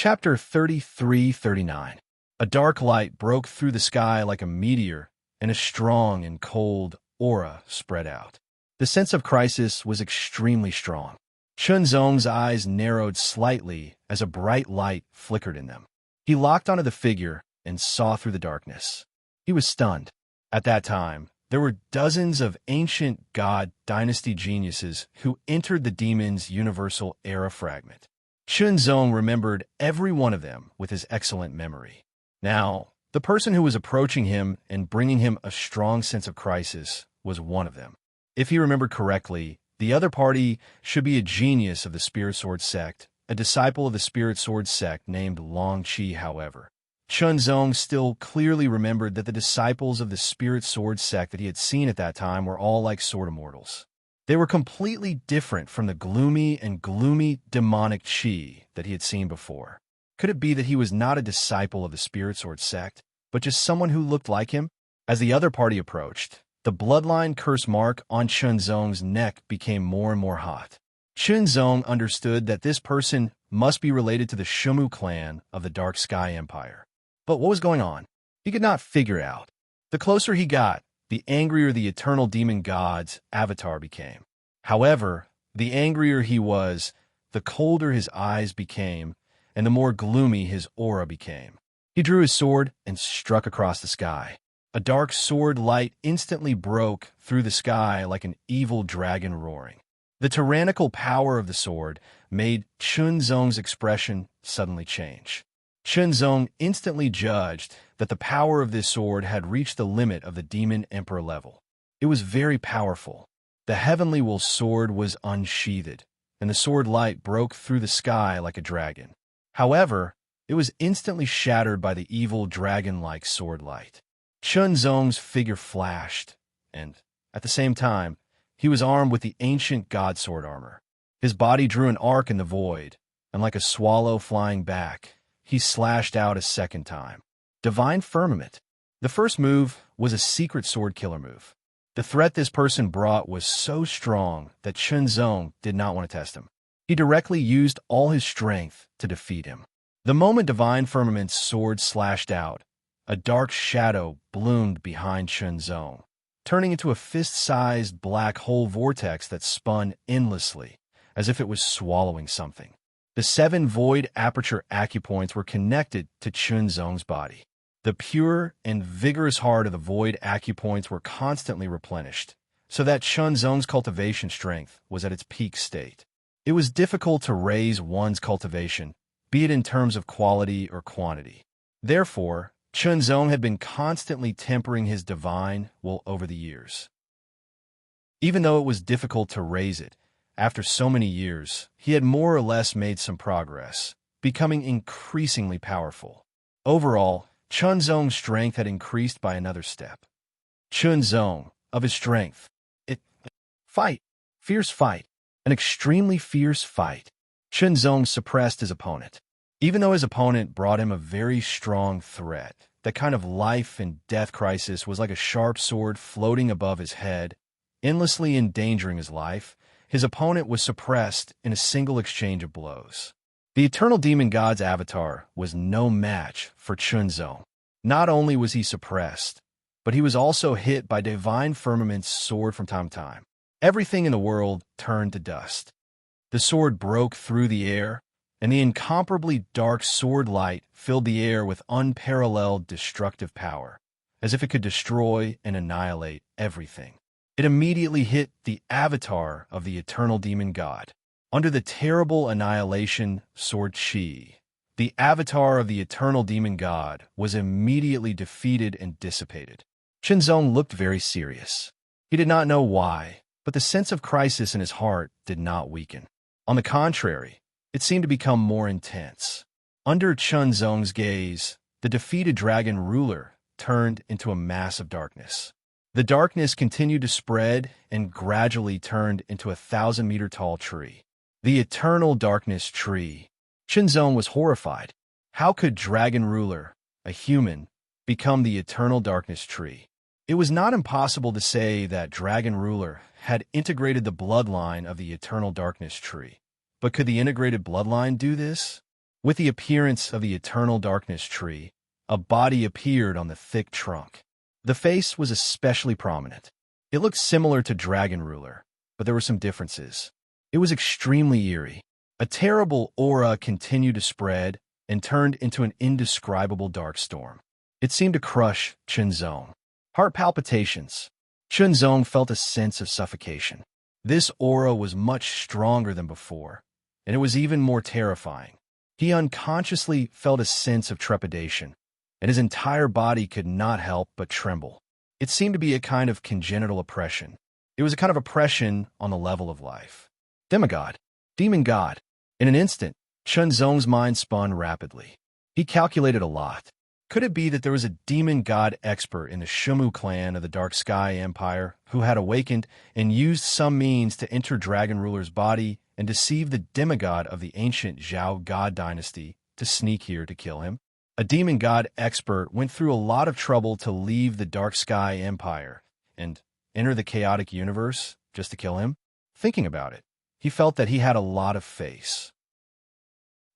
Chapter 33-39. A dark light broke through the sky like a meteor, and a strong and cold aura spread out. The sense of crisis was extremely strong. Chunzong's eyes narrowed slightly as a bright light flickered in them. He locked onto the figure and saw through the darkness. He was stunned. At that time, there were dozens of ancient god dynasty geniuses who entered the demon's universal era fragment. Chunzong remembered every one of them with his excellent memory. Now, the person who was approaching him and bringing him a strong sense of crisis was one of them. If he remembered correctly, the other party should be a genius of the Spirit Sword sect, a disciple of the Spirit Sword sect named Long Qi, however. Chunzong still clearly remembered that the disciples of the Spirit Sword sect that he had seen at that time were all like sword immortals. They were completely different from the gloomy demonic Qi that he had seen before. Could it be that he was not a disciple of the Spirit Sword sect, but just someone who looked like him? As the other party approached, the bloodline curse mark on Chunzong's neck became more and more hot. Chunzong understood that this person must be related to the Shumu clan of the Dark Sky Empire. But what was going on? He could not figure out. The closer he got, the angrier the eternal demon god's avatar became. However, the angrier he was, the colder his eyes became, and the more gloomy his aura became. He drew his sword and struck across the sky. A dark sword light instantly broke through the sky like an evil dragon roaring. The tyrannical power of the sword made Chunzong's expression suddenly change. Chunzong instantly judged that the power of this sword had reached the limit of the Demon Emperor level. It was very powerful. The heavenly will sword was unsheathed, and the sword light broke through the sky like a dragon. However, it was instantly shattered by the evil dragon-like sword light. Chunzong's figure flashed, and, at the same time, he was armed with the ancient god sword armor. His body drew an arc in the void, and like a swallow flying back, he slashed out a second time. Divine Firmament. The first move was a secret sword killer move. The threat this person brought was so strong that Chunzong did not want to test him. He directly used all his strength to defeat him. The moment Divine Firmament's sword slashed out, a dark shadow bloomed behind Chunzong, turning into a fist-sized black hole vortex that spun endlessly, as if it was swallowing something. The 7 void aperture acupoints were connected to Chunzong's body. The pure and vigorous heart of the void acupoints were constantly replenished, so that Chunzong's cultivation strength was at its peak state. It was difficult to raise one's cultivation, be it in terms of quality or quantity. Therefore, Chunzong had been constantly tempering his divine will over the years. Even though it was difficult to raise it, after so many years, he had more or less made some progress, becoming increasingly powerful. Overall, Chunzong's strength had increased by another step. Chunzong, of his strength. Fierce fight. An extremely fierce fight. Chunzong suppressed his opponent. Even though his opponent brought him a very strong threat, that kind of life and death crisis was like a sharp sword floating above his head, endlessly endangering his life. His opponent was suppressed in a single exchange of blows. The Eternal Demon God's avatar was no match for Chunzong. Not only was he suppressed, but he was also hit by Divine Firmament's sword from time to time. Everything in the world turned to dust. The sword broke through the air, and the incomparably dark sword light filled the air with unparalleled destructive power, as if it could destroy and annihilate everything. It immediately hit the avatar of the Eternal Demon God. Under the terrible annihilation sword Qi, the avatar of the Eternal Demon God was immediately defeated and dissipated. Chunzong looked very serious. He did not know why, but the sense of crisis in his heart did not weaken. On the contrary, it seemed to become more intense. Under Chunzong's gaze, the defeated dragon ruler turned into a mass of darkness. The darkness continued to spread and gradually turned into a 1,000-meter-tall tree. The Eternal Darkness Tree. Chunzong was horrified. How could Dragon Ruler, a human, become the Eternal Darkness Tree? It was not impossible to say that Dragon Ruler had integrated the bloodline of the Eternal Darkness Tree. But could the integrated bloodline do this? With the appearance of the eternal darkness tree, a body appeared on the thick trunk. The face was especially prominent. It looked similar to Dragon Ruler, but there were some differences. It was extremely eerie. A terrible aura continued to spread and turned into an indescribable dark storm. It seemed to crush Chunzong. Heart palpitations. Chunzong felt a sense of suffocation. This aura was much stronger than before, and it was even more terrifying. He unconsciously felt a sense of trepidation, and his entire body could not help but tremble. It seemed to be a kind of congenital oppression. It was a kind of oppression on the level of life. Demigod. Demon God. In an instant, Chunzong's mind spun rapidly. He calculated a lot. Could it be that there was a demon god expert in the Shumu clan of the Dark Sky Empire who had awakened and used some means to enter Dragon Ruler's body and deceive the demigod of the ancient Zhao god dynasty to sneak here to kill him? A demon god expert went through a lot of trouble to leave the Dark Sky Empire and enter the chaotic universe just to kill him? Thinking about it, he felt that he had a lot of face.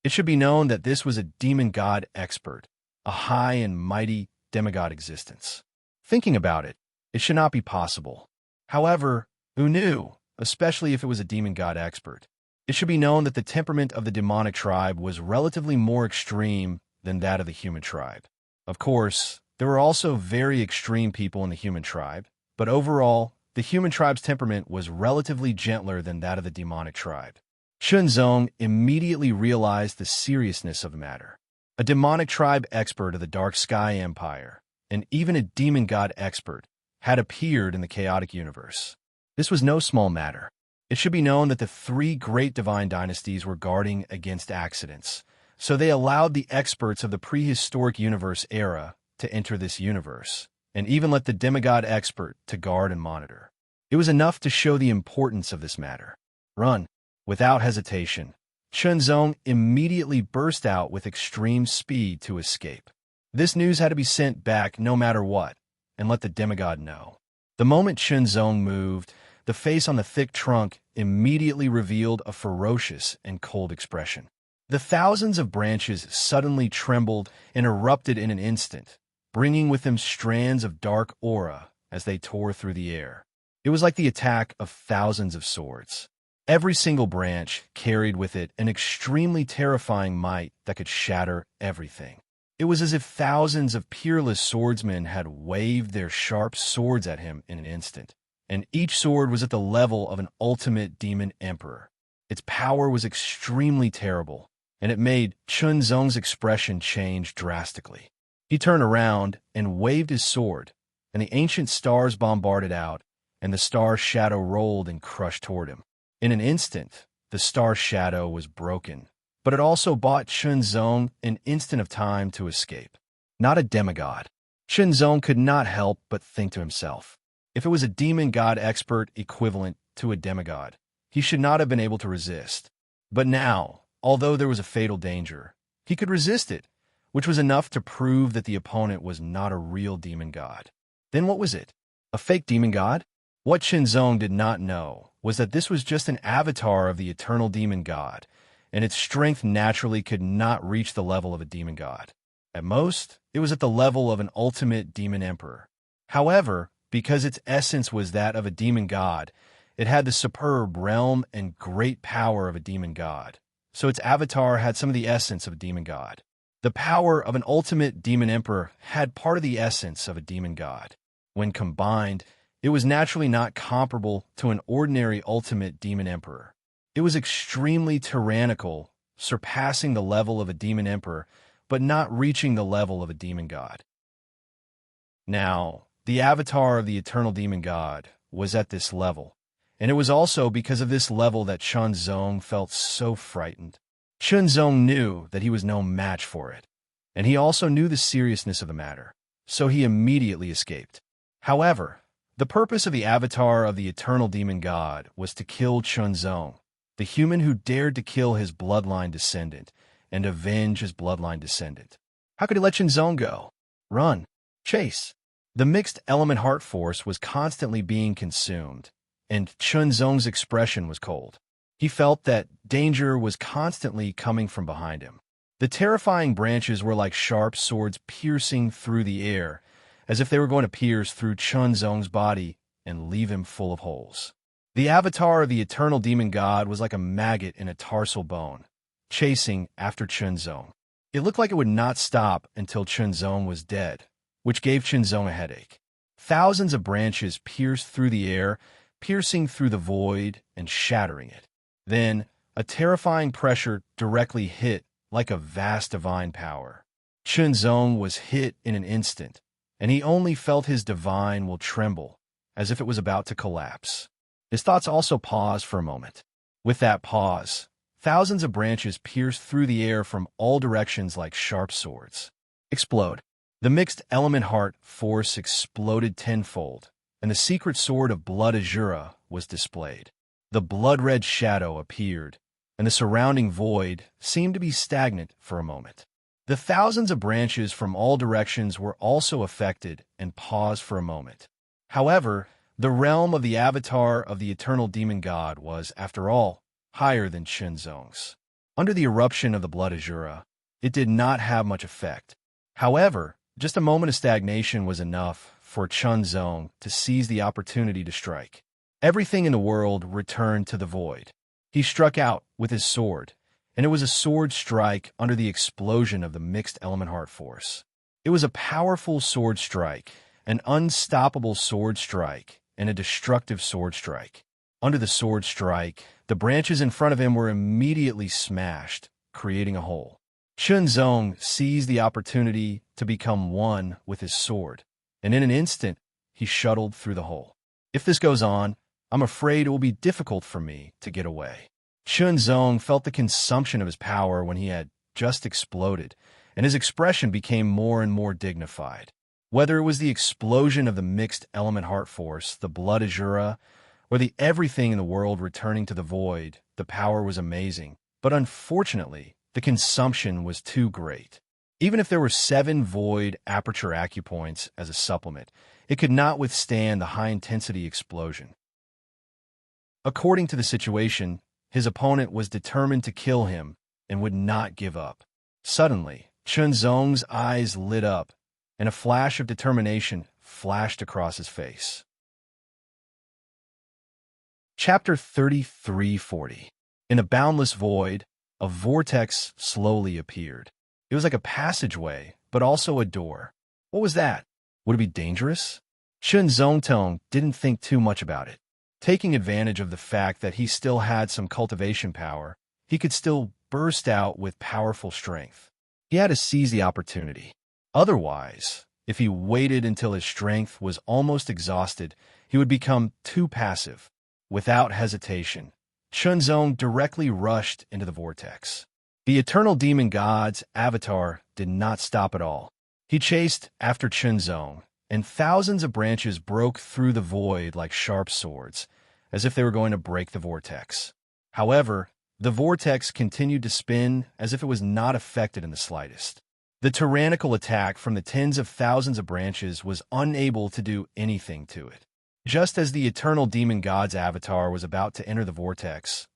It should be known that this was a demon god expert, a high and mighty demigod existence. Thinking about it, it should not be possible. However, who knew, especially if it was a demon god expert? It should be known that the temperament of the demonic tribe was relatively more extreme than that of the human tribe. Of course, there were also very extreme people in the human tribe, but overall, the human tribe's temperament was relatively gentler than that of the demonic tribe. Chunzong immediately realized the seriousness of the matter. A demonic tribe expert of the Dark Sky Empire, and even a demon god expert, had appeared in the chaotic universe. This was no small matter. It should be known that the three great divine dynasties were guarding against accidents, so they allowed the experts of the prehistoric universe era to enter this universe, and even let the demigod expert to guard and monitor. It was enough to show the importance of this matter. Run. Without hesitation, Chunzong immediately burst out with extreme speed to escape. This news had to be sent back no matter what, and let the demigod know. The moment Chunzong moved, the face on the thick trunk immediately revealed a ferocious and cold expression. The thousands of branches suddenly trembled and erupted in an instant, bringing with them strands of dark aura as they tore through the air. It was like the attack of thousands of swords. Every single branch carried with it an extremely terrifying might that could shatter everything. It was as if thousands of peerless swordsmen had waved their sharp swords at him in an instant, and each sword was at the level of an ultimate demon emperor. Its power was extremely terrible, and it made Chunzong's expression change drastically. He turned around and waved his sword, and the ancient stars bombarded out, and the star shadow rolled and crushed toward him. In an instant, the star shadow was broken, but it also bought Chunzong an instant of time to escape. Not a demigod. Chunzong could not help but think to himself, if it was a demon god expert equivalent to a demigod, he should not have been able to resist. But now, although there was a fatal danger, he could resist it, which was enough to prove that the opponent was not a real demon god. Then what was it? A fake demon god? What Chunzong did not know was that this was just an avatar of the eternal demon god, and its strength naturally could not reach the level of a demon god. At most, it was at the level of an ultimate demon emperor. However, because its essence was that of a demon god, it had the superb realm and great power of a demon god, so its avatar had some of the essence of a demon god. The power of an ultimate demon emperor had part of the essence of a demon god. When combined, it was naturally not comparable to an ordinary ultimate demon emperor. It was extremely tyrannical, surpassing the level of a demon emperor, but not reaching the level of a demon god. Now, the avatar of the eternal demon god was at this level, and it was also because of this level that Chunzong felt so frightened. Chunzong knew that he was no match for it, and he also knew the seriousness of the matter, so he immediately escaped. However, the purpose of the avatar of the eternal demon god was to kill Chunzong, the human who dared to kill his bloodline descendant and avenge his bloodline descendant. How could he let Chunzong go? Run. Chase. The mixed element heart force was constantly being consumed, and Chunzong's expression was cold. He felt that danger was constantly coming from behind him. The terrifying branches were like sharp swords piercing through the air, as if they were going to pierce through Chunzong's body and leave him full of holes. The avatar of the eternal demon god was like a maggot in a tarsal bone, chasing after Chunzong. It looked like it would not stop until Chunzong was dead, which gave Chunzong a headache. Thousands of branches pierced through the air, piercing through the void and shattering it. Then, a terrifying pressure directly hit like a vast divine power. Chunzong was hit in an instant, and he only felt his divine will tremble, as if it was about to collapse. His thoughts also paused for a moment. With that pause, thousands of branches pierced through the air from all directions like sharp swords. Explode. The mixed element heart force exploded tenfold, and the secret sword of blood Azura was displayed. The blood-red shadow appeared, and the surrounding void seemed to be stagnant for a moment. The thousands of branches from all directions were also affected and paused for a moment. However, the realm of the avatar of the eternal demon god was, after all, higher than Chunzong's. Under the eruption of the blood Azura, it did not have much effect. However, just a moment of stagnation was enough for Chunzong to seize the opportunity to strike. Everything in the world returned to the void. He struck out with his sword, and it was a sword strike under the explosion of the mixed element heart force. It was a powerful sword strike, an unstoppable sword strike, and a destructive sword strike. Under the sword strike, the branches in front of him were immediately smashed, creating a hole. Chunzong seized the opportunity to become one with his sword, and in an instant, he shuttled through the hole. If this goes on, I'm afraid it will be difficult for me to get away. Chunzong felt the consumption of his power when he had just exploded, and his expression became more and more dignified. Whether it was the explosion of the mixed element heart force, the blood Azura, or the everything in the world returning to the void, the power was amazing. But unfortunately, the consumption was too great. Even if there were 7 void aperture acupoints as a supplement, it could not withstand the high-intensity explosion. According to the situation, his opponent was determined to kill him and would not give up. Suddenly, Chunzong's eyes lit up, and a flash of determination flashed across his face. Chapter 3340. In a boundless void, a vortex slowly appeared. It was like a passageway, but also a door. What was that? Would it be dangerous? Chunzong didn't think too much about it. Taking advantage of the fact that he still had some cultivation power, he could still burst out with powerful strength. He had to seize the opportunity. Otherwise, if he waited until his strength was almost exhausted, he would become too passive. Without hesitation, Chunzong directly rushed into the vortex. The eternal demon god's avatar did not stop at all. He chased after Chunzong, and thousands of branches broke through the void like sharp swords, as if they were going to break the vortex. However, the vortex continued to spin as if it was not affected in the slightest. The tyrannical attack from the tens of thousands of branches was unable to do anything to it. Just as the eternal demon god's avatar was about to enter the vortex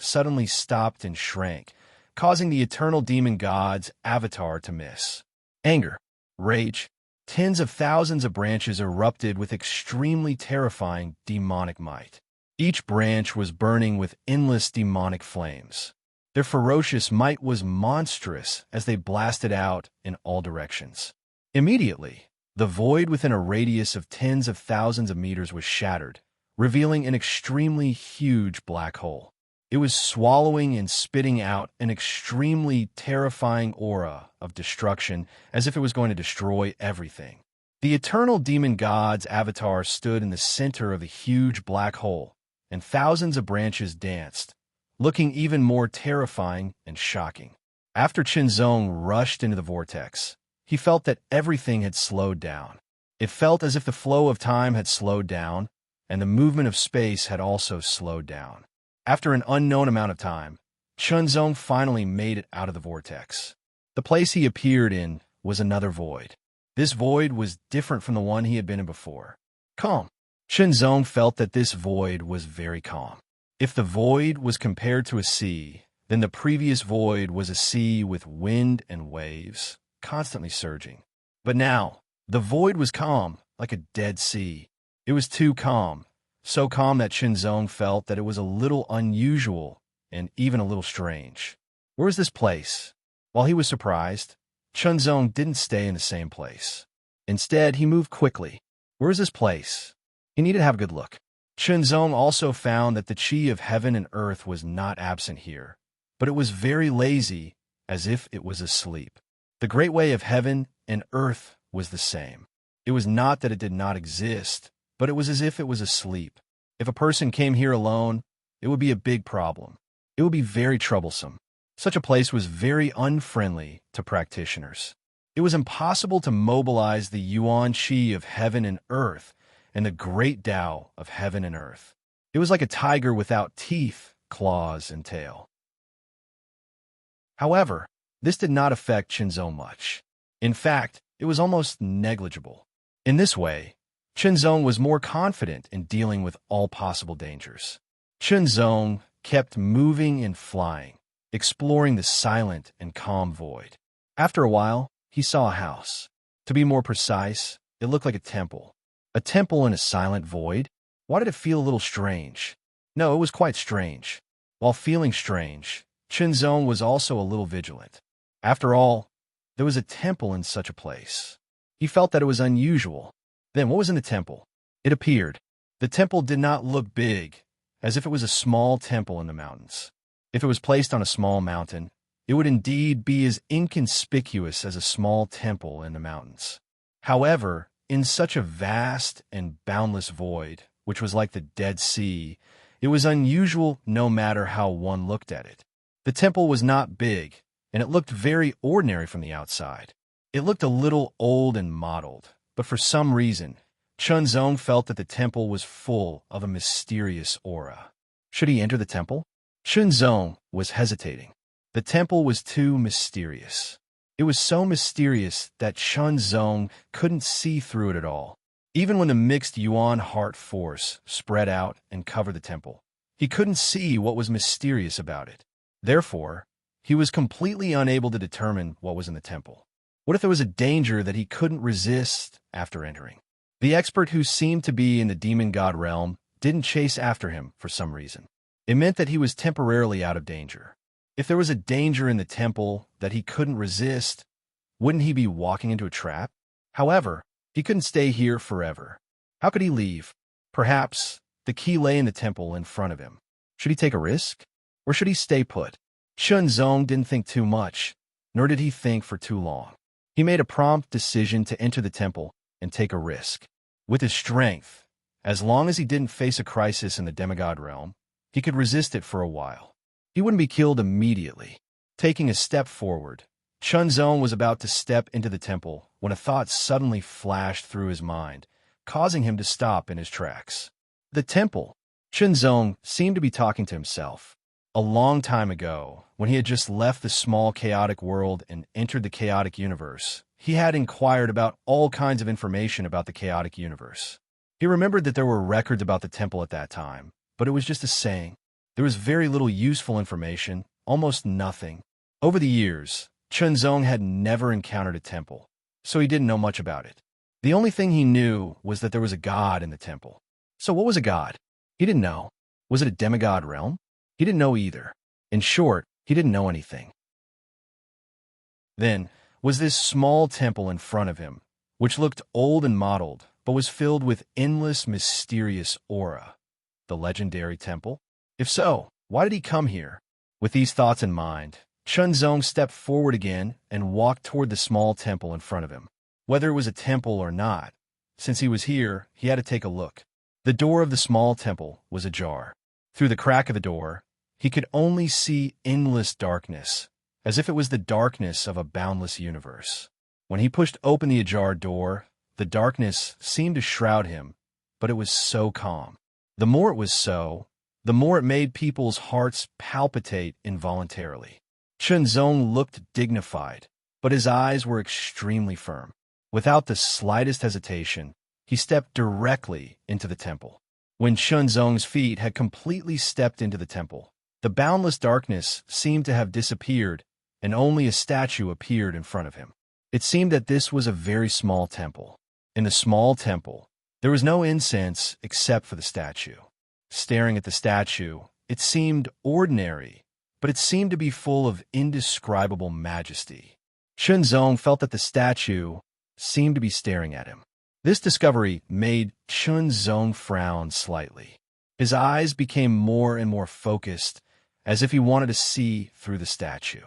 suddenly stopped and shrank, causing the eternal demon god's avatar to miss. Anger, rage, tens of thousands of branches erupted with extremely terrifying demonic might. Each branch was burning with endless demonic flames. Their ferocious might was monstrous as they blasted out in all directions. Immediately, the void within a radius of tens of thousands of meters was shattered, revealing an extremely huge black hole. It was swallowing and spitting out an extremely terrifying aura of destruction, as if it was going to destroy everything. The eternal demon god's avatar stood in the center of the huge black hole, and thousands of branches danced, looking even more terrifying and shocking. After Chunzong rushed into the vortex, he felt that everything had slowed down. It felt as if the flow of time had slowed down, and the movement of space had also slowed down. After an unknown amount of time, Chunzong finally made it out of the vortex. The place he appeared in was another void. This void was different from the one he had been in before. Calm. Chunzong felt that this void was very calm. If the void was compared to a sea, Then the previous void was a sea with wind and waves, constantly surging. But now, the void was calm, like a dead sea. It was too calm, so calm that Chinzong felt that it was a little unusual and even a little strange. Where is this place? While he was surprised, Chinzong didn't stay in the same place. Instead, he moved quickly. Where is this place? He needed to have a good look. Chinzong also found that the chi of heaven and earth was not absent here, but it was very lazy, as if it was asleep. The great way of heaven and earth was the same. It was not that it did not exist, but it was as if it was asleep. If a person came here alone, it would be a big problem. It would be very troublesome. Such a place was very unfriendly to practitioners. It was impossible to mobilize the yuan chi of heaven and earth and the great Tao of heaven and earth. It was like a tiger without teeth, claws, and tail. However, this did not affect Chinzong much. In fact, it was almost negligible. In this way, Chinzong was more confident in dealing with all possible dangers. Chinzong kept moving and flying, exploring the silent and calm void. After a while, he saw a house. To be more precise, it looked like a temple. A temple in a silent void? Why did it feel a little strange? No, it was quite strange. While feeling strange, Chinzong was also a little vigilant. After all, there was a temple in such a place. He felt that it was unusual. Then what was in the temple? It appeared. The temple did not look big, as if it was a small temple in the mountains. If it was placed on a small mountain, it would indeed be as inconspicuous as a small temple in the mountains. However, in such a vast and boundless void, which was like the Dead Sea, it was unusual no matter how one looked at it. The temple was not big, and it looked very ordinary from the outside. It looked a little old and mottled, but for some reason, Chinzong felt that the temple was full of a mysterious aura. Should he enter the temple? Chinzong was hesitating. The temple was too mysterious. It was so mysterious that Chinzong couldn't see through it at all. Even when the mixed yuan heart force spread out and covered the temple, he couldn't see what was mysterious about it. Therefore, he was completely unable to determine what was in the temple. What if there was a danger that he couldn't resist after entering? The expert, who seemed to be in the demon god realm, didn't chase after him for some reason. It meant that he was temporarily out of danger. If there was a danger in the temple that he couldn't resist, wouldn't he be walking into a trap? However, he couldn't stay here forever. How could he leave? Perhaps the key lay in the temple in front of him. Should he take a risk? Or should he stay put? Chinzong didn't think too much, nor did he think for too long. He made a prompt decision to enter the temple and take a risk. With his strength, as long as he didn't face a crisis in the demigod realm, he could resist it for a while. He wouldn't be killed immediately. Taking a step forward, Chinzong was about to step into the temple when a thought suddenly flashed through his mind, causing him to stop in his tracks. The temple. Chinzong seemed to be talking to himself. A long time ago, when he had just left the small chaotic world and entered the chaotic universe, he had inquired about all kinds of information about the chaotic universe. He remembered that there were records about the temple at that time, but it was just a saying. There was very little useful information, almost nothing. Over the years, Chinzong had never encountered a temple, so he didn't know much about it. The only thing he knew was that there was a god in the temple. So what was a god? He didn't know. Was it a demigod realm? He didn't know either. In short, he didn't know anything. Then was this small temple in front of him, which looked old and mottled, but was filled with endless mysterious aura. The legendary temple? If so, why did he come here? With these thoughts in mind, Chinzong stepped forward again and walked toward the small temple in front of him. Whether it was a temple or not, since he was here, he had to take a look. The door of the small temple was ajar. Through the crack of the door, he could only see endless darkness, as if it was the darkness of a boundless universe. When he pushed open the ajar door, the darkness seemed to shroud him, but it was so calm. The more it was so, the more it made people's hearts palpitate involuntarily. Chinzong looked dignified, but his eyes were extremely firm. Without the slightest hesitation, he stepped directly into the temple. When Chinzong's feet had completely stepped into the temple, The boundless darkness seemed to have disappeared, and only a statue appeared in front of him. It seemed that this was a very small temple. In the small temple, there was no incense except for the statue. Staring at the statue, it seemed ordinary, but it seemed to be full of indescribable majesty. Chunzong felt that the statue seemed to be staring at him. This discovery made Chunzong frown slightly. His eyes became more and more focused, as if he wanted to see through the statue.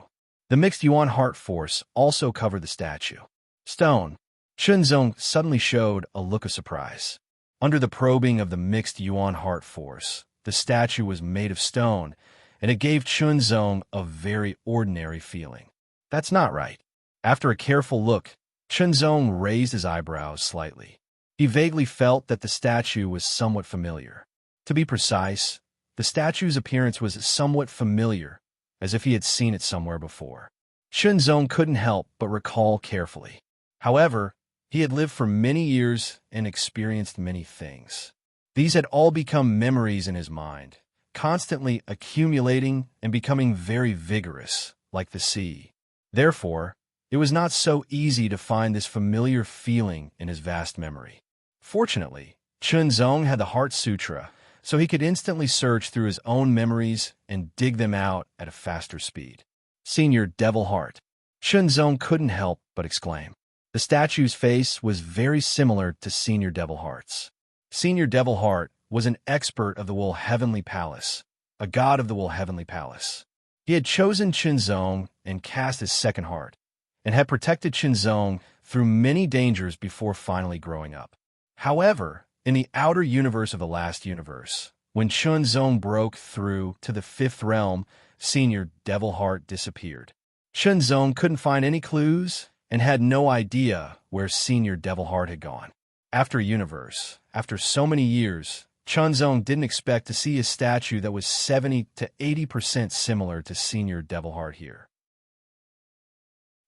The mixed yuan heart force also covered the statue. Stone. Chunzong suddenly showed a look of surprise. Under the probing of the mixed yuan heart force, the statue was made of stone, and it gave Chunzong a very ordinary feeling. That's not right. After a careful look, Chunzong raised his eyebrows slightly. He vaguely felt that the statue was somewhat familiar. To be precise, the statue's appearance was somewhat familiar, as if he had seen it somewhere before. Chunzong couldn't help but recall carefully. However, he had lived for many years and experienced many things. These had all become memories in his mind, constantly accumulating and becoming very vigorous, like the sea. Therefore, it was not so easy to find this familiar feeling in his vast memory. Fortunately, Chunzong had the Heart Sutra, so he could instantly search through his own memories and dig them out at a faster speed. Senior Devil Heart. Chunzong couldn't help but exclaim. The statue's face was very similar to Senior Devil Heart's. Senior Devil Heart was an expert of the Wool Heavenly Palace, a god of the Wool Heavenly Palace. He had chosen Chunzong and cast his second heart, and had protected Chunzong through many dangers before finally growing up. However, in the outer universe of the last universe, when Chunzong broke through to the fifth realm, Senior Devil Heart disappeared. Chunzong couldn't find any clues and had no idea where Senior Devil Heart had gone. After a universe, after so many years, Chunzong didn't expect to see a statue that was 70 to 80% similar to Senior Devil Heart here.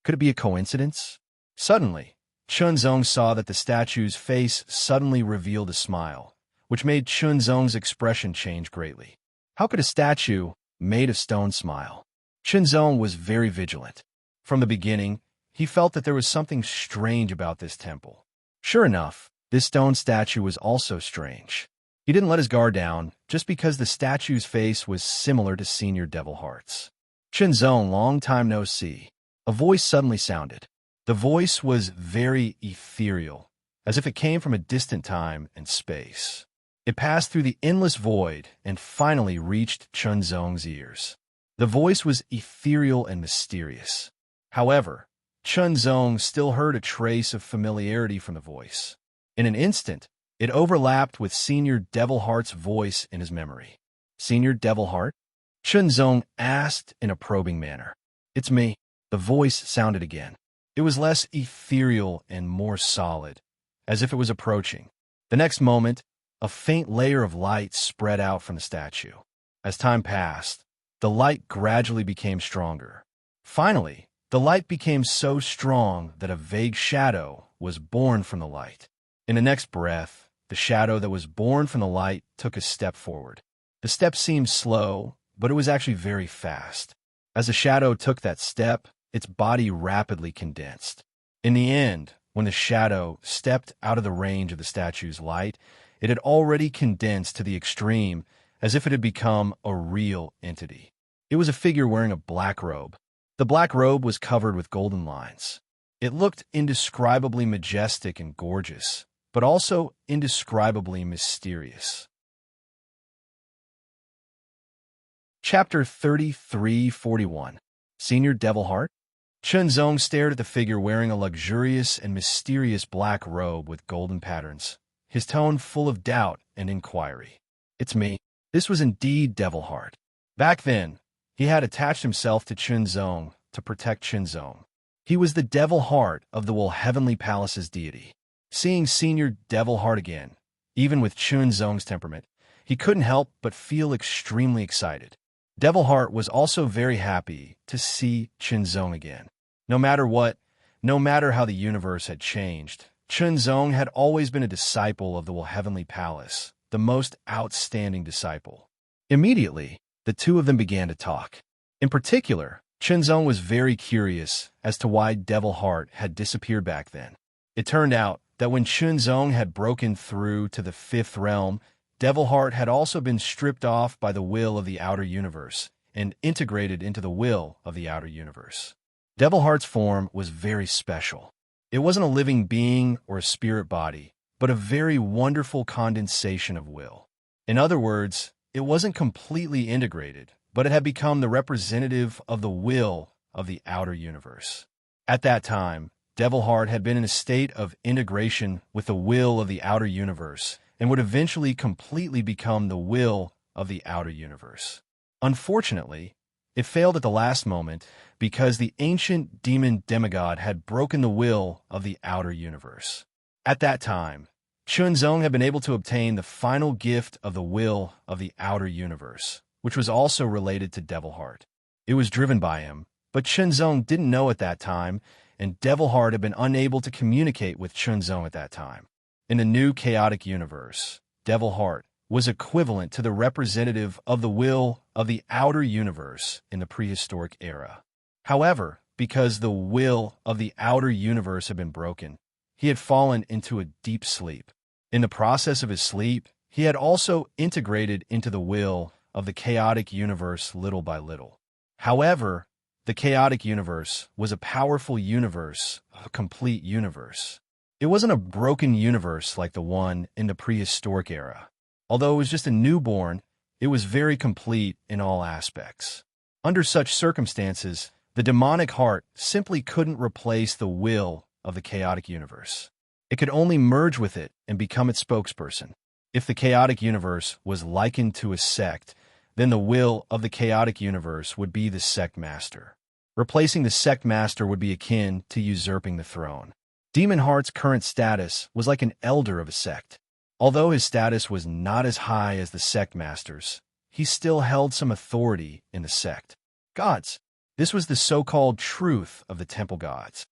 Could it be a coincidence? Suddenly, Chunzong saw that the statue's face suddenly revealed a smile, which made Chunzong's expression change greatly. How could a statue made of stone smile? Chunzong was very vigilant. From the beginning, he felt that there was something strange about this temple. Sure enough, this stone statue was also strange. He didn't let his guard down just because the statue's face was similar to Senior Devil Heart's. Chunzong, long time no see. A voice suddenly sounded. The voice was very ethereal, as if it came from a distant time and space. It passed through the endless void and finally reached Chunzong's ears. The voice was ethereal and mysterious. However, Chunzong still heard a trace of familiarity from the voice. In an instant, it overlapped with Senior Devil Heart's voice in his memory. Senior Devil Heart? Chunzong asked in a probing manner. It's me. The voice sounded again. It was less ethereal and more solid, as if it was approaching. The next moment, a faint layer of light spread out from the statue. As time passed, the light gradually became stronger. Finally, the light became so strong that a vague shadow was born from the light. In the next breath, the shadow that was born from the light took a step forward. The step seemed slow, but it was actually very fast. As the shadow took that step, its body rapidly condensed. In the end, when the shadow stepped out of the range of the statue's light, it had already condensed to the extreme, as if it had become a real entity. It was a figure wearing a black robe. The black robe was covered with golden lines. It looked indescribably majestic and gorgeous, but also indescribably mysterious. Chapter 3341. Senior Devil Heart? Chunzong stared at the figure wearing a luxurious and mysterious black robe with golden patterns, his tone full of doubt and inquiry. It's me. This was indeed Devil Heart. Back then, he had attached himself to Chunzong to protect Chunzong. He was the Devil Heart of the Wool Heavenly Palace's deity. Seeing Senior Devil Heart again, even with Chunzong's temperament, he couldn't help but feel extremely excited. Devil Heart was also very happy to see Chunzong again. No matter what, no matter how the universe had changed, Chunzong had always been a disciple of the Wool Heavenly Palace, the most outstanding disciple. Immediately, the the two of them began to talk. In particular, Chunzong was very curious as to why Devil Heart had disappeared back then. It turned out that when Chunzong had broken through to the fifth realm, Devil Heart had also been stripped off by the will of the outer universe and integrated into the will of the outer universe. Devil Heart's form was very special. It wasn't a living being or a spirit body, but a very wonderful condensation of will. In other words, it wasn't completely integrated, but it had become the representative of the will of the outer universe. At that time, Devil Heart had been in a state of integration with the will of the outer universe and would eventually completely become the will of the outer universe. Unfortunately, it failed at the last moment because the ancient demon demigod had broken the will of the outer universe. At that time, Chunzong had been able to obtain the final gift of the will of the outer universe, which was also related to Devil Heart. It was driven by him, but Chunzong didn't know at that time, and Devil Heart had been unable to communicate with Chunzong at that time. In the new chaotic universe, Devil Heart was equivalent to the representative of the will of the outer universe in the prehistoric era. However, because the will of the outer universe had been broken, he had fallen into a deep sleep. In the process of his sleep, he had also integrated into the will of the chaotic universe little by little. However, the chaotic universe was a powerful universe, a complete universe. It wasn't a broken universe like the one in the prehistoric era. Although it was just a newborn, it was very complete in all aspects. Under such circumstances, the demonic heart simply couldn't replace the will of the chaotic universe. It could only merge with it and become its spokesperson. If the chaotic universe was likened to a sect, then the will of the chaotic universe would be the sect master. Replacing the sect master would be akin to usurping the throne. Demon Heart's current status was like an elder of a sect. Although his status was not as high as the sect masters, he still held some authority in the sect. Gods. This was the so-called truth of the temple gods.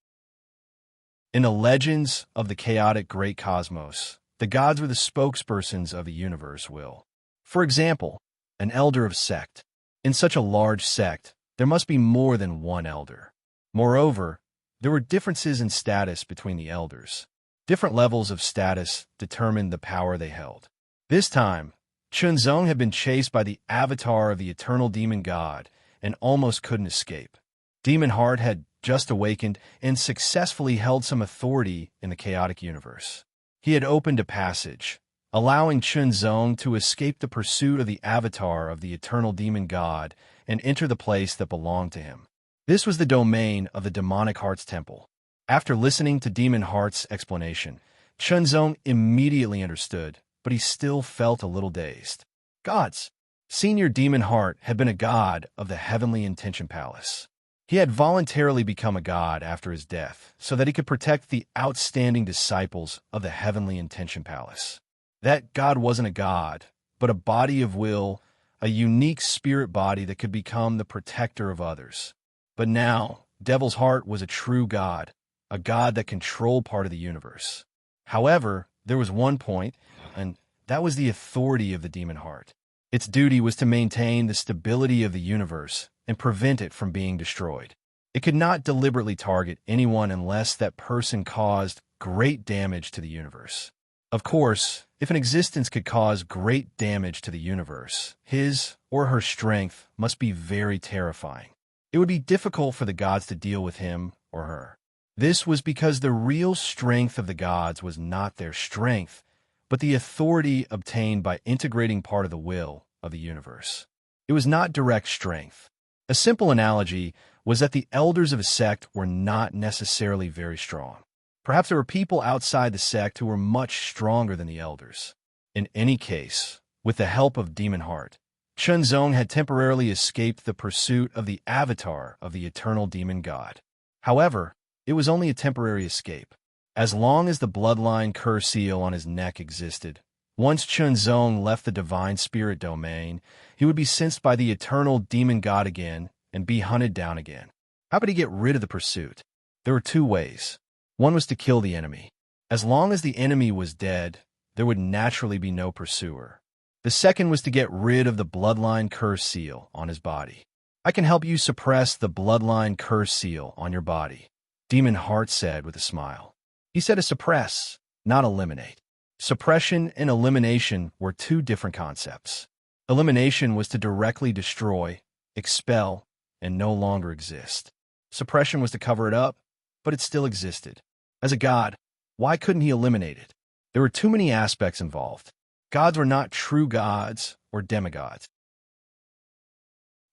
In the legends of the chaotic great cosmos, the gods were the spokespersons of the universe will. For example, an elder of sect. In such a large sect, there must be more than one elder. Moreover, there were differences in status between the elders. Different levels of status determined the power they held. This time, Chunzong had been chased by the avatar of the eternal demon god and almost couldn't escape. Demon Heart had just awakened and successfully held some authority in the chaotic universe. He had opened a passage, allowing Chunzong to escape the pursuit of the avatar of the eternal demon god and enter the place that belonged to him. This was the domain of the demonic heart's temple. After listening to Demon Heart's explanation, Chunzong immediately understood, but he still felt a little dazed. Gods. Senior Demon Heart had been a god of the Heavenly Intention Palace. He had voluntarily become a god after his death so that he could protect the outstanding disciples of the Heavenly Intention Palace. That god wasn't a god, but a body of will, a unique spirit body that could become the protector of others. But now, Devil's Heart was a true god, a god that controlled part of the universe. However, there was one point, and that was the authority of the Demon Heart. Its duty was to maintain the stability of the universe and prevent it from being destroyed. It could not deliberately target anyone unless that person caused great damage to the universe. Of course, if an existence could cause great damage to the universe, his or her strength must be very terrifying. It would be difficult for the gods to deal with him or her. This was because the real strength of the gods was not their strength, but the authority obtained by integrating part of the will of the universe. It was not direct strength. A simple analogy was that the elders of a sect were not necessarily very strong. Perhaps there were people outside the sect who were much stronger than the elders. In any case, with the help of Demon Heart, Chunzong had temporarily escaped the pursuit of the avatar of the eternal demon god. However, it was only a temporary escape. As long as the bloodline curse seal on his neck existed, once Chunzong left the divine spirit domain, he would be sensed by the eternal demon god again and be hunted down again. How could he get rid of the pursuit? There were two ways. One was to kill the enemy. As long as the enemy was dead, there would naturally be no pursuer. The The second was to get rid of the bloodline curse seal on his body. I can help you suppress the bloodline curse seal on your body, Demon Heart said with a smile. He said to suppress, not eliminate. Suppression and elimination were two different concepts. Elimination was to directly destroy, expel, and no longer exist. Suppression was to cover it up, but it still existed. As a god, why couldn't he eliminate it? There were too many aspects involved. Gods were not true gods or demigods.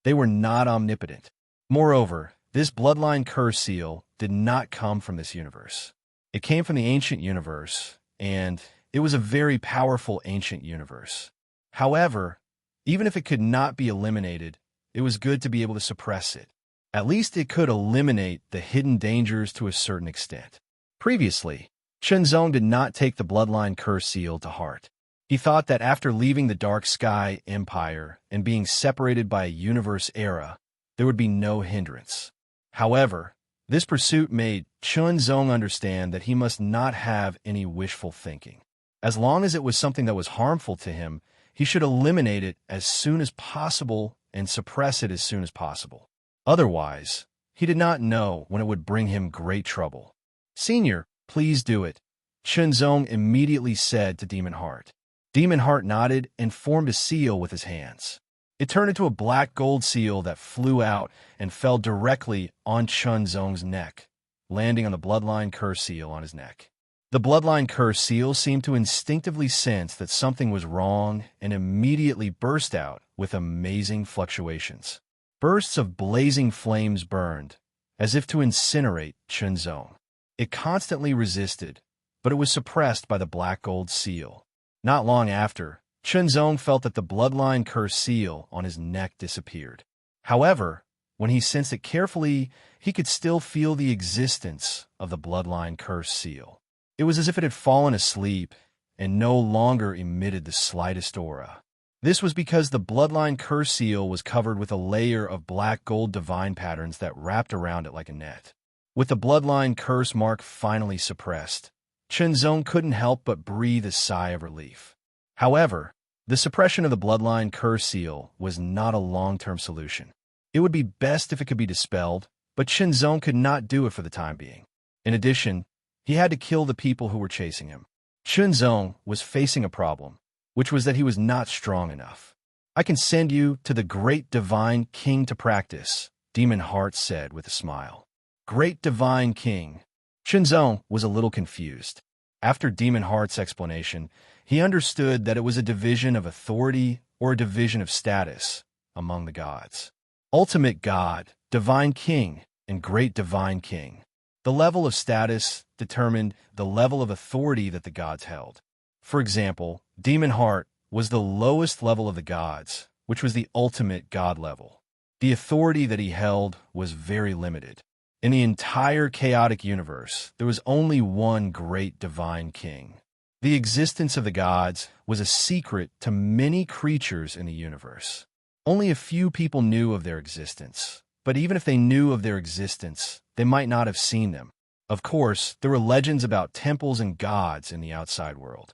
They were not omnipotent. Moreover, this bloodline curse seal did not come from this universe. It came from the ancient universe, and it was a very powerful ancient universe. However, even if it could not be eliminated, it was good to be able to suppress it. At least it could eliminate the hidden dangers to a certain extent. Previously, Chunzong did not take the bloodline curse seal to heart. He thought that after leaving the Dark Sky Empire and being separated by a universe era, there would be no hindrance. However, this pursuit made Chunzong understand that he must not have any wishful thinking. As long as it was something that was harmful to him, he should eliminate it as soon as possible and suppress it as soon as possible. Otherwise, he did not know when it would bring him great trouble. Senior, please do it, Chunzong immediately said to Demon Heart. Demon Heart nodded and formed a seal with his hands. It turned into a black gold seal that flew out and fell directly on Chunzong's neck, landing on the bloodline curse seal on his neck. The bloodline curse seal seemed to instinctively sense that something was wrong and immediately burst out with amazing fluctuations. Bursts of blazing flames burned, as if to incinerate Chunzong. It constantly resisted, but it was suppressed by the black gold seal. Not long after, Chunzong felt that the bloodline curse seal on his neck disappeared. However, when he sensed it carefully, he could still feel the existence of the bloodline curse seal. It was as if it had fallen asleep and no longer emitted the slightest aura. This was because the bloodline curse seal was covered with a layer of black gold divine patterns that wrapped around it like a net. With the bloodline curse mark finally suppressed, Chunzong couldn't help but breathe a sigh of relief. However, the suppression of the bloodline curse seal was not a long-term solution. It would be best if it could be dispelled, but Chunzong could not do it for the time being. In addition, he had to kill the people who were chasing him. Chunzong was facing a problem, which was that he was not strong enough. I can send you to the great divine king to practice, Demon Heart said with a smile. Great divine king. Chunzong was a little confused. After Demon Heart's explanation, he understood that it was a division of authority or a division of status among the gods. Ultimate God, Divine King, and Great Divine King. The level of status determined the level of authority that the gods held. For example, Demon Heart was the lowest level of the gods, which was the ultimate god level. The authority that he held was very limited. In the entire chaotic universe, there was only one great divine king. The existence of the gods was a secret to many creatures in the universe. Only a few people knew of their existence, but even if they knew of their existence, they might not have seen them. Of course, there were legends about temples and gods in the outside world.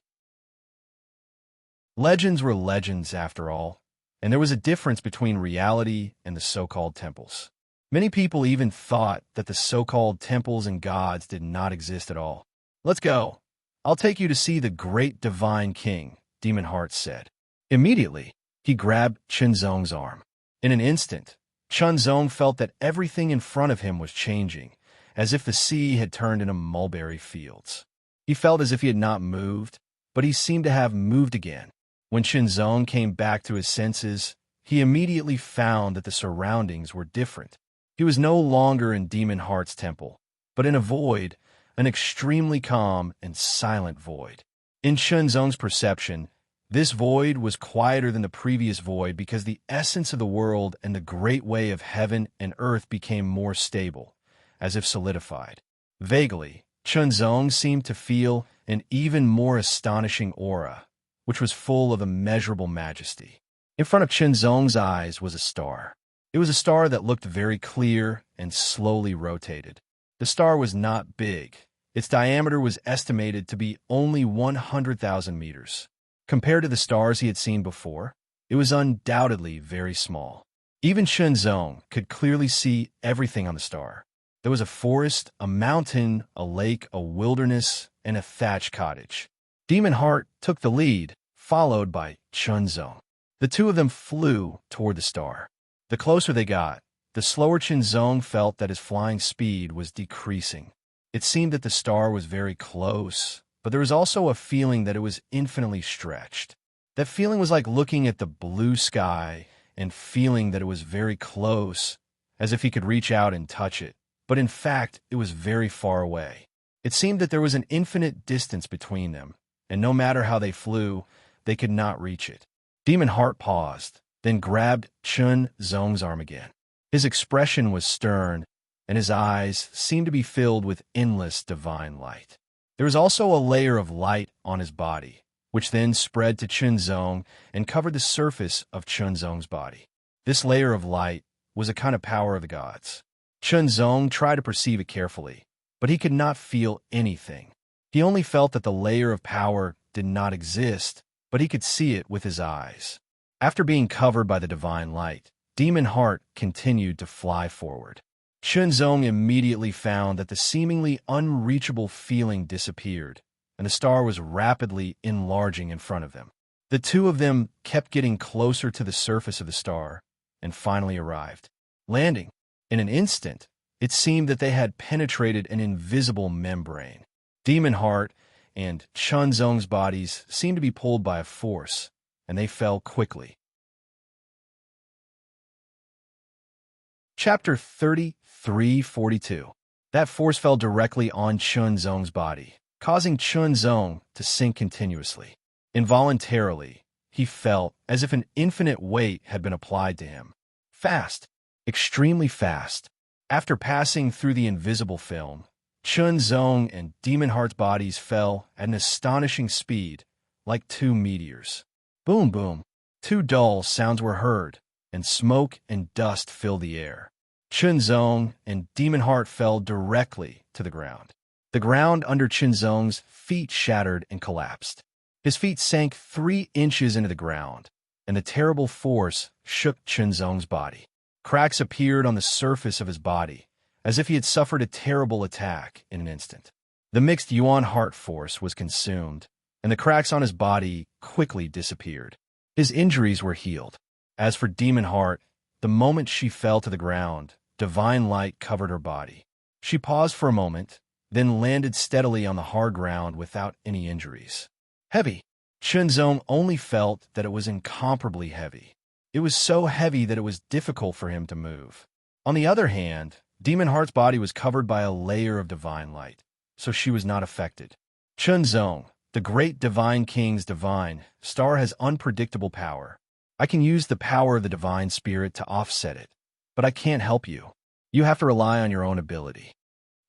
Legends were legends, after all, and there was a difference between reality and the so-called temples. Many people even thought that the so-called temples and gods did not exist at all. Let's go. I'll take you to see the great divine king, Demon Heart said. Immediately, he grabbed Chunzong's arm. In an instant, Chunzong felt that everything in front of him was changing, as if the sea had turned into mulberry fields. He felt as if he had not moved, but he seemed to have moved again. When Chunzong came back to his senses, he immediately found that the surroundings were different. He was no longer in Demon Heart's temple, but in a void, an extremely calm and silent void. In Chunzong's perception, this void was quieter than the previous void because the essence of the world and the great way of heaven and earth became more stable, as if solidified. Vaguely, Chunzong seemed to feel an even more astonishing aura, which was full of immeasurable majesty. In front of Chunzong's eyes was a star. It was a star that looked very clear and slowly rotated. The star was not big. Its diameter was estimated to be only 100,000 meters. Compared to the stars he had seen before, it was undoubtedly very small. Even Chunzong could clearly see everything on the star. There was a forest, a mountain, a lake, a wilderness, and a thatched cottage. Demon Heart took the lead, followed by Chunzong. The two of them flew toward the star. The closer they got, the slower Chunzong felt that his flying speed was decreasing. It seemed that the star was very close, but there was also a feeling that it was infinitely stretched. That feeling was like looking at the blue sky and feeling that it was very close, as if he could reach out and touch it. But in fact, it was very far away. It seemed that there was an infinite distance between them, and no matter how they flew, they could not reach it. Demon Heart paused, then grabbed Chun Zong's arm again. His expression was stern, and his eyes seemed to be filled with endless divine light. There was also a layer of light on his body, which then spread to Chunzong and covered the surface of Chunzong's body. This layer of light was a kind of power of the gods. Chunzong tried to perceive it carefully, but he could not feel anything. He only felt that the layer of power did not exist, but he could see it with his eyes. After being covered by the divine light, Demon Heart continued to fly forward. Chunzong immediately found that the seemingly unreachable feeling disappeared, and the star was rapidly enlarging in front of them. The two of them kept getting closer to the surface of the star, and finally arrived. Landing. In an instant, it seemed that they had penetrated an invisible membrane. Demon Heart and Chunzong's bodies seemed to be pulled by a force, and they fell quickly. Chapter 33:42. That force fell directly on Chunzong's body, causing Chunzong to sink continuously. Involuntarily, he felt as if an infinite weight had been applied to him. Fast, extremely fast. After passing through the invisible film, Chunzong and Demon Heart's bodies fell at an astonishing speed, like two meteors. Boom, boom. Two dull sounds were heard, and smoke and dust filled the air. Chunzong and Demon Heart fell directly to the ground. The ground under Chunzong's feet shattered and collapsed. His feet sank 3 inches into the ground, and the terrible force shook Chunzong's body. Cracks appeared on the surface of his body, as if he had suffered a terrible attack in an instant. The mixed Yuan heart force was consumed, and the cracks on his body quickly disappeared. His injuries were healed. As for Demon Heart, the moment she fell to the ground, divine light covered her body. She paused for a moment, then landed steadily on the hard ground without any injuries. Heavy. Chunzong only felt that it was incomparably heavy. It was so heavy that it was difficult for him to move. On the other hand, Demon Heart's body was covered by a layer of divine light, so she was not affected. Chunzong, the great divine king's divine star, has unpredictable power. I can use the power of the divine spirit to offset it, but I can't help you. You have to rely on your own ability.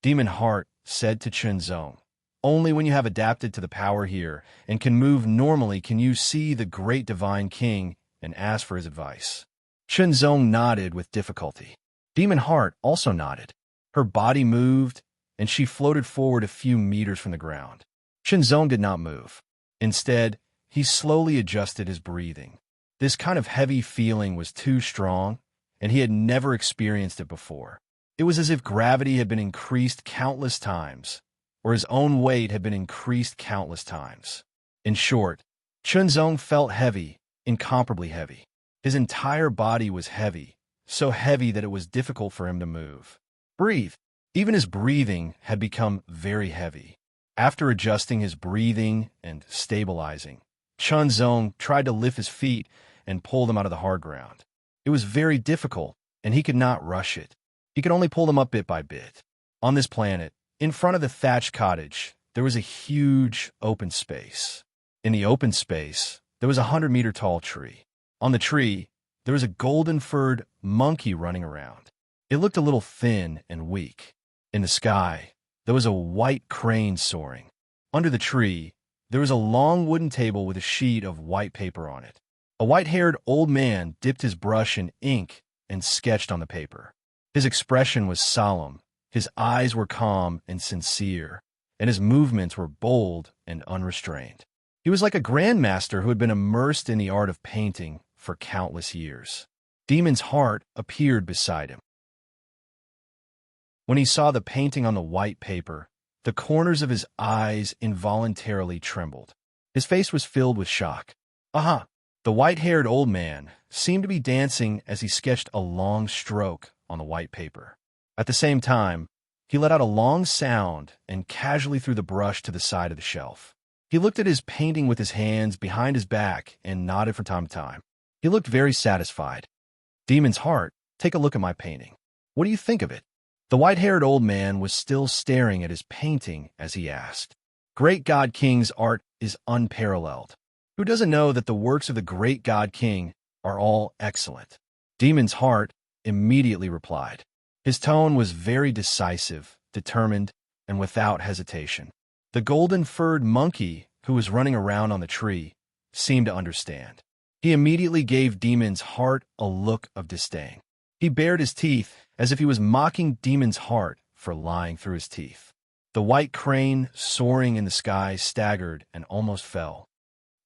Demon Heart said to Chunzong, only when you have adapted to the power here and can move normally can you see the great divine king and ask for his advice. Chunzong nodded with difficulty. Demon Heart also nodded. Her body moved, and she floated forward a few meters from the ground. Chunzong did not move. Instead, he slowly adjusted his breathing. This kind of heavy feeling was too strong, and he had never experienced it before. It was as if gravity had been increased countless times, or his own weight had been increased countless times. In short, Chunzong felt heavy, incomparably heavy. His entire body was heavy, so heavy that it was difficult for him to move. Breathe. Even his breathing had become very heavy. After adjusting his breathing and stabilizing, Chunzong tried to lift his feet and pull them out of the hard ground. It was very difficult, and he could not rush it. He could only pull them up bit by bit. On this planet, in front of the thatched cottage, there was a huge open space. In the open space, there was a 100-meter-tall tree. On the tree, there was a golden-furred monkey running around. It looked a little thin and weak. In the sky, there was a white crane soaring. Under the tree, there was a long wooden table with a sheet of white paper on it. A white-haired old man dipped his brush in ink and sketched on the paper. His expression was solemn, his eyes were calm and sincere, and his movements were bold and unrestrained. He was like a grandmaster who had been immersed in the art of painting for countless years. Demon's heart appeared beside him. When he saw the painting on the white paper, the corners of his eyes involuntarily trembled. His face was filled with shock. Aha! The white-haired old man seemed to be dancing as he sketched a long stroke on the white paper. At the same time, he let out a long sound and casually threw the brush to the side of the shelf. He looked at his painting with his hands behind his back and nodded from time to time. He looked very satisfied. Demon's heart, take a look at my painting. What do you think of it? The white-haired old man was still staring at his painting as he asked. Great God King's art is unparalleled. Who doesn't know that the works of the great God King are all excellent? Demon's heart immediately replied. His tone was very decisive, determined, and without hesitation. The golden-furred monkey, who was running around on the tree, seemed to understand. He immediately gave Demon's heart a look of disdain. He bared his teeth as if he was mocking Demon's heart for lying through his teeth. The white crane, soaring in the sky, staggered and almost fell.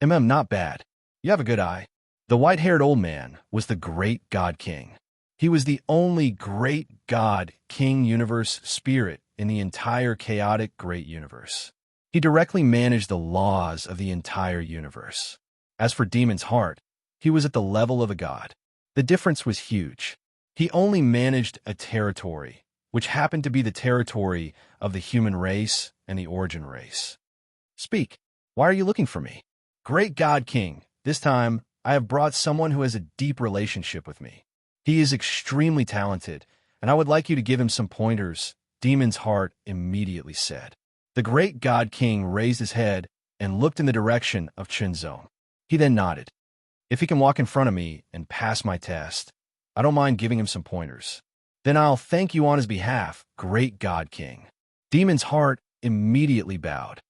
Not bad. You have a good eye. The white-haired old man was the great God King. He was the only great God King universe spirit in the entire chaotic great universe. He directly managed the laws of the entire universe. As for Demon's heart, he was at the level of a god. The difference was huge. He only managed a territory, which happened to be the territory of the human race and the origin race. Speak. Why are you looking for me? Great God King, this time I have brought someone who has a deep relationship with me. He is extremely talented, and I would like you to give him some pointers, Demon's heart immediately said. The great God King raised his head and looked in the direction of Chunzong. He then nodded. If he can walk in front of me and pass my test, I don't mind giving him some pointers. Then I'll thank you on his behalf, great God King. Demon's heart immediately bowed.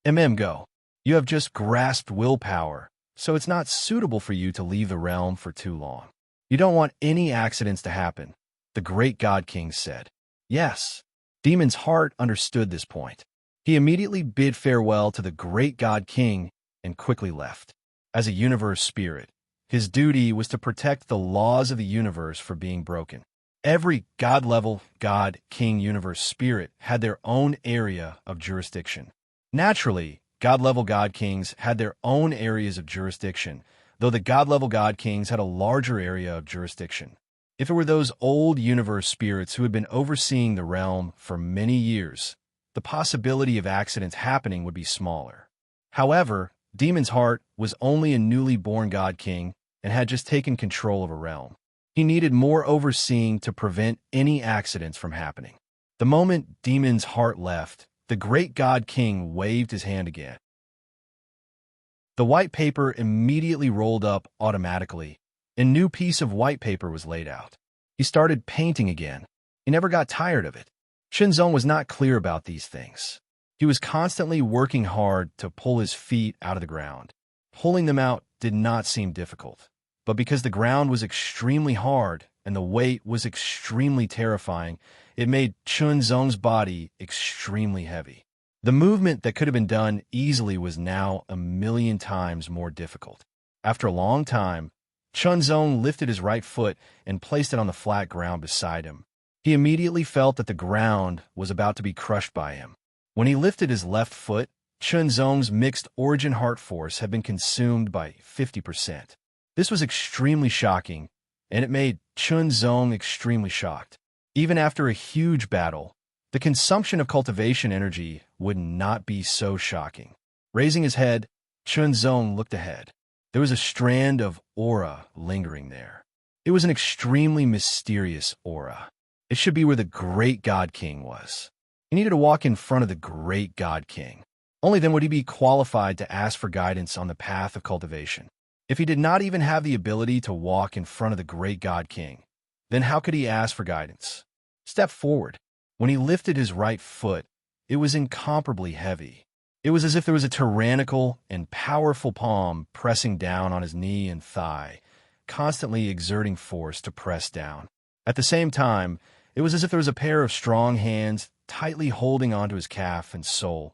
Go. You have just grasped willpower, so it's not suitable for you to leave the realm for too long. You don't want any accidents to happen, the great God King said. Yes. Demon's heart understood this point. He immediately bid farewell to the great God King and quickly left. As a universe spirit, his duty was to protect the laws of the universe from being broken. Every God-level God King universe spirit had their own area of jurisdiction. Naturally, God-level God Kings had their own areas of jurisdiction, though the God-level God Kings had a larger area of jurisdiction. If it were those old universe spirits who had been overseeing the realm for many years, the possibility of accidents happening would be smaller. However, Demon's heart was only a newly born God King and had just taken control of a realm. He needed more overseeing to prevent any accidents from happening. The moment Demon's heart left, the great God King waved his hand again. The white paper immediately rolled up automatically. A new piece of white paper was laid out. He started painting again. He never got tired of it. Chunzong was not clear about these things. He was constantly working hard to pull his feet out of the ground. Pulling them out did not seem difficult, but because the ground was extremely hard and the weight was extremely terrifying, it made Chunzong's body extremely heavy. The movement that could have been done easily was now 1,000,000 times more difficult. After a long time, Chunzong lifted his right foot and placed it on the flat ground beside him. He immediately felt that the ground was about to be crushed by him. When he lifted his left foot, Chunzong's mixed origin heart force had been consumed by 50%. This was extremely shocking, and it made Chunzong extremely shocked. Even after a huge battle, the consumption of cultivation energy would not be so shocking. Raising his head, Chunzong looked ahead. There was a strand of aura lingering there. It was an extremely mysterious aura. It should be where the great God King was. He needed to walk in front of the great God King. Only then would he be qualified to ask for guidance on the path of cultivation. If he did not even have the ability to walk in front of the great God King, then how could he ask for guidance? Step forward. When he lifted his right foot, it was incomparably heavy. It was as if there was a tyrannical and powerful palm pressing down on his knee and thigh, constantly exerting force to press down. At the same time, it was as if there was a pair of strong hands tightly holding onto his calf and sole,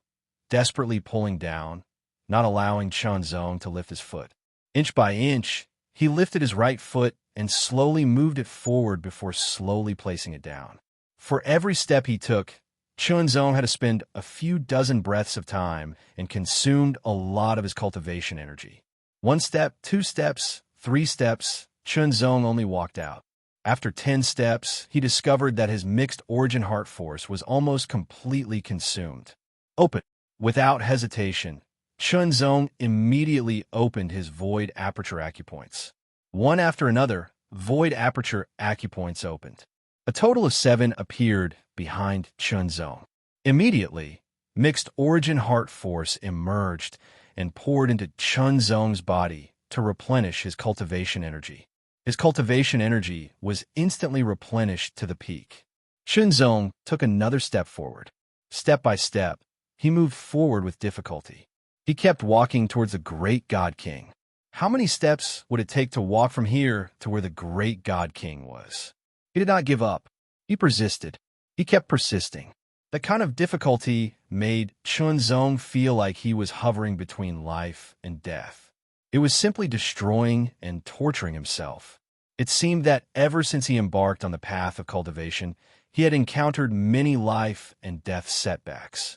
desperately pulling down, not allowing Chunzong to lift his foot. Inch by inch, he lifted his right foot and slowly moved it forward before slowly placing it down. For every step he took, Chunzong had to spend a few dozen breaths of time and consumed a lot of his cultivation energy. 1 step, 2 steps, 3 steps, Chunzong only walked out. After 10 steps, he discovered that his mixed origin heart force was almost completely consumed. Open. Without hesitation, Chunzong immediately opened his void aperture acupoints. One after another, void aperture acupoints opened. A total of 7 appeared behind Chunzong. Immediately, mixed origin heart force emerged and poured into Chunzong's body to replenish his cultivation energy. His cultivation energy was instantly replenished to the peak. Chunzong took another step forward. Step by step, he moved forward with difficulty. He kept walking towards the great God King. How many steps would it take to walk from here to where the great God King was? He did not give up. He persisted. He kept persisting. That kind of difficulty made Chunzong feel like he was hovering between life and death. It was simply destroying and torturing himself. It seemed that ever since he embarked on the path of cultivation, he had encountered many life and death setbacks.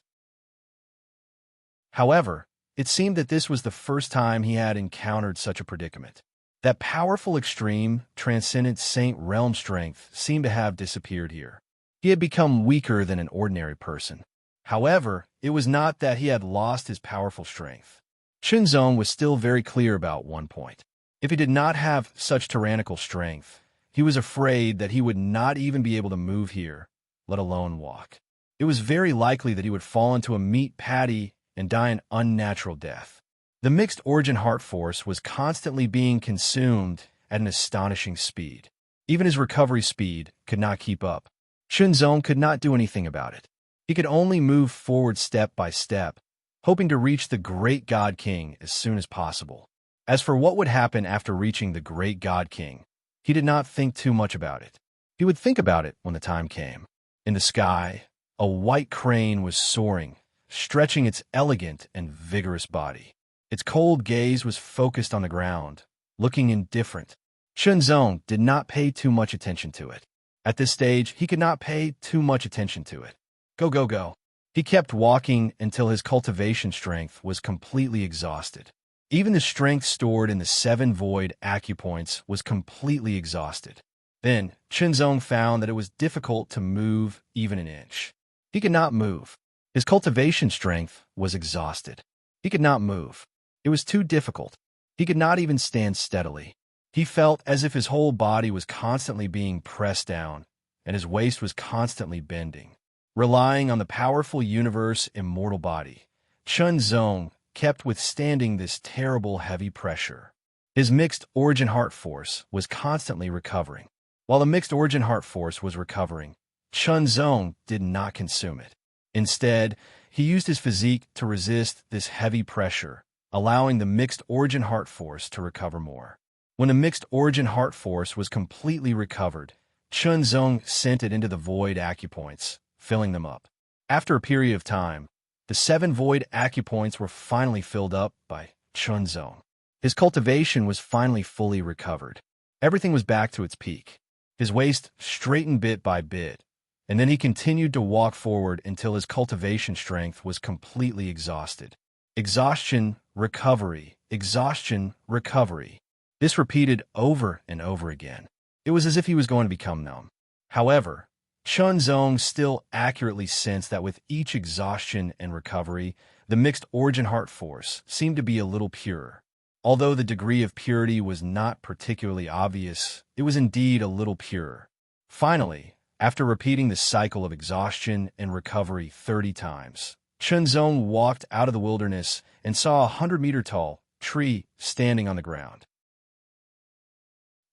However, it seemed that this was the first time he had encountered such a predicament. That powerful extreme, transcendent Saint Realm strength seemed to have disappeared here. He had become weaker than an ordinary person. However, it was not that he had lost his powerful strength. Chunzong was still very clear about one point. If he did not have such tyrannical strength, he was afraid that he would not even be able to move here, let alone walk. It was very likely that he would fall into a meat patty and die an unnatural death. The mixed origin heart force was constantly being consumed at an astonishing speed. Even his recovery speed could not keep up. Chunzong could not do anything about it. He could only move forward step by step, hoping to reach the great God King as soon as possible. As for what would happen after reaching the great God King, he did not think too much about it. He would think about it when the time came. In the sky, a white crane was soaring, stretching its elegant and vigorous body. Its cold gaze was focused on the ground, looking indifferent. Chunzong did not pay too much attention to it. At this stage, he could not pay too much attention to it. Go, go, go. He kept walking until his cultivation strength was completely exhausted. Even the strength stored in the 7 void acupoints was completely exhausted. Then, Chunzong found that it was difficult to move even an inch. He could not move. His cultivation strength was exhausted. He could not move. It was too difficult. He could not even stand steadily. He felt as if his whole body was constantly being pressed down, and his waist was constantly bending. Relying on the powerful universe immortal body, Chunzong kept withstanding this terrible heavy pressure. His mixed origin heart force was constantly recovering. While the mixed origin heart force was recovering, Chunzong did not consume it. Instead, he used his physique to resist this heavy pressure, allowing the mixed origin heart force to recover more. When the mixed origin heart force was completely recovered, Chunzong sent it into the void acupoints, filling them up. After a period of time, the 7 void acupoints were finally filled up by Chunzong. His cultivation was finally fully recovered. Everything was back to its peak. His waist straightened bit by bit, and then he continued to walk forward until his cultivation strength was completely exhausted. Exhaustion, recovery, exhaustion, recovery. This repeated over and over again. It was as if he was going to become numb. However, Chunzong still accurately sensed that with each exhaustion and recovery, the mixed origin heart force seemed to be a little purer. Although the degree of purity was not particularly obvious, it was indeed a little purer. Finally, after repeating the cycle of exhaustion and recovery 30 times, Chunzong walked out of the wilderness and saw a 100-meter-tall tree standing on the ground.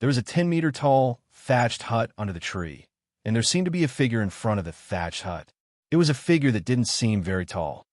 There was a 10-meter-tall thatched hut under the tree, and there seemed to be a figure in front of the thatched hut. It was a figure that didn't seem very tall.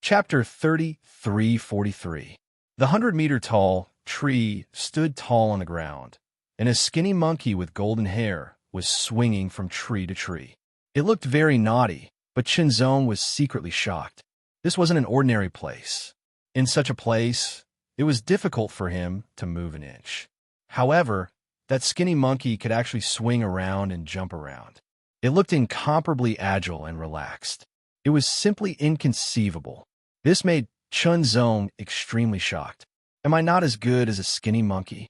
Chapter 33:43. The 100-meter-tall tree stood tall on the ground, and a skinny monkey with golden hair was swinging from tree to tree. It looked very naughty. but Chinzong was secretly shocked. This wasn't an ordinary place. In such a place, it was difficult for him to move an inch. However, that skinny monkey could actually swing around and jump around. It looked incomparably agile and relaxed. It was simply inconceivable. This made Chinzong extremely shocked. Am I not as good as a skinny monkey?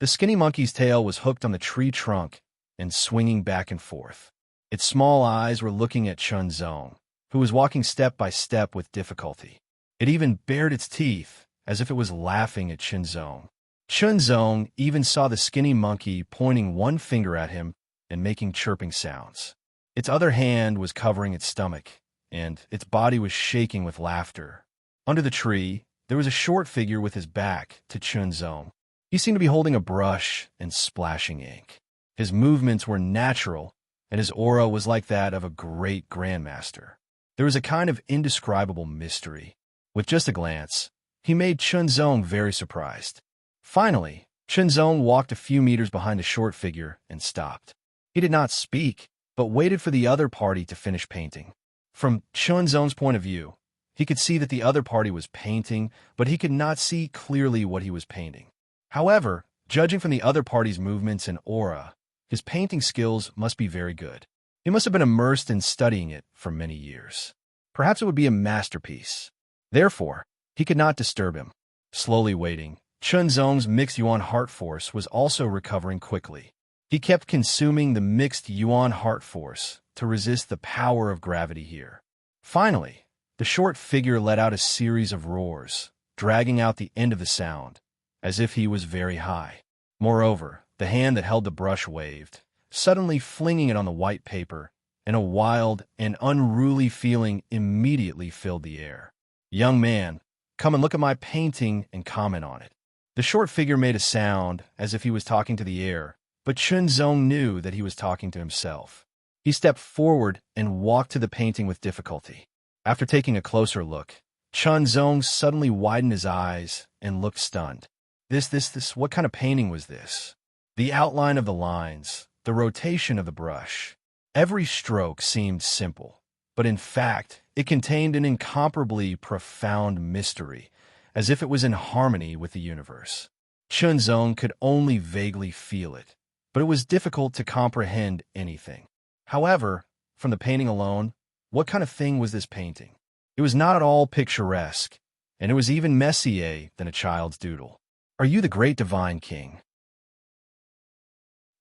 The skinny monkey's tail was hooked on the tree trunk and swinging back and forth. Its small eyes were looking at Chinzong, who was walking step by step with difficulty. It even bared its teeth, as if it was laughing at Chinzong. Chinzong even saw the skinny monkey pointing one finger at him and making chirping sounds. Its other hand was covering its stomach, and its body was shaking with laughter. Under the tree, there was a short figure with his back to Chinzong. He seemed to be holding a brush and splashing ink. His movements were natural, and his aura was like that of a great grandmaster. There was a kind of indescribable mystery. With just a glance, he made Chinzong very surprised. Finally, Chinzong walked a few meters behind the short figure and stopped. He did not speak, but waited for the other party to finish painting. From Chinzong's point of view, he could see that the other party was painting, but he could not see clearly what he was painting. However, judging from the other party's movements and aura, his painting skills must be very good. He must have been immersed in studying it for many years. Perhaps it would be a masterpiece. Therefore, he could not disturb him. Slowly waiting, Chinzong's mixed yuan heart force was also recovering quickly. He kept consuming the mixed yuan heart force to resist the power of gravity here. Finally, the short figure let out a series of roars, dragging out the end of the sound, as if he was very high. Moreover, the hand that held the brush waved, suddenly flinging it on the white paper, and a wild and unruly feeling immediately filled the air. "Young man, come and look at my painting and comment on it." The short figure made a sound as if he was talking to the air, but Chinzong knew that he was talking to himself. He stepped forward and walked to the painting with difficulty. After taking a closer look, Chinzong suddenly widened his eyes and looked stunned. What kind of painting was this? The outline of the lines, the rotation of the brush, every stroke seemed simple, but in fact, it contained an incomparably profound mystery, as if it was in harmony with the universe. Chinzong could only vaguely feel it, but it was difficult to comprehend anything. However, from the painting alone, what kind of thing was this painting? It was not at all picturesque, and it was even messier than a child's doodle. "Are you the great divine king?"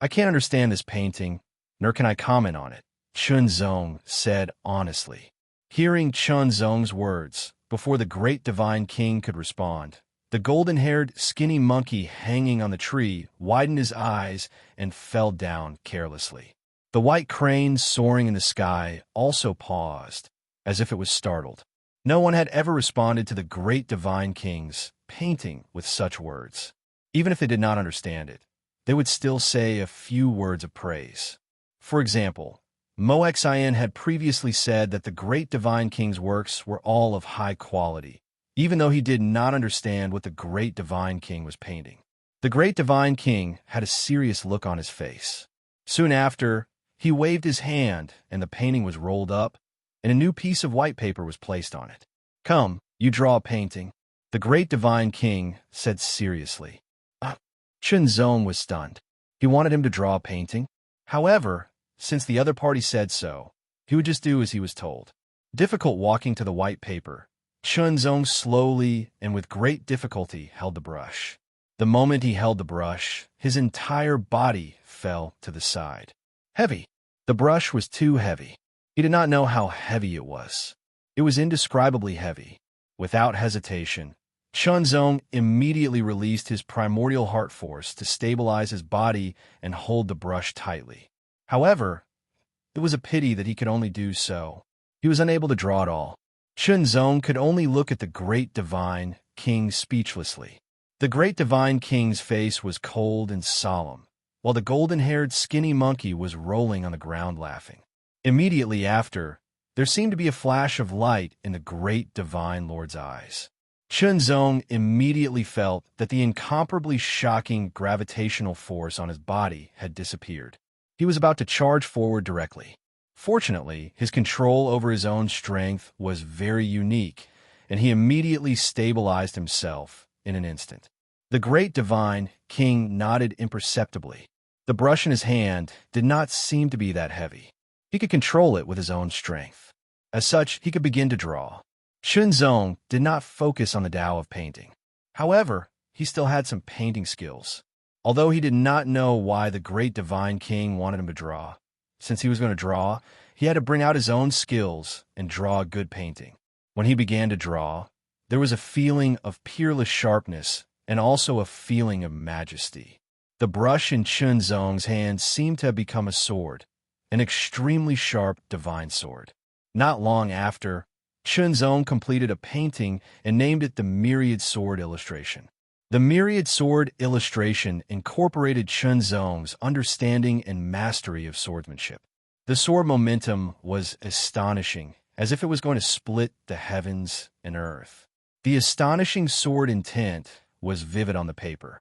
"I can't understand this painting, nor can I comment on it," Chinzong said honestly. Hearing Chinzong's words, before the great divine king could respond, the golden-haired, skinny monkey hanging on the tree widened his eyes and fell down carelessly. The white crane soaring in the sky also paused, as if it was startled. No one had ever responded to the great divine king's painting with such words. Even if they did not understand it, they would still say a few words of praise. For example, Moxian had previously said that the great divine king's works were all of high quality, even though he did not understand what the great divine king was painting. The great divine king had a serious look on his face. Soon after, he waved his hand and the painting was rolled up, and a new piece of white paper was placed on it. "Come, you draw a painting," the great divine king said seriously. Chinzong was stunned. He wanted him to draw a painting. However, since the other party said so, he would just do as he was told. Difficult walking to the white paper, Chinzong slowly and with great difficulty held the brush. The moment he held the brush, his entire body fell to the side. Heavy. The brush was too heavy. He did not know how heavy it was. It was indescribably heavy. Without hesitation, Chinzong immediately released his primordial heart force to stabilize his body and hold the brush tightly. However, it was a pity that he could only do so. He was unable to draw at all. Chinzong could only look at the great divine king speechlessly. The great divine king's face was cold and solemn, while the golden-haired skinny monkey was rolling on the ground laughing. Immediately after, there seemed to be a flash of light in the great divine lord's eyes. Chinzong immediately felt that the incomparably shocking gravitational force on his body had disappeared. He was about to charge forward directly. Fortunately, his control over his own strength was very unique, and he immediately stabilized himself in an instant. The great divine king nodded imperceptibly. The brush in his hand did not seem to be that heavy. He could control it with his own strength. As such, he could begin to draw. Chunzong did not focus on the Tao of painting. However, he still had some painting skills. Although he did not know why the great divine king wanted him to draw, since he was going to draw, he had to bring out his own skills and draw a good painting. When he began to draw, there was a feeling of peerless sharpness and also a feeling of majesty. The brush in Chunzong's hand seemed to have become a sword, an extremely sharp divine sword. Not long after, Chunzong completed a painting and named it the Myriad Sword Illustration. The Myriad Sword illustration incorporated Chunzong's understanding and mastery of swordsmanship. The sword momentum was astonishing, as if it was going to split the heavens and earth. The astonishing sword intent was vivid on the paper.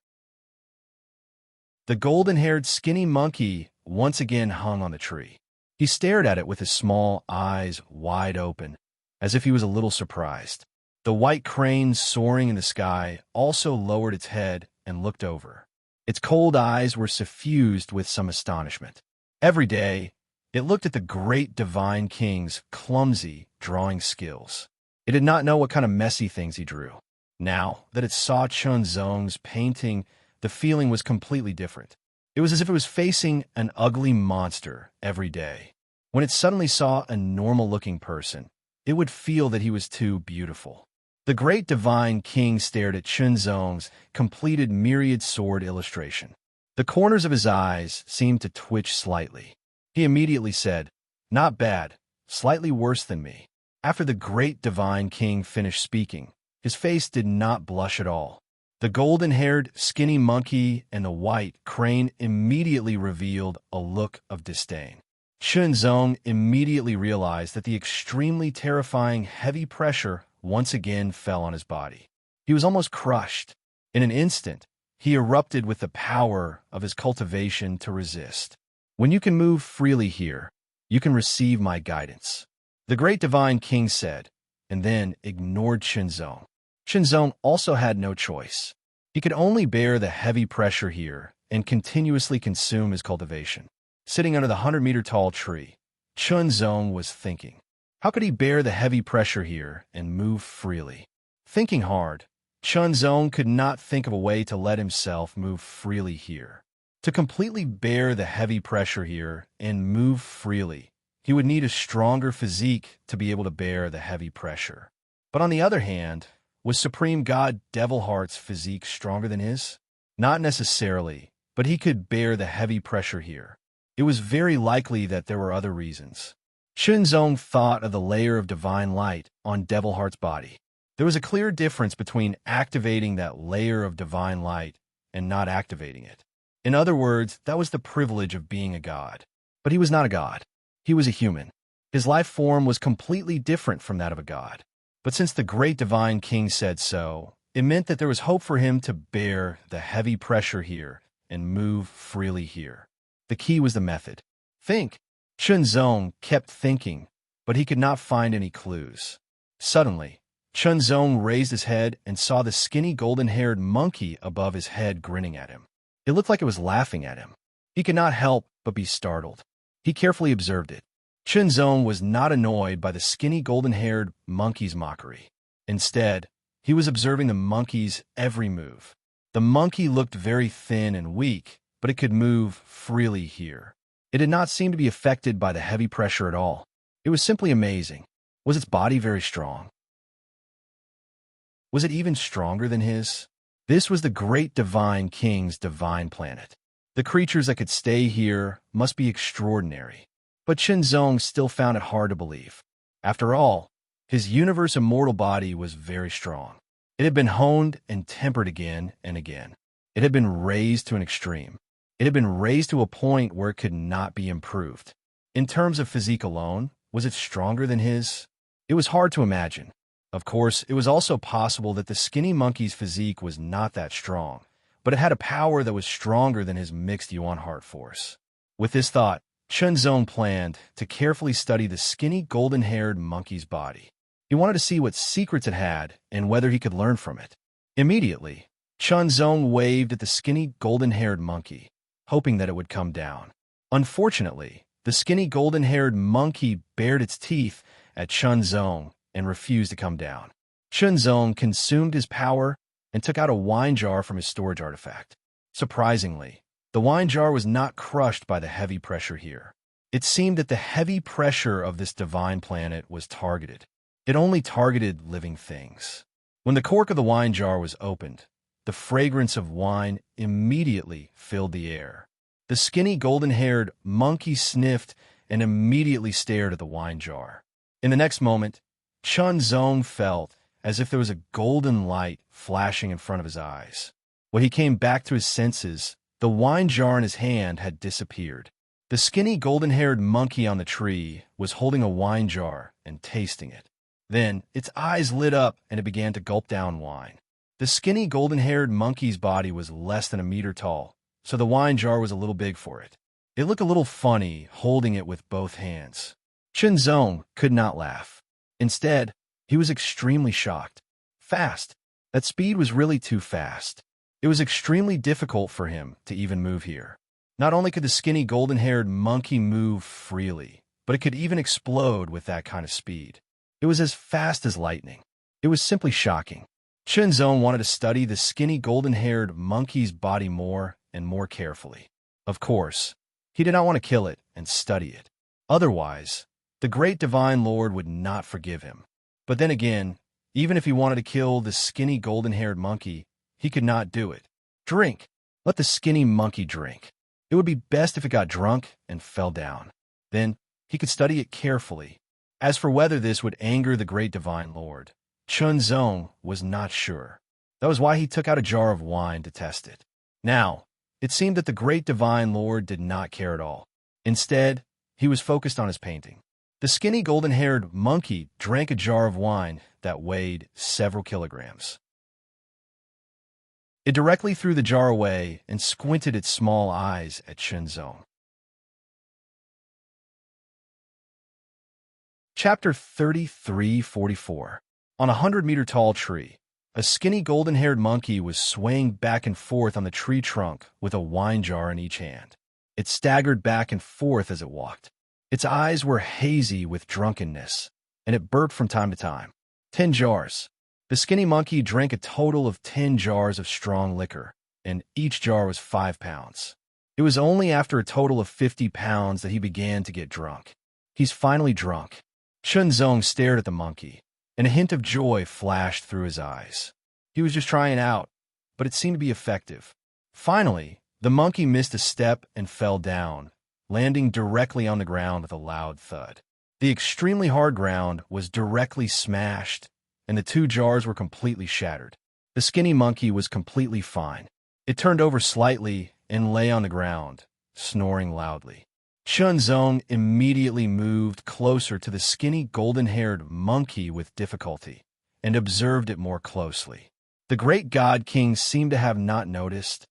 The golden-haired skinny monkey once again hung on the tree. He stared at it with his small eyes wide open, as if he was a little surprised. The white crane soaring in the sky also lowered its head and looked over. Its cold eyes were suffused with some astonishment. Every day, it looked at the great divine king's clumsy drawing skills. It did not know what kind of messy things he drew. Now that it saw Chunzong's painting, the feeling was completely different. It was as if it was facing an ugly monster every day. When it suddenly saw a normal-looking person, it would feel that he was too beautiful. The great divine king stared at Chunzong's completed myriad sword illustration. The corners of his eyes seemed to twitch slightly. He immediately said, "Not bad, slightly worse than me." After the great divine king finished speaking, his face did not blush at all. The golden-haired skinny monkey and the white crane immediately revealed a look of disdain. Chunzong immediately realized that the extremely terrifying heavy pressure once again fell on his body. He was almost crushed. In an instant, he erupted with the power of his cultivation to resist. "When you can move freely here, you can receive my guidance," the great divine king said, and then ignored Chunzong. Chunzong also had no choice. He could only bear the heavy pressure here and continuously consume his cultivation. Sitting under the 100-meter-tall tree, Chunzong was thinking. How could he bear the heavy pressure here and move freely? Thinking hard, Chunzong could not think of a way to let himself move freely here. To completely bear the heavy pressure here and move freely, he would need a stronger physique to be able to bear the heavy pressure. But on the other hand, was Supreme God Devilheart's physique stronger than his? Not necessarily, but he could bear the heavy pressure here. It was very likely that there were other reasons. Chunzong thought of the layer of divine light on Devilheart's body. There was a clear difference between activating that layer of divine light and not activating it. In other words, that was the privilege of being a god. But he was not a god. He was a human. His life form was completely different from that of a god. But since the great divine king said so, it meant that there was hope for him to bear the heavy pressure here and move freely here. The key was the method. Think. Chunzong kept thinking, but he could not find any clues. Suddenly, Chunzong raised his head and saw the skinny golden-haired monkey above his head grinning at him. It looked like it was laughing at him. He could not help but be startled. He carefully observed it. Chunzong was not annoyed by the skinny golden-haired monkey's mockery. Instead, he was observing the monkey's every move. The monkey looked very thin and weak, but it could move freely here. It did not seem to be affected by the heavy pressure at all. It was simply amazing. Was its body very strong? Was it even stronger than his? This was the great divine king's divine planet. The creatures that could stay here must be extraordinary. But Chunzong still found it hard to believe. After all, his universe immortal body was very strong. It had been honed and tempered again and again. It had been raised to an extreme. It had been raised to a point where it could not be improved. In terms of physique alone, was it stronger than his? It was hard to imagine. Of course, it was also possible that the skinny monkey's physique was not that strong, but it had a power that was stronger than his mixed Yuan heart force. With this thought, Chunzong planned to carefully study the skinny golden-haired monkey's body. He wanted to see what secrets it had and whether he could learn from it. Immediately, Chunzong waved at the skinny golden-haired monkey, hoping that it would come down. Unfortunately, the skinny golden-haired monkey bared its teeth at Chunzong and refused to come down. Chunzong consumed his power and took out a wine jar from his storage artifact. Surprisingly, the wine jar was not crushed by the heavy pressure here. It seemed that the heavy pressure of this divine planet was targeted. It only targeted living things. When the cork of the wine jar was opened, the fragrance of wine immediately filled the air. The skinny golden-haired monkey sniffed and immediately stared at the wine jar. In the next moment, Chunzong felt as if there was a golden light flashing in front of his eyes. When he came back to his senses, the wine jar in his hand had disappeared. The skinny golden-haired monkey on the tree was holding a wine jar and tasting it. Then, its eyes lit up and it began to gulp down wine. The skinny golden-haired monkey's body was less than a meter tall, so the wine jar was a little big for it. It looked a little funny holding it with both hands. Chunzong could not laugh. Instead, he was extremely shocked. Fast. That speed was really too fast. It was extremely difficult for him to even move here. Not only could the skinny golden-haired monkey move freely, but it could even explode with that kind of speed. It was as fast as lightning. It was simply shocking. Chunzong wanted to study the skinny golden-haired monkey's body more and more carefully. Of course, he did not want to kill it and study it. Otherwise, the great divine lord would not forgive him. But then again, even if he wanted to kill the skinny golden-haired monkey, he could not do it. Drink. Let the skinny monkey drink. It would be best if it got drunk and fell down. Then he could study it carefully. As for whether this would anger the great divine lord, Chunzong was not sure. That was why he took out a jar of wine to test it. Now, it seemed that the great divine lord did not care at all. Instead, he was focused on his painting. The skinny golden-haired monkey drank a jar of wine that weighed several kilograms. It directly threw the jar away and squinted its small eyes at Chunzong. Chapter 3344. On a 100-meter-tall tree, a skinny golden-haired monkey was swaying back and forth on the tree trunk with a wine jar in each hand. It staggered back and forth as it walked. Its eyes were hazy with drunkenness, and it burped from time to time. 10 jars. The skinny monkey drank a total of 10 jars of strong liquor, and each jar was 5 pounds. It was only after a total of 50 pounds that he began to get drunk. He's finally drunk. Chunzong stared at the monkey, and a hint of joy flashed through his eyes. He was just trying out, but it seemed to be effective. Finally, the monkey missed a step and fell down, landing directly on the ground with a loud thud. The extremely hard ground was directly smashed, and the 2 jars were completely shattered. The skinny monkey was completely fine. It turned over slightly and lay on the ground, snoring loudly. Chunzong immediately moved closer to the skinny golden-haired monkey with difficulty and observed it more closely. The great god king seemed to have not noticed,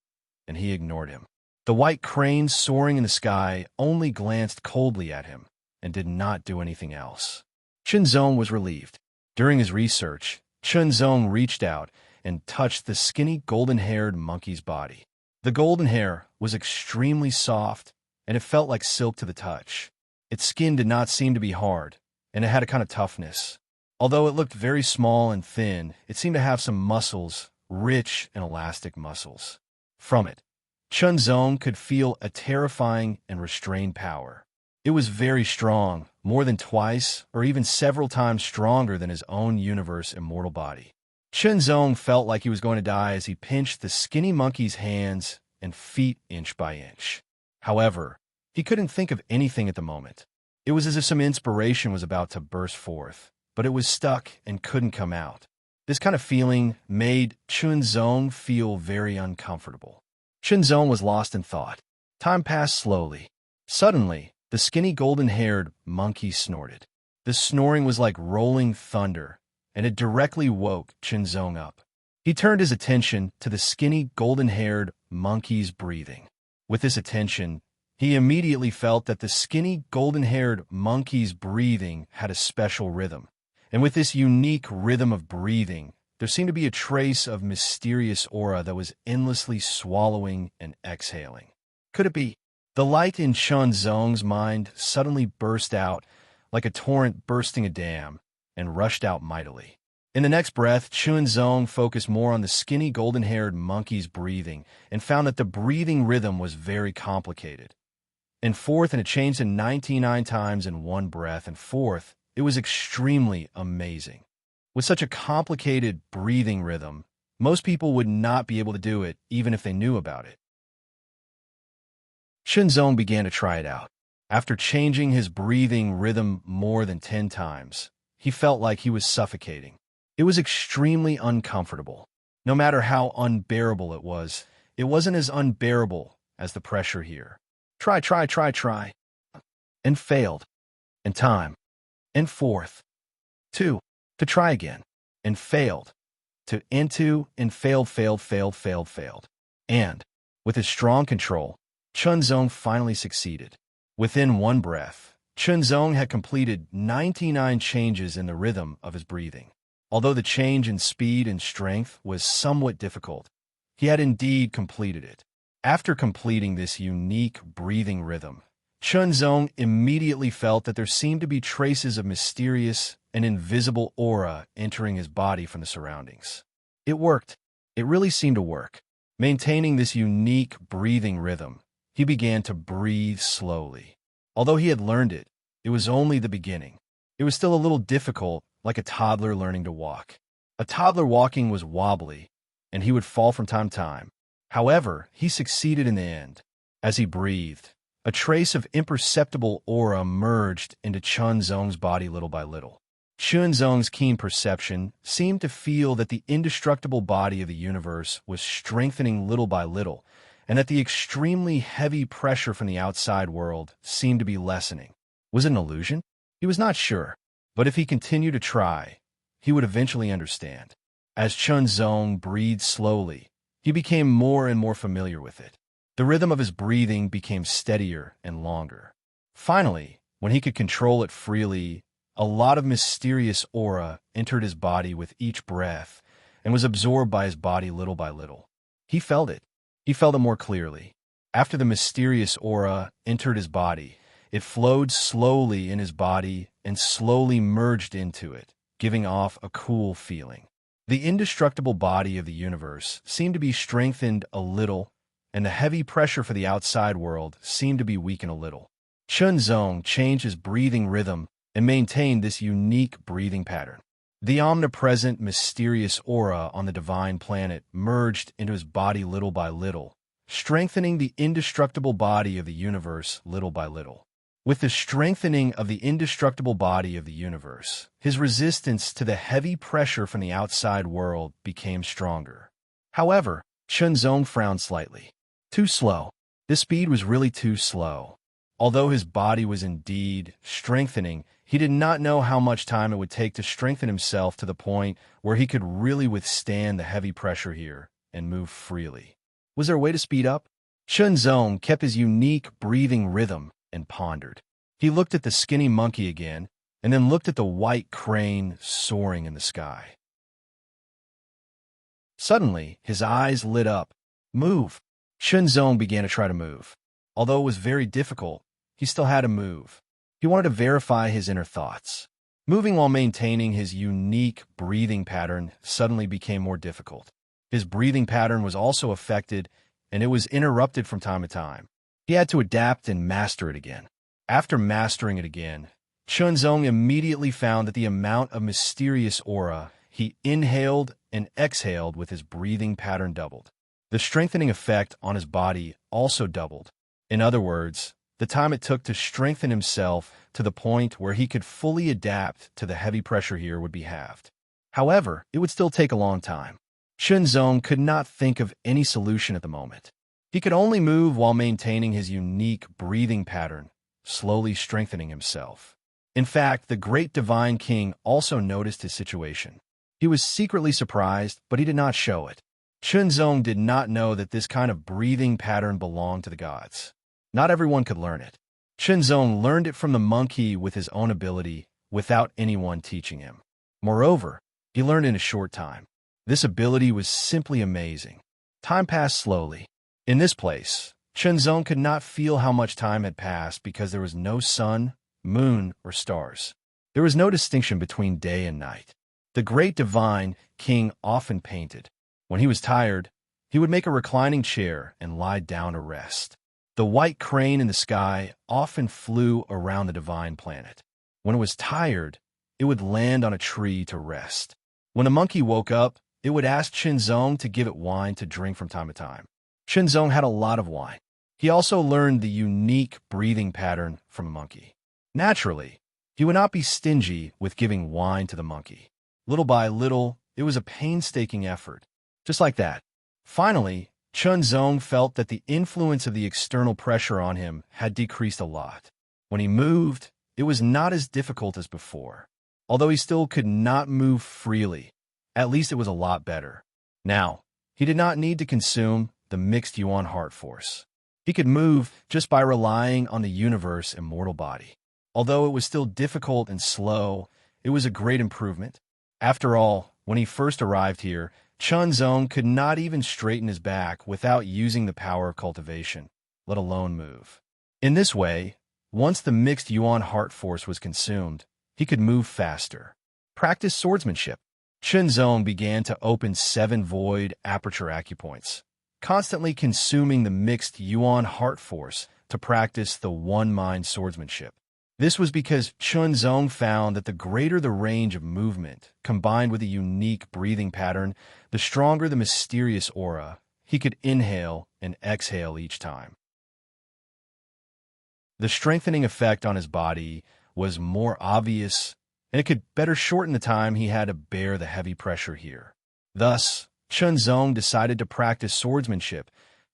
and he ignored him. The white crane soaring in the sky only glanced coldly at him and did not do anything else. Chunzong was relieved. During his research, Chunzong reached out and touched the skinny golden-haired monkey's body. The golden hair was extremely soft, and it felt like silk to the touch. Its skin did not seem to be hard, and it had a kind of toughness. Although it looked very small and thin, it seemed to have some muscles, rich and elastic muscles. From it, Chunzong could feel a terrifying and restrained power. It was very strong, more than twice or even several times stronger than his own universe immortal body. Chunzong felt like he was going to die as he pinched the skinny monkey's hands and feet inch by inch. However, he couldn't think of anything at the moment. It was as if some inspiration was about to burst forth, but it was stuck and couldn't come out. This kind of feeling made Chunzong feel very uncomfortable. Chunzong was lost in thought. Time passed slowly. Suddenly, the skinny golden-haired monkey snorted. The snoring was like rolling thunder, and it directly woke Chunzong up. He turned his attention to the skinny golden-haired monkey's breathing. With this attention, He immediately felt that the skinny, golden-haired monkey's breathing had a special rhythm. And with this unique rhythm of breathing, there seemed to be a trace of mysterious aura that was endlessly swallowing and exhaling. Could it be? The light in Chun Zong's mind suddenly burst out like a torrent bursting a dam and rushed out mightily. In the next breath, Chun Zong focused more on the skinny golden-haired monkey's breathing and found that the breathing rhythm was very complicated. And fourth, and it changed to 99 times in one breath, and fourth, it was extremely amazing. With such a complicated breathing rhythm, most people would not be able to do it even if they knew about it. Chun Zong began to try it out. After changing his breathing rhythm more than 10 times, he felt like he was suffocating. It was extremely uncomfortable. No matter how unbearable it wasn't as unbearable as the pressure here. Try. And failed. And time. And fourth. Two. To try again. And failed. To into and failed. And, with his strong control, Chun Zong finally succeeded. Within one breath, Chun Zong had completed 99 changes in the rhythm of his breathing. Although the change in speed and strength was somewhat difficult, he had indeed completed it. After completing this unique breathing rhythm, Chun Zong immediately felt that there seemed to be traces of mysterious and invisible aura entering his body from the surroundings. It worked. It really seemed to work. Maintaining this unique breathing rhythm, he began to breathe slowly. Although he had learned it, it was only the beginning. It was still a little difficult, like a toddler learning to walk. A toddler walking was wobbly, and he would fall from time to time. However, he succeeded in the end. As he breathed, a trace of imperceptible aura merged into Chun Zong's body little by little. Chun Zong's keen perception seemed to feel that the indestructible body of the universe was strengthening little by little, and that the extremely heavy pressure from the outside world seemed to be lessening. Was it an illusion? He was not sure, but if he continued to try, he would eventually understand. As Chun Zong breathed slowly, he became more and more familiar with it. The rhythm of his breathing became steadier and longer. Finally, when he could control it freely, a lot of mysterious aura entered his body with each breath and was absorbed by his body little by little. He felt it. He felt it more clearly. After the mysterious aura entered his body, it flowed slowly in his body and slowly merged into it, giving off a cool feeling. The indestructible body of the universe seemed to be strengthened a little, and the heavy pressure for the outside world seemed to be weakened a little. Chun Zong changed his breathing rhythm and maintained this unique breathing pattern. The omnipresent, mysterious aura on the divine planet merged into his body little by little, strengthening the indestructible body of the universe little by little. With the strengthening of the indestructible body of the universe, his resistance to the heavy pressure from the outside world became stronger. However, Chun Zong frowned slightly. Too slow. This speed was really too slow. Although his body was indeed strengthening, he did not know how much time it would take to strengthen himself to the point where he could really withstand the heavy pressure here and move freely. Was there a way to speed up? Chun Zong kept his unique breathing rhythm and pondered. He looked at the skinny monkey again, and then looked at the white crane soaring in the sky. Suddenly, his eyes lit up. Move! Chun Zong began to try to move. Although it was very difficult, he still had to move. He wanted to verify his inner thoughts. Moving while maintaining his unique breathing pattern suddenly became more difficult. His breathing pattern was also affected, and it was interrupted from time to time. He had to adapt and master it again. After mastering it again, Chun Zong immediately found that the amount of mysterious aura he inhaled and exhaled with his breathing pattern doubled. The strengthening effect on his body also doubled. In other words, the time it took to strengthen himself to the point where he could fully adapt to the heavy pressure here would be halved. However, it would still take a long time. Chun Zong could not think of any solution at the moment. He could only move while maintaining his unique breathing pattern, slowly strengthening himself. In fact, the great divine king also noticed his situation. He was secretly surprised, but he did not show it. Chun Zong did not know that this kind of breathing pattern belonged to the gods. Not everyone could learn it. Chunzong learned it from the monkey with his own ability, without anyone teaching him. Moreover, he learned in a short time. This ability was simply amazing. Time passed slowly. In this place, Chunzong could not feel how much time had passed because there was no sun, moon, or stars. There was no distinction between day and night. The great divine king often painted. When he was tired, he would make a reclining chair and lie down to rest. The white crane in the sky often flew around the divine planet. When it was tired, it would land on a tree to rest. When a monkey woke up, it would ask Chunzong to give it wine to drink from time to time. Chunzong had a lot of wine. He also learned the unique breathing pattern from a monkey. Naturally, he would not be stingy with giving wine to the monkey. Little by little, it was a painstaking effort. Just like that. Finally, Chunzong felt that the influence of the external pressure on him had decreased a lot. When he moved, it was not as difficult as before. Although he still could not move freely, at least it was a lot better. Now, he did not need to consume the mixed yuan heart force. He could move just by relying on the universe immortal body. Although it was still difficult and slow, it was a great improvement. After all, when he first arrived here, Chunzong could not even straighten his back without using the power of cultivation, let alone move. In this way, once the mixed yuan heart force was consumed, he could move faster. Practice swordsmanship. Chunzong began to open 7 void aperture acupoints, constantly consuming the mixed yuan heart force to practice the one-mind swordsmanship. This was because Chunzong found that the greater the range of movement, combined with a unique breathing pattern, the stronger the mysterious aura he could inhale and exhale each time. The strengthening effect on his body was more obvious, and it could better shorten the time he had to bear the heavy pressure here. Thus, Chunzong decided to practice swordsmanship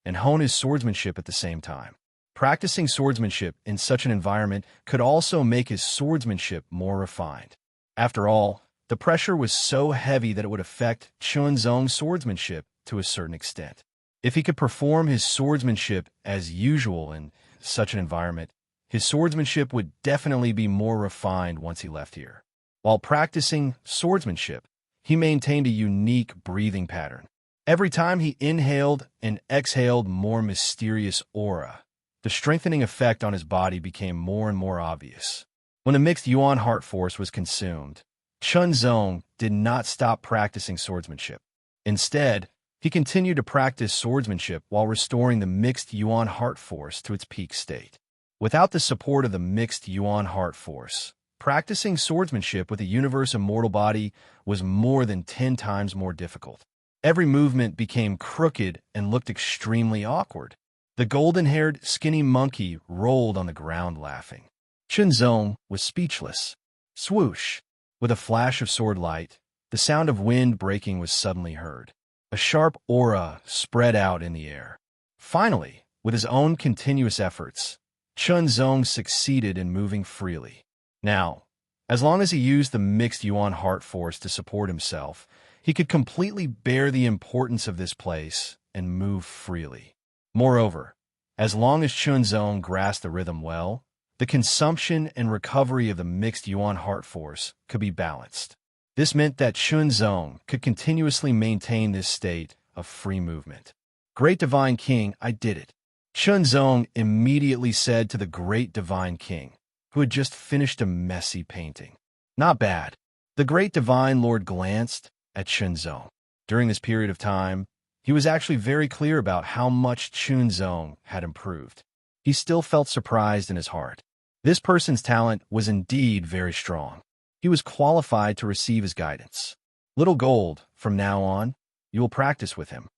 and hone his swordsmanship at the same time. Practicing swordsmanship in such an environment could also make his swordsmanship more refined. After all, the pressure was so heavy that it would affect Chunzong's swordsmanship to a certain extent. If he could perform his swordsmanship as usual in such an environment, his swordsmanship would definitely be more refined once he left here. While practicing swordsmanship, he maintained a unique breathing pattern. Every time he inhaled and exhaled more mysterious aura, the strengthening effect on his body became more and more obvious. When the mixed yuan heart force was consumed, Chunzong did not stop practicing swordsmanship. Instead, he continued to practice swordsmanship while restoring the mixed yuan heart force to its peak state. Without the support of the mixed yuan heart force, practicing swordsmanship with a universe immortal body was more than 10 times more difficult. Every movement became crooked and looked extremely awkward. The golden-haired, skinny monkey rolled on the ground laughing. Chunzong was speechless. Swoosh! With a flash of sword light, the sound of wind breaking was suddenly heard. A sharp aura spread out in the air. Finally, with his own continuous efforts, Chunzong succeeded in moving freely. Now, as long as he used the mixed yuan heart force to support himself, he could completely bear the importance of this place and move freely. Moreover, as long as Chunzong grasped the rhythm well, the consumption and recovery of the mixed yuan heart force could be balanced. This meant that Chunzong could continuously maintain this state of free movement. Great Divine King, I did it. Chunzong immediately said to the Great Divine King, who had just finished a messy painting. Not bad. The Great Divine Lord glanced at Chunzong. During this period of time, he was actually very clear about how much Chunzong had improved. He still felt surprised in his heart. This person's talent was indeed very strong. He was qualified to receive his guidance. Little Gold, from now on, you will practice with him.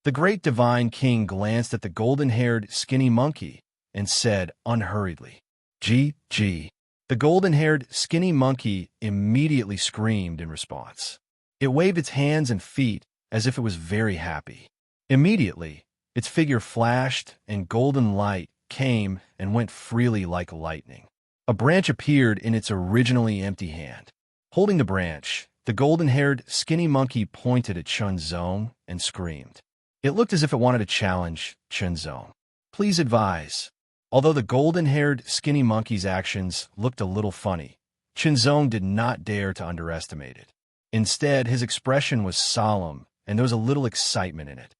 The Great Divine King glanced at the golden-haired, skinny monkey and said unhurriedly, "Gee." The golden-haired, skinny monkey immediately screamed in response. It waved its hands and feet as if it was very happy. Immediately, its figure flashed and golden light came and went freely like lightning. A branch appeared in its originally empty hand. Holding the branch, the golden-haired, skinny monkey pointed at Chunzong and screamed. It looked as if it wanted to challenge Chunzong. Please advise. Although the golden-haired, skinny monkey's actions looked a little funny, Chinzong did not dare to underestimate it. Instead, his expression was solemn, and there was a little excitement in it.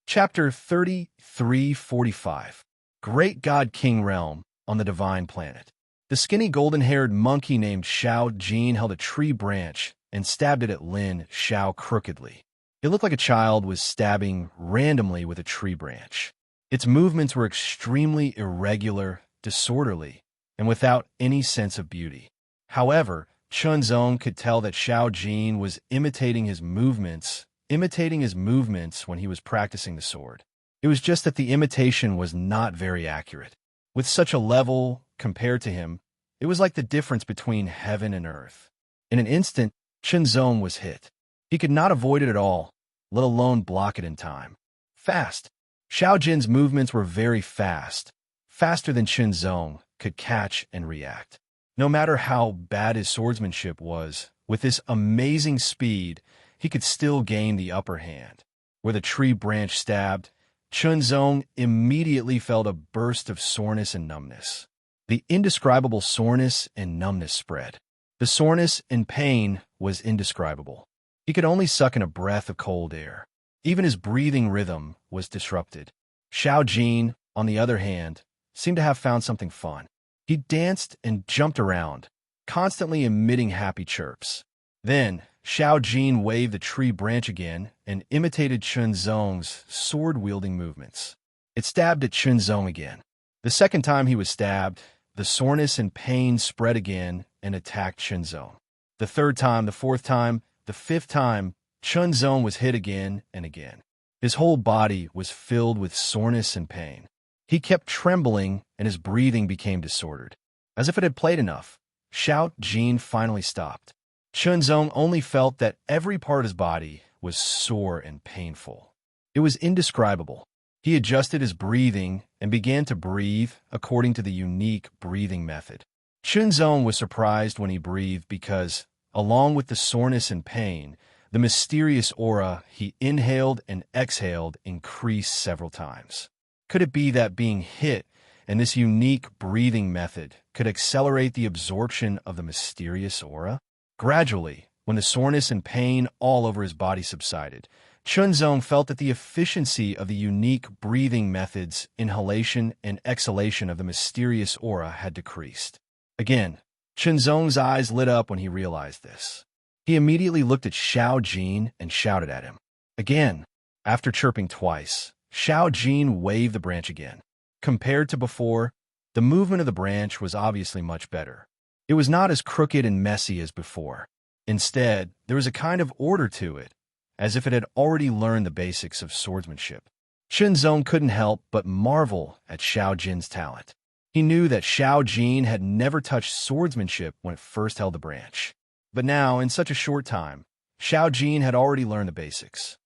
Chapter 3345. Great God King Realm on the Divine Planet. The skinny golden-haired monkey named Xiao Jin held a tree branch and stabbed it at Lin Xiao crookedly. It looked like a child was stabbing randomly with a tree branch. Its movements were extremely irregular, disorderly, and without any sense of beauty. However, Chunzong could tell that Xiao Jin was imitating his movements when he was practicing the sword. It was just that the imitation was not very accurate. With such a level compared to him, it was like the difference between heaven and earth. In an instant, Chunzong was hit. He could not avoid it at all, let alone block it in time. Fast. Xiao Jin's movements were very fast, faster than Chunzong could catch and react. No matter how bad his swordsmanship was, with this amazing speed, he could still gain the upper hand. Where the tree branch stabbed, Chunzong immediately felt a burst of soreness and numbness. The indescribable soreness and numbness spread. The soreness and pain was indescribable. He could only suck in a breath of cold air. Even his breathing rhythm was disrupted. Xiao Jin, on the other hand, seemed to have found something fun. He danced and jumped around, constantly emitting happy chirps. Then, Xiao Jin waved the tree branch again and imitated Chunzong's sword-wielding movements. It stabbed at Chunzong again. The second time he was stabbed, the soreness and pain spread again and attacked Chunzong. The third time, the fourth time, the fifth time, Chunzong was hit again and again. His whole body was filled with soreness and pain. He kept trembling and his breathing became disordered. As if it had played enough, Xiao Jin finally stopped. Chunzong only felt that every part of his body was sore and painful. It was indescribable. He adjusted his breathing and began to breathe according to the unique breathing method. Chunzong was surprised when he breathed because, along with the soreness and pain, the mysterious aura he inhaled and exhaled increased several times. Could it be that being hit and this unique breathing method could accelerate the absorption of the mysterious aura? Gradually, when the soreness and pain all over his body subsided, Chunzong felt that the efficiency of the unique breathing methods, inhalation and exhalation of the mysterious aura had decreased. Again, Chunzong's eyes lit up when he realized this. He immediately looked at Xiao Jin and shouted at him. Again, after chirping twice, Xiao Jin waved the branch again. Compared to before, the movement of the branch was obviously much better. It was not as crooked and messy as before. Instead, there was a kind of order to it, as if it had already learned the basics of swordsmanship. Chunzong couldn't help but marvel at Xiao Jin's talent. He knew that Xiao Jin had never touched swordsmanship when it first held the branch. But now, in such a short time, Xiao Jin had already learned the basics.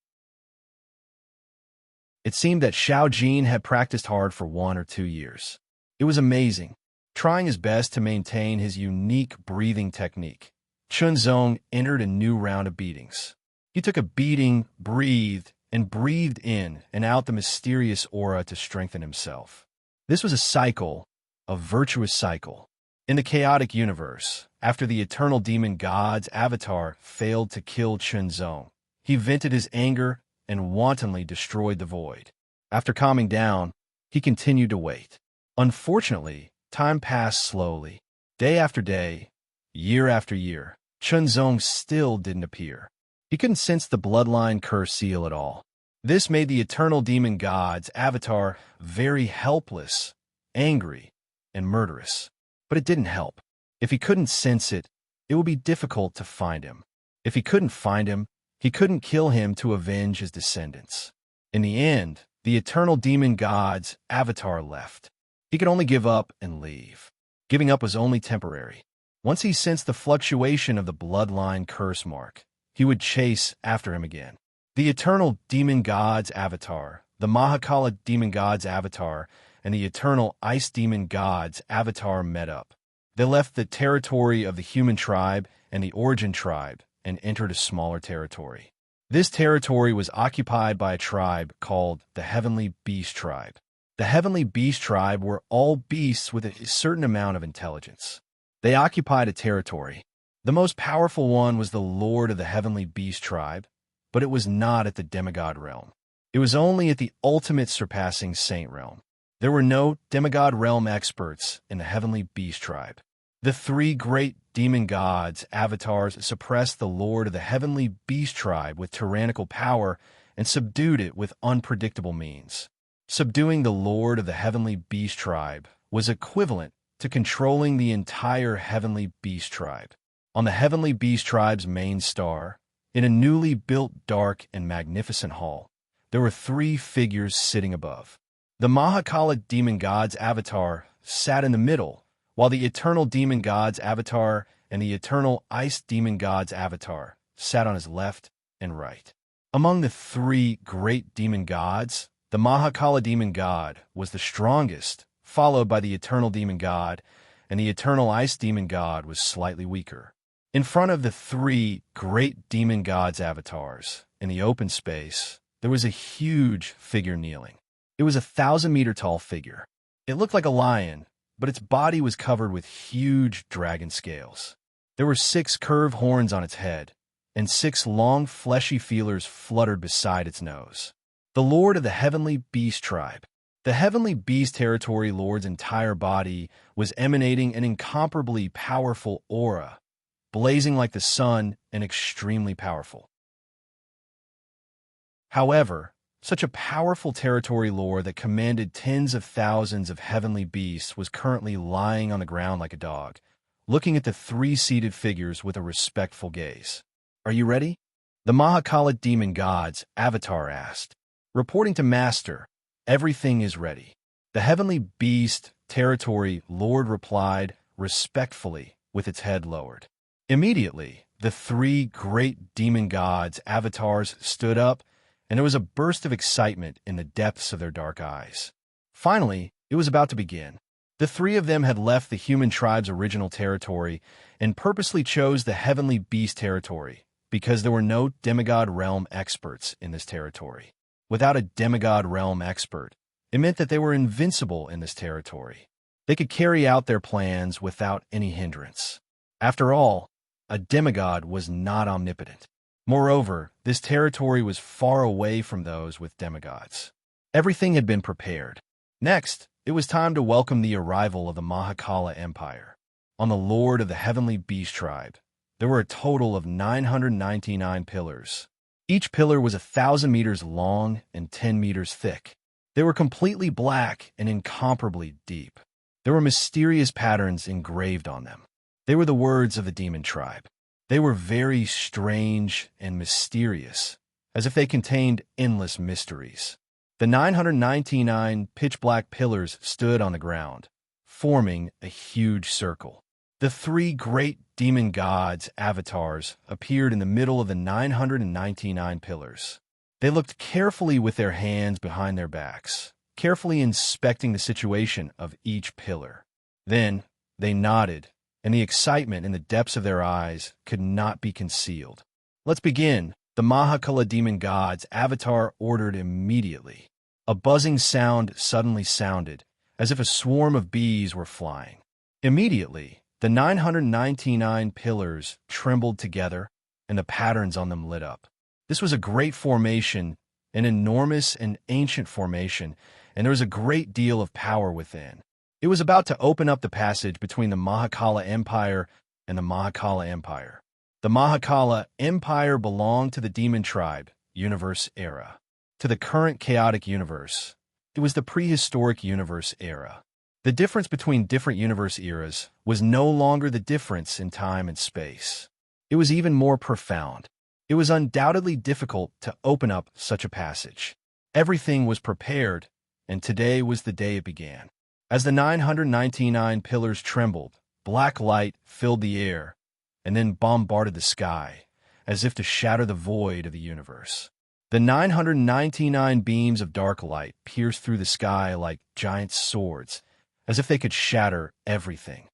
It seemed that Xiao Jin had practiced hard for 1 or 2 years. It was amazing. Trying his best to maintain his unique breathing technique, Chunzong entered a new round of beatings. He took a beating, breathed, and breathed in and out the mysterious aura to strengthen himself. This was a cycle, a virtuous cycle. In the chaotic universe, after the eternal demon god's avatar failed to kill Chunzong, he vented his anger and wantonly destroyed the void. After calming down, he continued to wait. Unfortunately, time passed slowly. Day after day, year after year, Chunzong still didn't appear. He couldn't sense the bloodline curse seal at all. This made the eternal demon god's avatar very helpless, angry, and murderous. But it didn't help. If he couldn't sense it, it would be difficult to find him. If he couldn't find him, he couldn't kill him to avenge his descendants. In the end, the eternal demon god's avatar left. He could only give up and leave. Giving up was only temporary. Once he sensed the fluctuation of the bloodline curse mark, he would chase after him again. The eternal demon god's avatar, the Mahakala demon god's avatar, and the eternal ice demon god's avatar met up. They left the territory of the human tribe and the origin tribe and entered a smaller territory. This territory was occupied by a tribe called the Heavenly Beast Tribe. The Heavenly Beast Tribe were all beasts with a certain amount of intelligence. They occupied a territory. The most powerful one was the Lord of the Heavenly Beast Tribe, but it was not at the demigod realm. It was only at the ultimate surpassing saint realm. There were no demigod realm experts in the Heavenly Beast Tribe. The three great demon gods, avatars, suppressed the Lord of the Heavenly Beast Tribe with tyrannical power and subdued it with unpredictable means. Subduing the Lord of the Heavenly Beast Tribe was equivalent to controlling the entire Heavenly Beast Tribe. On the Heavenly Beast Tribe's main star, in a newly built dark and magnificent hall, there were three figures sitting above. The Mahakala demon god's avatar sat in the middle, while the eternal demon god's avatar and the eternal ice demon god's avatar sat on his left and right. Among the three great demon gods, the Mahakala demon god was the strongest, followed by the eternal demon god, and the eternal ice demon god was slightly weaker. In front of the three great demon gods' avatars, in the open space, there was a huge figure kneeling. It was a 1,000-meter tall figure. It looked like a lion, but its body was covered with huge dragon scales. There were 6 curved horns on its head, and 6 long fleshy feelers fluttered beside its nose. The Lord of the Heavenly Beast Tribe. The Heavenly Beast Territory Lord's entire body was emanating an incomparably powerful aura, blazing like the sun and extremely powerful. However, such a powerful territory lord that commanded tens of thousands of heavenly beasts was currently lying on the ground like a dog, looking at the 3 seated figures with a respectful gaze. "Are you ready?" The Mahakala demon god's avatar asked. Reporting to Master, "Everything is ready." The heavenly beast territory lord replied respectfully with its head lowered. Immediately, the 3 great demon gods' avatars stood up, and there was a burst of excitement in the depths of their dark eyes. Finally, it was about to begin. The 3 of them had left the human tribe's original territory and purposely chose the heavenly beast territory because there were no demigod realm experts in this territory. Without a demigod realm expert, it meant that they were invincible in this territory. They could carry out their plans without any hindrance. After all, a demigod was not omnipotent. Moreover, this territory was far away from those with demigods. Everything had been prepared. Next, it was time to welcome the arrival of the Mahakala Empire. On the Lord of the Heavenly Beast Tribe, there were a total of 999 pillars. Each pillar was 1,000 meters long and 10 meters thick. They were completely black and incomparably deep. There were mysterious patterns engraved on them. They were the words of the demon tribe. They were very strange and mysterious, as if they contained endless mysteries. The 999 pitch-black pillars stood on the ground, forming a huge circle. The 3 great demon gods' avatars appeared in the middle of the 999 pillars. They looked carefully with their hands behind their backs, carefully inspecting the situation of each pillar. Then they nodded, and the excitement in the depths of their eyes could not be concealed. "Let's begin," the Mahakala demon god's avatar ordered immediately. A buzzing sound suddenly sounded, as if a swarm of bees were flying. Immediately, the 999 pillars trembled together, and the patterns on them lit up. This was a great formation, an enormous and ancient formation, and there was a great deal of power within. It was about to open up the passage between the Mahakala Empire and the Mahakala Empire. The Mahakala Empire belonged to the demon tribe, universe era. To the current chaotic universe, it was the prehistoric universe era. The difference between different universe eras was no longer the difference in time and space. It was even more profound. It was undoubtedly difficult to open up such a passage. Everything was prepared, and today was the day it began. As the 999 pillars trembled, black light filled the air and then bombarded the sky, as if to shatter the void of the universe. The 999 beams of dark light pierced through the sky like giant swords, as if they could shatter everything.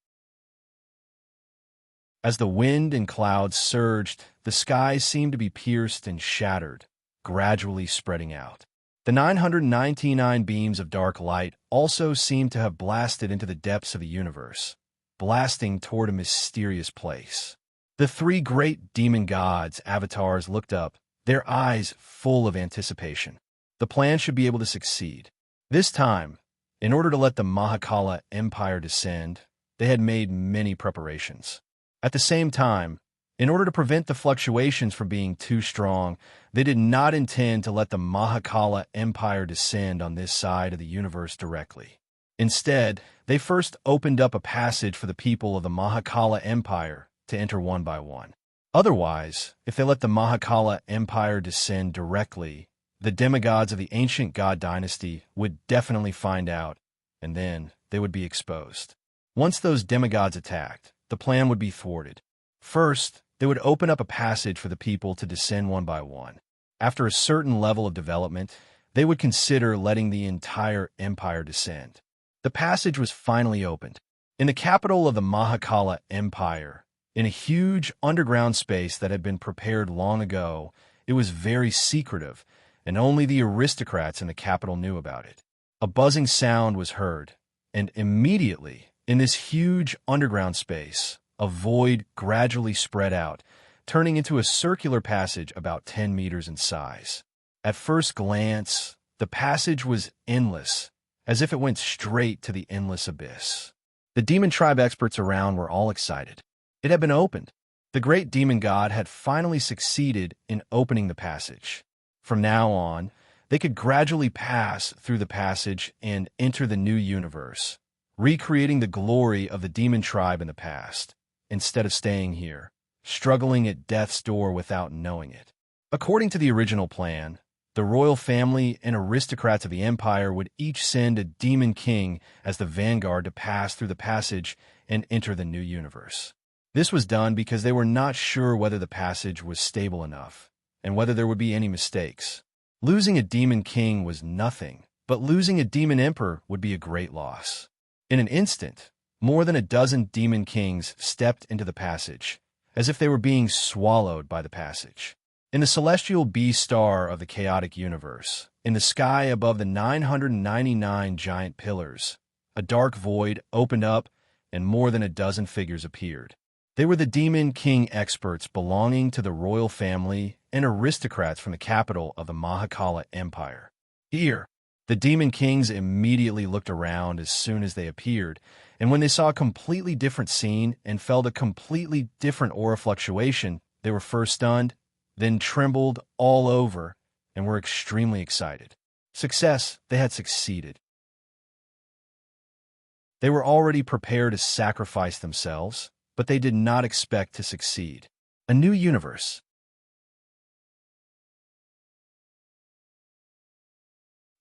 As the wind and clouds surged, the sky seemed to be pierced and shattered, gradually spreading out. The 999 beams of dark light also seemed to have blasted into the depths of the universe, blasting toward a mysterious place. The three great demon gods' avatars looked up, their eyes full of anticipation. The plan should be able to succeed. This time, in order to let the Mahakala Empire descend, they had made many preparations. At the same time, in order to prevent the fluctuations from being too strong, they did not intend to let the Mahakala Empire descend on this side of the universe directly. Instead, they first opened up a passage for the people of the Mahakala Empire to enter one by one. Otherwise, if they let the Mahakala Empire descend directly, the demigods of the ancient god dynasty would definitely find out, and then they would be exposed. Once those demigods attacked, the plan would be thwarted. First, they would open up a passage for the people to descend one by one. After a certain level of development, they would consider letting the entire empire descend. The passage was finally opened. In the capital of the Mahakala Empire, in a huge underground space that had been prepared long ago, it was very secretive, and only the aristocrats in the capital knew about it. A buzzing sound was heard, and immediately, in this huge underground space, a void gradually spread out, turning into a circular passage about 10 meters in size. At first glance, the passage was endless, as if it went straight to the endless abyss. The demon tribe experts around were all excited. It had been opened. The great demon god had finally succeeded in opening the passage. From now on, they could gradually pass through the passage and enter the new universe, recreating the glory of the demon tribe in the past, instead of staying here, struggling at death's door without knowing it. According to the original plan, the royal family and aristocrats of the empire would each send a demon king as the vanguard to pass through the passage and enter the new universe. This was done because they were not sure whether the passage was stable enough, and whether there would be any mistakes. Losing a demon king was nothing, but losing a demon emperor would be a great loss. In an instant, more than a dozen demon kings stepped into the passage, as if they were being swallowed by the passage. In the celestial B-star of the chaotic universe, in the sky above the 999 giant pillars, a dark void opened up and more than a dozen figures appeared. They were the demon king experts belonging to the royal family and aristocrats from the capital of the Mahakala Empire. Here, the demon kings immediately looked around as soon as they appeared, and when they saw a completely different scene and felt a completely different aura fluctuation, they were first stunned, then trembled all over, and were extremely excited. Success, they had succeeded. They were already prepared to sacrifice themselves, but they did not expect to succeed. A new universe.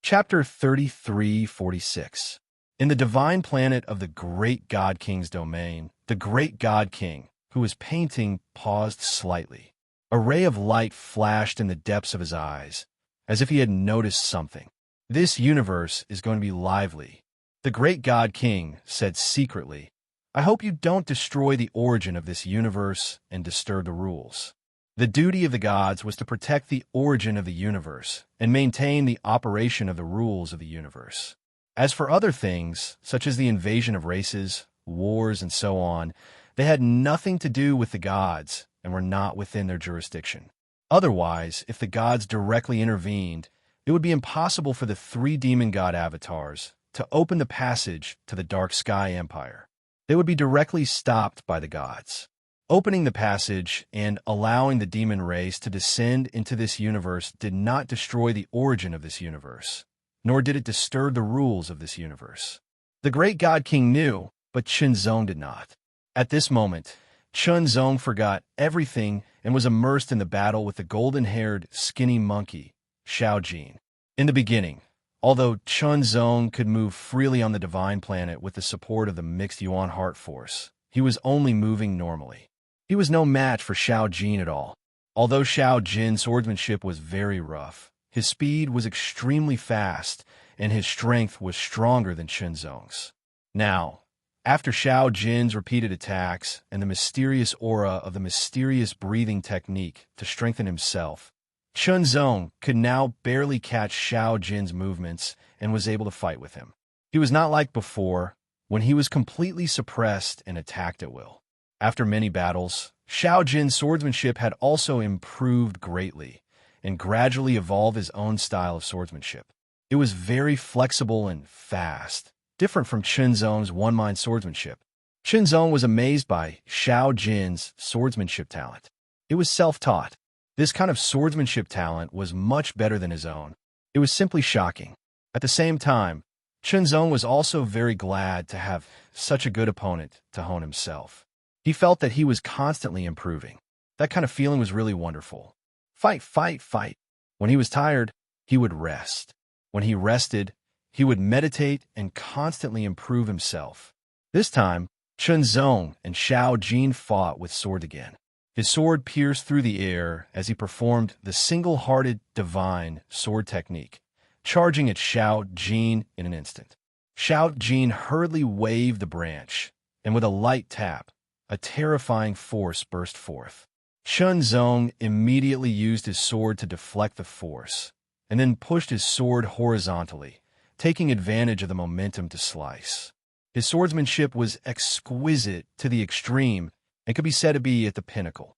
Chapter 3346. In the divine planet of the great God King's domain, the great God King, who was painting, paused slightly. A ray of light flashed in the depths of his eyes, as if he had noticed something. This universe is going to be lively. The great God King said secretly, I hope you don't destroy the origin of this universe and disturb the rules. The duty of the gods was to protect the origin of the universe and maintain the operation of the rules of the universe. As for other things, such as the invasion of races, wars, and so on, they had nothing to do with the gods and were not within their jurisdiction. Otherwise, if the gods directly intervened, it would be impossible for the three demon god avatars to open the passage to the Dark Sky Empire. They would be directly stopped by the gods. Opening the passage and allowing the demon race to descend into this universe did not destroy the origin of this universe, nor did it disturb the rules of this universe. The great God King knew, but Chunzong did not. At this moment, Chunzong forgot everything and was immersed in the battle with the golden-haired, skinny monkey, Xiaojin. In the beginning, although Chunzong could move freely on the divine planet with the support of the mixed Yuan heart force, he was only moving normally. He was no match for Xiaojin at all. Although Xiaojin's swordsmanship was very rough, his speed was extremely fast, and his strength was stronger than Chunzong's. Now, After Xiao Jin's repeated attacks and the mysterious aura of the mysterious breathing technique to strengthen himself, Chunzong could now barely catch Xiao Jin's movements and was able to fight with him. He was not like before, when he was completely suppressed and attacked at will. After many battles, Xiao Jin's swordsmanship had also improved greatly and gradually evolved his own style of swordsmanship. It was very flexible and fast, different from Chunzong's one-mind swordsmanship. Chunzong was amazed by Xiao Jin's swordsmanship talent. It was self-taught. This kind of swordsmanship talent was much better than his own. It was simply shocking. At the same time, Chunzong was also very glad to have such a good opponent to hone himself. He felt that he was constantly improving. That kind of feeling was really wonderful. Fight, fight, fight. When he was tired, he would rest. When he rested, he would meditate and constantly improve himself. This time, Chunzong and Xiao Jin fought with sword again. His sword pierced through the air as he performed the single-hearted divine sword technique, charging at Xiao Jin in an instant. Xiao Jin hurriedly waved the branch, and with a light tap, a terrifying force burst forth. Chunzong immediately used his sword to deflect the force, and then pushed his sword horizontally, taking advantage of the momentum to slice. His swordsmanship was exquisite to the extreme and could be said to be at the pinnacle.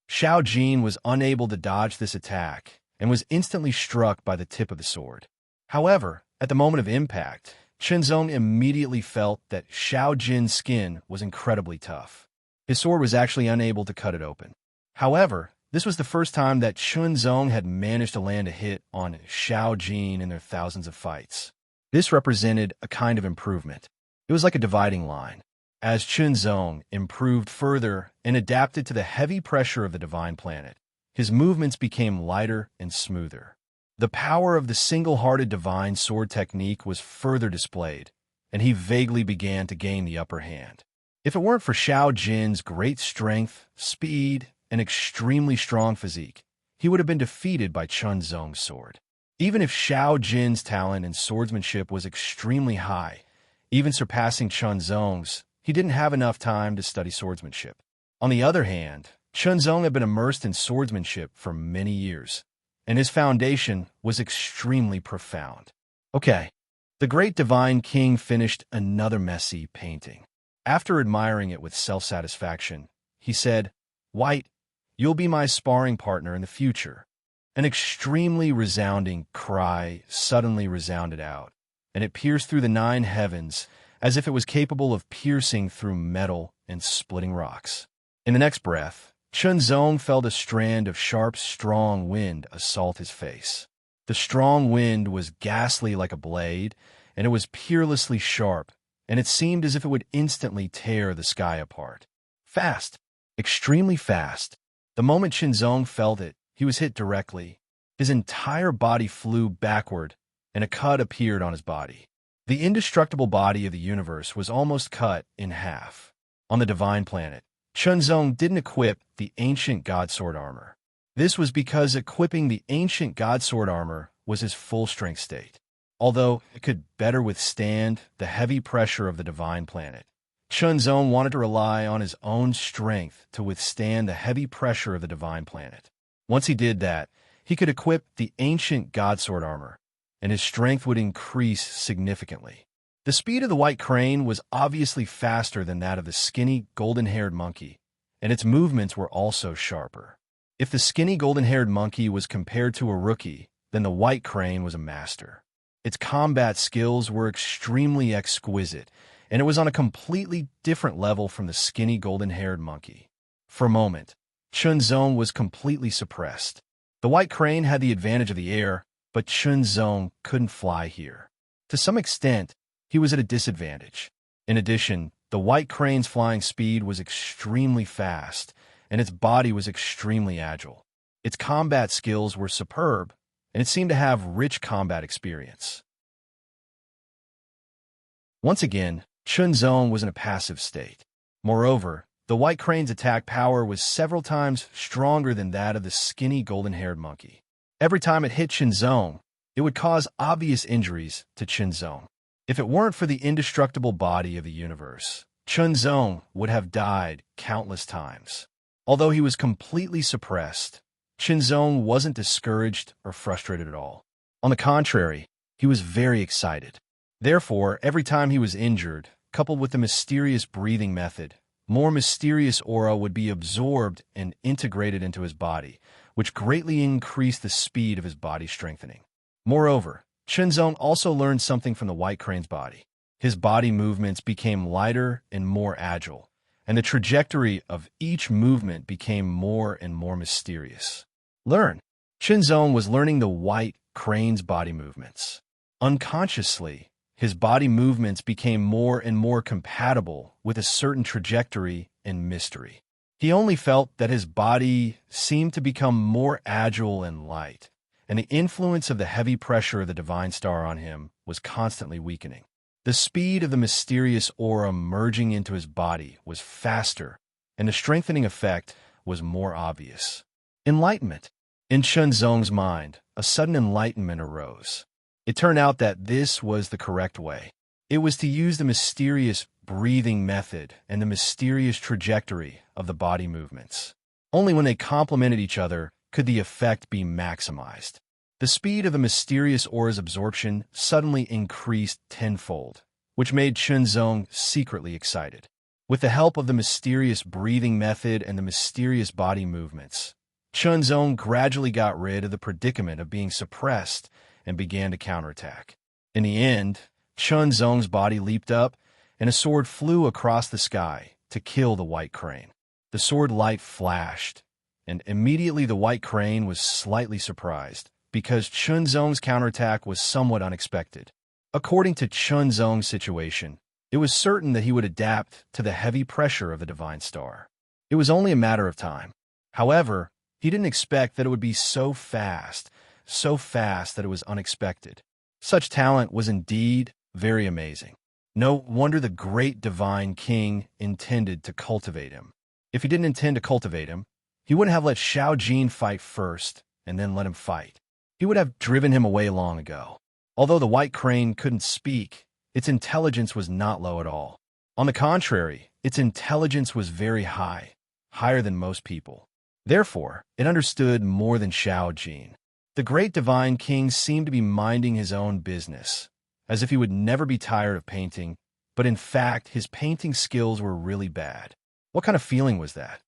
Xiao Jin was unable to dodge this attack and was instantly struck by the tip of the sword. However, at the moment of impact, Chunzong immediately felt that Xiao Jin's skin was incredibly tough. His sword was actually unable to cut it open. However, this was the first time that Chunzong had managed to land a hit on Xiao Jin in their thousands of fights. This represented a kind of improvement. It was like a dividing line. As Chunzong improved further and adapted to the heavy pressure of the divine planet, his movements became lighter and smoother. The power of the single-hearted divine sword technique was further displayed, and he vaguely began to gain the upper hand. If it weren't for Xiao Jin's great strength, speed, and extremely strong physique, he would have been defeated by Chunzong's sword. Even if Xiao Jin's talent and swordsmanship was extremely high, even surpassing Chunzong's, he didn't have enough time to study swordsmanship. On the other hand, Chunzong had been immersed in swordsmanship for many years, and his foundation was extremely profound. Okay, the great divine king finished another messy painting. After admiring it with self-satisfaction, he said, "White, you'll be my sparring partner in the future." An extremely resounding cry suddenly resounded out, and it pierced through the 9 heavens as if it was capable of piercing through metal and splitting rocks. In the next breath, Chunzong felt a strand of sharp, strong wind assault his face. The strong wind was ghastly like a blade, and it was peerlessly sharp, and it seemed as if it would instantly tear the sky apart. Fast, extremely fast. The moment Chunzong felt it, he was hit directly. His entire body flew backward, and a cut appeared on his body. The indestructible body of the universe was almost cut in half. On the divine planet, Chunzong didn't equip the ancient god sword armor. This was because equipping the ancient god sword armor was his full-strength state. Although it could better withstand the heavy pressure of the divine planet, Chunzong wanted to rely on his own strength to withstand the heavy pressure of the divine planet. Once he did that, he could equip the ancient god sword armor, and his strength would increase significantly. The speed of the white crane was obviously faster than that of the skinny, golden-haired monkey, and its movements were also sharper. If the skinny, golden-haired monkey was compared to a rookie, then the white crane was a master. Its combat skills were extremely exquisite, and it was on a completely different level from the skinny, golden-haired monkey. For a moment, Chunzong was completely suppressed. The white crane had the advantage of the air, but Chunzong couldn't fly here. To some extent, he was at a disadvantage. In addition, the white crane's flying speed was extremely fast, and its body was extremely agile. Its combat skills were superb, and it seemed to have rich combat experience. Once again, Chunzong was in a passive state. Moreover, the white crane's attack power was several times stronger than that of the skinny golden-haired monkey. Every time it hit Chunzong, it would cause obvious injuries to Chunzong. If it weren't for the indestructible body of the universe, Chunzong would have died countless times. Although he was completely suppressed, Chunzong wasn't discouraged or frustrated at all. On the contrary, he was very excited. Therefore, every time he was injured, coupled with the mysterious breathing method, more mysterious aura would be absorbed and integrated into his body, which greatly increased the speed of his body strengthening. Moreover, Chunzong also learned something from the white crane's body. His body movements became lighter and more agile, and the trajectory of each movement became more and more mysterious. Chunzong was learning the white crane's body movements. Unconsciously, his body movements became more and more compatible with a certain trajectory and mystery. He only felt that his body seemed to become more agile and light, and the influence of the heavy pressure of the divine star on him was constantly weakening. The speed of the mysterious aura merging into his body was faster, and the strengthening effect was more obvious. Enlightenment. In Chunzong's mind, a sudden enlightenment arose. It turned out that this was the correct way. It was to use the mysterious breathing method and the mysterious trajectory of the body movements. Only when they complemented each other could the effect be maximized. The speed of the mysterious aura's absorption suddenly increased tenfold, which made Chunzong secretly excited. With the help of the mysterious breathing method and the mysterious body movements, Chunzong gradually got rid of the predicament of being suppressed and began to counterattack. In the end, Chunzong's body leaped up, and a sword flew across the sky to kill the white crane. The sword light flashed, and immediately the white crane was slightly surprised, because Chunzong's counterattack was somewhat unexpected. According to Chunzong's situation, it was certain that he would adapt to the heavy pressure of the divine star. It was only a matter of time. However, he didn't expect that it would be so fast that it was unexpected. Such talent was indeed very amazing. No wonder the great divine king intended to cultivate him. If he didn't intend to cultivate him, he wouldn't have let Xiao Jin fight first and then let him fight. He would have driven him away long ago. Although the white crane couldn't speak, its intelligence was not low at all. On the contrary, its intelligence was very high, higher than most people. Therefore, it understood more than Xiao Jin. The great divine king seemed to be minding his own business, as if he would never be tired of painting, but in fact, his painting skills were really bad. What kind of feeling was that?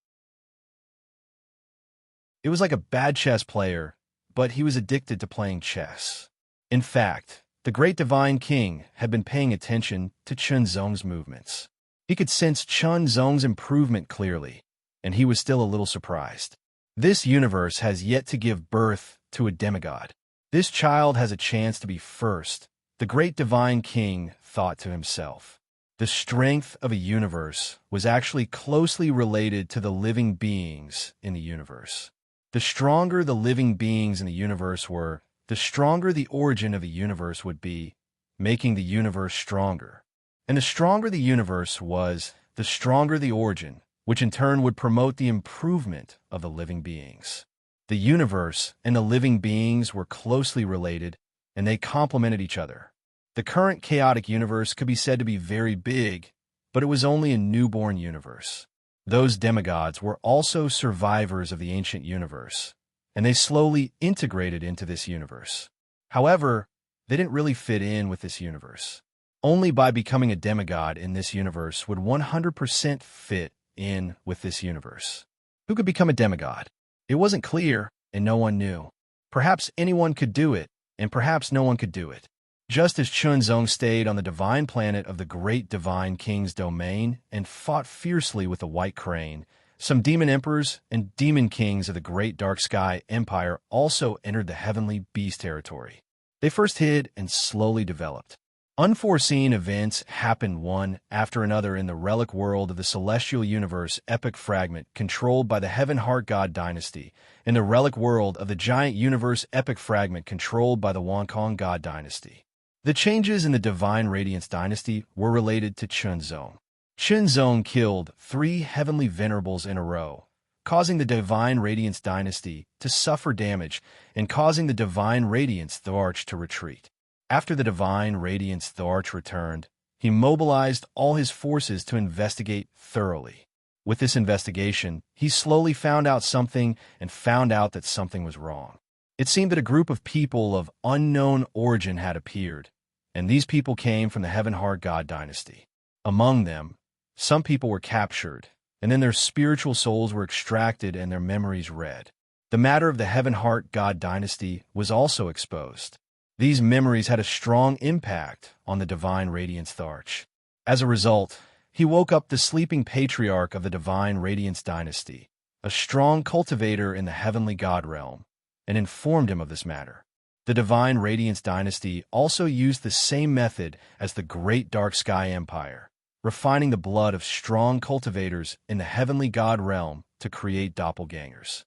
It was like a bad chess player, but he was addicted to playing chess. In fact, the great divine king had been paying attention to Chunzong's movements. He could sense Chunzong's improvement clearly, and he was still a little surprised. This universe has yet to give birth to a demigod. This child has a chance to be first, the great divine king thought to himself. The strength of a universe was actually closely related to the living beings in the universe. The stronger the living beings in the universe were, the stronger the origin of the universe would be, making the universe stronger. And the stronger the universe was, the stronger the origin, which in turn would promote the improvement of the living beings. The universe and the living beings were closely related, and they complemented each other. The current chaotic universe could be said to be very big, but it was only a newborn universe. Those demigods were also survivors of the ancient universe, and they slowly integrated into this universe. However, they didn't really fit in with this universe. Only by becoming a demigod in this universe would 100% fit in with this universe. Who could become a demigod? It wasn't clear, and no one knew. Perhaps anyone could do it, and perhaps no one could do it. Just as Chunzong stayed on the divine planet of the great divine king's domain and fought fiercely with the white crane, some demon emperors and demon kings of the great dark sky empire also entered the heavenly beast territory. They first hid and slowly developed. Unforeseen events happened one after another in the relic world of the celestial universe epic fragment controlled by the Heaven Heart God dynasty, in the relic world of the giant universe epic fragment controlled by the Wonkong God dynasty. The changes in the Divine Radiance dynasty were related to Chunzong. Chunzong killed 3 heavenly venerables in a row, causing the Divine Radiance dynasty to suffer damage and causing the Divine Radiance the arch to retreat. After the divine radiance Tharch returned, he mobilized all his forces to investigate thoroughly. With this investigation, he slowly found out something and found out that something was wrong. It seemed that a group of people of unknown origin had appeared, and these people came from the Heaven-Heart God dynasty. Among them, some people were captured, and then their spiritual souls were extracted and their memories read. The matter of the Heaven-Heart God dynasty was also exposed. These memories had a strong impact on the divine radiance Tharch. As a result, he woke up the sleeping patriarch of the divine radiance dynasty, a strong cultivator in the heavenly God realm, and informed him of this matter. The divine radiance dynasty also used the same method as the great dark sky empire, refining the blood of strong cultivators in the heavenly God realm to create doppelgangers.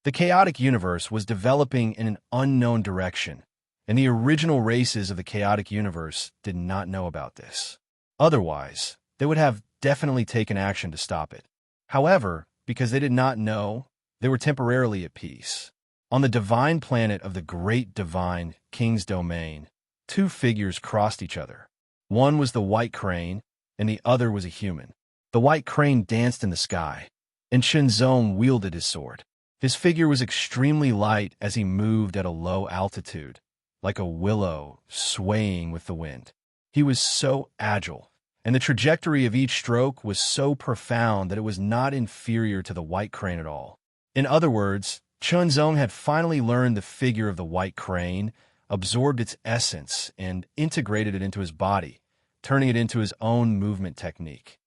The chaotic universe was developing in an unknown direction, and the original races of the chaotic universe did not know about this. Otherwise, they would have definitely taken action to stop it. However, because they did not know, they were temporarily at peace. On the divine planet of the great divine king's domain, two figures crossed each other. One was the white crane, and the other was a human. The white crane danced in the sky, and Shenzong wielded his sword. His figure was extremely light as he moved at a low altitude, like a willow swaying with the wind. He was so agile, and the trajectory of each stroke was so profound that it was not inferior to the white crane at all. In other words, Shenzong had finally learned the figure of the white crane, absorbed its essence, and integrated it into his body, turning it into his own movement technique.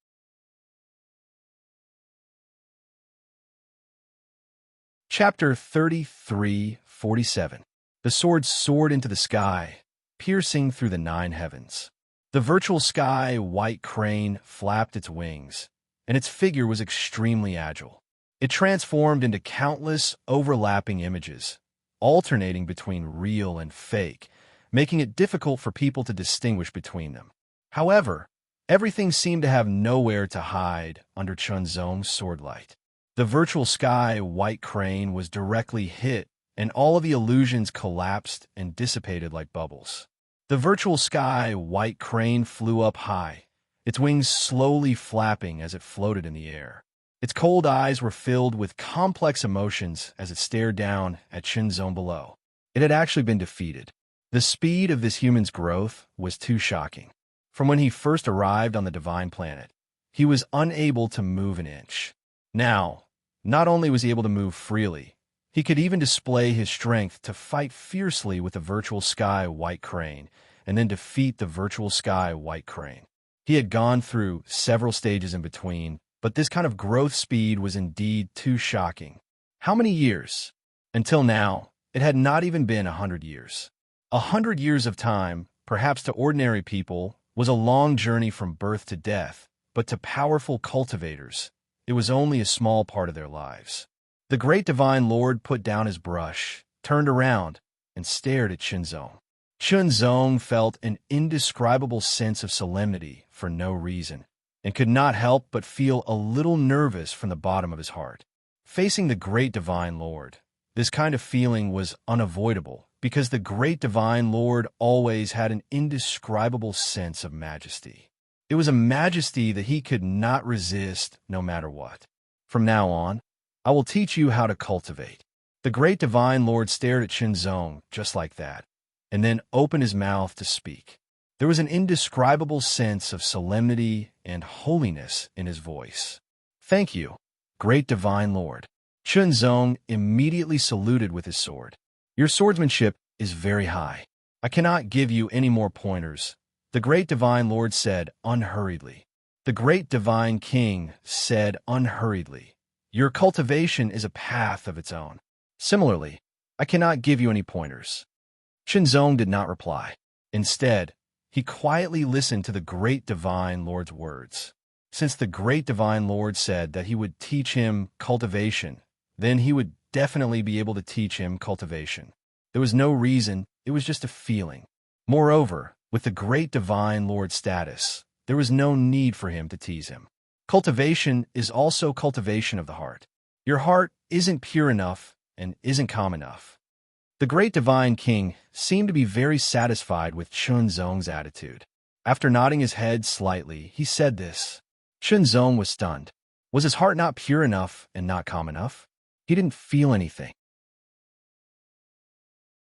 Chapter 33:47. The sword soared into the sky, piercing through the 9 heavens. The virtual sky white crane flapped its wings, and its figure was extremely agile. It transformed into countless overlapping images, alternating between real and fake, making it difficult for people to distinguish between them. However, everything seemed to have nowhere to hide under Shenzong's swordlight. The virtual sky white crane was directly hit, and all of the illusions collapsed and dissipated like bubbles. The virtual sky white crane flew up high, its wings slowly flapping as it floated in the air. Its cold eyes were filled with complex emotions as it stared down at Shenzong below. It had actually been defeated. The speed of this human's growth was too shocking. From when he first arrived on the divine planet, he was unable to move an inch. Now, not only was he able to move freely, he could even display his strength to fight fiercely with the virtual sky white crane and then defeat the virtual sky white crane. He had gone through several stages in between, but this kind of growth speed was indeed too shocking. How many years? Until now, it had not even been 100 years. 100 years of time, perhaps to ordinary people, was a long journey from birth to death, but to powerful cultivators, it was only a small part of their lives. The great divine lord put down his brush, turned around, and stared at Shenzong. Shenzong felt an indescribable sense of solemnity for no reason, and could not help but feel a little nervous from the bottom of his heart. Facing the great divine lord, this kind of feeling was unavoidable, because the great divine lord always had an indescribable sense of majesty. It was a majesty that he could not resist no matter what. From now on, I will teach you how to cultivate. The great divine lord stared at Shenzong just like that, and then opened his mouth to speak. There was an indescribable sense of solemnity and holiness in his voice. Thank you, great divine lord. Shenzong immediately saluted with his sword. Your swordsmanship is very high. I cannot give you any more pointers, the great divine lord said unhurriedly. The great divine king said unhurriedly, your cultivation is a path of its own. Similarly, I cannot give you any pointers. Shenzong did not reply. Instead, he quietly listened to the great divine lord's words. Since the great divine lord said that he would teach him cultivation, then he would definitely be able to teach him cultivation. There was no reason, it was just a feeling. Moreover, with the great divine lord's status, there was no need for him to tease him. Cultivation is also cultivation of the heart. Your heart isn't pure enough and isn't calm enough. The great divine king seemed to be very satisfied with Chunzong's attitude. After nodding his head slightly, he said this. Chunzong was stunned. Was his heart not pure enough and not calm enough? He didn't feel anything.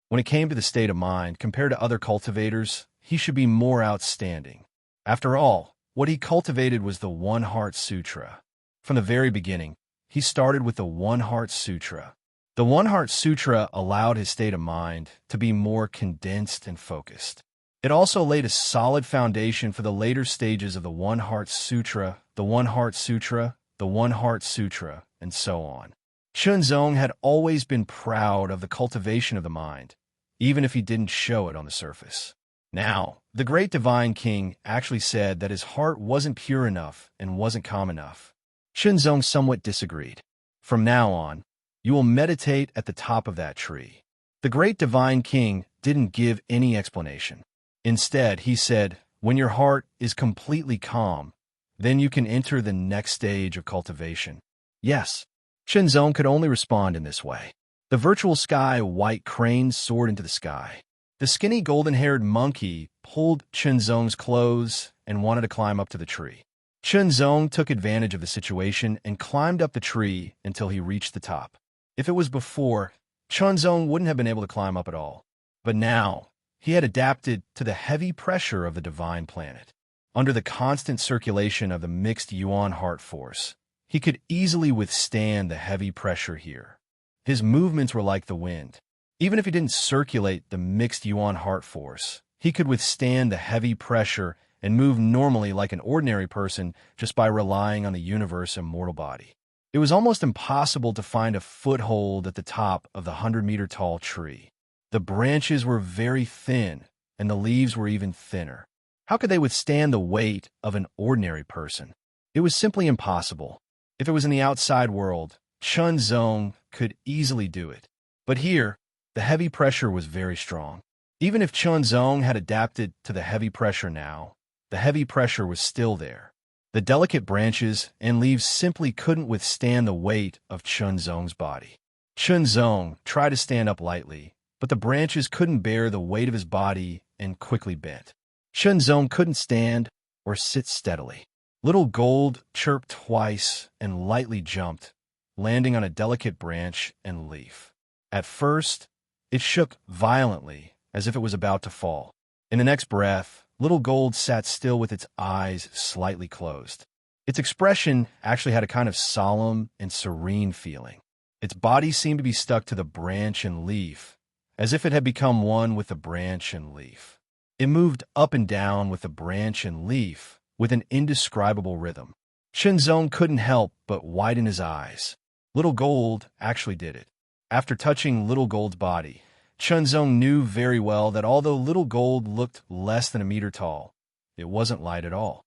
When it came to the state of mind, compared to other cultivators, he should be more outstanding. After all, what he cultivated was the One Heart Sutra. From the very beginning, he started with the One Heart Sutra. The One Heart Sutra allowed his state of mind to be more condensed and focused. It also laid a solid foundation for the later stages of the One Heart Sutra, the One Heart Sutra, the One Heart Sutra, and so on. Chunzong had always been proud of the cultivation of the mind, even if he didn't show it on the surface. Now, the great divine king actually said that his heart wasn't pure enough and wasn't calm enough. Chunzong somewhat disagreed. From now on, you will meditate at the top of that tree. The great divine king didn't give any explanation. Instead, he said, when your heart is completely calm, then you can enter the next stage of cultivation. Yes, Chunzong could only respond in this way. The virtual sky white crane soared into the sky. The skinny golden-haired monkey pulled Chunzong's clothes and wanted to climb up to the tree. Chunzong took advantage of the situation and climbed up the tree until he reached the top. If it was before, Chunzong wouldn't have been able to climb up at all. But now, he had adapted to the heavy pressure of the divine planet. Under the constant circulation of the mixed yuan heart force, he could easily withstand the heavy pressure here. His movements were like the wind. Even if he didn't circulate the mixed yuan heart force, he could withstand the heavy pressure and move normally like an ordinary person just by relying on the universe's immortal body. It was almost impossible to find a foothold at the top of the 100-meter-tall tree. The branches were very thin, and the leaves were even thinner. How could they withstand the weight of an ordinary person? It was simply impossible. If it was in the outside world, Chunzong could easily do it. But here, the heavy pressure was very strong. Even if Chunzong had adapted to the heavy pressure now, the heavy pressure was still there. The delicate branches and leaves simply couldn't withstand the weight of Chunzong's body. Chunzong tried to stand up lightly, but the branches couldn't bear the weight of his body and quickly bent. Chunzong couldn't stand or sit steadily. Little Gold chirped twice and lightly jumped, landing on a delicate branch and leaf. At first, it shook violently as if it was about to fall. In the next breath, Little Gold sat still with its eyes slightly closed. Its expression actually had a kind of solemn and serene feeling. Its body seemed to be stuck to the branch and leaf, as if it had become one with the branch and leaf. It moved up and down with the branch and leaf with an indescribable rhythm. Chunzong couldn't help but widen his eyes. Little Gold actually did it. After touching Little Gold's body, Chunzong knew very well that although Little Gold looked less than a meter tall, it wasn't light at all.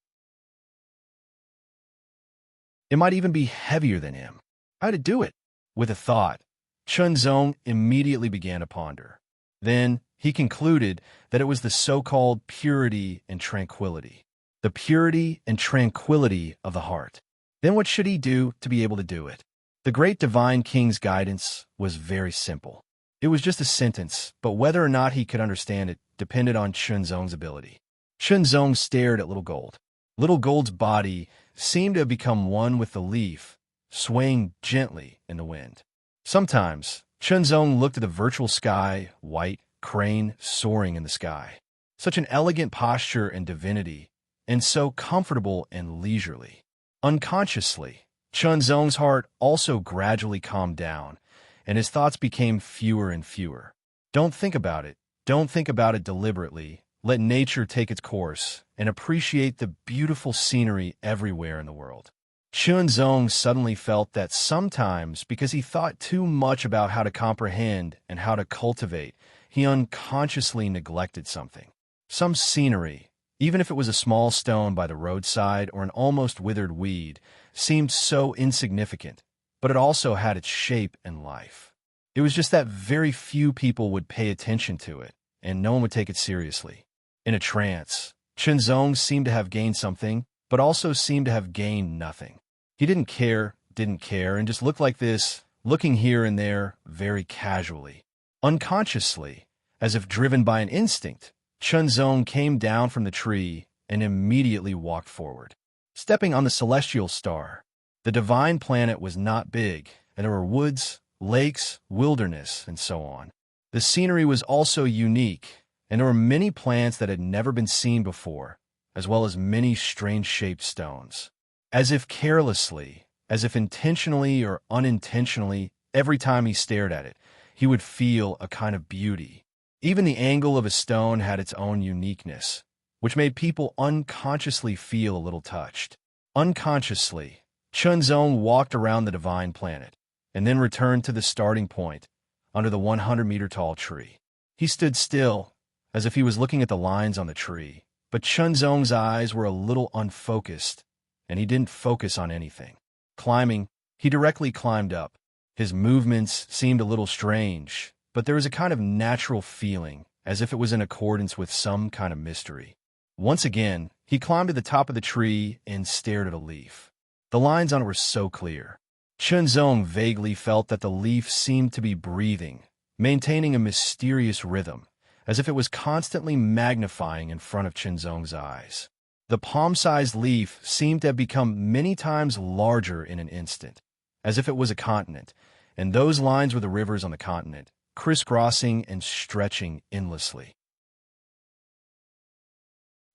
It might even be heavier than him. How to do it? With a thought, Chunzong immediately began to ponder. Then he concluded that it was the so-called purity and tranquility. The purity and tranquility of the heart. Then what should he do to be able to do it? The great divine king's guidance was very simple. It was just a sentence, but whether or not he could understand it depended on Chunzong's ability. Chunzong stared at Little Gold. Little Gold's body seemed to have become one with the leaf, swaying gently in the wind. Sometimes, Chunzong looked at the virtual sky, white crane soaring in the sky. Such an elegant posture and divinity, and so comfortable and leisurely. Unconsciously, Chunzong's heart also gradually calmed down, and his thoughts became fewer and fewer. Don't think about it. Don't think about it deliberately. Let nature take its course, and appreciate the beautiful scenery everywhere in the world. Chunzong suddenly felt that sometimes, because he thought too much about how to comprehend and how to cultivate, he unconsciously neglected something. Some scenery, even if it was a small stone by the roadside or an almost withered weed, seemed so insignificant, but it also had its shape and life. It was just that very few people would pay attention to it, and no one would take it seriously. In a trance, Chunzong seemed to have gained something, but also seemed to have gained nothing. He didn't care, and just looked like this, looking here and there very casually. Unconsciously, as if driven by an instinct, Chunzong came down from the tree and immediately walked forward, stepping on the celestial star. The divine planet was not big, and there were woods, lakes, wilderness, and so on. The scenery was also unique, and there were many plants that had never been seen before, as well as many strange-shaped stones. As if carelessly, as if intentionally or unintentionally, every time he stared at it, he would feel a kind of beauty. Even the angle of a stone had its own uniqueness, which made people unconsciously feel a little touched. Unconsciously, Chunzong walked around the divine planet, and then returned to the starting point, under the 100-meter-tall tree. He stood still, as if he was looking at the lines on the tree, but Chunzong's eyes were a little unfocused, and he didn't focus on anything. Climbing, he directly climbed up. His movements seemed a little strange, but there was a kind of natural feeling, as if it was in accordance with some kind of mystery. Once again, he climbed to the top of the tree and stared at a leaf. The lines on it were so clear. Chunzong vaguely felt that the leaf seemed to be breathing, maintaining a mysterious rhythm, as if it was constantly magnifying in front of Chunzong's eyes. The palm-sized leaf seemed to have become many times larger in an instant, as if it was a continent, and those lines were the rivers on the continent, crisscrossing and stretching endlessly.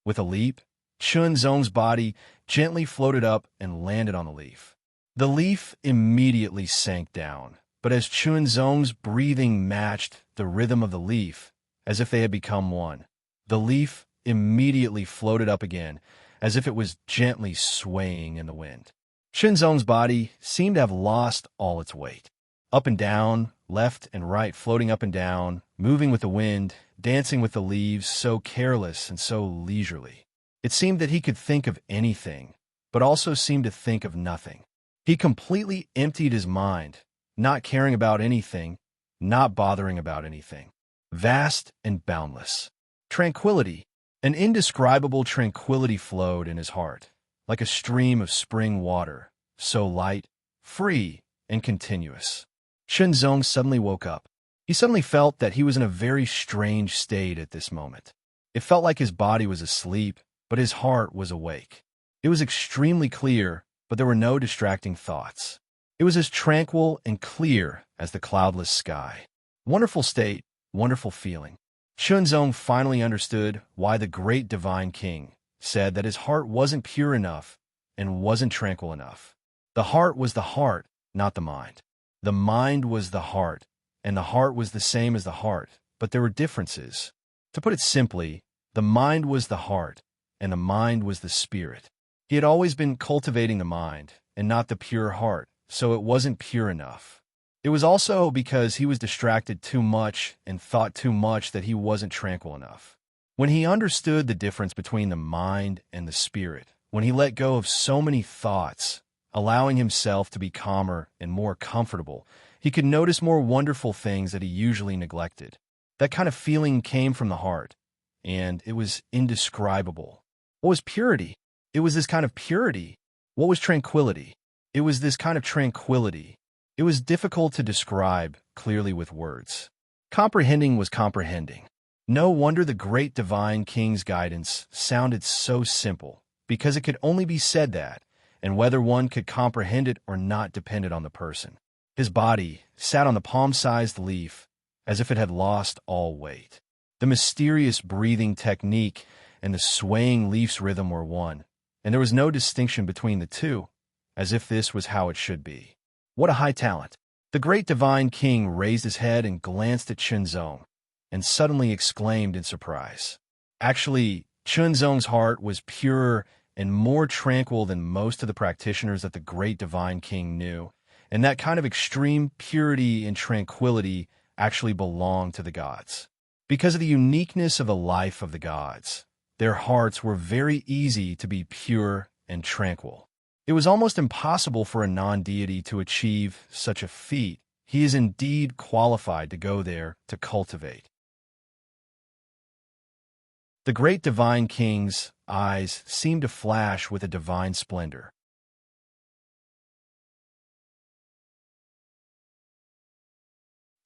With a leap, Chunzong's body gently floated up and landed on the leaf. The leaf immediately sank down, but as Chunzong's breathing matched the rhythm of the leaf, as if they had become one, the leaf immediately floated up again, as if it was gently swaying in the wind. Chunzong's body seemed to have lost all its weight. Up and down, left and right, floating up and down, moving with the wind, dancing with the leaves, so careless and so leisurely. It seemed that he could think of anything, but also seemed to think of nothing. He completely emptied his mind, not caring about anything, not bothering about anything. Vast and boundless. Tranquility, an indescribable tranquility flowed in his heart, like a stream of spring water, so light, free, and continuous. Chunzong suddenly woke up. He suddenly felt that he was in a very strange state at this moment. It felt like his body was asleep, but his heart was awake. It was extremely clear, but there were no distracting thoughts. It was as tranquil and clear as the cloudless sky. Wonderful state, wonderful feeling. Chunzong finally understood why the great divine king said that his heart wasn't pure enough and wasn't tranquil enough. The heart was the heart, not the mind. The mind was the heart, and the heart was the same as the heart, but there were differences. To put it simply, the mind was the heart, and the mind was the spirit. He had always been cultivating the mind, and not the pure heart, so it wasn't pure enough. It was also because he was distracted too much and thought too much that he wasn't tranquil enough. When he understood the difference between the mind and the spirit, when he let go of so many thoughts, allowing himself to be calmer and more comfortable, he could notice more wonderful things that he usually neglected. That kind of feeling came from the heart, and it was indescribable. What was purity? It was this kind of purity. What was tranquility? It was this kind of tranquility. It was difficult to describe clearly with words. Comprehending was comprehending. No wonder the great divine king's guidance sounded so simple, because it could only be said that, and whether one could comprehend it or not depended on the person. His body sat on the palm-sized leaf as if it had lost all weight. The mysterious breathing technique and the swaying leaf's rhythm were one, and there was no distinction between the two, as if this was how it should be. What a high talent! The great divine king raised his head and glanced at Chunzong, and suddenly exclaimed in surprise. Actually, Chunzong's heart was purer and more tranquil than most of the practitioners that the great divine king knew, and that kind of extreme purity and tranquility actually belonged to the gods. Because of the uniqueness of the life of the gods, their hearts were very easy to be pure and tranquil. It was almost impossible for a non-deity to achieve such a feat. He is indeed qualified to go there to cultivate. The great divine king's eyes seemed to flash with a divine splendor.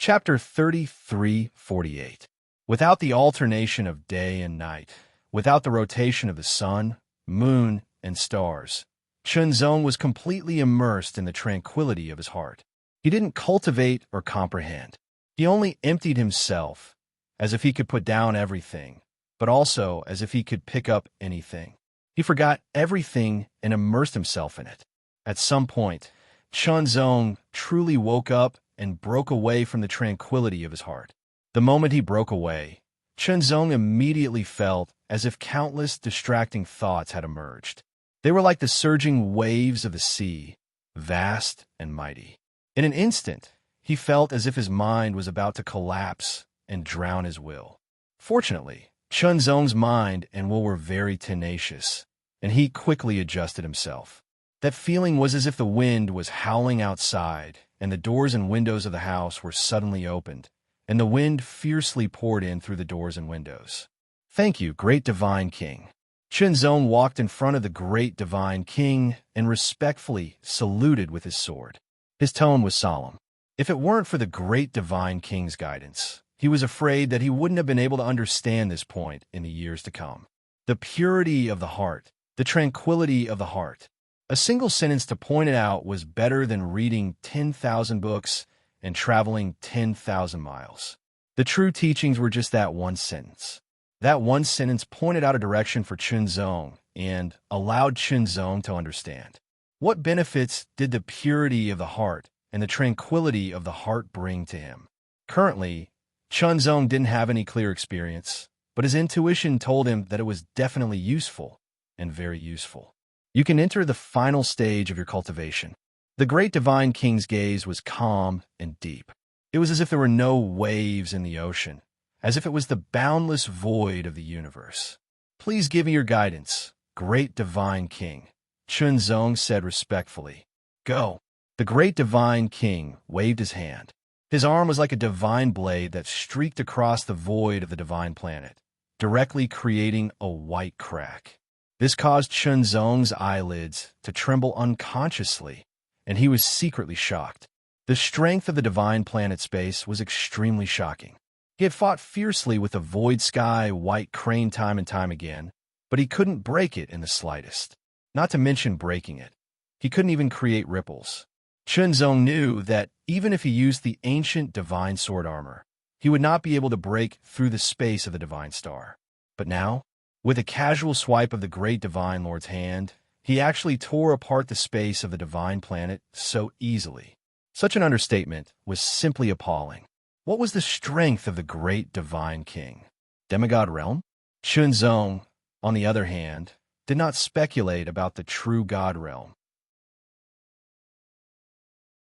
Chapter 33:48. Without the alternation of day and night, without the rotation of the sun, moon, and stars, Chunzong was completely immersed in the tranquility of his heart. He didn't cultivate or comprehend. He only emptied himself, as if he could put down everything, but also as if he could pick up anything. He forgot everything and immersed himself in it. At some point, Chunzong truly woke up and broke away from the tranquility of his heart. The moment he broke away, Chunzong immediately felt as if countless distracting thoughts had emerged. They were like the surging waves of the sea, vast and mighty. In an instant, he felt as if his mind was about to collapse and drown his will. Fortunately, Chunzong's mind and will were very tenacious, and he quickly adjusted himself. That feeling was as if the wind was howling outside, and the doors and windows of the house were suddenly opened, and the wind fiercely poured in through the doors and windows. "Thank you, great divine king." Chunzong walked in front of the great divine king and respectfully saluted with his sword. His tone was solemn. If it weren't for the great divine king's guidance, he was afraid that he wouldn't have been able to understand this point in the years to come. The purity of the heart, the tranquility of the heart. A single sentence to point it out was better than reading 10,000 books and traveling 10,000 miles. The true teachings were just that one sentence. That one sentence pointed out a direction for Chunzong and allowed Chunzong to understand. What benefits did the purity of the heart and the tranquility of the heart bring to him? Currently, Chunzong didn't have any clear experience, but his intuition told him that it was definitely useful and very useful. You can enter the final stage of your cultivation. The great divine king's gaze was calm and deep. It was as if there were no waves in the ocean, as if it was the boundless void of the universe. "Please give me your guidance, great divine king," Chunzong said respectfully. "Go." The great divine king waved his hand. His arm was like a divine blade that streaked across the void of the divine planet, directly creating a white crack. This caused Chunzong's eyelids to tremble unconsciously, and he was secretly shocked. The strength of the divine planet space was extremely shocking. He had fought fiercely with the void sky white crane time and time again, but he couldn't break it in the slightest. Not to mention breaking it. He couldn't even create ripples. Chunzong knew that even if he used the ancient divine sword armor, he would not be able to break through the space of the divine star. But now, with a casual swipe of the great divine lord's hand, he actually tore apart the space of the divine planet so easily. Such an understatement was simply appalling. What was the strength of the great divine king? Demigod realm? Chunzong, on the other hand, did not speculate about the true god realm.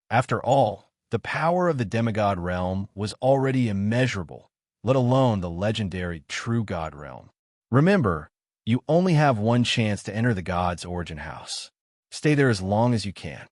After all, the power of the demigod realm was already immeasurable, let alone the legendary true god realm. Remember, you only have one chance to enter the god's origin house. Stay there as long as you can.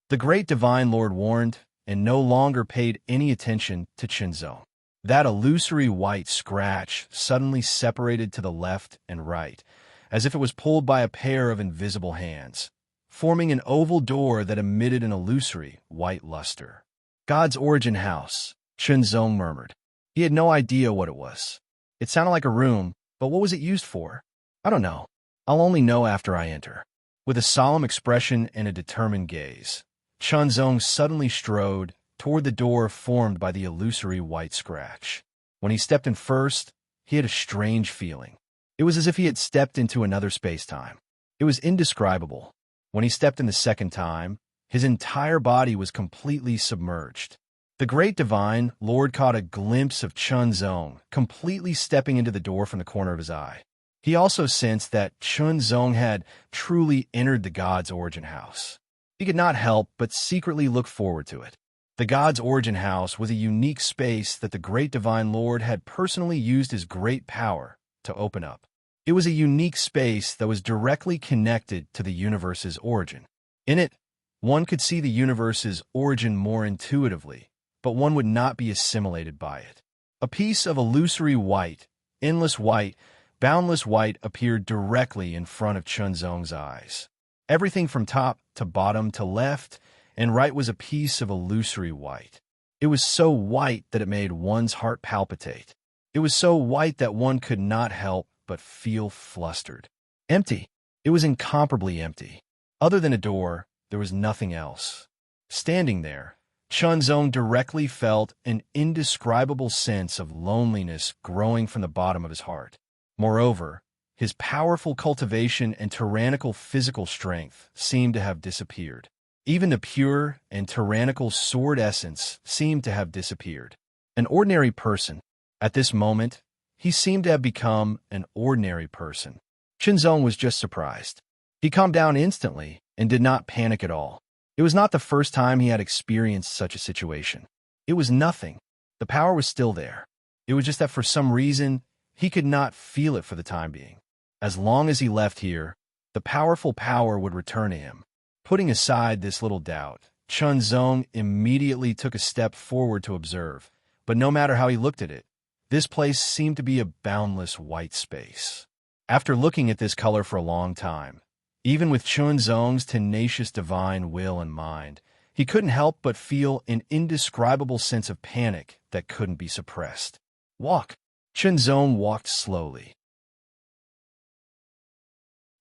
The great divine lord warned, and no longer paid any attention to Chunzong. That illusory white scratch suddenly separated to the left and right, as if it was pulled by a pair of invisible hands, forming an oval door that emitted an illusory white luster. "God's origin house," Chunzong murmured. He had no idea what it was. It sounded like a room, but what was it used for? "I don't know. I'll only know after I enter." With a solemn expression and a determined gaze, Chunzong suddenly strode toward the door formed by the illusory white scratch. When he stepped in first, he had a strange feeling. It was as if he had stepped into another space-time. It was indescribable. When he stepped in the second time, his entire body was completely submerged. The great divine lord caught a glimpse of Chunzong completely stepping into the door from the corner of his eye. He also sensed that Chunzong had truly entered the god's origin house. He could not help but secretly look forward to it. The god's origin house was a unique space that the great divine lord had personally used his great power to open up. It was a unique space that was directly connected to the universe's origin. In it, one could see the universe's origin more intuitively, but one would not be assimilated by it. A piece of illusory white, endless white, boundless white appeared directly in front of Chunzong's eyes. Everything from top to bottom to left and right was a piece of illusory white. It was so white that it made one's heart palpitate. It was so white that one could not help but feel flustered. Empty. It was incomparably empty. Other than a door, there was nothing else. Standing there, Chunzong directly felt an indescribable sense of loneliness growing from the bottom of his heart. Moreover, his powerful cultivation and tyrannical physical strength seemed to have disappeared. Even the pure and tyrannical sword essence seemed to have disappeared. An ordinary person. At this moment, he seemed to have become an ordinary person. Chunzong was just surprised. He calmed down instantly and did not panic at all. It was not the first time he had experienced such a situation. It was nothing. The power was still there. It was just that for some reason, he could not feel it for the time being. As long as he left here, the powerful power would return to him. Putting aside this little doubt, Chunzong immediately took a step forward to observe. But no matter how he looked at it, this place seemed to be a boundless white space. After looking at this color for a long time, even with Chunzong's tenacious divine will and mind, he couldn't help but feel an indescribable sense of panic that couldn't be suppressed. Walk. Chunzong walked slowly.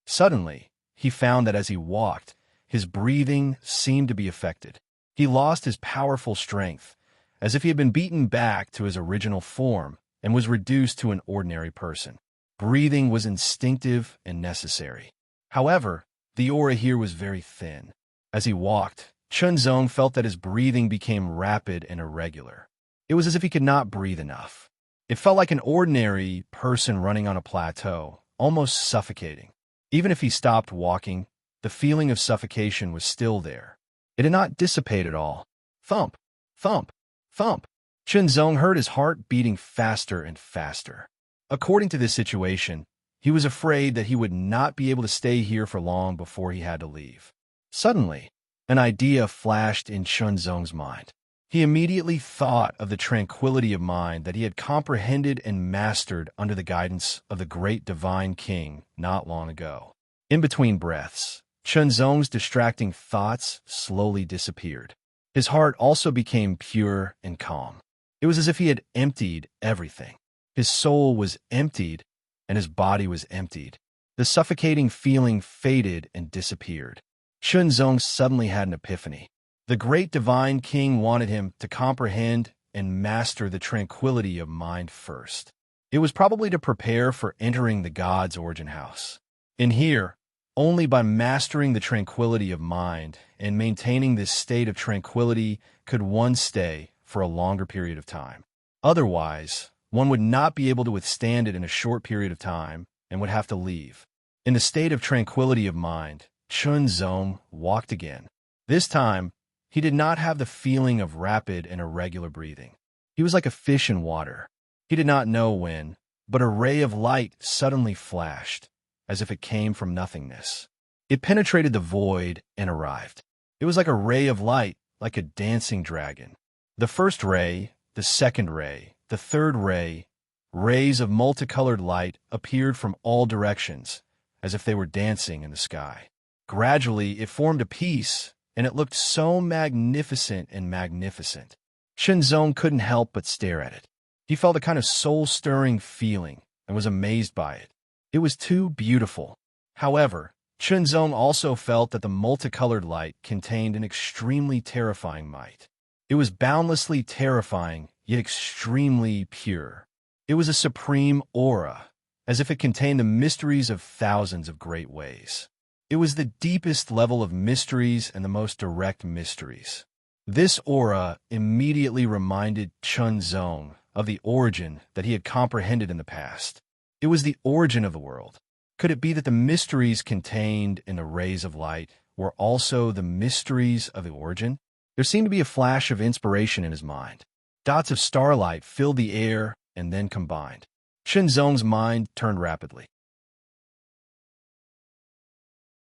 Suddenly, he found that as he walked, his breathing seemed to be affected. He lost his powerful strength, as if he had been beaten back to his original form and was reduced to an ordinary person. Breathing was instinctive and necessary. However, the aura here was very thin. As he walked, Chunzong felt that his breathing became rapid and irregular. It was as if he could not breathe enough. It felt like an ordinary person running on a plateau, almost suffocating. Even if he stopped walking, the feeling of suffocation was still there. It had not dissipated at all. Thump, thump, thump. Chunzong heard his heart beating faster and faster. According to this situation, he was afraid that he would not be able to stay here for long before he had to leave. Suddenly, an idea flashed in Chunzong's mind. He immediately thought of the tranquility of mind that he had comprehended and mastered under the guidance of the great divine king not long ago. In between breaths, Chunzong's distracting thoughts slowly disappeared. His heart also became pure and calm. It was as if he had emptied everything. His soul was emptied, and his body was emptied. The suffocating feeling faded and disappeared. Chunzong suddenly had an epiphany. The great divine king wanted him to comprehend and master the tranquility of mind first. It was probably to prepare for entering the god's origin house. In here, only by mastering the tranquility of mind and maintaining this state of tranquility could one stay for a longer period of time. Otherwise, one would not be able to withstand it in a short period of time and would have to leave. In the state of tranquility of mind, Chunzong walked again. This time, he did not have the feeling of rapid and irregular breathing. He was like a fish in water. He did not know when, but a ray of light suddenly flashed, as if it came from nothingness. It penetrated the void and arrived. It was like a ray of light, like a dancing dragon. The first ray, the second ray, the third ray, rays of multicolored light appeared from all directions, as if they were dancing in the sky. Gradually, it formed a piece, and it looked so magnificent and magnificent. Chunzong couldn't help but stare at it. He felt a kind of soul-stirring feeling and was amazed by it. It was too beautiful. However, Chunzong also felt that the multicolored light contained an extremely terrifying might. It was boundlessly terrifying, yet extremely pure. It was a supreme aura, as if it contained the mysteries of thousands of great ways. It was the deepest level of mysteries and the most direct mysteries. This aura immediately reminded Chunzong of the origin that he had comprehended in the past. It was the origin of the world. Could it be that the mysteries contained in the rays of light were also the mysteries of the origin? There seemed to be a flash of inspiration in his mind. Dots of starlight filled the air and then combined. Chunzong's mind turned rapidly.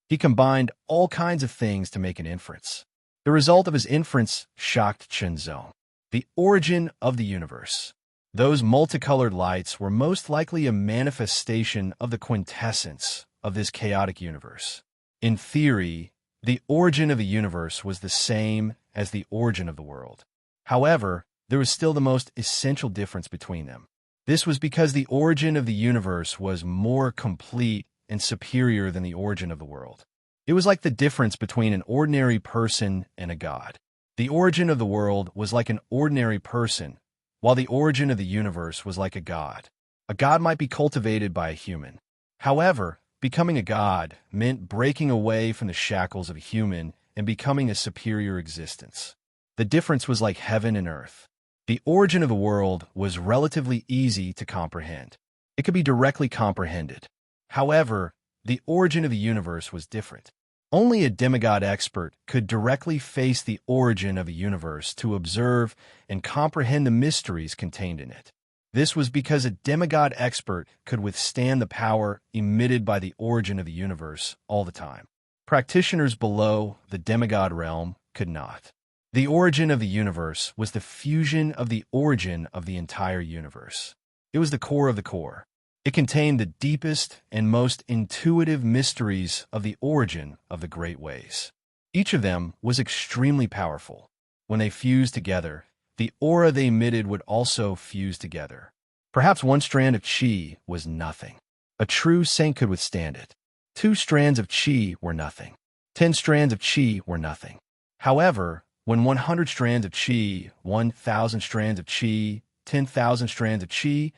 He combined all kinds of things to make an inference. The result of his inference shocked Chunzong. The origin of the universe. Those multicolored lights were most likely a manifestation of the quintessence of this chaotic universe. In theory, the origin of the universe was the same as the origin of the world. However, there was still the most essential difference between them. This was because the origin of the universe was more complete and superior than the origin of the world. It was like the difference between an ordinary person and a god. The origin of the world was like an ordinary person, while the origin of the universe was like a god. A god might be cultivated by a human. However, becoming a god meant breaking away from the shackles of a human and becoming a superior existence. The difference was like heaven and earth. The origin of the world was relatively easy to comprehend. It could be directly comprehended. However, the origin of the universe was different. Only a demigod expert could directly face the origin of a universe to observe and comprehend the mysteries contained in it. This was because a demigod expert could withstand the power emitted by the origin of the universe all the time. Practitioners below the demigod realm could not. The origin of the universe was the fusion of the origin of the entire universe. It was the core of the core. It contained the deepest and most intuitive mysteries of the origin of the great ways. Each of them was extremely powerful. When they fused together, the aura they emitted would also fuse together. Perhaps one strand of chi was nothing. A true saint could withstand it. 2 strands of chi were nothing. 10 strands of chi were nothing. However, when 100 strands of chi, 1,000 strands of chi, 10,000 strands of chi,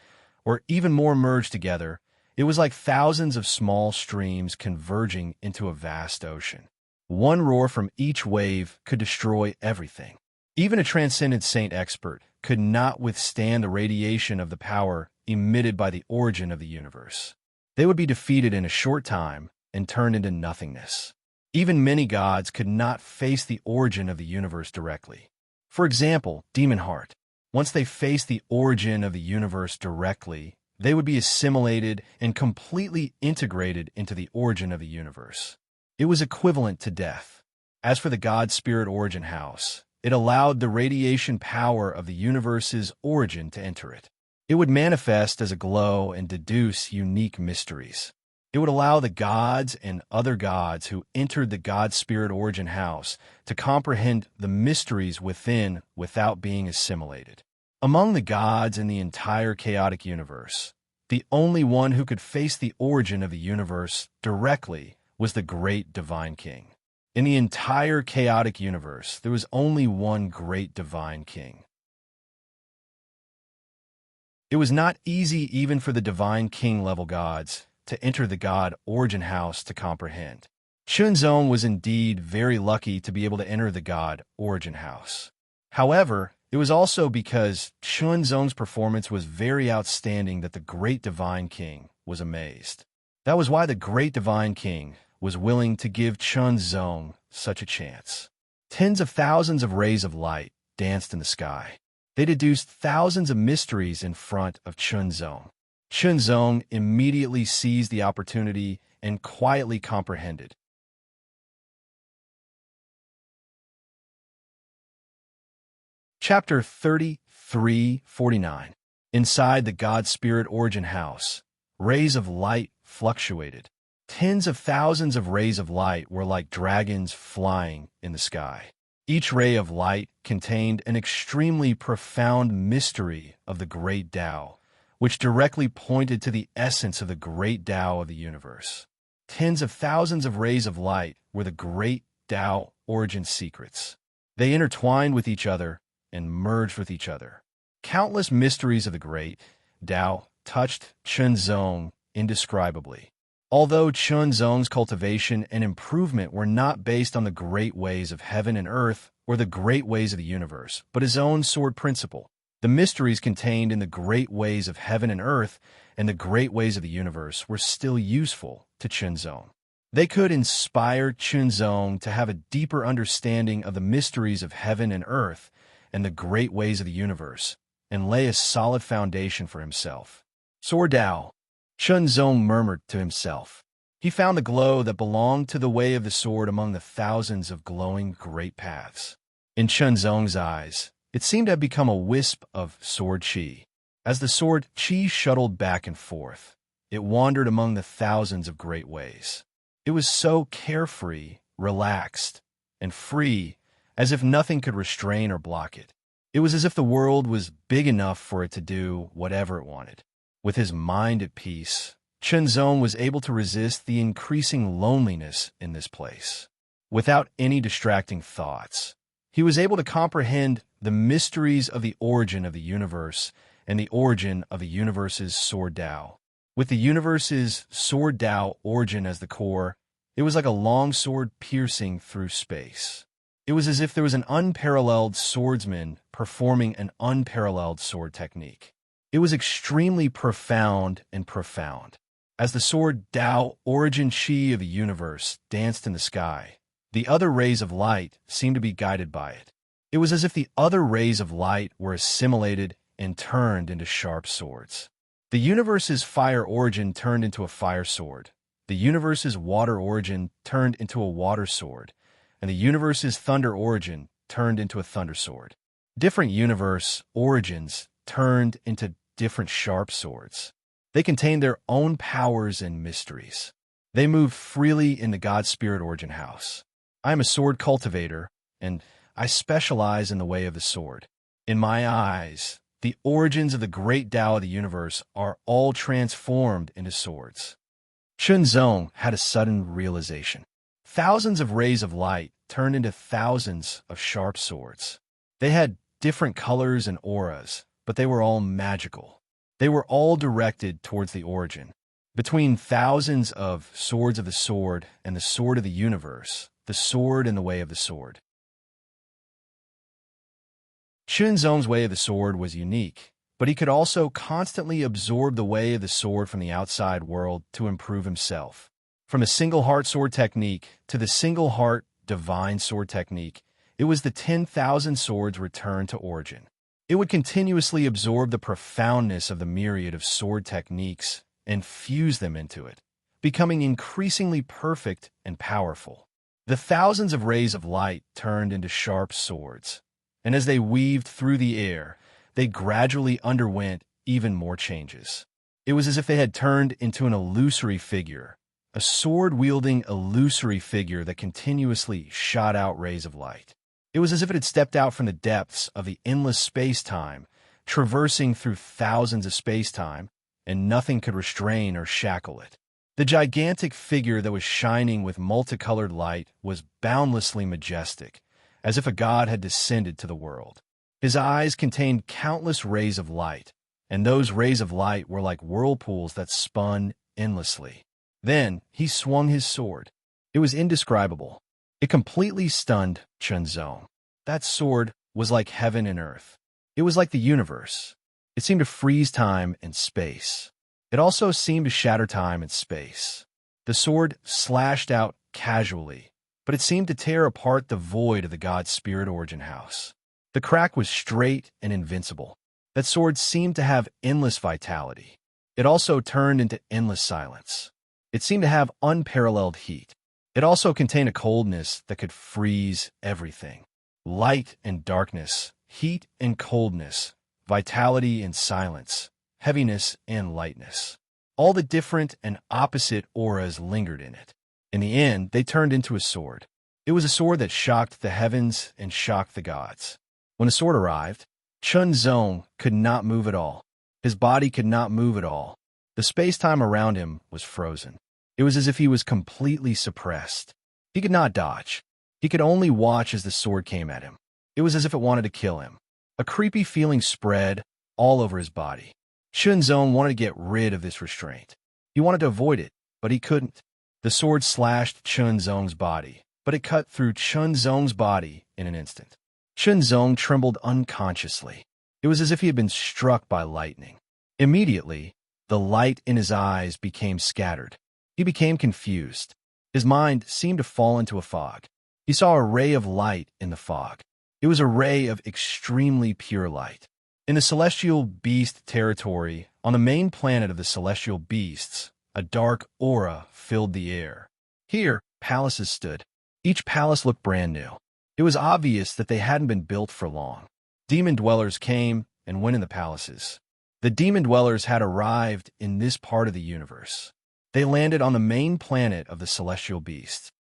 or even more merged together, it was like thousands of small streams converging into a vast ocean. One roar from each wave could destroy everything. Even a transcendent saint expert could not withstand the radiation of the power emitted by the origin of the universe. They would be defeated in a short time and turned into nothingness. Even many gods could not face the origin of the universe directly. For example, Demon Heart. Once they faced the origin of the universe directly, they would be assimilated and completely integrated into the origin of the universe. It was equivalent to death. As for the God Spirit Origin House, it allowed the radiation power of the universe's origin to enter it. It would manifest as a glow and deduce unique mysteries. It would allow the gods and other gods who entered the God Spirit Origin House to comprehend the mysteries within without being assimilated. Among the gods in the entire chaotic universe, the only one who could face the origin of the universe directly was the great divine king. In the entire chaotic universe, there was only one great divine king. It was not easy even for the divine king level gods to enter the God Origin House to comprehend. Chunzong was indeed very lucky to be able to enter the God Origin House. However, it was also because Chunzong's performance was very outstanding that the great divine king was amazed. That was why the great divine king was willing to give Chunzong such a chance. Tens of thousands of rays of light danced in the sky. They deduced thousands of mysteries in front of Chunzong. Chunzong immediately seized the opportunity and quietly comprehended. Chapter 33:49. Inside the God Spirit Origin House, rays of light fluctuated. Tens of thousands of rays of light were like dragons flying in the sky. Each ray of light contained an extremely profound mystery of the great Tao, which directly pointed to the essence of the great Tao of the universe. Tens of thousands of rays of light were the great Tao origin secrets. They intertwined with each other and merged with each other. Countless mysteries of the great Tao touched Chunzong indescribably. Although Chunzong's cultivation and improvement were not based on the great ways of heaven and earth or the great ways of the universe, but his own sword principle, the mysteries contained in the great ways of heaven and earth and the great ways of the universe were still useful to Chunzong. They could inspire Chunzong to have a deeper understanding of the mysteries of heaven and earth and the great ways of the universe, and lay a solid foundation for himself. Sword Tao, Chunzong murmured to himself. He found the glow that belonged to the way of the sword among the thousands of glowing great paths. In Chunzong's eyes, it seemed to have become a wisp of sword chi. As the sword chi shuttled back and forth, it wandered among the thousands of great ways. It was so carefree, relaxed, and free, as if nothing could restrain or block it. It was as if the world was big enough for it to do whatever it wanted. With his mind at peace, Chunzong was able to resist the increasing loneliness in this place. Without any distracting thoughts, he was able to comprehend the mysteries of the origin of the universe and the origin of the universe's sword Tao. With the universe's sword Tao origin as the core, it was like a long sword piercing through space. It was as if there was an unparalleled swordsman performing an unparalleled sword technique. It was extremely profound and profound. As the sword Tao origin Shi of the universe danced in the sky, the other rays of light seemed to be guided by it. It was as if the other rays of light were assimilated and turned into sharp swords. The universe's fire origin turned into a fire sword. The universe's water origin turned into a water sword. And the universe's thunder origin turned into a thunder sword. Different universe origins turned into different sharp swords. They contained their own powers and mysteries. They moved freely in the God Spirit Origin House. I am a sword cultivator, and I specialize in the way of the sword. In my eyes, the origins of the great Tao of the universe are all transformed into swords. Chunzong had a sudden realization. Thousands of rays of light turned into thousands of sharp swords. They had different colors and auras, but they were all magical. They were all directed towards the origin. Between thousands of swords of the sword and the sword of the universe, the sword in the way of the sword. Chunzong's way of the sword was unique, but he could also constantly absorb the way of the sword from the outside world to improve himself. From the single heart sword technique to the single heart divine sword technique, it was the 10,000 swords returned to origin. It would continuously absorb the profoundness of the myriad of sword techniques and fuse them into it, becoming increasingly perfect and powerful. The thousands of rays of light turned into sharp swords, and as they weaved through the air, they gradually underwent even more changes. It was as if they had turned into an illusory figure, a sword-wielding illusory figure that continuously shot out rays of light. It was as if it had stepped out from the depths of the endless space-time, traversing through thousands of space-time, and nothing could restrain or shackle it. The gigantic figure that was shining with multicolored light was boundlessly majestic, as if a god had descended to the world. His eyes contained countless rays of light, and those rays of light were like whirlpools that spun endlessly. Then he swung his sword. It was indescribable. It completely stunned Chunzong. That sword was like heaven and earth. It was like the universe. It seemed to freeze time and space. It also seemed to shatter time and space. The sword slashed out casually, but it seemed to tear apart the void of the God Spirit Origin House. The crack was straight and invincible. That sword seemed to have endless vitality. It also turned into endless silence. It seemed to have unparalleled heat. It also contained a coldness that could freeze everything. Light and darkness, heat and coldness, vitality and silence, heaviness and lightness. All the different and opposite auras lingered in it. In the end, they turned into a sword. It was a sword that shocked the heavens and shocked the gods. When the sword arrived, Chunzong could not move at all. His body could not move at all. The space-time around him was frozen. It was as if he was completely suppressed. He could not dodge. He could only watch as the sword came at him. It was as if it wanted to kill him. A creepy feeling spread all over his body. Chunzong wanted to get rid of this restraint. He wanted to avoid it, but he couldn't. The sword slashed Chunzong's body, but it cut through Chunzong's body in an instant. Chunzong trembled unconsciously. It was as if he had been struck by lightning. Immediately, the light in his eyes became scattered. He became confused. His mind seemed to fall into a fog. He saw a ray of light in the fog. It was a ray of extremely pure light. In the celestial beast territory, on the main planet of the celestial beasts, a dark aura filled the air. Here, palaces stood. Each palace looked brand new. It was obvious that they hadn't been built for long. Demon dwellers came and went in the palaces. The demon dwellers had arrived in this part of the universe. They landed on the main planet of the celestial beasts.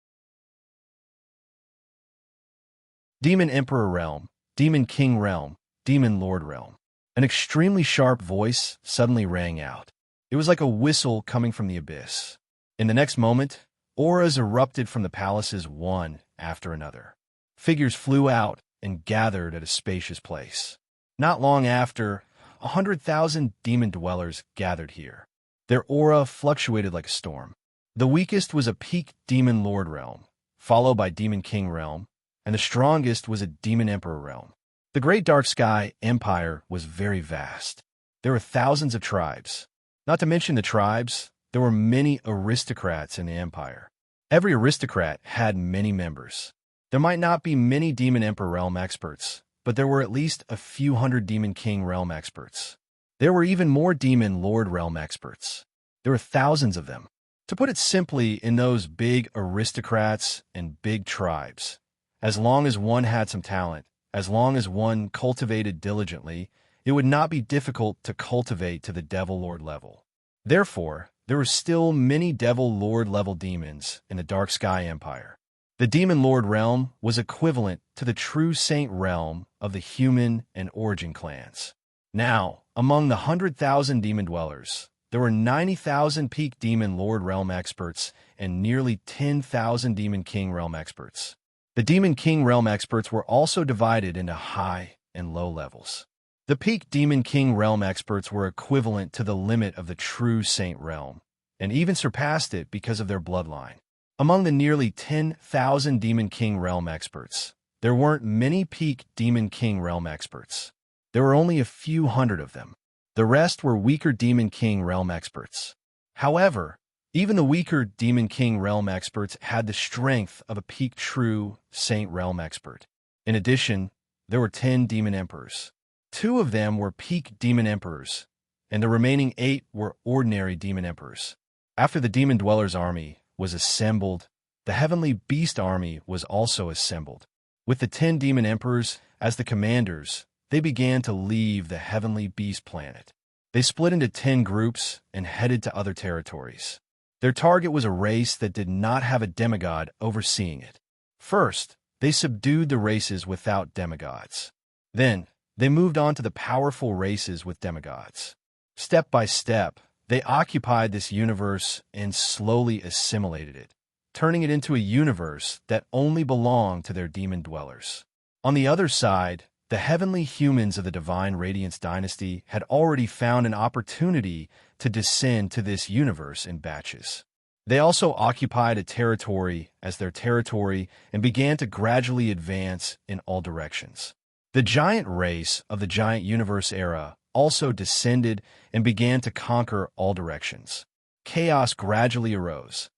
Demon Emperor Realm, Demon King Realm, Demon Lord Realm. An extremely sharp voice suddenly rang out. It was like a whistle coming from the abyss. In the next moment, auras erupted from the palaces one after another. Figures flew out and gathered at a spacious place. Not long after, 100,000 demon dwellers gathered here. Their aura fluctuated like a storm. The weakest was a peak Demon Lord Realm, followed by Demon King Realm, and the strongest was a Demon Emperor Realm. The Great Dark Sky Empire was very vast. There were thousands of tribes. Not to mention the tribes, there were many aristocrats in the empire. Every aristocrat had many members. There might not be many Demon Emperor Realm experts, but there were at least a few hundred Demon King Realm experts. There were even more Demon Lord Realm experts. There were thousands of them. To put it simply, in those big aristocrats and big tribes, as long as one had some talent, as long as one cultivated diligently, it would not be difficult to cultivate to the Devil Lord level. Therefore, there were still many Devil Lord level demons in the Dark Sky Empire. The Demon Lord Realm was equivalent to the true Saint Realm of the human and origin clans. Now, among the 100,000 demon dwellers, there were 90,000 peak Demon Lord Realm experts and nearly 10,000 Demon King Realm experts. The Demon King Realm experts were also divided into high and low levels. The peak Demon King Realm experts were equivalent to the limit of the true Saint Realm, and even surpassed it because of their bloodline. Among the nearly 10,000 Demon King Realm experts, there weren't many peak Demon King Realm experts. There were only a few hundred of them. The rest were weaker Demon King Realm experts. However, even the weaker Demon King Realm experts had the strength of a peak true Saint Realm expert. In addition, there were 10 Demon Emperors. 2 of them were peak Demon Emperors, and the remaining 8 were ordinary Demon Emperors. After the Demon Dwellers' army was assembled, the Heavenly Beast army was also assembled. With the 10 Demon Emperors as the commanders, they began to leave the Heavenly Beast planet. They split into 10 groups and headed to other territories. Their target was a race that did not have a demigod overseeing it. First, they subdued the races without demigods. Then, they moved on to the powerful races with demigods. Step by step, they occupied this universe and slowly assimilated it, turning it into a universe that only belonged to their demon dwellers. On the other side, the heavenly humans of the Divine Radiance dynasty had already found an opportunity to descend to this universe in batches. They also occupied a territory as their territory and began to gradually advance in all directions. The giant race of the giant universe era also descended and began to conquer all directions. Chaos gradually arose.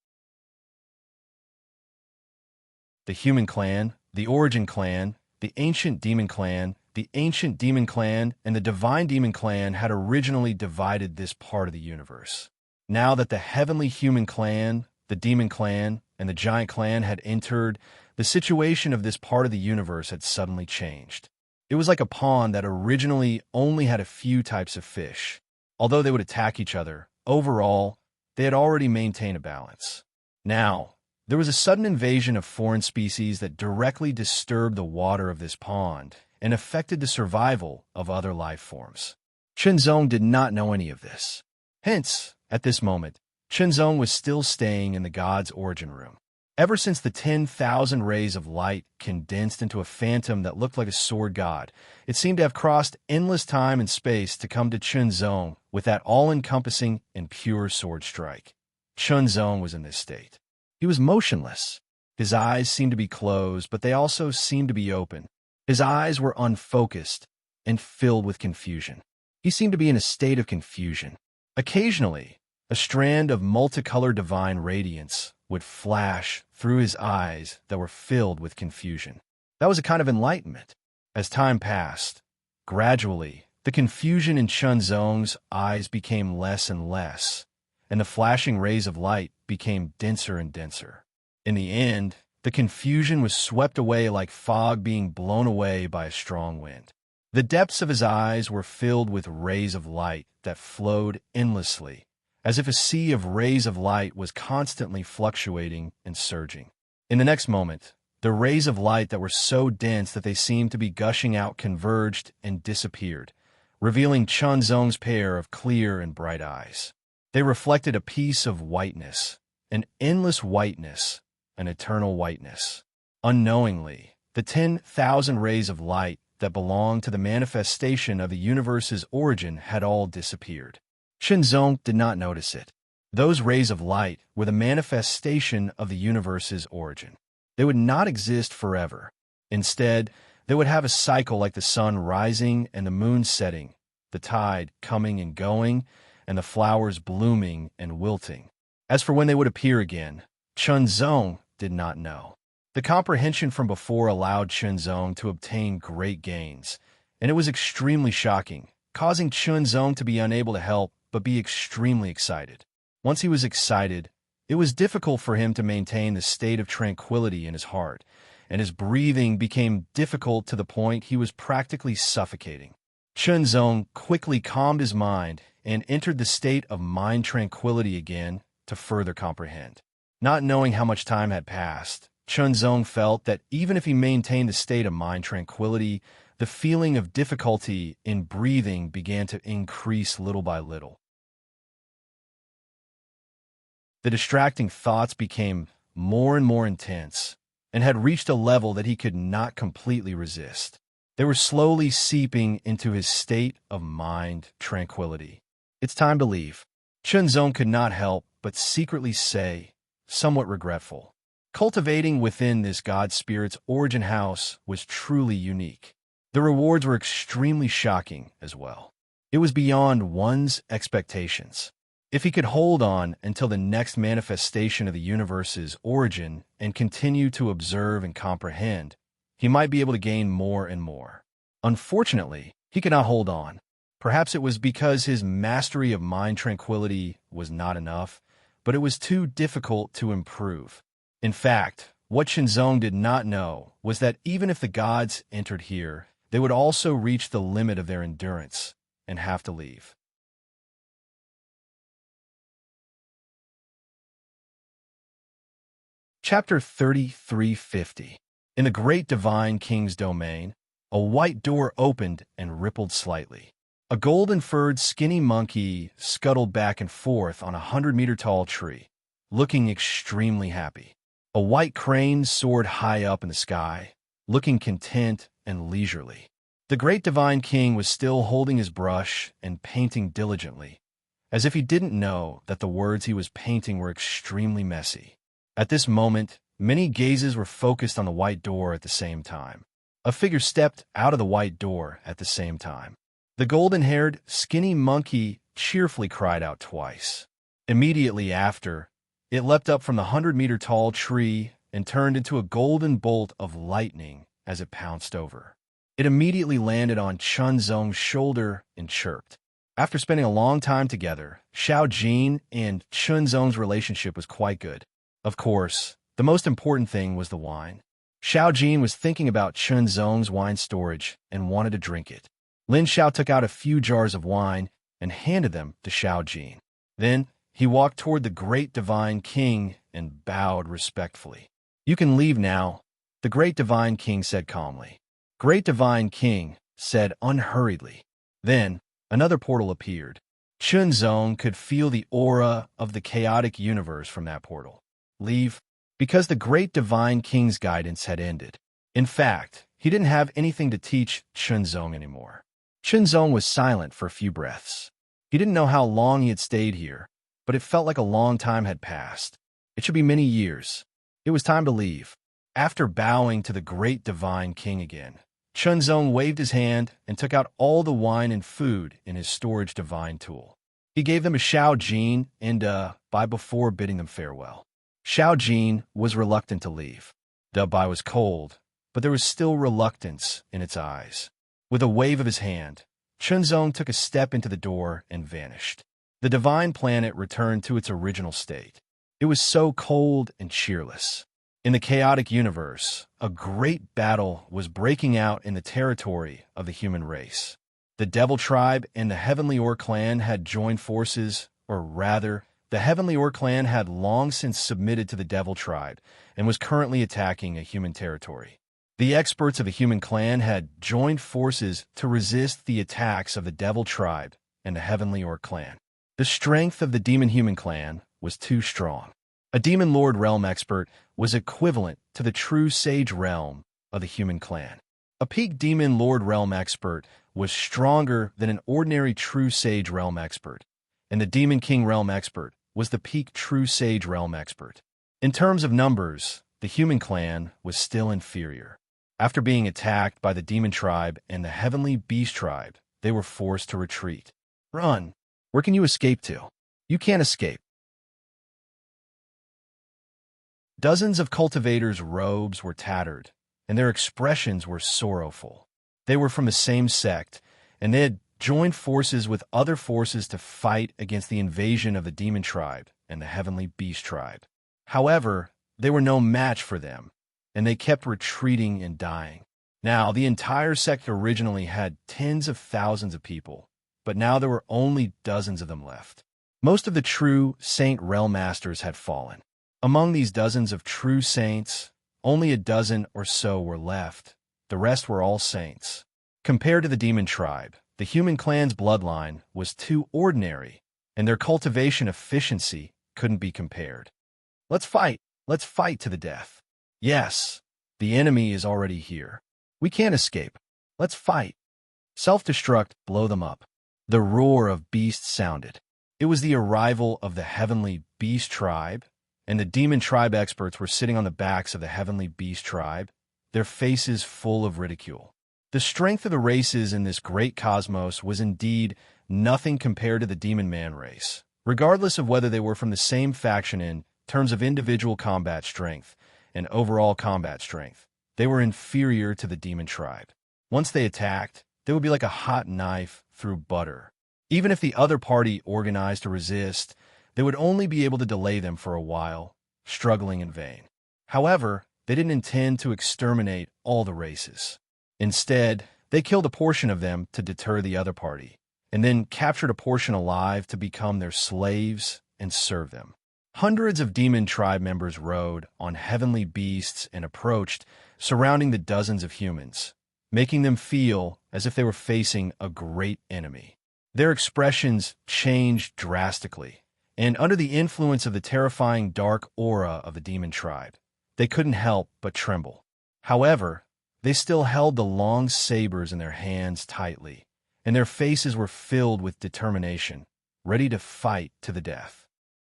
The human clan, the origin clan, the ancient demon clan, the ancient demon clan, and the divine demon clan had originally divided this part of the universe. Now that the heavenly human clan, the demon clan, and the giant clan had entered, the situation of this part of the universe had suddenly changed. It was like a pond that originally only had a few types of fish. Although they would attack each other, overall, they had already maintained a balance. Now, there was a sudden invasion of foreign species that directly disturbed the water of this pond and affected the survival of other life forms. Chenzong did not know any of this. Hence, at this moment, Chenzong was still staying in the god's origin room. Ever since the 10,000 rays of light condensed into a phantom that looked like a sword god, it seemed to have crossed endless time and space to come to Chenzong with that all-encompassing and pure sword strike. Chenzong was in this state. He was motionless. His eyes seemed to be closed, but they also seemed to be open. His eyes were unfocused and filled with confusion. He seemed to be in a state of confusion. Occasionally, a strand of multicolored divine radiance would flash through his eyes that were filled with confusion. That was a kind of enlightenment. As time passed, gradually, the confusion in Chenzong's eyes became less and less, and the flashing rays of light became denser and denser. In the end, the confusion was swept away like fog being blown away by a strong wind. The depths of his eyes were filled with rays of light that flowed endlessly, as if a sea of rays of light was constantly fluctuating and surging. In the next moment, The rays of light that were so dense that they seemed to be gushing out converged and disappeared, revealing Chunzong's pair of clear and bright eyes. They reflected a piece of whiteness, an endless whiteness, an eternal whiteness. Unknowingly, the 10,000 rays of light that belonged to the manifestation of the universe's origin had all disappeared. Chunzong did not notice it. Those rays of light were the manifestation of the universe's origin. They would not exist forever. Instead, they would have a cycle like the sun rising and the moon setting, the tide coming and going, and the flowers blooming and wilting. As for when they would appear again, Chunzong did not know. The comprehension from before allowed Chunzong to obtain great gains, and it was extremely shocking, causing Chunzong to be unable to help but be extremely excited. Once he was excited, it was difficult for him to maintain the state of tranquility in his heart, and his breathing became difficult to the point he was practically suffocating. Chunzong quickly calmed his mind and entered the state of mind tranquility again to further comprehend. Not knowing how much time had passed, Chunzong felt that even if he maintained the state of mind tranquility, the feeling of difficulty in breathing began to increase little by little. The distracting thoughts became more and more intense and had reached a level that he could not completely resist. They were slowly seeping into his state of mind tranquility. "It's time to leave," Chunzong could not help but secretly say, somewhat regretful. Cultivating within this god spirit's origin house was truly unique. The rewards were extremely shocking as well. It was beyond one's expectations. If he could hold on until the next manifestation of the universe's origin and continue to observe and comprehend, he might be able to gain more and more. Unfortunately, he could not hold on. Perhaps it was because his mastery of mind tranquility was not enough, but it was too difficult to improve. In fact, what Chunzong did not know was that even if the gods entered here, they would also reach the limit of their endurance and have to leave. Chapter 3350. In the great divine king's domain, a white door opened and rippled slightly. A golden-furred skinny monkey scuttled back and forth on a 100-meter-tall tree, looking extremely happy. A white crane soared high up in the sky, looking content and leisurely. The great divine king was still holding his brush and painting diligently, as if he didn't know that the words he was painting were extremely messy. At this moment, many gazes were focused on the white door at the same time. A figure stepped out of the white door at the same time. The golden-haired, skinny monkey cheerfully cried out twice. Immediately after, it leapt up from the 100-meter-tall tree and turned into a golden bolt of lightning as it pounced over. It immediately landed on Chunzong's shoulder and chirped. After spending a long time together, Xiao Jin and Chunzong's relationship was quite good. Of course, the most important thing was the wine. Xiao Jin was thinking about Chunzong's wine storage and wanted to drink it. Lin Xiao took out a few jars of wine and handed them to Xiao Jin. Then, he walked toward the great divine king and bowed respectfully. "You can leave now," the great divine king said calmly. Great divine king said unhurriedly. Then, another portal appeared. Chunzong could feel the aura of the chaotic universe from that portal. Leave? Because the great divine king's guidance had ended. In fact, he didn't have anything to teach Chunzong anymore. Chunzong was silent for a few breaths. He didn't know how long he had stayed here, but it felt like a long time had passed. It should be many years. It was time to leave. After bowing to the great divine king again, Chunzong waved his hand and took out all the wine and food in his storage divine tool. He gave them to Xiao Jin and Bai before bidding them farewell. Xiao Jin was reluctant to leave. Bai was cold, but there was still reluctance in its eyes. With a wave of his hand, Chunzong took a step into the door and vanished. The divine planet returned to its original state. It was so cold and cheerless. In the chaotic universe, a great battle was breaking out in the territory of the human race. The Devil Tribe and the Heavenly Or clan had joined forces, or rather, The Heavenly Orc clan had long since submitted to the Devil tribe and was currently attacking a human territory. The experts of the human clan had joined forces to resist the attacks of the Devil tribe and the Heavenly Orc clan. The strength of the demon-human clan was too strong. A demon lord realm expert was equivalent to the true sage realm of the human clan. A peak demon lord realm expert was stronger than an ordinary true sage realm expert, and the demon king realm expert was the peak true sage realm expert. In terms of numbers, the human clan was still inferior. After being attacked by the demon tribe and the heavenly beast tribe, they were forced to retreat. Run! Where can you escape to? You can't escape. Dozens of cultivators' robes were tattered, and their expressions were sorrowful. They were from the same sect, and they had joined forces with other forces to fight against the invasion of the demon tribe and the heavenly beast tribe. However, they were no match for them, and they kept retreating and dying. Now, the entire sect originally had tens of thousands of people, but now there were only dozens of them left. Most of the true saint realm masters had fallen. Among these dozens of true saints, only a dozen or so were left. The rest were all saints. Compared to the demon tribe, the human clan's bloodline was too ordinary, and their cultivation efficiency couldn't be compared. Let's fight! Let's fight to the death! Yes, the enemy is already here. We can't escape. Let's fight! Self-destruct, blow them up. The roar of beasts sounded. It was the arrival of the heavenly beast tribe, and the demon tribe experts were sitting on the backs of the heavenly beast tribe, their faces full of ridicule. The strength of the races in this great cosmos was indeed nothing compared to the demon man race. Regardless of whether they were from the same faction in terms of individual combat strength and overall combat strength, they were inferior to the demon tribe. Once they attacked, they would be like a hot knife through butter. Even if the other party organized to resist, they would only be able to delay them for a while, struggling in vain. However, they didn't intend to exterminate all the races. Instead, they killed a portion of them to deter the other party, and then captured a portion alive to become their slaves and serve them. Hundreds of demon tribe members rode on heavenly beasts and approached, surrounding the dozens of humans, making them feel as if they were facing a great enemy. Their expressions changed drastically, and under the influence of the terrifying dark aura of the demon tribe, they couldn't help but tremble. However, they still held the long sabers in their hands tightly, and their faces were filled with determination, ready to fight to the death.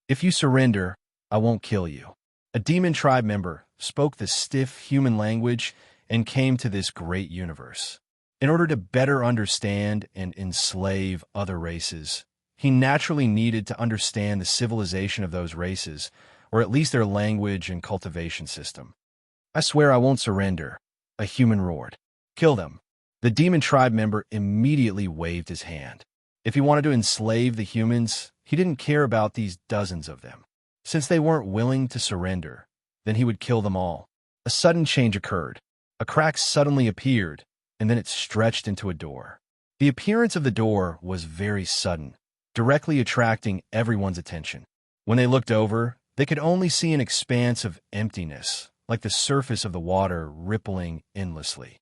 If you surrender, I won't kill you. A demon tribe member spoke the stiff human language and came to this great universe. In order to better understand and enslave other races, he naturally needed to understand the civilization of those races, or at least their language and cultivation system. I swear I won't surrender, a human roared. Kill them. The demon tribe member immediately waved his hand. If he wanted to enslave the humans, he didn't care about these dozens of them. Since they weren't willing to surrender, then he would kill them all. A sudden change occurred. A crack suddenly appeared, and then it stretched into a door. The appearance of the door was very sudden, directly attracting everyone's attention. When they looked over, they could only see an expanse of emptiness, like the surface of the water rippling endlessly.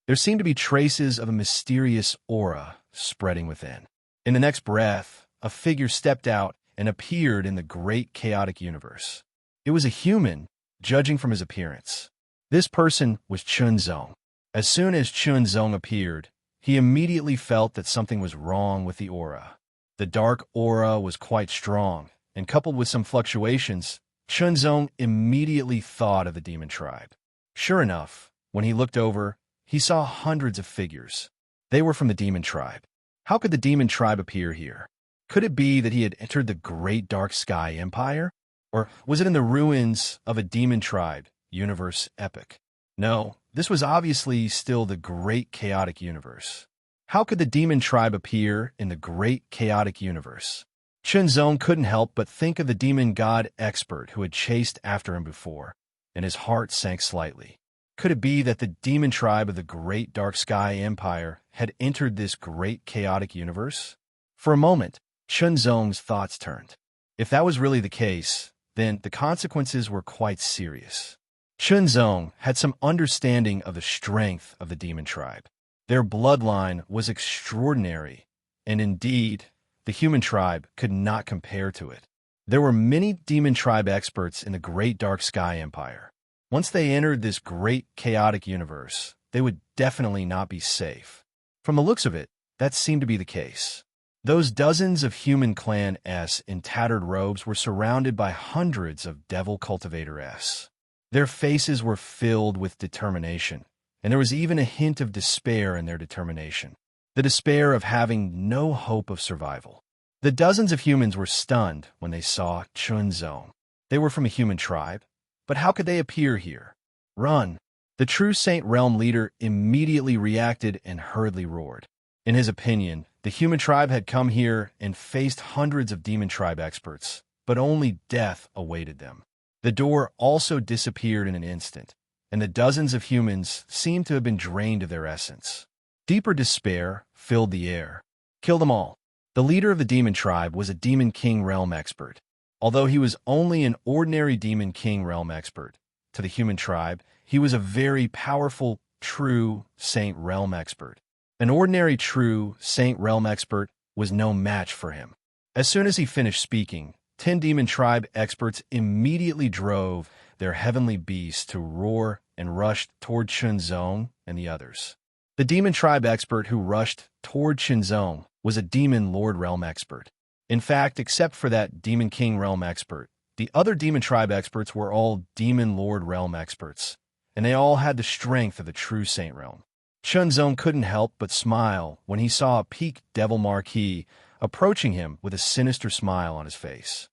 There seemed to be traces of a mysterious aura spreading within. In the next breath, a figure stepped out and appeared in the great chaotic universe. It was a human, judging from his appearance. This person was Chunzong. As soon as Chunzong appeared, he immediately felt that something was wrong with the aura. The dark aura was quite strong, and coupled with some fluctuations, Chunzong immediately thought of the demon tribe. Sure enough, when he looked over, he saw hundreds of figures. They were from the demon tribe. How could the demon tribe appear here? Could it be that he had entered the great dark sky empire? Or was it in the ruins of a demon tribe universe epic? No, this was obviously still the great chaotic universe. How could the demon tribe appear in the great chaotic universe? Chunzong couldn't help but think of the demon god expert who had chased after him before, and his heart sank slightly. Could it be that the demon tribe of the great dark sky empire had entered this great chaotic universe? For a moment, Chunzong's thoughts turned. If that was really the case, then the consequences were quite serious. Chunzong had some understanding of the strength of the demon tribe. Their bloodline was extraordinary, and indeed, the human tribe could not compare to it. There were many demon tribe experts in the Great Dark Sky Empire. Once they entered this great chaotic universe, they would definitely not be safe. From the looks of it, that seemed to be the case. Those dozens of human Clan S in tattered robes were surrounded by hundreds of Devil Cultivator S. Their faces were filled with determination, and there was even a hint of despair in their determination. The despair of having no hope of survival. The dozens of humans were stunned when they saw Chunzong. They were from a human tribe, but how could they appear here? Run! The true Saint Realm leader immediately reacted and hurriedly roared. In his opinion, the human tribe had come here and faced hundreds of demon tribe experts, but only death awaited them. The door also disappeared in an instant, and the dozens of humans seemed to have been drained of their essence. Deeper despair filled the air. Kill them all. The leader of the demon tribe was a Demon King Realm expert. Although he was only an ordinary Demon King Realm expert, to the human tribe, he was a very powerful, true Saint Realm expert. An ordinary true Saint Realm expert was no match for him. As soon as he finished speaking, 10 demon tribe experts immediately drove their heavenly beasts to roar and rushed toward Chunzong and the others. The demon tribe expert who rushed toward Chunzong was a demon lord realm expert. In fact, except for that demon king realm expert, the other demon tribe experts were all demon lord realm experts, and they all had the strength of the true saint realm. Chunzong couldn't help but smile when he saw a peaked devil marquis approaching him with a sinister smile on his face.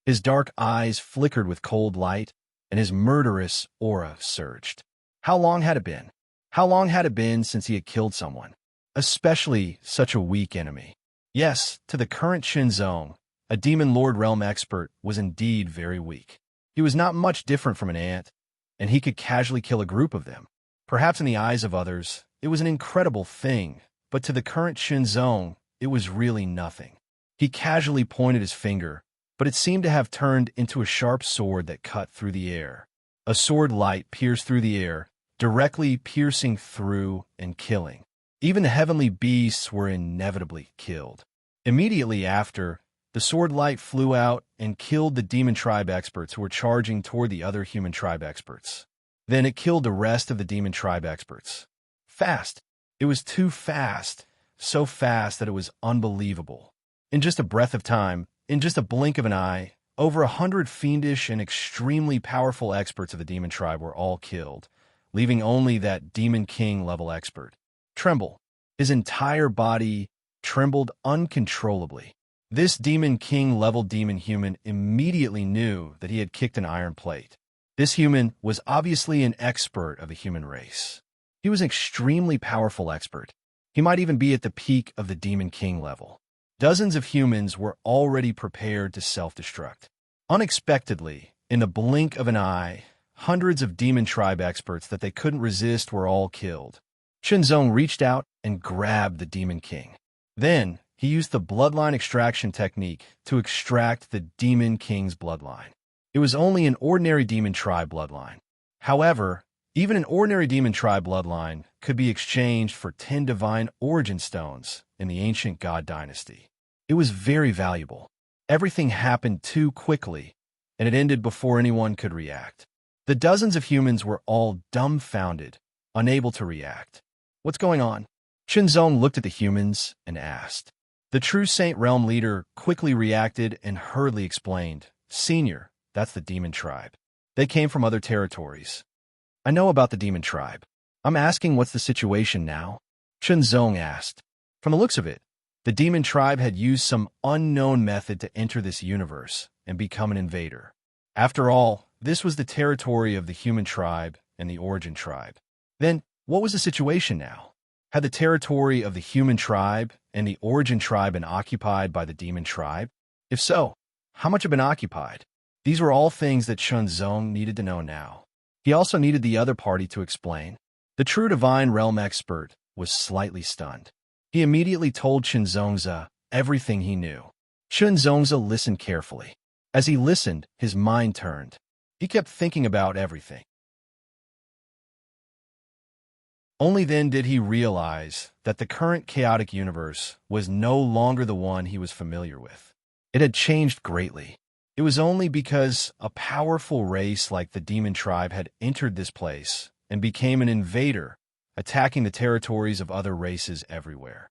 His dark eyes flickered with cold light, and his murderous aura surged. How long had it been? How long had it been since he had killed someone? Especially such a weak enemy. Yes, to the current Chunzong, a demon lord realm expert was indeed very weak. He was not much different from an ant, and he could casually kill a group of them. Perhaps in the eyes of others, it was an incredible thing, but to the current Chunzong, it was really nothing. He casually pointed his finger, but it seemed to have turned into a sharp sword that cut through the air. A sword light pierced through the air, directly piercing through and killing. Even the heavenly beasts were inevitably killed. Immediately after, the sword light flew out and killed the demon tribe experts who were charging toward the other human tribe experts. Then it killed the rest of the demon tribe experts. Fast. It was too fast, so fast that it was unbelievable. In just a breath of time, in just a blink of an eye, over 100 fiendish and extremely powerful experts of the demon tribe were all killed, leaving only that demon king level expert. Tremble. His entire body trembled uncontrollably. This demon king level demon human immediately knew that he had kicked an iron plate. This human was obviously an expert of the human race. He was an extremely powerful expert. He might even be at the peak of the demon king level. Dozens of humans were already prepared to self-destruct. Unexpectedly, in the blink of an eye, hundreds of demon tribe experts that they couldn't resist were all killed. Chunzong reached out and grabbed the demon king. Then, he used the bloodline extraction technique to extract the demon king's bloodline. It was only an ordinary demon tribe bloodline. However, even an ordinary demon tribe bloodline could be exchanged for 10 divine origin stones in the ancient god dynasty. It was very valuable. Everything happened too quickly, and it ended before anyone could react. The dozens of humans were all dumbfounded, unable to react. What's going on? Chunzong looked at the humans and asked. The true Saint Realm leader quickly reacted and hurriedly explained, Senior, that's the demon tribe. They came from other territories. I know about the demon tribe. I'm asking what's the situation now? Chunzong asked. From the looks of it, the demon tribe had used some unknown method to enter this universe and become an invader. After all, this was the territory of the human tribe and the origin tribe. Then, what was the situation now? Had the territory of the human tribe and the origin tribe been occupied by the demon tribe? If so, how much had been occupied? These were all things that Chunzong needed to know now. He also needed the other party to explain. The true divine realm expert was slightly stunned. He immediately told Chunzongzi everything he knew. Chunzongzi listened carefully. As he listened, his mind turned. He kept thinking about everything. Only then did he realize that the current chaotic universe was no longer the one he was familiar with. It had changed greatly. It was only because a powerful race like the demon tribe had entered this place and became an invader, attacking the territories of other races everywhere.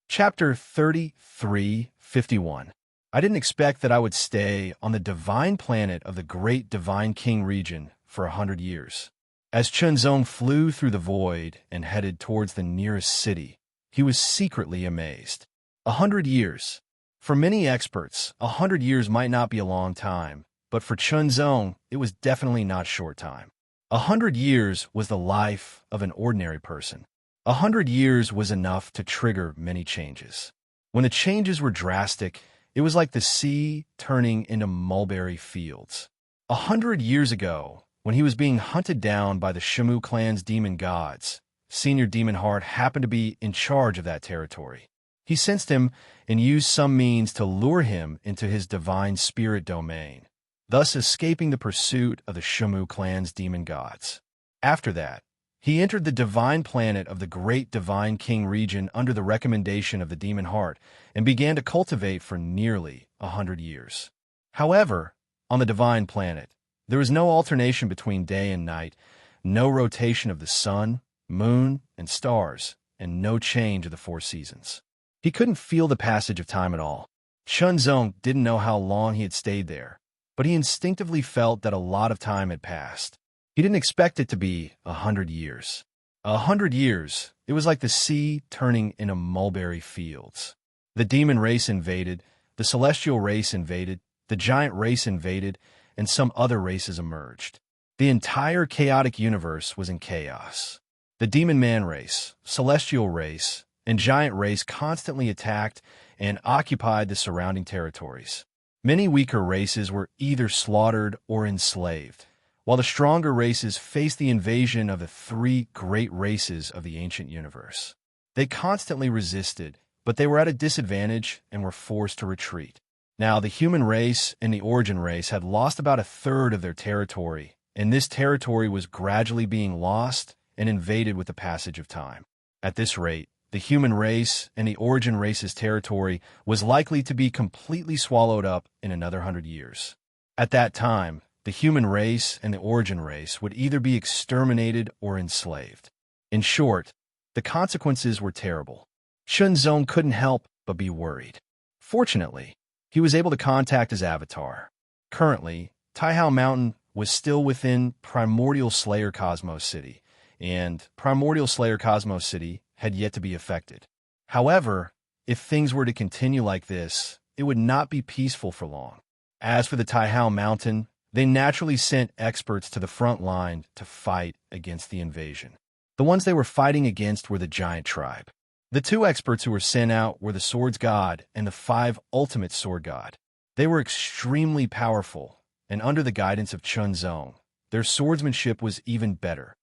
Chapter 33:51. I didn't expect that I would stay on the divine planet of the great divine king region for 100 years. As Chunzong flew through the void and headed towards the nearest city, he was secretly amazed. 100 years. For many experts, 100 years might not be a long time, but for Chunzong, it was definitely not short time. 100 years was the life of an ordinary person. 100 years was enough to trigger many changes. When the changes were drastic, it was like the sea turning into mulberry fields. 100 years ago, when he was being hunted down by the Shamu clan's demon gods, Senior Demon Heart happened to be in charge of that territory. He sensed him and used some means to lure him into his divine spirit domain, thus escaping the pursuit of the Shamu clan's demon gods. After that, he entered the divine planet of the great divine king region under the recommendation of the demon heart and began to cultivate for nearly 100 years. However, on the divine planet, there was no alternation between day and night, no rotation of the sun, moon, and stars, and no change of the 4 seasons. He couldn't feel the passage of time at all. Chunzong didn't know how long he had stayed there, but he instinctively felt that a lot of time had passed. He didn't expect it to be 100 years. 100 years, it was like the sea turning into mulberry fields. The demon race invaded, the celestial race invaded, the giant race invaded, and some other races emerged. The entire chaotic universe was in chaos. The demon man race, celestial race, and giant race constantly attacked and occupied the surrounding territories. Many weaker races were either slaughtered or enslaved, while the stronger races faced the invasion of the 3 great races of the ancient universe. They constantly resisted, but they were at a disadvantage and were forced to retreat. Now, the human race and the origin race had lost about 1/3 of their territory, and this territory was gradually being lost and invaded with the passage of time. At this rate, the human race and the origin race's territory was likely to be completely swallowed up in another 100 years. At that time, the human race and the origin race would either be exterminated or enslaved. In short, the consequences were terrible. Chunzong couldn't help but be worried. Fortunately, he was able to contact his avatar. Currently, Taihao Mountain was still within Primordial Slayer Cosmos City, and Primordial Slayer Cosmos City had yet to be affected. However, if things were to continue like this, it would not be peaceful for long. As for the Taihao Mountain, they naturally sent experts to the front line to fight against the invasion. The ones they were fighting against were the giant tribe. The 2 experts who were sent out were the Swords God and the 5 Ultimate Sword God. They were extremely powerful, and under the guidance of Chunzong, their swordsmanship was even better.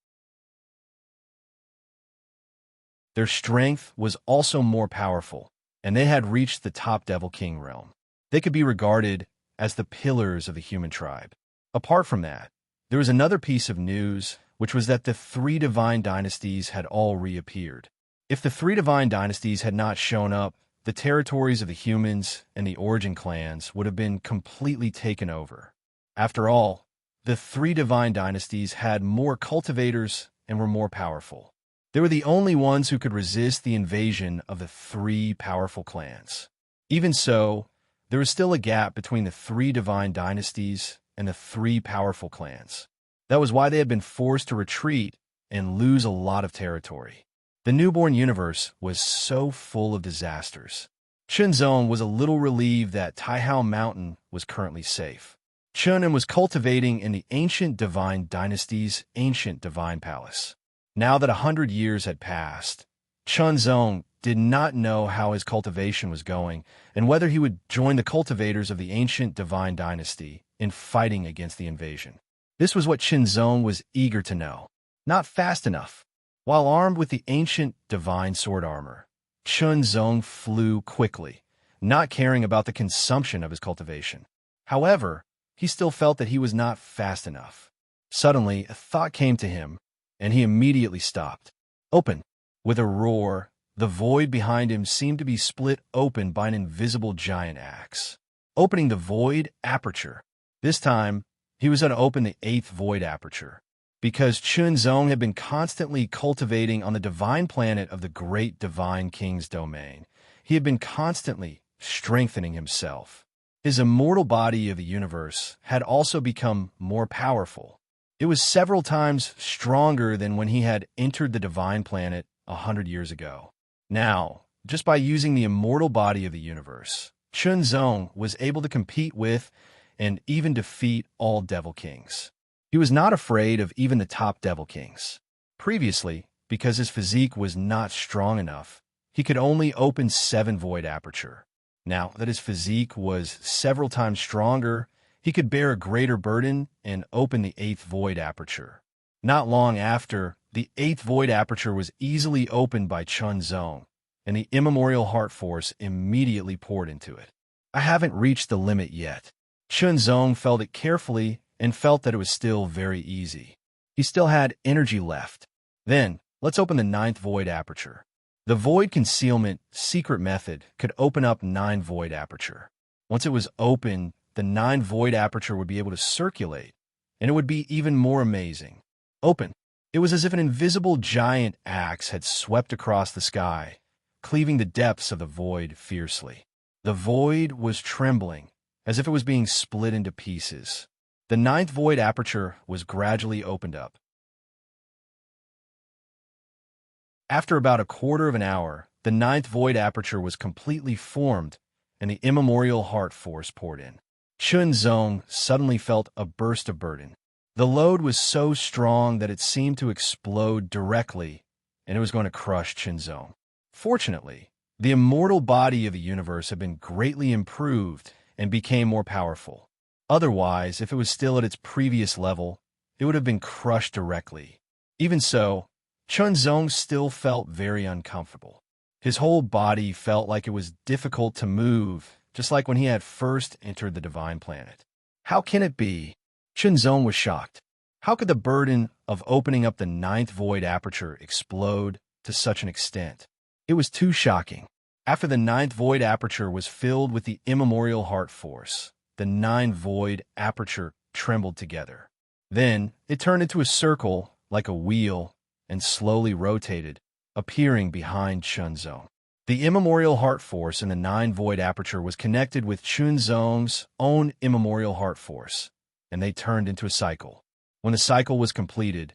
Their strength was also more powerful, and they had reached the top Devil King realm. They could be regarded as the pillars of the human tribe. Apart from that, there was another piece of news, which was that the 3 divine dynasties had all reappeared. If the 3 divine dynasties had not shown up, the territories of the humans and the origin clans would have been completely taken over. After all, the 3 divine dynasties had more cultivators and were more powerful. They were the only ones who could resist the invasion of the 3 powerful clans. Even so, there was still a gap between the 3 divine dynasties and the 3 powerful clans. That was why they had been forced to retreat and lose a lot of territory. The newborn universe was so full of disasters. Chunzong was a little relieved that Taihao Mountain was currently safe. Chunin was cultivating in the ancient divine dynasty's ancient divine palace. Now that 100 years had passed, Chunzong did not know how his cultivation was going and whether he would join the cultivators of the ancient divine dynasty in fighting against the invasion. This was what Qinzong was eager to know. Not fast enough. While armed with the ancient divine sword armor, Qinzong flew quickly, not caring about the consumption of his cultivation. However, he still felt that he was not fast enough. Suddenly, a thought came to him, and he immediately stopped. Open! With a roar, the void behind him seemed to be split open by an invisible giant axe. Opening the void aperture. This time, he was going to open the 8th void aperture. Because Qinzong had been constantly cultivating on the divine planet of the great divine king's domain, he had been constantly strengthening himself. His immortal body of the universe had also become more powerful. It was several times stronger than when he had entered the divine planet 100 years ago. Now, just by using the immortal body of the universe, Qinzong was able to compete with and even defeat all devil kings. He was not afraid of even the top devil kings. Previously, because his physique was not strong enough, he could only open 7 void aperture. Now that his physique was several times stronger, he could bear a greater burden and open the 8th void aperture. Not long after, the 8th void aperture was easily opened by Qinzong, and the immemorial heart force immediately poured into it. I haven't reached the limit yet. Qinzong felt it carefully and felt that it was still very easy. He still had energy left. Then, let's open the 9th void aperture. The void concealment secret method could open up 9 void aperture. Once it was open, the 9 void aperture would be able to circulate, and it would be even more amazing. Open. It was as if an invisible giant axe had swept across the sky, cleaving the depths of the void fiercely. The void was trembling, as if it was being split into pieces. The 9th void aperture was gradually opened up. After about a quarter of an hour, the 9th void aperture was completely formed, and the immemorial heart force poured in. Qinzong suddenly felt a burst of burden. The load was so strong that it seemed to explode directly, and it was going to crush Qinzong. Fortunately, the immortal body of the universe had been greatly improved and became more powerful. Otherwise, if it was still at its previous level, it would have been crushed directly. Even so, Qinzong still felt very uncomfortable. His whole body felt like it was difficult to move, just like when he had first entered the divine planet. How can it be? Qinzong was shocked. How could the burden of opening up the 9th void aperture explode to such an extent? It was too shocking. After the 9th void aperture was filled with the immemorial heart force, the 9 void aperture trembled together. Then it turned into a circle like a wheel and slowly rotated, appearing behind Qinzong. The immemorial heart force in the 9 void aperture was connected with Qinzong's own immemorial heart force, and they turned into a cycle. When the cycle was completed,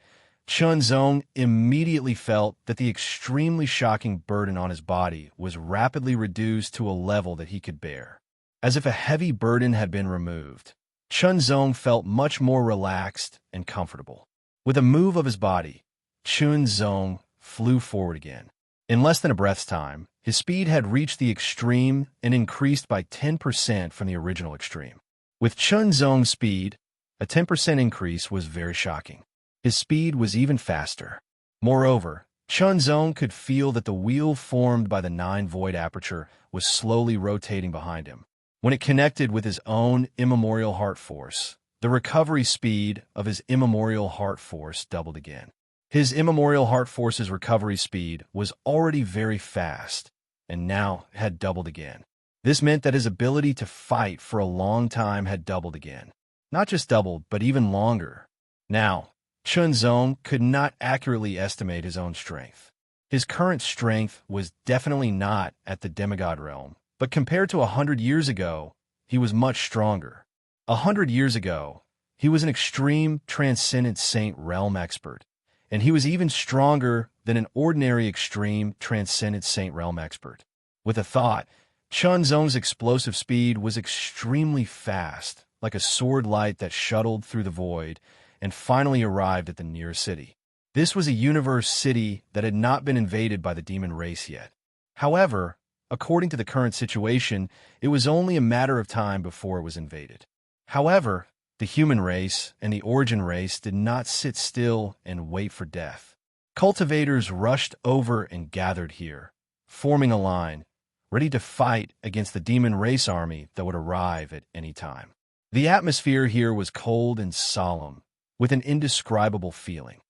Qinzong immediately felt that the extremely shocking burden on his body was rapidly reduced to a level that he could bear. As if a heavy burden had been removed, Qinzong felt much more relaxed and comfortable. With a move of his body, Qinzong flew forward again. In less than a breath's time, his speed had reached the extreme and increased by 10% from the original extreme. With Qinzong's speed, a 10% increase was very shocking. His speed was even faster. Moreover, Qinzong could feel that the wheel formed by the 9 void aperture was slowly rotating behind him. When it connected with his own immemorial heart force, the recovery speed of his immemorial heart force doubled again. His immemorial heart force's recovery speed was already very fast, and now had doubled again. This meant that his ability to fight for a long time had doubled again. Not just doubled, but even longer. Now, Qinzong could not accurately estimate his own strength. His current strength was definitely not at the demigod realm, but compared to 100 years ago, he was much stronger. 100 years ago, he was an extreme transcendent saint realm expert, and he was even stronger than an ordinary extreme transcendent saint realm expert. With a thought, Qinzong's explosive speed was extremely fast, like a sword light that shuttled through the void, and finally arrived at the nearest city. This was a universe city that had not been invaded by the demon race yet. However, according to the current situation, it was only a matter of time before it was invaded. However, the human race and the origin race did not sit still and wait for death. Cultivators rushed over and gathered here, forming a line, ready to fight against the demon race army that would arrive at any time. The atmosphere here was cold and solemn, with an indescribable feeling.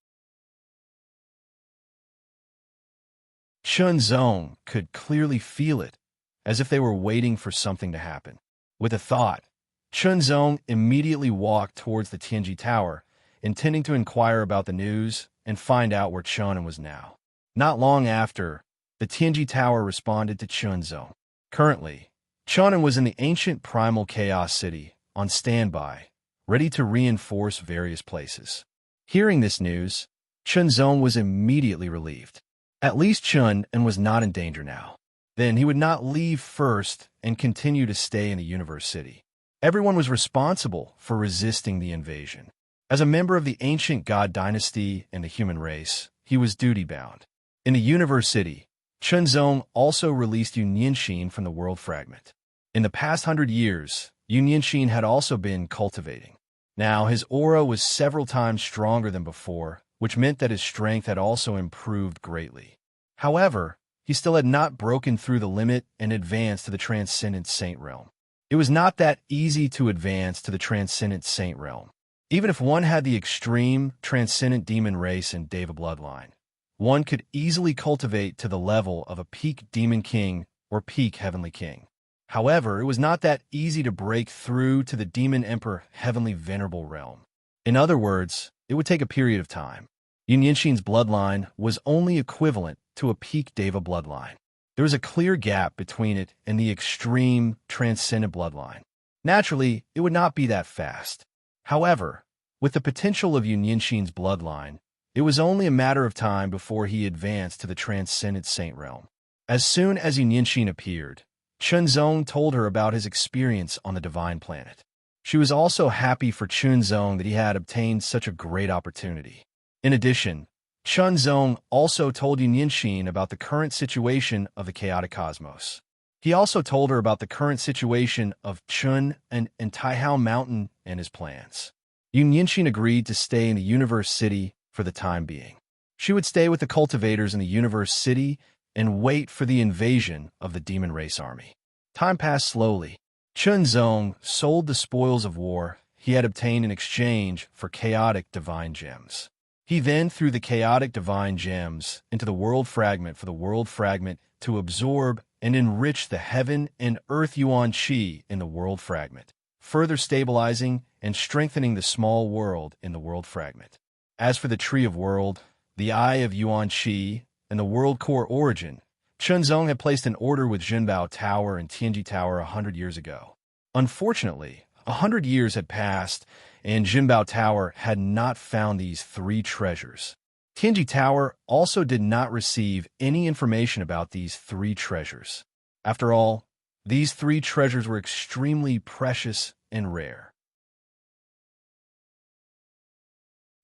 Chunzong could clearly feel it, as if they were waiting for something to happen. With a thought, Chunzong immediately walked towards the Tianji Tower, intending to inquire about the news and find out where Chunin was now. Not long after, the Tianji Tower responded to Chunzong. Currently, Chunin was in the ancient primal chaos city, on standby, ready to reinforce various places. Hearing this news, Chunzong was immediately relieved. At least Chun was not in danger now. Then he would not leave first and continue to stay in the Universe City. Everyone was responsible for resisting the invasion. As a member of the ancient god dynasty and the human race, he was duty-bound. In the Universe City, Chunzong also released Yunyanxin from the world fragment. In the past 100 years, Yunyanxin had also been cultivating. Now his aura was several times stronger than before, which meant that his strength had also improved greatly. However, he still had not broken through the limit and advanced to the Transcendent Saint Realm. It was not that easy to advance to the Transcendent Saint Realm. Even if one had the extreme Transcendent Demon race and Deva bloodline, one could easily cultivate to the level of a peak Demon King or peak Heavenly King. However, it was not that easy to break through to the Demon Emperor Heavenly Venerable Realm. In other words, it would take a period of time. Yunyanxin's bloodline was only equivalent to a peak Deva bloodline. There was a clear gap between it and the extreme Transcendent bloodline. Naturally, it would not be that fast. However, with the potential of Yunyanxin's bloodline, it was only a matter of time before he advanced to the Transcendent Saint Realm. As soon as Yunyanxin appeared, Chunzong told her about his experience on the Divine Planet. She was also happy for Chunzong that he had obtained such a great opportunity. In addition, Chunzong also told Yunyanxin about the current situation of the chaotic cosmos. He also told her about the current situation of Chun and Taihao Mountain and his plans. Yunyanxin agreed to stay in the Universe City for the time being. She would stay with the cultivators in the Universe City and wait for the invasion of the Demon Race Army. Time passed slowly. Chunzong sold the spoils of war he had obtained in exchange for chaotic divine gems. He then threw the chaotic divine gems into the world fragment for the world fragment to absorb and enrich the heaven and earth yuan qi in the world fragment, further stabilizing and strengthening the small world in the world fragment. As for the tree of world, the eye of yuan qi, and the world core origin, Chunzong had placed an order with Jinbao Tower and Tianji Tower 100 years ago. Unfortunately, 100 years had passed, and Jinbao Tower had not found these three treasures. Tianji Tower also did not receive any information about these three treasures. After all, these three treasures were extremely precious and rare.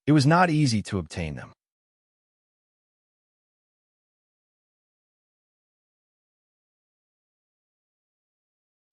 It was not easy to obtain them.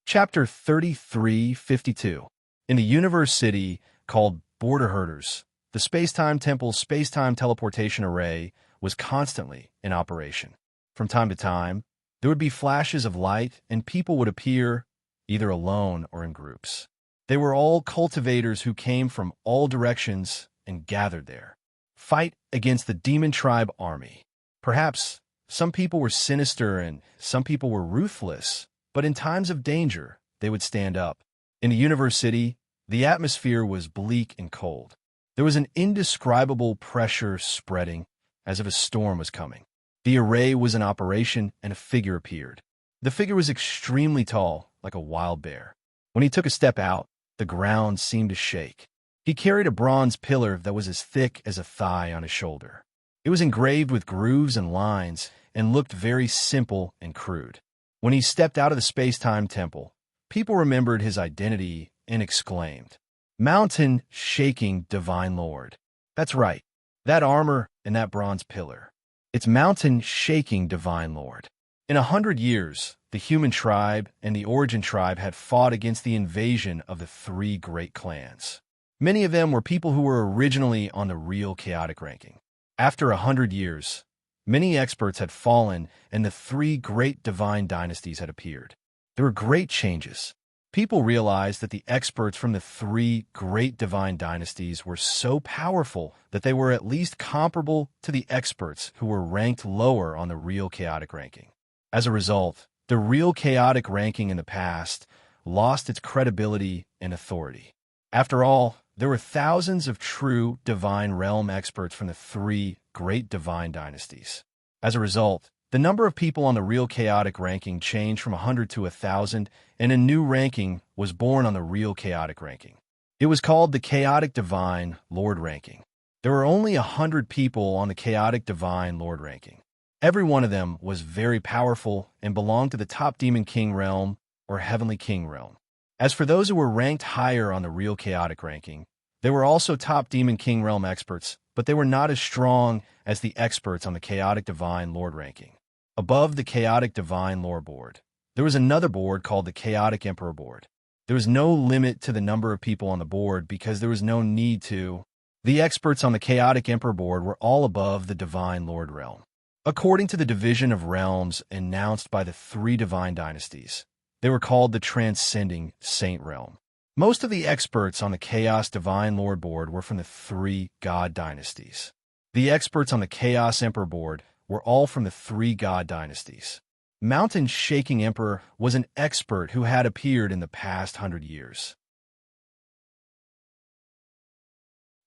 Chapter 3352. In the Universe City called Border Herders, the Space-Time Temple's space-time teleportation array was constantly in operation. From time to time, there would be flashes of light and people would appear, either alone or in groups. They were all cultivators who came from all directions and gathered there. Fight against the Demon Tribe army. Perhaps some people were sinister and some people were ruthless, but in times of danger, they would stand up. In the Universe City, the atmosphere was bleak and cold. There was an indescribable pressure spreading, as if a storm was coming. The array was in operation, and a figure appeared. The figure was extremely tall, like a wild bear. When he took a step out, the ground seemed to shake. He carried a bronze pillar that was as thick as a thigh on his shoulder. It was engraved with grooves and lines, and looked very simple and crude. When he stepped out of the space-time temple, people remembered his identity and exclaimed, "Mountain shaking divine lord." That's right, that armor and that bronze pillar. It's mountain shaking divine lord. In 100 years, the human tribe and the origin tribe had fought against the invasion of the three great clans. Many of them were people who were originally on the real chaotic ranking. After 100 years, many experts had fallen and the three great divine dynasties had appeared. There were great changes. People realized that the experts from the three great divine dynasties were so powerful that they were at least comparable to the experts who were ranked lower on the real chaotic ranking. As a result, the real chaotic ranking in the past lost its credibility and authority. After all, there were thousands of true divine realm experts from the three great divine dynasties. As a result, the number of people on the real chaotic ranking changed from 100 to 1,000, and a new ranking was born on the real chaotic ranking. It was called the Chaotic Divine Lord ranking. There were only 100 people on the Chaotic Divine Lord ranking. Every one of them was very powerful and belonged to the top Demon King realm or Heavenly King realm. As for those who were ranked higher on the real chaotic ranking, they were also top Demon King realm experts, but they were not as strong as the experts on the Chaotic Divine Lord ranking. Above the Chaotic Divine Lord board, there was another board called the Chaotic Emperor board. There was no limit to the number of people on the board because there was no need to. The experts on the Chaotic Emperor board were all above the Divine Lord realm. According to the division of realms announced by the three divine dynasties, they were called the Transcending Saint realm. Most of the experts on the Chaos Divine Lord board were from the three God dynasties. The experts on the Chaos Emperor board were all from the three God dynasties. Mountain Shaking Emperor was an expert who had appeared in the past 100 years.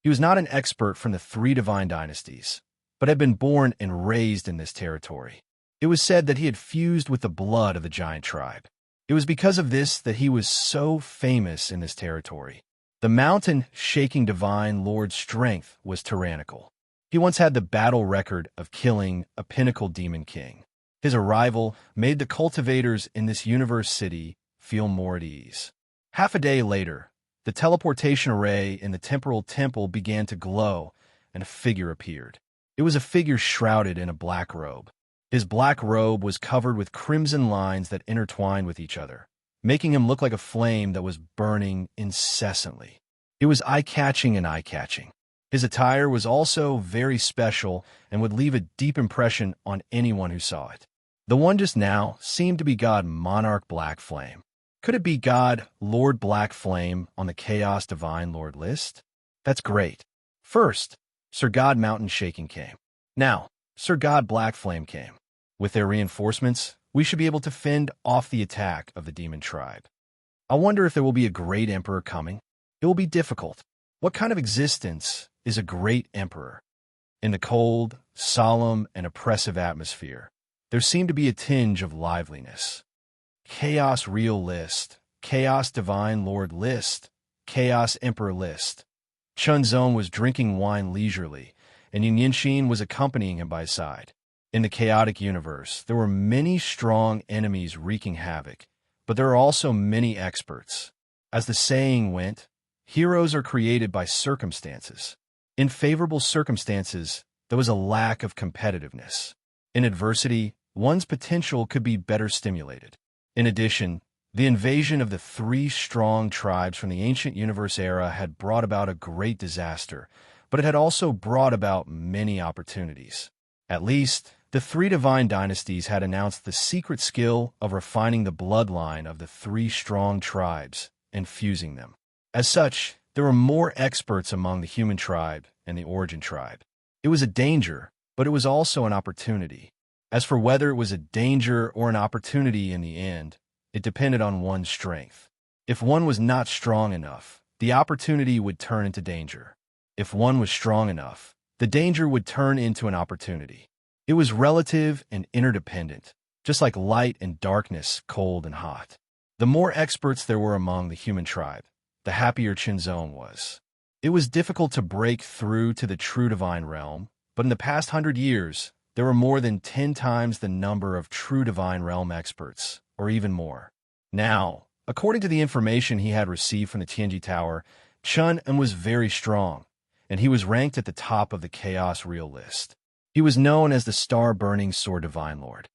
He was not an expert from the three divine dynasties, but had been born and raised in this territory. It was said that he had fused with the blood of the giant tribe. It was because of this that he was so famous in this territory. The mountain-shaking divine lord's strength was tyrannical. He once had the battle record of killing a pinnacle demon king. His arrival made the cultivators in this universe city feel more at ease. Half a day later, the teleportation array in the temporal temple began to glow, and a figure appeared. It was a figure shrouded in a black robe. His black robe was covered with crimson lines that intertwined with each other, making him look like a flame that was burning incessantly. It was eye-catching and eye-catching. His attire was also very special and would leave a deep impression on anyone who saw it. The one just now seemed to be God Monarch Black Flame. Could it be God Lord Black Flame on the Chaos Divine Lord list? That's great. First, Sir God Mountain Shaking came. Now, Sir God Black Flame came. With their reinforcements, we should be able to fend off the attack of the demon tribe. I wonder if there will be a great emperor coming. It will be difficult. What kind of existence is a great emperor? In the cold, solemn, and oppressive atmosphere, there seemed to be a tinge of liveliness. Chaos Real List, Chaos Divine Lord List, Chaos Emperor List. Chunzong was drinking wine leisurely, and Yin Yinshin was accompanying him by his side. In the chaotic universe, there were many strong enemies wreaking havoc, but there are also many experts. As the saying went, heroes are created by circumstances. In favorable circumstances, there was a lack of competitiveness. In adversity, one's potential could be better stimulated. In addition, the invasion of the three strong tribes from the ancient universe era had brought about a great disaster, but it had also brought about many opportunities. At least, the three divine dynasties had announced the secret skill of refining the bloodline of the three strong tribes and fusing them. As such, there were more experts among the human tribe and the origin tribe. It was a danger, but it was also an opportunity. As for whether it was a danger or an opportunity in the end, it depended on one's strength. If one was not strong enough, the opportunity would turn into danger. If one was strong enough, the danger would turn into an opportunity. It was relative and interdependent, just like light and darkness, cold and hot. The more experts there were among the human tribe, the happier Chinzone was. It was difficult to break through to the true divine realm, but in the past 100 years, there were more than 10 times the number of true divine realm experts, or even more. Now, according to the information he had received from the Tianji Tower, Chun was very strong, and he was ranked at the top of the Chaos Real list. He was known as the Star-Burning Sword Divine Lord.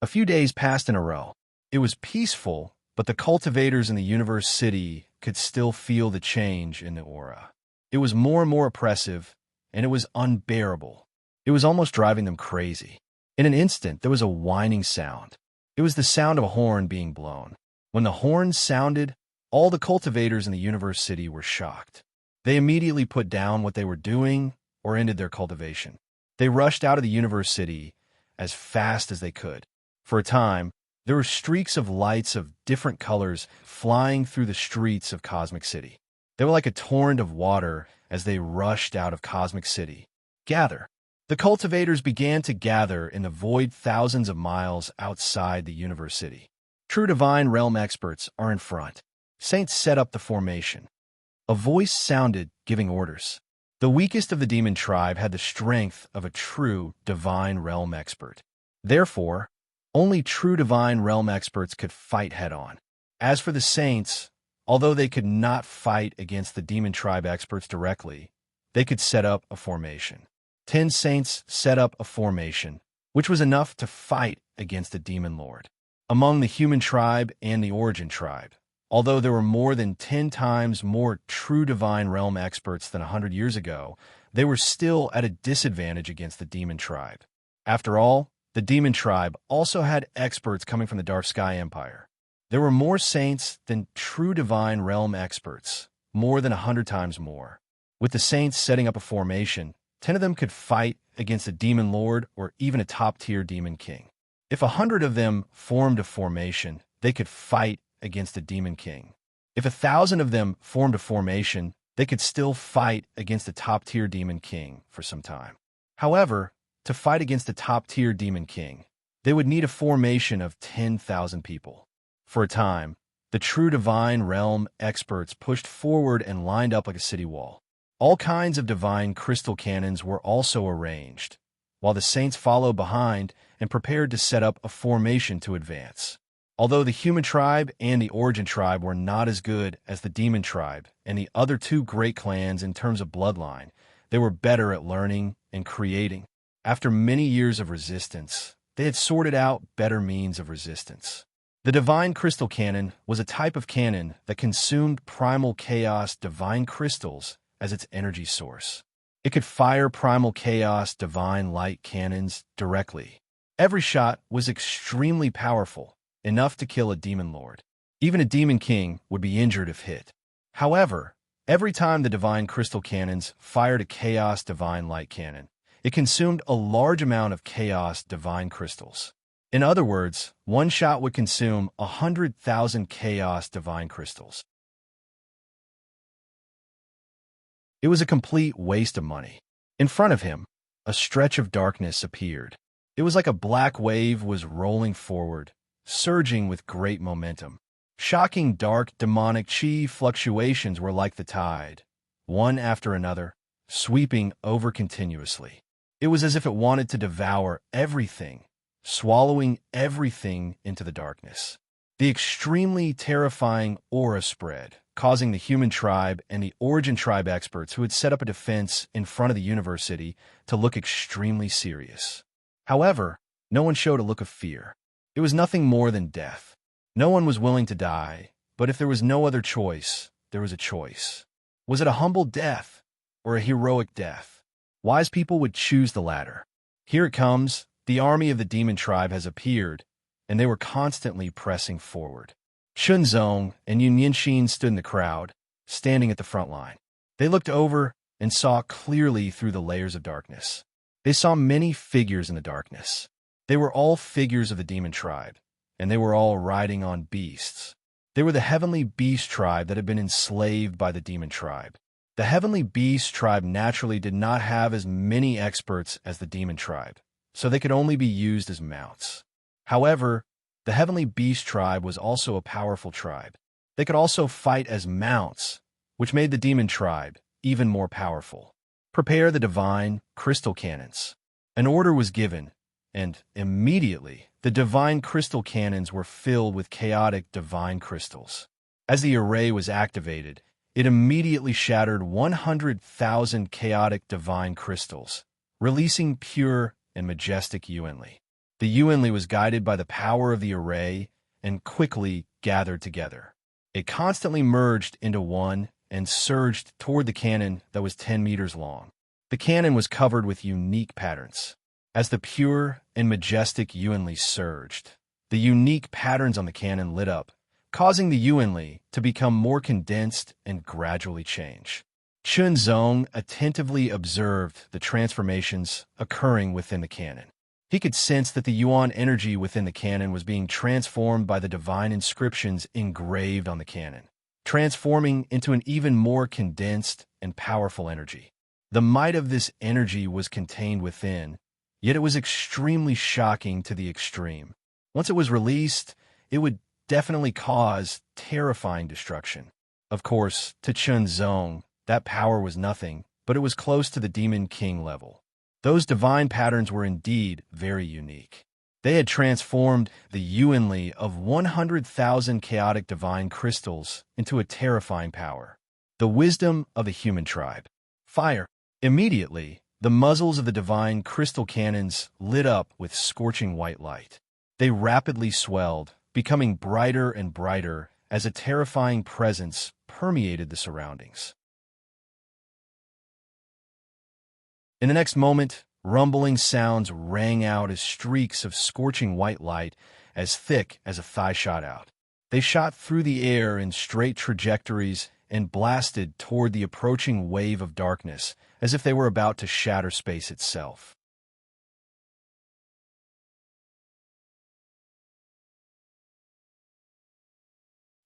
A few days passed in a row. It was peaceful, but the cultivators in the universe city could still feel the change in the aura. It was more and more oppressive, and it was unbearable. It was almost driving them crazy. In an instant, there was a whining sound. It was the sound of a horn being blown. When the horn sounded, all the cultivators in the universe city were shocked. They immediately put down what they were doing or ended their cultivation. They rushed out of the universe city as fast as they could. For a time, there were streaks of lights of different colors flying through the streets of Cosmic City. They were like a torrent of water as they rushed out of Cosmic City. Gather. The cultivators began to gather in the void thousands of miles outside the universe city. True divine realm experts are in front. Saints set up the formation. A voice sounded, giving orders. The weakest of the demon tribe had the strength of a true divine realm expert. Therefore, only true divine realm experts could fight head-on. As for the saints, although they could not fight against the demon tribe experts directly, they could set up a formation. 10 saints set up a formation, which was enough to fight against the demon lord. Among the human tribe and the origin tribe, although there were more than 10 times more true divine realm experts than 100 years ago, they were still at a disadvantage against the demon tribe. After all, the demon tribe also had experts coming from the Dark Sky Empire. There were more saints than true divine realm experts, more than 100 times more. With the saints setting up a formation, 10 of them could fight against a demon lord or even a top-tier demon king. If 100 of them formed a formation, they could fight against a demon king. If 1,000 of them formed a formation, they could still fight against a top-tier demon king for some time. However, to fight against a top-tier demon king, they would need a formation of 10,000 people. For a time, the true divine realm experts pushed forward and lined up like a city wall. All kinds of divine crystal cannons were also arranged, while the saints followed behind and prepared to set up a formation to advance. Although the human tribe and the origin tribe were not as good as the demon tribe and the other two great clans in terms of bloodline, they were better at learning and creating. After many years of resistance, they had sorted out better means of resistance. The divine crystal cannon was a type of cannon that consumed primal chaos divine crystals as its energy source. It could fire primal chaos divine light cannons directly. Every shot was extremely powerful, enough to kill a demon lord. Even a demon king would be injured if hit. However, every time the divine crystal cannons fired a chaos divine light cannon, it consumed a large amount of chaos divine crystals. In other words, one shot would consume 100,000 chaos divine crystals. It was a complete waste of money. In front of him, a stretch of darkness appeared. It was like a black wave was rolling forward, surging with great momentum. Shocking dark demonic chi fluctuations were like the tide, one after another, sweeping over continuously. It was as if it wanted to devour everything, swallowing everything into the darkness. The extremely terrifying aura spread, causing the human tribe and the origin tribe experts who had set up a defense in front of the universe city to look extremely serious. However, no one showed a look of fear. It was nothing more than death. No one was willing to die, but if there was no other choice, there was a choice. Was it a humble death or a heroic death? Wise people would choose the latter. Here it comes. The army of the demon tribe has appeared, and they were constantly pressing forward. Shunzong and Yun Yinxin stood in the crowd, standing at the front line. They looked over and saw clearly through the layers of darkness. They saw many figures in the darkness. They were all figures of the demon tribe, and they were all riding on beasts. They were the heavenly beast tribe that had been enslaved by the demon tribe. The heavenly beast tribe naturally did not have as many experts as the demon tribe, so they could only be used as mounts. However, the heavenly beast tribe was also a powerful tribe. They could also fight as mounts, which made the demon tribe even more powerful. Prepare the divine crystal cannons. An order was given, and immediately the divine crystal cannons were filled with chaotic divine crystals. As the array was activated, it immediately shattered 100,000 chaotic divine crystals, releasing pure and majestic Yuanli. The Yuanli was guided by the power of the array and quickly gathered together. It constantly merged into one and surged toward the cannon that was 10 meters long. The cannon was covered with unique patterns. As the pure and majestic Yuanli surged, the unique patterns on the cannon lit up, causing the Yuanli to become more condensed and gradually change. Chunzong attentively observed the transformations occurring within the cannon. He could sense that the Yuan energy within the cannon was being transformed by the divine inscriptions engraved on the cannon, transforming into an even more condensed and powerful energy. The might of this energy was contained within, yet it was extremely shocking to the extreme. Once it was released, it would definitely cause terrifying destruction. Of course, to Chunzong, that power was nothing, but it was close to the Demon King level. Those divine patterns were indeed very unique. They had transformed the Yuanli of 100,000 chaotic divine crystals into a terrifying power. The wisdom of the human tribe. Fire. Immediately, the muzzles of the divine crystal cannons lit up with scorching white light. They rapidly swelled, becoming brighter and brighter as a terrifying presence permeated the surroundings. In the next moment, rumbling sounds rang out as streaks of scorching white light as thick as a thigh shot out. They shot through the air in straight trajectories and blasted toward the approaching wave of darkness as if they were about to shatter space itself.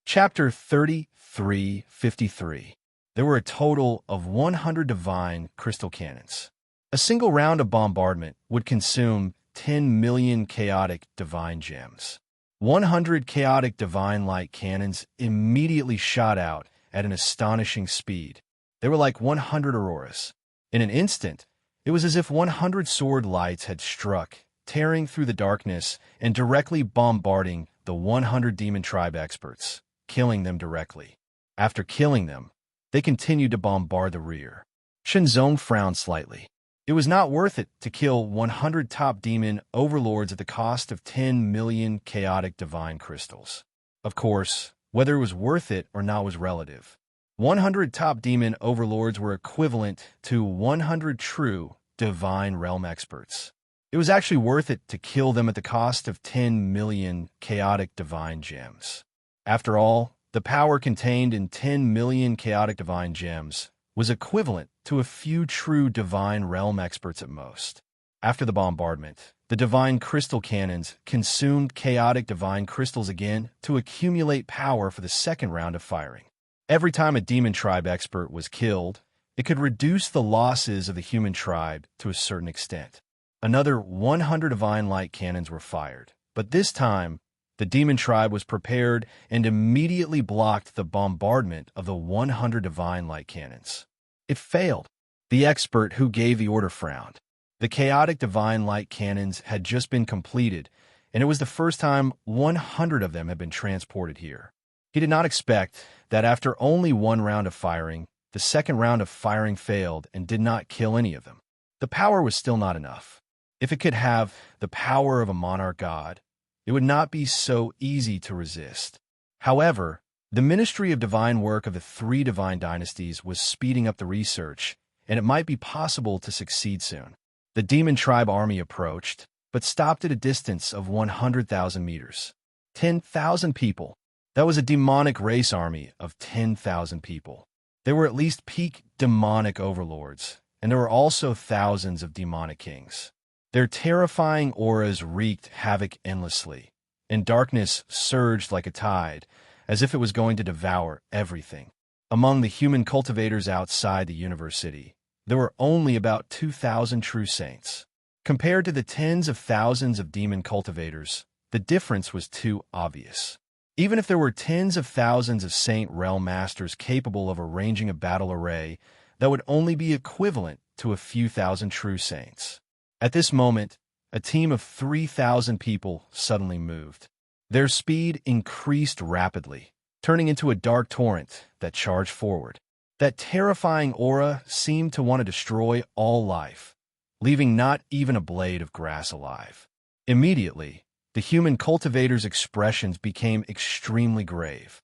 Chapter 33:53. There were a total of 100 divine crystal cannons. A single round of bombardment would consume 10 million chaotic divine gems. 100 chaotic divine light cannons immediately shot out at an astonishing speed. They were like 100 auroras. In an instant, it was as if 100 sword lights had struck, tearing through the darkness and directly bombarding the 100 demon tribe experts, killing them directly. After killing them, they continued to bombard the rear. Shenzong frowned slightly. It was not worth it to kill 100 top demon overlords at the cost of 10 million chaotic divine crystals. Of course, whether it was worth it or not was relative. 100 top demon overlords were equivalent to 100 true divine realm experts. It was actually worth it to kill them at the cost of 10 million chaotic divine gems. After all, the power contained in 10 million chaotic divine gems was equivalent to a few true divine realm experts at most. After the bombardment, the divine crystal cannons consumed chaotic divine crystals again to accumulate power for the second round of firing. Every time a demon tribe expert was killed, it could reduce the losses of the human tribe to a certain extent. Another 100 divine light cannons were fired, but this time, the demon tribe was prepared and immediately blocked the bombardment of the 100 divine light cannons. It failed. The expert who gave the order frowned. The chaotic divine light cannons had just been completed, and it was the first time 100 of them had been transported here. He did not expect that after only one round of firing, the second round of firing failed and did not kill any of them. The power was still not enough. If it could have the power of a monarch god, it would not be so easy to resist. However, the Ministry of Divine Work of the three divine dynasties was speeding up the research, and it might be possible to succeed soon. The demon tribe army approached, but stopped at a distance of 100,000 meters. 10,000 people. That was a demonic race army of 10,000 people. There were at least peak demonic overlords, and there were also thousands of demonic kings. Their terrifying auras wreaked havoc endlessly, and darkness surged like a tide, as if it was going to devour everything. Among the human cultivators outside the university, there were only about 2,000 true saints. Compared to the tens of thousands of demon cultivators, the difference was too obvious. Even if there were tens of thousands of saint realm masters capable of arranging a battle array, that would only be equivalent to a few thousand true saints. At this moment, a team of 3,000 people suddenly moved. Their speed increased rapidly, turning into a dark torrent that charged forward. That terrifying aura seemed to want to destroy all life, leaving not even a blade of grass alive. Immediately, the human cultivator's expressions became extremely grave.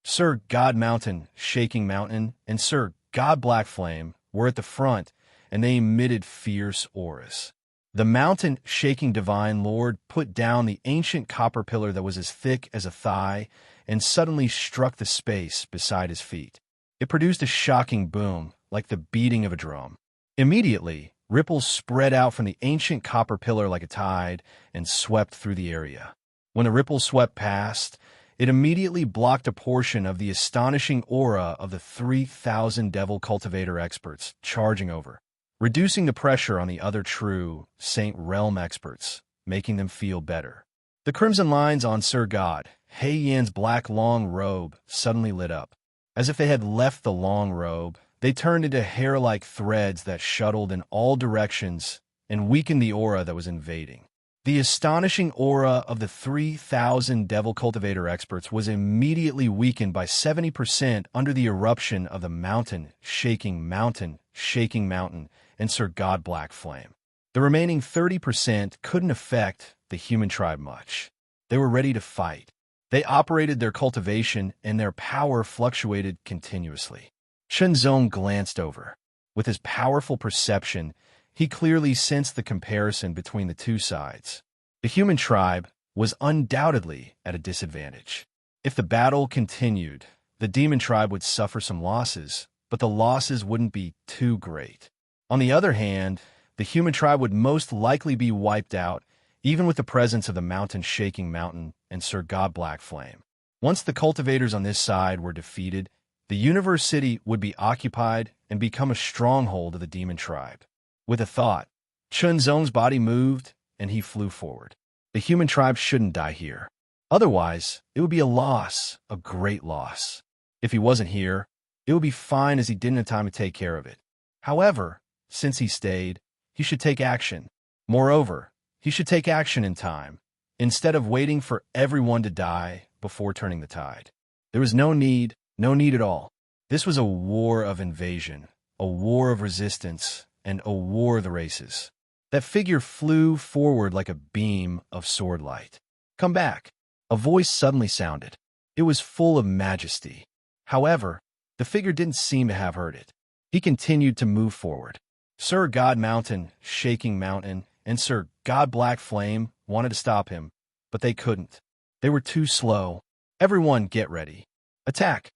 Sir God Mountain, Shaking Mountain, and Sir God Black Flame were at the front, and they emitted fierce auras. The mountain shaking divine lord put down the ancient copper pillar that was as thick as a thigh and suddenly struck the space beside his feet. It produced a shocking boom, like the beating of a drum. Immediately, ripples spread out from the ancient copper pillar like a tide and swept through the area. When the ripples swept past, it immediately blocked a portion of the astonishing aura of the 3,000 devil cultivator experts charging over, reducing the pressure on the other true Saint Realm experts, making them feel better. The crimson lines on Sir God Hei Yan's black long robe suddenly lit up. As if they had left the long robe, they turned into hair-like threads that shuttled in all directions and weakened the aura that was invading. The astonishing aura of the 3,000 devil cultivator experts was immediately weakened by 70% under the eruption of the mountain, shaking mountain, and Sir God Black Flame. The remaining 30% couldn't affect the human tribe much. They were ready to fight. They operated their cultivation, and their power fluctuated continuously. Shenzong glanced over. With his powerful perception, he clearly sensed the comparison between the two sides. The human tribe was undoubtedly at a disadvantage. If the battle continued, the demon tribe would suffer some losses, but the losses wouldn't be too great. On the other hand, the human tribe would most likely be wiped out, even with the presence of the mountain shaking mountain and Sir God Black Flame. Once the cultivators on this side were defeated, the universe city would be occupied and become a stronghold of the demon tribe. With a thought, Chunzong's body moved, and he flew forward. The human tribe shouldn't die here. Otherwise, it would be a loss, a great loss. If he wasn't here, it would be fine as he didn't have time to take care of it. However, since he stayed, he should take action. Moreover, he should take action in time, instead of waiting for everyone to die before turning the tide. There was no need at all. This was a war of invasion, a war of resistance, and a war of the races. That figure flew forward like a beam of sword light. "Come back." A voice suddenly sounded. It was full of majesty. However, the figure didn't seem to have heard it. He continued to move forward. Sir God Mountain, Shaking Mountain, and Sir God Black Flame wanted to stop him, but they couldn't. They were too slow. "Everyone get ready. Attack."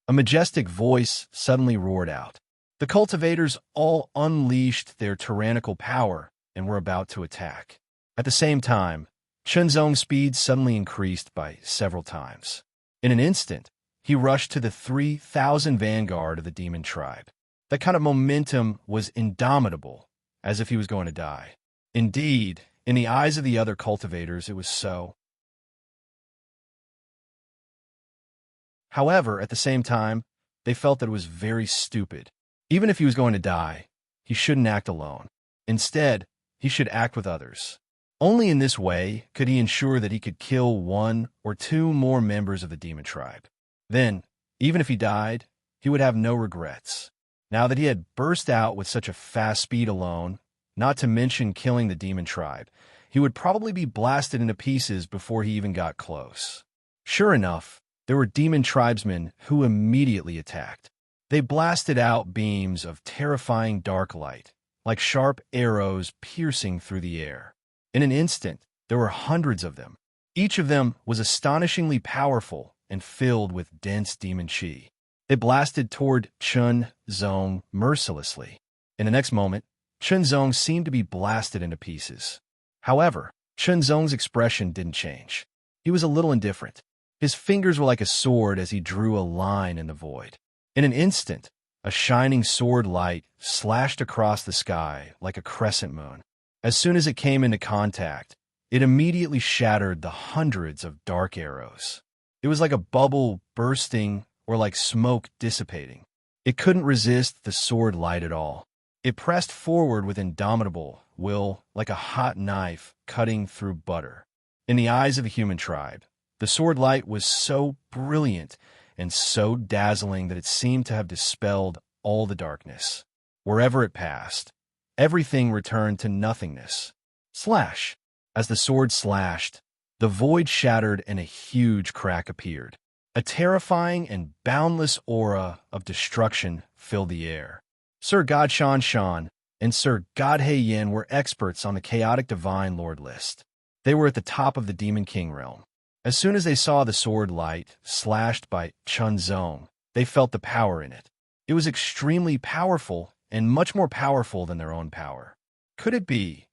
A majestic voice suddenly roared out. The cultivators all unleashed their tyrannical power and were about to attack. At the same time, Chunzong's speed suddenly increased by several times. In an instant, he rushed to the 3,000 vanguard of the demon tribe. That kind of momentum was indomitable, as if he was going to die. Indeed, in the eyes of the other cultivators, it was so. However, at the same time, they felt that it was very stupid. Even if he was going to die, he shouldn't act alone. Instead, he should act with others. Only in this way could he ensure that he could kill 1 or 2 more members of the demon tribe. Then, even if he died, he would have no regrets. Now that he had burst out with such a fast speed alone, not to mention killing the demon tribe, he would probably be blasted into pieces before he even got close. Sure enough, there were demon tribesmen who immediately attacked. They blasted out beams of terrifying dark light, like sharp arrows piercing through the air. In an instant, there were hundreds of them. Each of them was astonishingly powerful and filled with dense demon chi. They blasted toward Chunzong mercilessly. In the next moment, Chunzong seemed to be blasted into pieces. However, Chunzong's expression didn't change. He was a little indifferent. His fingers were like a sword as he drew a line in the void. In an instant, a shining sword light slashed across the sky like a crescent moon. As soon as it came into contact, it immediately shattered the hundreds of dark arrows. It was like a bubble bursting or like smoke dissipating. It couldn't resist the sword light at all. It pressed forward with indomitable will, like a hot knife cutting through butter. In the eyes of the human tribe, the sword light was so brilliant and so dazzling that it seemed to have dispelled all the darkness. Wherever it passed, Everything returned to nothingness. Slash! As the sword slashed, the void shattered and a huge crack appeared. A terrifying and boundless aura of destruction filled the air. Sir God Shan Shan and Sir God He Yin were experts on the chaotic divine lord list. They were at the top of the Demon King realm. As soon as they saw the sword light slashed by Chun Zong, they felt the power in it. It was extremely powerful and much more powerful than their own power. Could it be?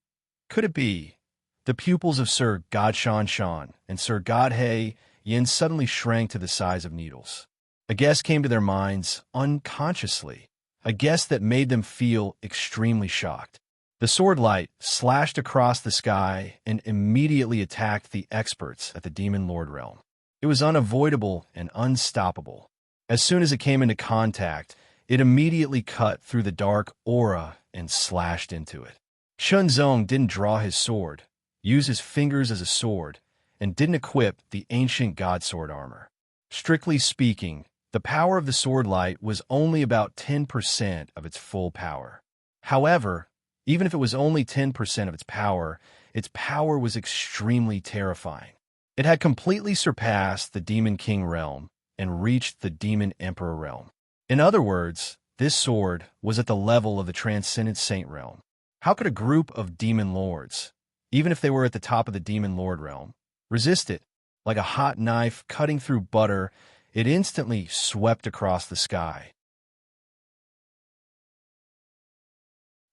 Could it be? The pupils of Sir God Shan Shan and Sir God He Yin suddenly shrank to the size of needles. A guess came to their minds unconsciously, a guess that made them feel extremely shocked. The sword light slashed across the sky and immediately attacked the experts at the Demon Lord realm. It was unavoidable and unstoppable. As soon as it came into contact, it immediately cut through the dark aura and slashed into it. Chun Zong didn't draw his sword, use his fingers as a sword, and didn't equip the ancient god sword armor. Strictly speaking, the power of the sword light was only about 10% of its full power. However, even if it was only 10% of its power was extremely terrifying. It had completely surpassed the Demon King realm and reached the Demon Emperor realm. In other words, this sword was at the level of the Transcendent Saint realm. How could a group of demon lords, even if they were at the top of the Demon Lord realm, resist it? Like a hot knife cutting through butter, it instantly swept across the sky.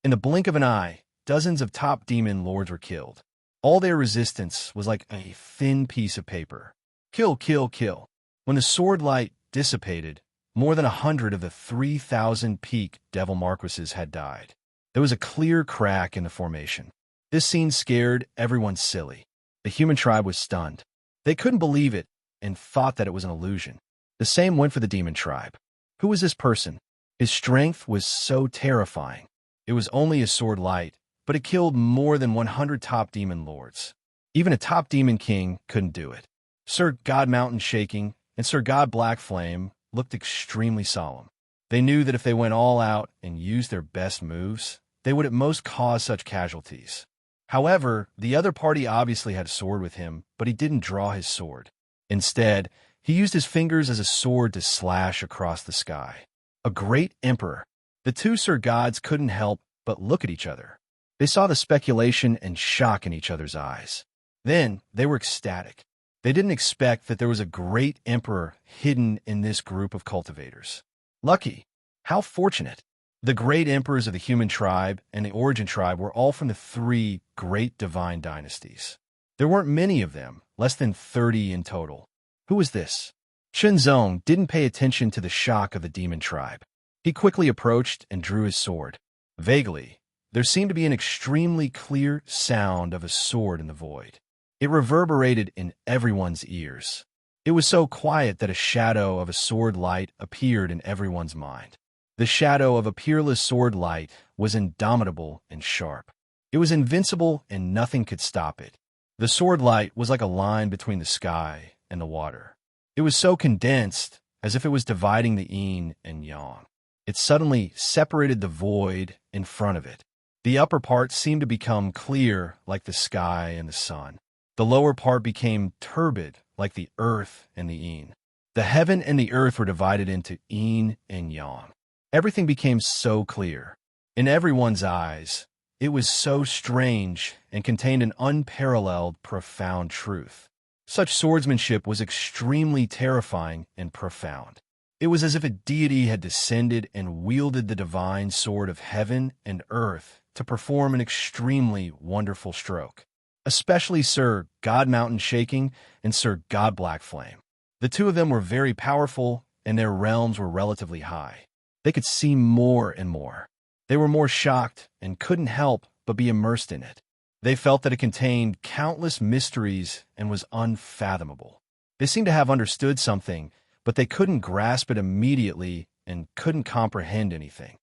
In the blink of an eye, dozens of top demon lords were killed. All their resistance was like a thin piece of paper. Kill, kill, kill. When the sword light dissipated, more than 100 of the 3,000 peak devil marquises had died. There was a clear crack in the formation. This scene scared everyone silly. The human tribe was stunned. They couldn't believe it and thought that it was an illusion. The same went for the demon tribe. Who was this person? His strength was so terrifying. It was only a sword light, but it killed more than 100 top demon lords. Even a top demon king couldn't do it. Sir God Mountain Shaking and Sir God Black Flame looked extremely solemn. They knew that if they went all out and used their best moves, they would at most cause such casualties. However, the other party obviously had a sword with him, but he didn't draw his sword. Instead, he used his fingers as a sword to slash across the sky. A great emperor. The two Sir Gods couldn't help but look at each other. They saw the speculation and shock in each other's eyes. Then they were ecstatic. They didn't expect that there was a great emperor hidden in this group of cultivators. Lucky. How fortunate. The great emperors of the human tribe and the origin tribe were all from the 3 great divine dynasties. There weren't many of them, less than 30 in total. Who was this? Chun Zong didn't pay attention to the shock of the demon tribe. He quickly approached and drew his sword. Vaguely, there seemed to be an extremely clear sound of a sword in the void. It reverberated in everyone's ears. It was so quiet that a shadow of a sword light appeared in everyone's mind. The shadow of a peerless sword light was indomitable and sharp. It was invincible and nothing could stop it. The sword light was like a line between the sky and the water. It was so condensed, as if it was dividing the yin and yang. It suddenly separated the void in front of it. The upper part seemed to become clear like the sky and the sun. The lower part became turbid like the earth and the yin. The heaven and the earth were divided into yin and yang. Everything became so clear. In everyone's eyes, it was so strange and contained an unparalleled, profound truth. Such swordsmanship was extremely terrifying and profound. It was as if a deity had descended and wielded the divine sword of heaven and earth to perform an extremely wonderful stroke. Especially Sir God Mountain Shaking and Sir God Black Flame. The two of them were very powerful, and their realms were relatively high. They could see more and more. They were more shocked and couldn't help but be immersed in it. They felt that it contained countless mysteries and was unfathomable. They seemed to have understood something, but they couldn't grasp it immediately and couldn't comprehend anything.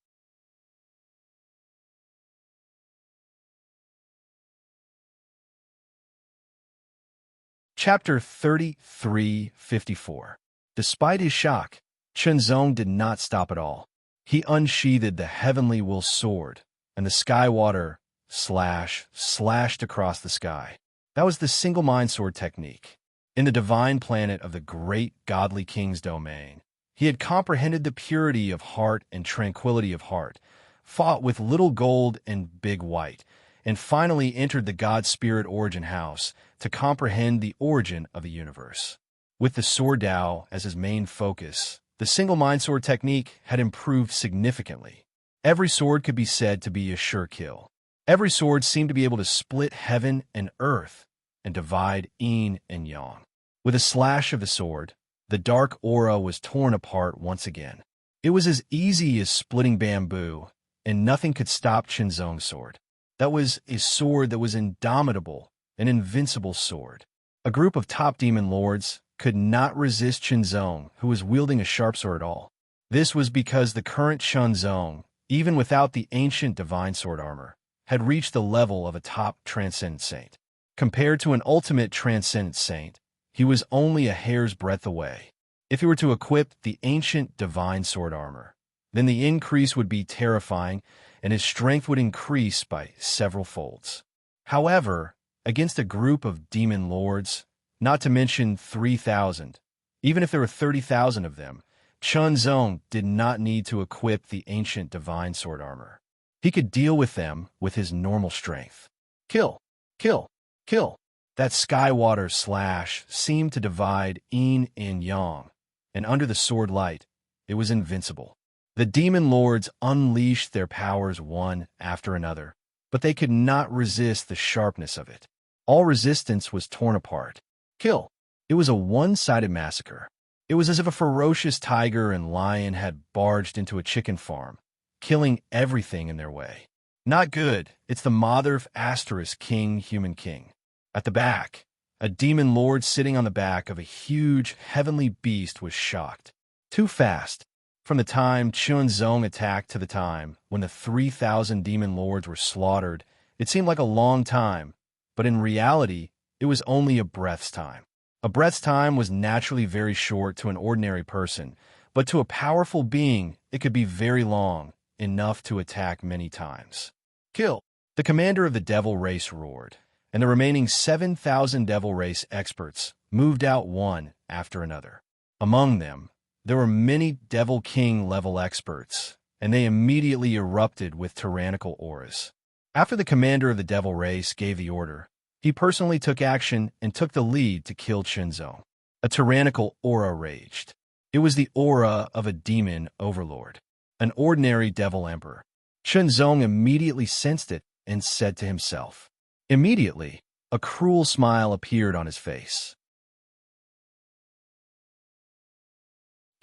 Chapter 33:54. Despite his shock, Chun Zong did not stop at all. He unsheathed the heavenly will sword, and the sky water slashed across the sky. That was the single mind sword technique. In the divine planet of the great godly king's domain, he had comprehended the purity of heart and tranquility of heart, fought with little gold and big white, and finally entered the God Spirit origin house to comprehend the origin of the universe. With the sword Tao as his main focus, the single mind sword technique had improved significantly. Every sword could be said to be a sure kill. Every sword seemed to be able to split heaven and earth and divide yin and yang. With a slash of the sword, the dark aura was torn apart once again. It was as easy as splitting bamboo, and nothing could stop Qinzong's sword. That was a sword that was indomitable, an invincible sword. A group of top demon lords could not resist Qinzong, who was wielding a sharp sword at all. This was because the current Qinzong, even without the ancient divine sword armor, had reached the level of a top transcendent saint. Compared to an ultimate transcendent saint, he was only a hair's breadth away. If he were to equip the ancient divine sword armor, then the increase would be terrifying, and his strength would increase by several folds. However, against a group of demon lords, not to mention 3,000, even if there were 30,000 of them, Qinzong did not need to equip the ancient divine sword armor. He could deal with them with his normal strength. Kill, kill, kill. That sky water slash seemed to divide yin and yang, and under the sword light, it was invincible. The demon lords unleashed their powers one after another, but they could not resist the sharpness of it. All resistance was torn apart. Kill. It was a one-sided massacre. It was as if a ferocious tiger and lion had barged into a chicken farm, killing everything in their way. Not good. It's the mother of Asterisk King, Human King. At the back, a demon lord sitting on the back of a huge heavenly beast was shocked. Too fast. From the time Qinzong attacked to the time when the 3,000 demon lords were slaughtered, it seemed like a long time, but in reality, it was only a breath's time. A breath's time was naturally very short to an ordinary person, but to a powerful being, it could be very long, enough to attack many times. Kill. The commander of the devil race roared, and the remaining 7,000 devil race experts moved out one after another. Among them, there were many Devil King level experts, and they immediately erupted with tyrannical auras. After the commander of the devil race gave the order, he personally took action and took the lead to kill Qinzong. A tyrannical aura raged. It was the aura of a demon overlord, an ordinary devil emperor. Qinzong immediately sensed it and said to himself. Immediately, a cruel smile appeared on his face.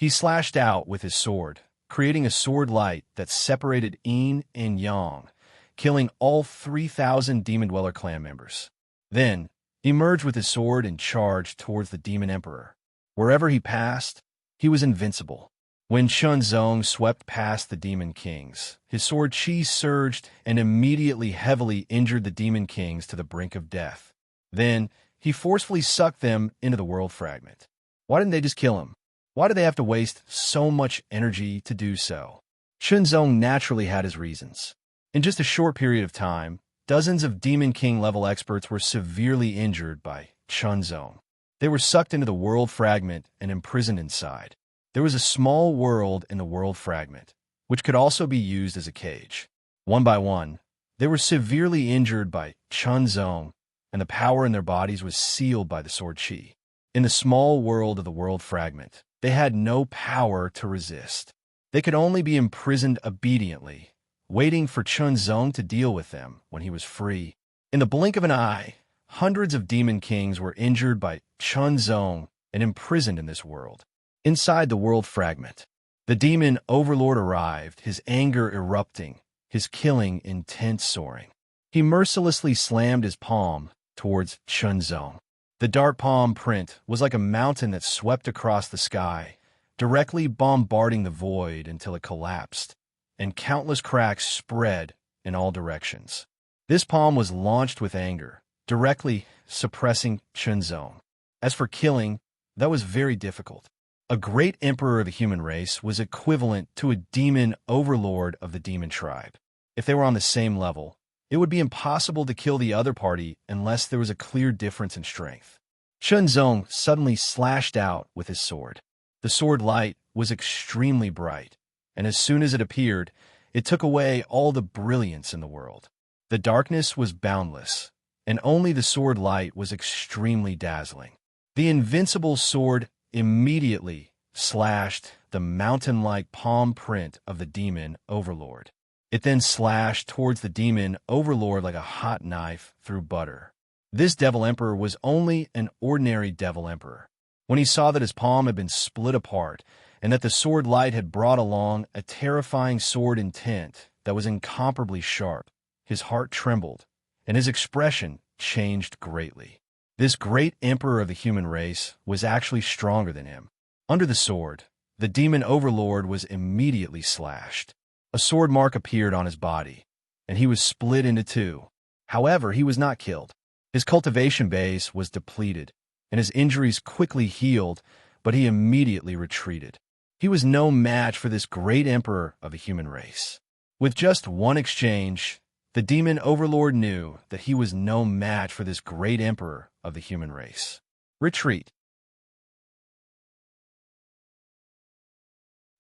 He slashed out with his sword, creating a sword light that separated yin and yang, killing all 3,000 Demon Dweller clan members. Then, he merged with his sword and charged towards the Demon Emperor. Wherever he passed, he was invincible. When Qinzong swept past the Demon Kings, his sword chi surged and immediately heavily injured the Demon Kings to the brink of death. Then, he forcefully sucked them into the world fragment. Why didn't they just kill him? Why did they have to waste so much energy to do so? Qinzong naturally had his reasons. In just a short period of time, dozens of Demon King level experts were severely injured by Qinzong. They were sucked into the world fragment and imprisoned inside. There was a small world in the world fragment, which could also be used as a cage. One by one, they were severely injured by Qinzong, and the power in their bodies was sealed by the sword chi. In the small world of the world fragment, they had no power to resist. They could only be imprisoned obediently, waiting for Qinzong to deal with them when he was free. In the blink of an eye, hundreds of Demon Kings were injured by Qinzong and imprisoned in this world. Inside the world fragment, the demon overlord arrived, his anger erupting, his killing intent soaring. He mercilessly slammed his palm towards Qinzong. The dark palm print was like a mountain that swept across the sky, directly bombarding the void until it collapsed, and countless cracks spread in all directions. This palm was launched with anger, directly suppressing Qinzong. As for killing, that was very difficult. A great emperor of the human race was equivalent to a demon overlord of the demon tribe. If they were on the same level, it would be impossible to kill the other party unless there was a clear difference in strength. Chunzong suddenly slashed out with his sword. The sword light was extremely bright, and as soon as it appeared, it took away all the brilliance in the world. The darkness was boundless, and only the sword light was extremely dazzling. The invincible sword immediately slashed the mountain-like palm print of the demon overlord. It then slashed towards the demon overlord like a hot knife through butter. This devil emperor was only an ordinary devil emperor. When he saw that his palm had been split apart and that the sword light had brought along a terrifying sword intent that was incomparably sharp, his heart trembled, and his expression changed greatly. This great emperor of the human race was actually stronger than him. Under the sword, the demon overlord was immediately slashed. A sword mark appeared on his body, and he was split into two. However, he was not killed. His cultivation base was depleted, and his injuries quickly healed, but he immediately retreated. He was no match for this great emperor of the human race. With just one exchange, the demon overlord knew that he was no match for this great emperor of the human race. Retreat.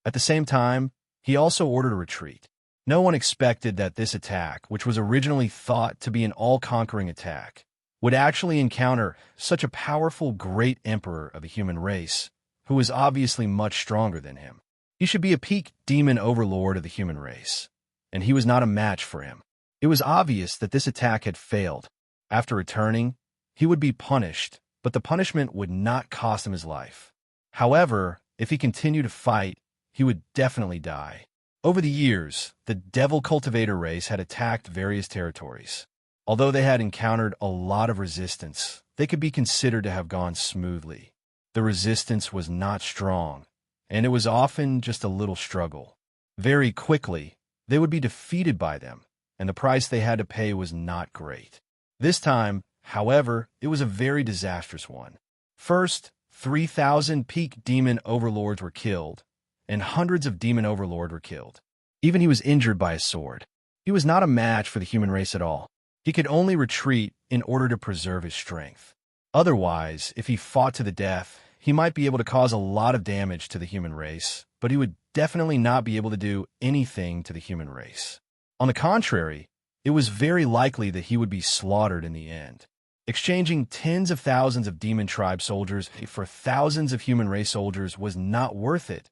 At the same time, he also ordered a retreat. No one expected that this attack, which was originally thought to be an all-conquering attack, would actually encounter such a powerful great emperor of the human race, who was obviously much stronger than him. He should be a peak demon overlord of the human race, and he was not a match for him. It was obvious that this attack had failed. After returning, he would be punished, but the punishment would not cost him his life. However, if he continued to fight, he would definitely die. Over the years, the devil cultivator race had attacked various territories. Although they had encountered a lot of resistance, they could be considered to have gone smoothly. The resistance was not strong, and it was often just a little struggle. Very quickly, they would be defeated by them, and the price they had to pay was not great. This time, however, it was a very disastrous one. First, 3,000 peak demon overlords were killed, and hundreds of demon overlords were killed. Even he was injured by a sword. He was not a match for the human race at all. He could only retreat in order to preserve his strength. Otherwise, if he fought to the death, he might be able to cause a lot of damage to the human race, but he would definitely not be able to do anything to the human race. On the contrary, it was very likely that he would be slaughtered in the end. Exchanging tens of thousands of demon tribe soldiers for thousands of human race soldiers was not worth it.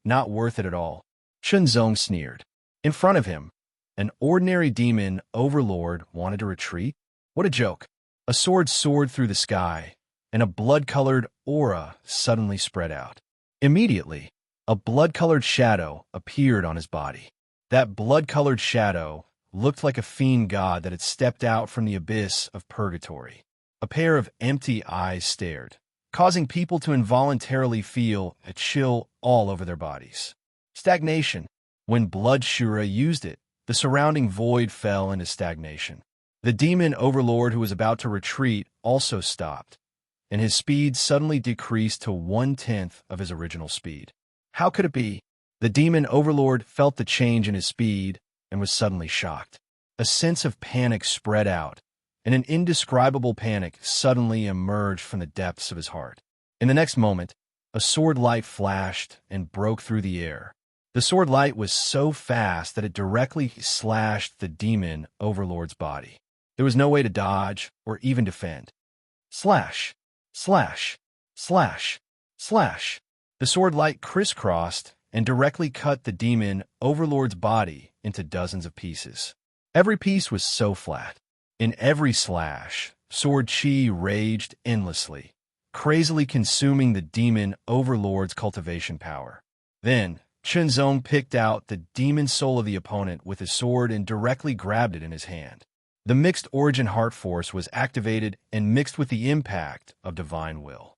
Not worth it at all. Chunzong sneered. In front of him, an ordinary demon overlord wanted to retreat? What a joke. A sword soared through the sky, and a blood-colored aura suddenly spread out. Immediately, a blood-colored shadow appeared on his body. That blood-colored shadow looked like a fiend god that had stepped out from the abyss of purgatory. A pair of empty eyes stared, causing people to involuntarily feel a chill all over their bodies. Stagnation. When Blood Shura used it, the surrounding void fell into stagnation. The demon overlord who was about to retreat also stopped, and his speed suddenly decreased to 1/10 of his original speed. How could it be? The demon overlord felt the change in his speed and was suddenly shocked. A sense of panic spread out, and an indescribable panic suddenly emerged from the depths of his heart. In the next moment, a sword light flashed and broke through the air. The sword light was so fast that it directly slashed the demon overlord's body. There was no way to dodge or even defend. Slash, slash, slash, slash. The sword light crisscrossed and directly cut the demon overlord's body into dozens of pieces. Every piece was so flat. In every slash, sword chi raged endlessly, crazily consuming the demon overlord's cultivation power. Then, Chunzong picked out the demon soul of the opponent with his sword and directly grabbed it in his hand. The mixed origin heart force was activated and mixed with the impact of divine will.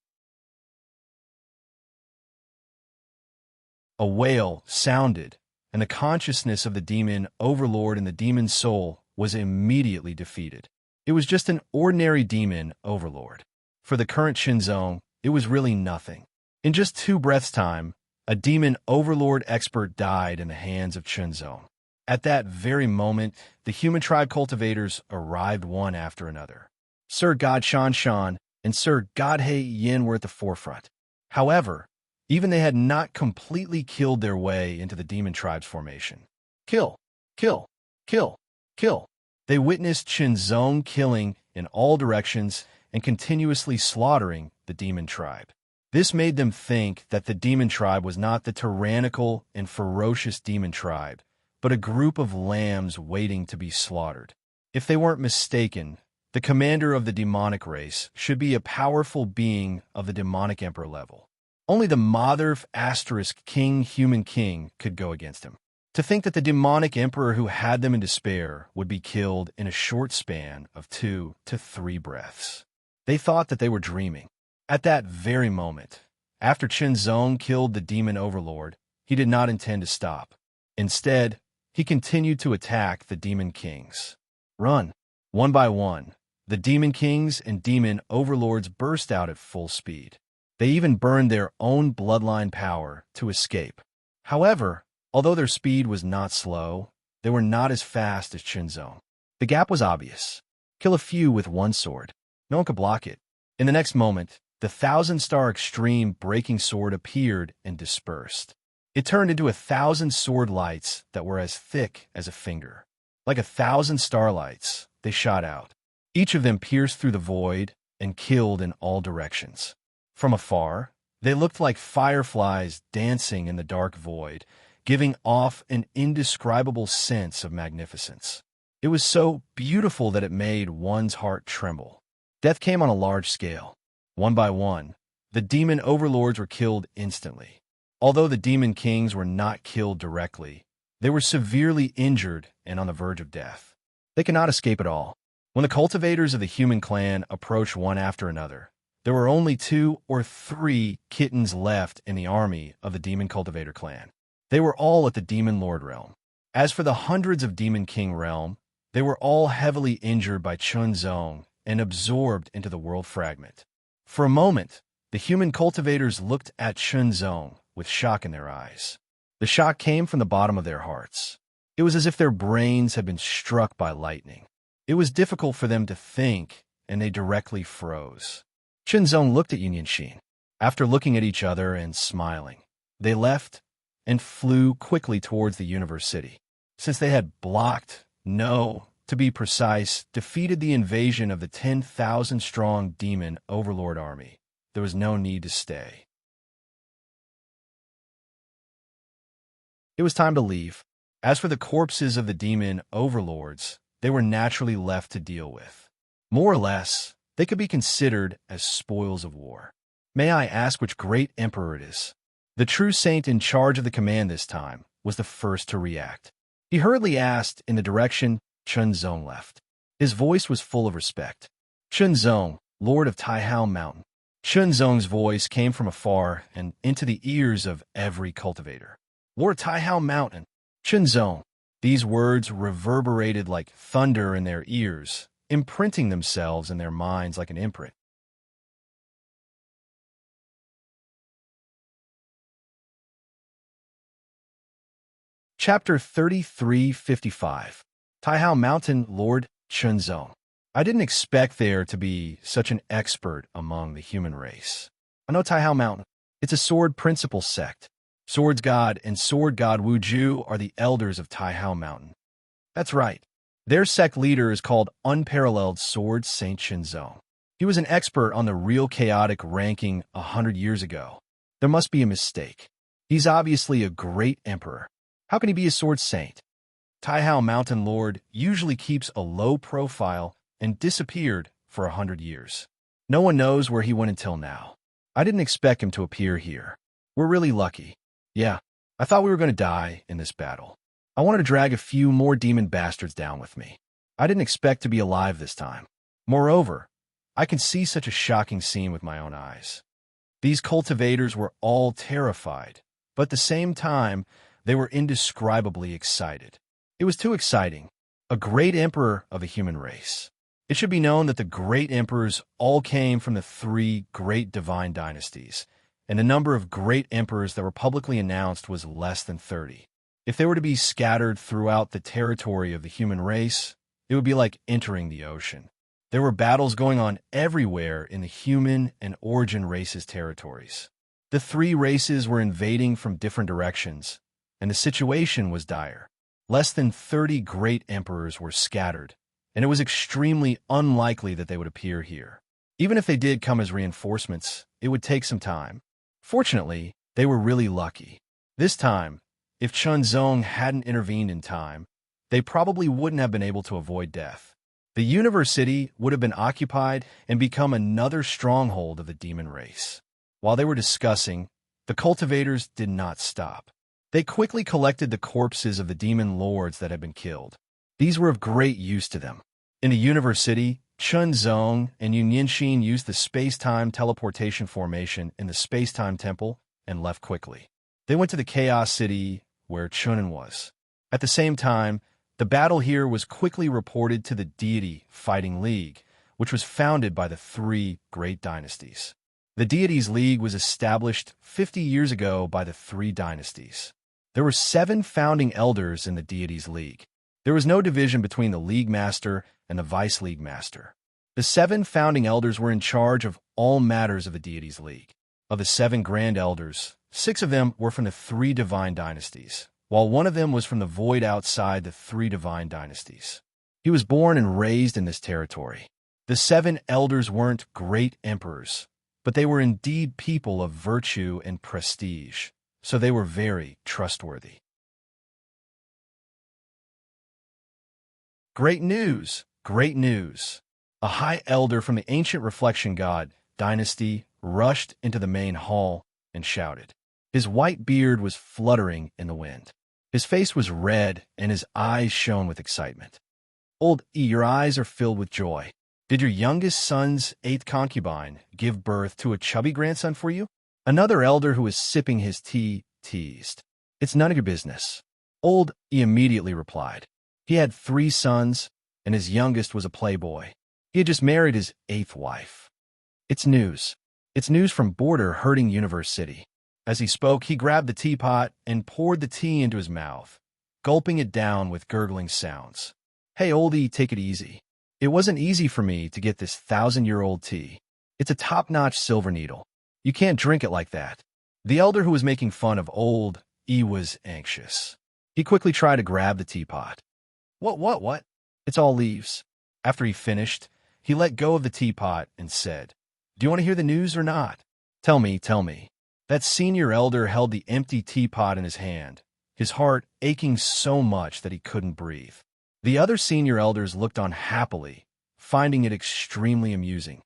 A wail sounded, and the consciousness of the demon overlord and the demon soul was immediately defeated. It was just an ordinary demon overlord. For the current Chunzong, it was really nothing. In just 2 breaths' time, a demon overlord expert died in the hands of Chunzong. At that very moment, the human tribe cultivators arrived one after another. Sir God Shan Shan and Sir God He Yin were at the forefront. However, even they had not completely killed their way into the demon tribe's formation. Kill, kill, kill, kill. They witnessed Qinzong killing in all directions and continuously slaughtering the demon tribe. This made them think that the demon tribe was not the tyrannical and ferocious demon tribe, but a group of lambs waiting to be slaughtered. If they weren't mistaken, the commander of the demonic race should be a powerful being of the demonic emperor level. Only the Mother * King Human King could go against him. To think that the demonic emperor who had them in despair would be killed in a short span of 2 to 3 breaths. They thought that they were dreaming. At that very moment, after Qinzong killed the demon overlord, he did not intend to stop. Instead, he continued to attack the demon kings. Run! One by one, the demon kings and demon overlords burst out at full speed. They even burned their own bloodline power to escape. However, although their speed was not slow, they were not as fast as Qinzong. The gap was obvious. Kill a few with one sword. No one could block it. In the next moment, the 1,000-star extreme breaking sword appeared and dispersed. It turned into 1,000 sword lights that were as thick as a finger. Like 1,000 starlights, they shot out. Each of them pierced through the void and killed in all directions. From afar, they looked like fireflies dancing in the dark void, giving off an indescribable sense of magnificence. It was so beautiful that it made one's heart tremble. Death came on a large scale. One by one, the demon overlords were killed instantly. Although the demon kings were not killed directly, they were severely injured and on the verge of death. They could not escape at all. When the cultivators of the human clan approached one after another, there were only 2 or 3 kittens left in the army of the demon cultivator clan. They were all at the demon lord realm. As for the hundreds of demon king realm, they were all heavily injured by Qinzong and absorbed into the world fragment. For a moment, the human cultivators looked at Qinzong with shock in their eyes. The shock came from the bottom of their hearts. It was as if their brains had been struck by lightning. It was difficult for them to think, and they directly froze. Qinzong looked at Yunyanxin. After looking at each other and smiling, they left and flew quickly towards the universe city. Since they had blocked, no, to be precise, defeated the invasion of the 10,000-strong demon overlord army, there was no need to stay. It was time to leave. As for the corpses of the demon overlords, they were naturally left to deal with. More or less, they could be considered as spoils of war. May I ask which great emperor it is? The true saint in charge of the command this time was the first to react. He hurriedly asked in the direction Qinzong left. His voice was full of respect. Qinzong, Lord of Taihao Mountain. Qinzong's voice came from afar and into the ears of every cultivator. Lord Taihao Mountain. Qinzong. These words reverberated like thunder in their ears, imprinting themselves in their minds like an imprint. Chapter 3355. Taihao Mountain, Lord Qinzong. I didn't expect there to be such an expert among the human race. I know Taihao Mountain. It's a sword principle sect. Swords God and Sword God Wuju are the elders of Taihao Mountain. That's right. Their sect leader is called Unparalleled Sword Saint Qinzong. He was an expert on the real chaotic ranking 100 years ago. There must be a mistake. He's obviously a great emperor. How can he be a sword saint? Taihao Mountain Lord usually keeps a low profile and disappeared for 100 years. No one knows where he went until now. I didn't expect him to appear here. We're really lucky. Yeah, I thought we were going to die in this battle. I wanted to drag a few more demon bastards down with me. I didn't expect to be alive this time. Moreover, I can see such a shocking scene with my own eyes. These cultivators were all terrified, but at the same time, they were indescribably excited. It was too exciting. A great emperor of a human race. It should be known that the great emperors all came from the 3 great divine dynasties, and the number of great emperors that were publicly announced was less than 30. If they were to be scattered throughout the territory of the human race, it would be like entering the ocean. There were battles going on everywhere in the human and origin races' territories. The three races were invading from different directions, and the situation was dire. Less than 30 great emperors were scattered, and it was extremely unlikely that they would appear here. Even if they did come as reinforcements, it would take some time. Fortunately, they were really lucky. This time, if Chunzong hadn't intervened in time, they probably wouldn't have been able to avoid death. The Universe City would have been occupied and become another stronghold of the demon race. While they were discussing, the cultivators did not stop. They quickly collected the corpses of the demon lords that had been killed. These were of great use to them. In the Universe City, Chunzong and Yunyinshin used the space-time teleportation formation in the space-time temple and left quickly. They went to the Chaos City where Chunin was. At the same time, the battle here was quickly reported to the Deity Fighting League, which was founded by the three great dynasties. The Deities League was established 50 years ago by the three dynasties. There were 7 founding elders in the Deities League. There was no division between the League Master and the Vice League Master. The 7 founding elders were in charge of all matters of the Deities League. Of the 7 grand elders, 6 of them were from the 3 divine dynasties, while one of them was from the void outside the 3 divine dynasties. He was born and raised in this territory. The 7 elders weren't great emperors, but they were indeed people of virtue and prestige, so they were very trustworthy. Great news! Great news! A high elder from the ancient reflection god dynasty rushed into the main hall and shouted. His white beard was fluttering in the wind. His face was red and his eyes shone with excitement. Old E, your eyes are filled with joy. Did your youngest son's 8th concubine give birth to a chubby grandson for you? Another elder who was sipping his tea teased. It's none of your business. Old E immediately replied. He had 3 sons, and his youngest was a playboy. He had just married his 8th wife. It's news. It's news from Border hurting Universe City. As he spoke, he grabbed the teapot and poured the tea into his mouth, gulping it down with gurgling sounds. Hey, oldie, take it easy. It wasn't easy for me to get this 1,000-year-old tea. It's a top-notch silver needle. You can't drink it like that. The elder who was making fun of old E was anxious. He quickly tried to grab the teapot. What? It's all leaves. After he finished, he let go of the teapot and said, Do you want to hear the news or not? Tell me. That senior elder held the empty teapot in his hand, his heart aching so much that he couldn't breathe. The other senior elders looked on happily, finding it extremely amusing.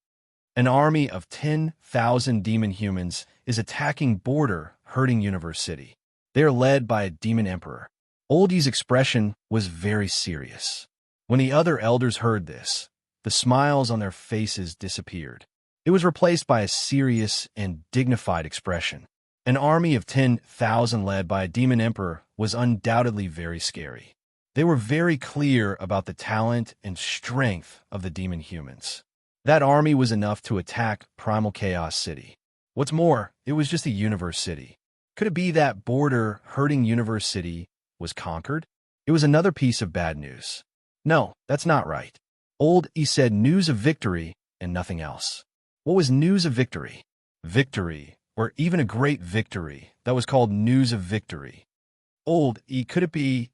An army of 10,000 demon humans is attacking Border, hurting Universe City. They are led by a demon emperor. Oldie's expression was very serious. When the other elders heard this, the smiles on their faces disappeared. It was replaced by a serious and dignified expression. An army of 10,000 led by a demon emperor was undoubtedly very scary. They were very clear about the talent and strength of the demon humans. That army was enough to attack Primal Chaos City. What's more, it was just a Universe City. Could it be that Border hurting Universe City was conquered? It was another piece of bad news. No, that's not right. Old E said news of victory and nothing else. What was news of victory? Victory, or even a great victory, that was called news of victory. Old E, could it be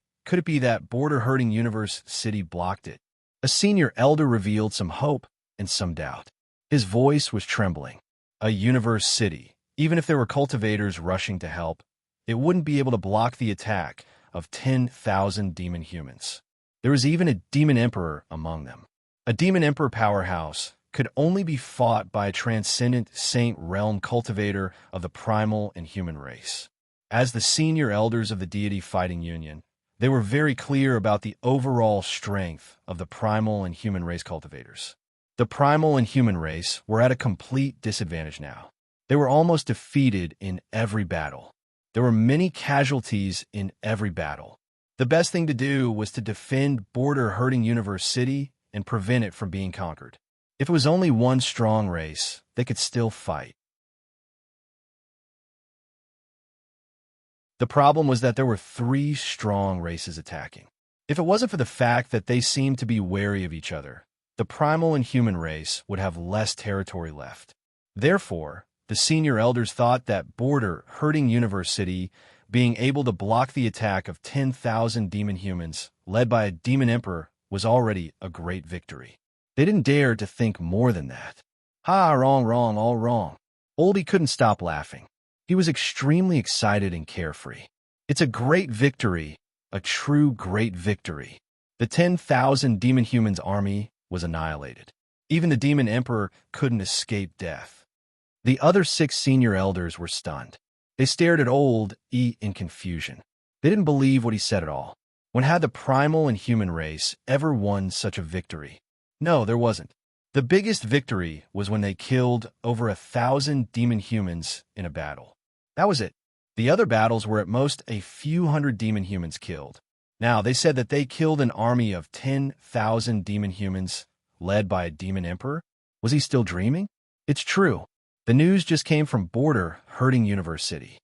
that Border hurting Universe City blocked it? A senior elder revealed some hope and some doubt. His voice was trembling. A Universe City, even if there were cultivators rushing to help, it wouldn't be able to block the attack of 10,000 demon humans. There was even a demon emperor among them. A demon emperor powerhouse could only be fought by a transcendent saint realm cultivator of the primal and human race. As the senior elders of the deity fighting union, they were very clear about the overall strength of the primal and human race cultivators. The primal and human race were at a complete disadvantage now. They were almost defeated in every battle. There were many casualties in every battle. The best thing to do was to defend Border hurting Universe City and prevent it from being conquered. If it was only one strong race, they could still fight. The problem was that there were three strong races attacking. If it wasn't for the fact that they seemed to be wary of each other, the primal and human race would have less territory left. Therefore, the senior elders thought that border hurting Universe City being able to block the attack of 10,000 demon humans led by a demon emperor was already a great victory. They didn't dare to think more than that. Ha, wrong, all wrong. Oldie couldn't stop laughing. He was extremely excited and carefree. It's a great victory, a true great victory. The 10,000 demon humans army was annihilated. Even the demon emperor couldn't escape death. The other 6 senior elders were stunned. They stared at Old E in confusion. They didn't believe what he said at all. When had the primal and human race ever won such a victory? No, there wasn't. The biggest victory was when they killed over 1,000 demon humans in a battle. That was it. The other battles were at most a few hundred demon humans killed. Now, they said that they killed an army of 10,000 demon humans led by a demon emperor. Was he still dreaming? It's true. The news just came from border hurting Universe City.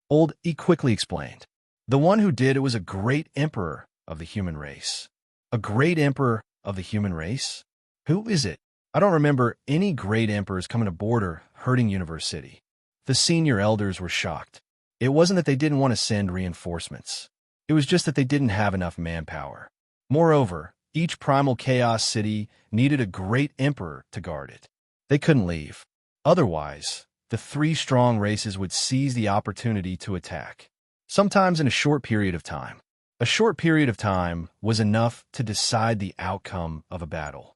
Old E quickly explained. The one who did it was a great emperor of the human race. A great emperor of the human race? Who is it? I don't remember any great emperors coming to border hurting Universe City. The senior elders were shocked. It wasn't that they didn't want to send reinforcements. It was just that they didn't have enough manpower. Moreover, each primal chaos city needed a great emperor to guard it. They couldn't leave. Otherwise, the 3 strong races would seize the opportunity to attack. Sometimes in a short period of time. A short period of time was enough to decide the outcome of a battle.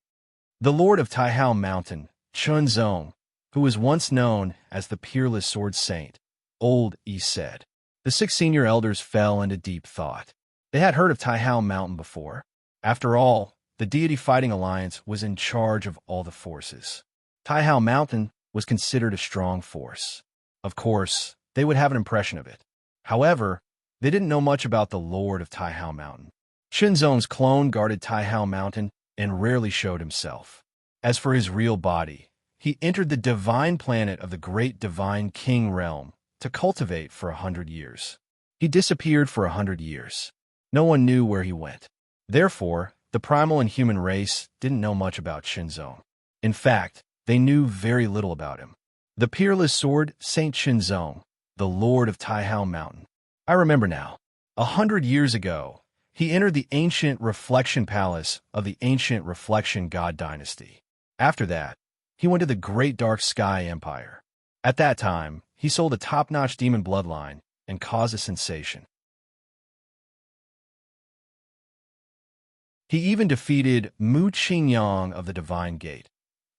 The Lord of Taihao Mountain, Chun Zong, who was once known as the Peerless Sword Saint, Old E said. The 6 senior elders fell into deep thought. They had heard of Taihao Mountain before. After all, the Deity Fighting Alliance was in charge of all the forces. Taihao Mountain was considered a strong force. Of course, they would have an impression of it. However, they didn't know much about the Lord of Taihao Mountain. Chun Zong's clone guarded Taihao Mountain and rarely showed himself. As for his real body, he entered the divine planet of the great divine king realm to cultivate for 100 years. He disappeared for 100 years. No one knew where he went. Therefore, the primal and human race didn't know much about Chun Zong. In fact, they knew very little about him. The Peerless Sword Saint Chun Zong, the Lord of Taihao Mountain. I remember now. 100 years ago, he entered the ancient reflection palace of the ancient reflection god dynasty. After that, he went to the great dark sky empire. At that time, he sold a top-notch demon bloodline and caused a sensation. He even defeated Mu Qingyang of the Divine Gate.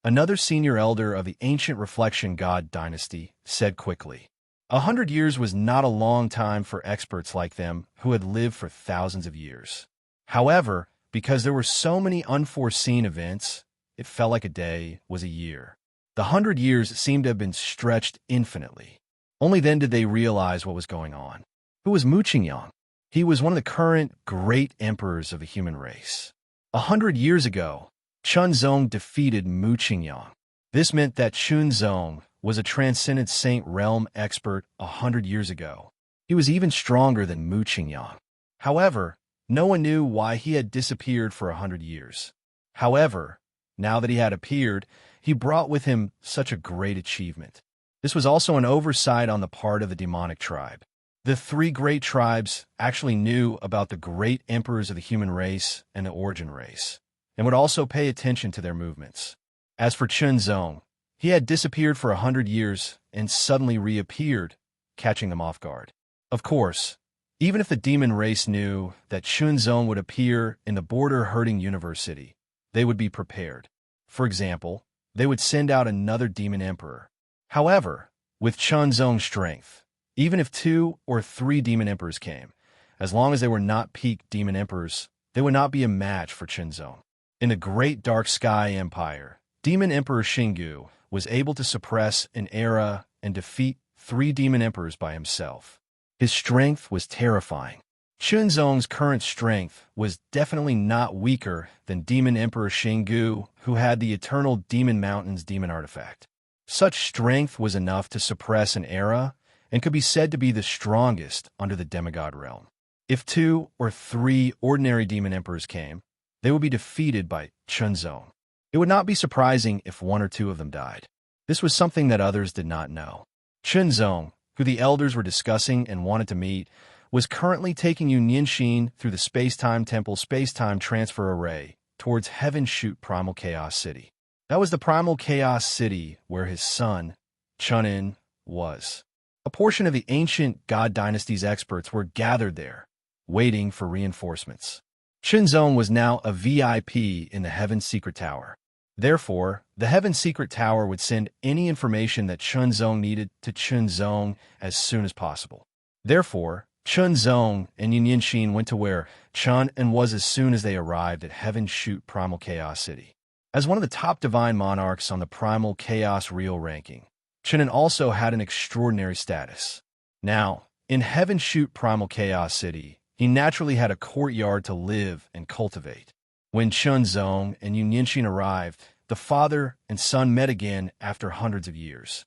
Another senior elder of the ancient reflection god dynasty said quickly, 100 years was not a long time for experts like them who had lived for thousands of years. However, because there were so many unforeseen events, it felt like a day was a year. The 100 years seemed to have been stretched infinitely. Only then did they realize what was going on. Who was Mu Qingyang? He was one of the current great emperors of the human race. 100 years ago, Chun Zong defeated Mu Qingyang. This meant that Chun Zong was a transcendent saint realm expert 100 years ago. He was even stronger than Mu Qingyang. However, no one knew why he had disappeared for 100 years. However, now that he had appeared, he brought with him such a great achievement. This was also an oversight on the part of the demonic tribe. The 3 great tribes actually knew about the great emperors of the human race and the origin race, and would also pay attention to their movements. As for Chun Zong, he had disappeared for 100 years and suddenly reappeared, catching them off guard. Of course, even if the demon race knew that Chun Zong would appear in the border-hurting Universe City, they would be prepared. For example, they would send out another demon emperor. However, with Chun Zong's strength, even if 2 or 3 demon emperors came, as long as they were not peak demon emperors, they would not be a match for Chun Zong. In the great dark sky empire, Demon Emperor Xingu was able to suppress an era and defeat 3 demon emperors by himself. His strength was terrifying. Chun Zong's current strength was definitely not weaker than Demon Emperor Xingu, who had the Eternal Demon Mountain's demon artifact. Such strength was enough to suppress an era and could be said to be the strongest under the demigod realm. If 2 or 3 ordinary demon emperors came, they would be defeated by Chunzong. It would not be surprising if 1 or 2 of them died. This was something that others did not know. Chunzong, who the elders were discussing and wanted to meet, was currently taking Yunyinshin through the space-time temple space-time transfer array towards Heaven Shoot Primal Chaos City. That was the Primal Chaos City where his son, Chunin, was. A portion of the ancient God Dynasty's experts were gathered there, waiting for reinforcements. Chunzong was now a VIP in the Heaven Secret Tower. Therefore, the Heaven Secret Tower would send any information that Chunzong needed to Chunzong as soon as possible. Therefore, Chunzong and Yunyinshin went to where Chun and was as soon as they arrived at Heaven Shoot Primal Chaos City. As one of the top divine monarchs on the Primal Chaos Real ranking, Chunin also had an extraordinary status. Now, in Heaven Shoot Primal Chaos City, he naturally had a courtyard to live and cultivate. When Chunzong and Yunyinshin arrived, the father and son met again after hundreds of years.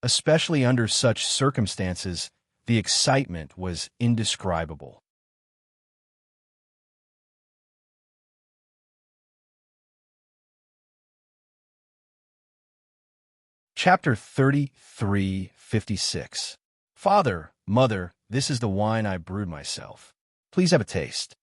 Especially under such circumstances, the excitement was indescribable. Chapter 33:56. Father, Mother, this is the wine I brewed myself. Please have a taste.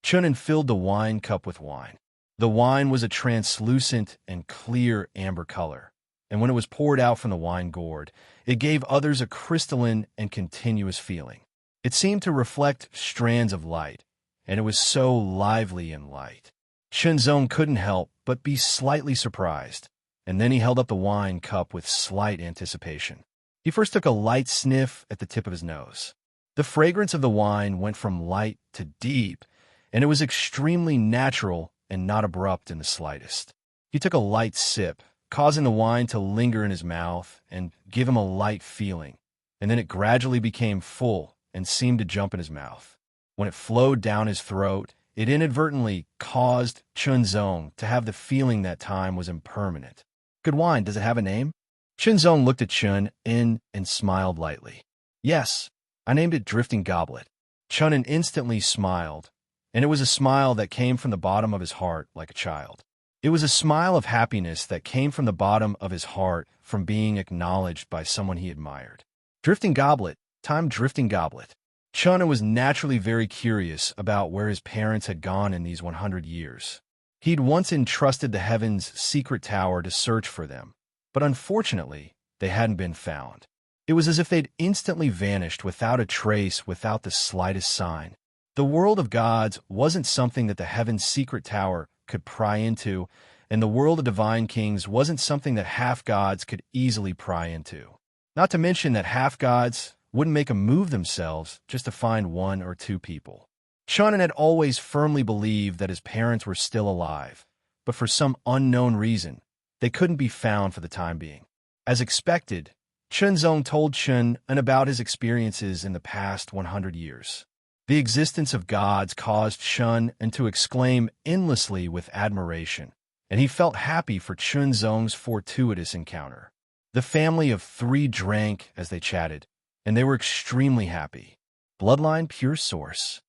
Chunin filled the wine cup with wine. The wine was a translucent and clear amber color, and when it was poured out from the wine gourd, it gave others a crystalline and continuous feeling. It seemed to reflect strands of light, and it was so lively and light. Chunzong couldn't help but be slightly surprised, and then he held up the wine cup with slight anticipation. He first took a light sniff at the tip of his nose. The fragrance of the wine went from light to deep, and it was extremely natural and not abrupt in the slightest. He took a light sip, causing the wine to linger in his mouth and give him a light feeling, and then it gradually became full and seemed to jump in his mouth. When it flowed down his throat, it inadvertently caused Chunzong to have the feeling that time was impermanent. Good wine, does it have a name? Chunzong looked at Chun and smiled lightly. Yes, I named it Drifting Goblet. Chunin instantly smiled, and it was a smile that came from the bottom of his heart like a child. It was a smile of happiness that came from the bottom of his heart from being acknowledged by someone he admired. Drifting Goblet, time Drifting Goblet. Chun was naturally very curious about where his parents had gone in these 100 years. He'd once entrusted the Heaven's Secret Tower to search for them, but unfortunately, they hadn't been found. It was as if they'd instantly vanished without a trace, without the slightest sign. The world of gods wasn't something that the Heaven's Secret Tower could pry into, and the world of divine kings wasn't something that half-gods could easily pry into. Not to mention that half-gods wouldn't make a move themselves just to find 1 or 2 people. Chunin had always firmly believed that his parents were still alive, but for some unknown reason, they couldn't be found for the time being. As expected, Chunzong told Chun about his experiences in the past 100 years. The existence of gods caused Chun to exclaim endlessly with admiration, and he felt happy for Chunzong's fortuitous encounter. The family of 3 drank as they chatted, and they were extremely happy. Bloodline pure source.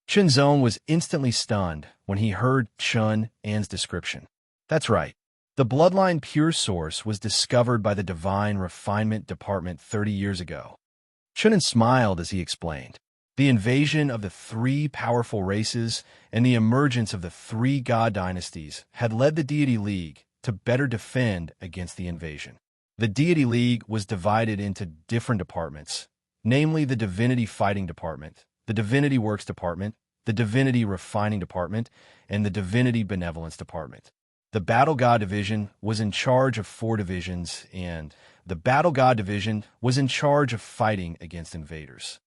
Chunzong was instantly stunned when he heard Chun-An's description. That's right. The Bloodline Pure Source was discovered by the Divine Refinement Department 30 years ago. Chunin smiled as he explained. The invasion of the 3 powerful races and the emergence of the 3 god dynasties had led the Deity League to better defend against the invasion. The Deity League was divided into different departments, namely the Divinity Fighting Department, the Divinity Works Department, the Divinity Refining Department, and the Divinity Benevolence Department. The Battle God Division was in charge of 4 divisions, and the Battle God Division was in charge of fighting against invaders.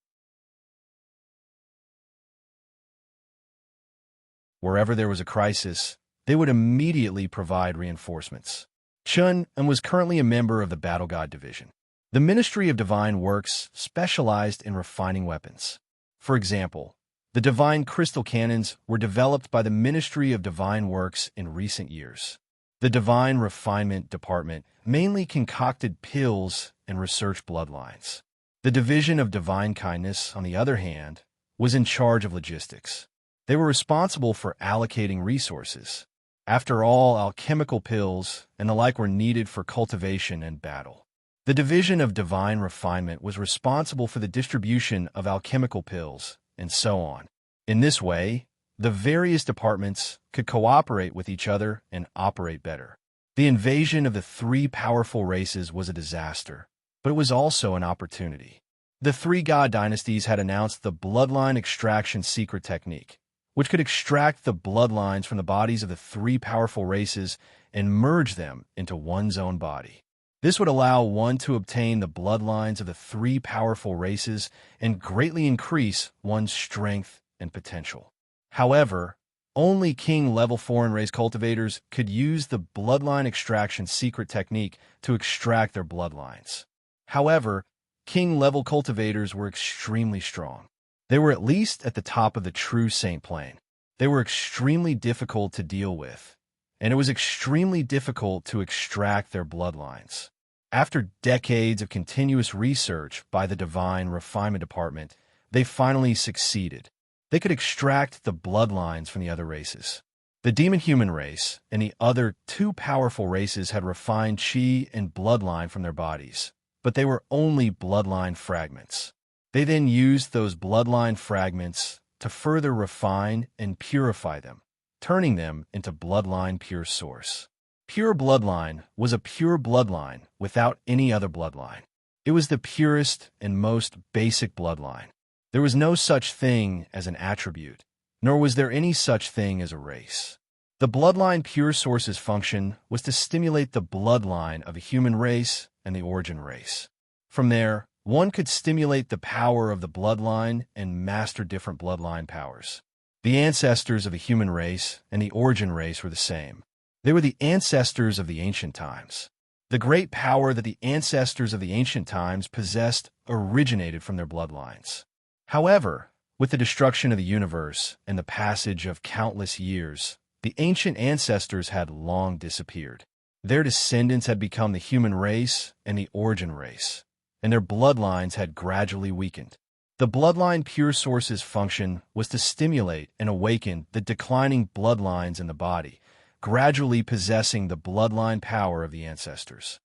Wherever there was a crisis, they would immediately provide reinforcements. Chun was currently a member of the Battle God Division. The Ministry of Divine Works specialized in refining weapons. For example, the Divine Crystal Cannons were developed by the Ministry of Divine Works in recent years. The Divine Refinement Department mainly concocted pills and researched bloodlines. The Division of Divine Kindness, on the other hand, was in charge of logistics. They were responsible for allocating resources. After all, alchemical pills and the like were needed for cultivation and battle. The Division of Divine Refinement was responsible for the distribution of alchemical pills, and so on. In this way, the various departments could cooperate with each other and operate better. The invasion of the three powerful races was a disaster, but it was also an opportunity. The three god dynasties had announced the bloodline extraction secret technique, which could extract the bloodlines from the bodies of the three powerful races and merge them into one's own body. This would allow one to obtain the bloodlines of the three powerful races and greatly increase one's strength and potential. However, only king-level foreign race cultivators could use the bloodline extraction secret technique to extract their bloodlines. However, king-level cultivators were extremely strong. They were at least at the top of the true saint plane. They were extremely difficult to deal with, and it was extremely difficult to extract their bloodlines. After decades of continuous research by the Divine Refinement Department, they finally succeeded. They could extract the bloodlines from the other races. The demon-human race and the other two powerful races had refined chi and bloodline from their bodies, but they were only bloodline fragments. They then used those bloodline fragments to further refine and purify them, turning them into bloodline pure source. Pure bloodline was a pure bloodline without any other bloodline. It was the purest and most basic bloodline. There was no such thing as an attribute, nor was there any such thing as a race. The bloodline pure source's function was to stimulate the bloodline of a human race and the origin race. From there, one could stimulate the power of the bloodline and master different bloodline powers. The ancestors of the human race and the origin race were the same. They were the ancestors of the ancient times. The great power that the ancestors of the ancient times possessed originated from their bloodlines. However, with the destruction of the universe and the passage of countless years, the ancient ancestors had long disappeared. Their descendants had become the human race and the origin race, and their bloodlines had gradually weakened. The bloodline pure source's function was to stimulate and awaken the declining bloodlines in the body, gradually possessing the bloodline power of the ancestors.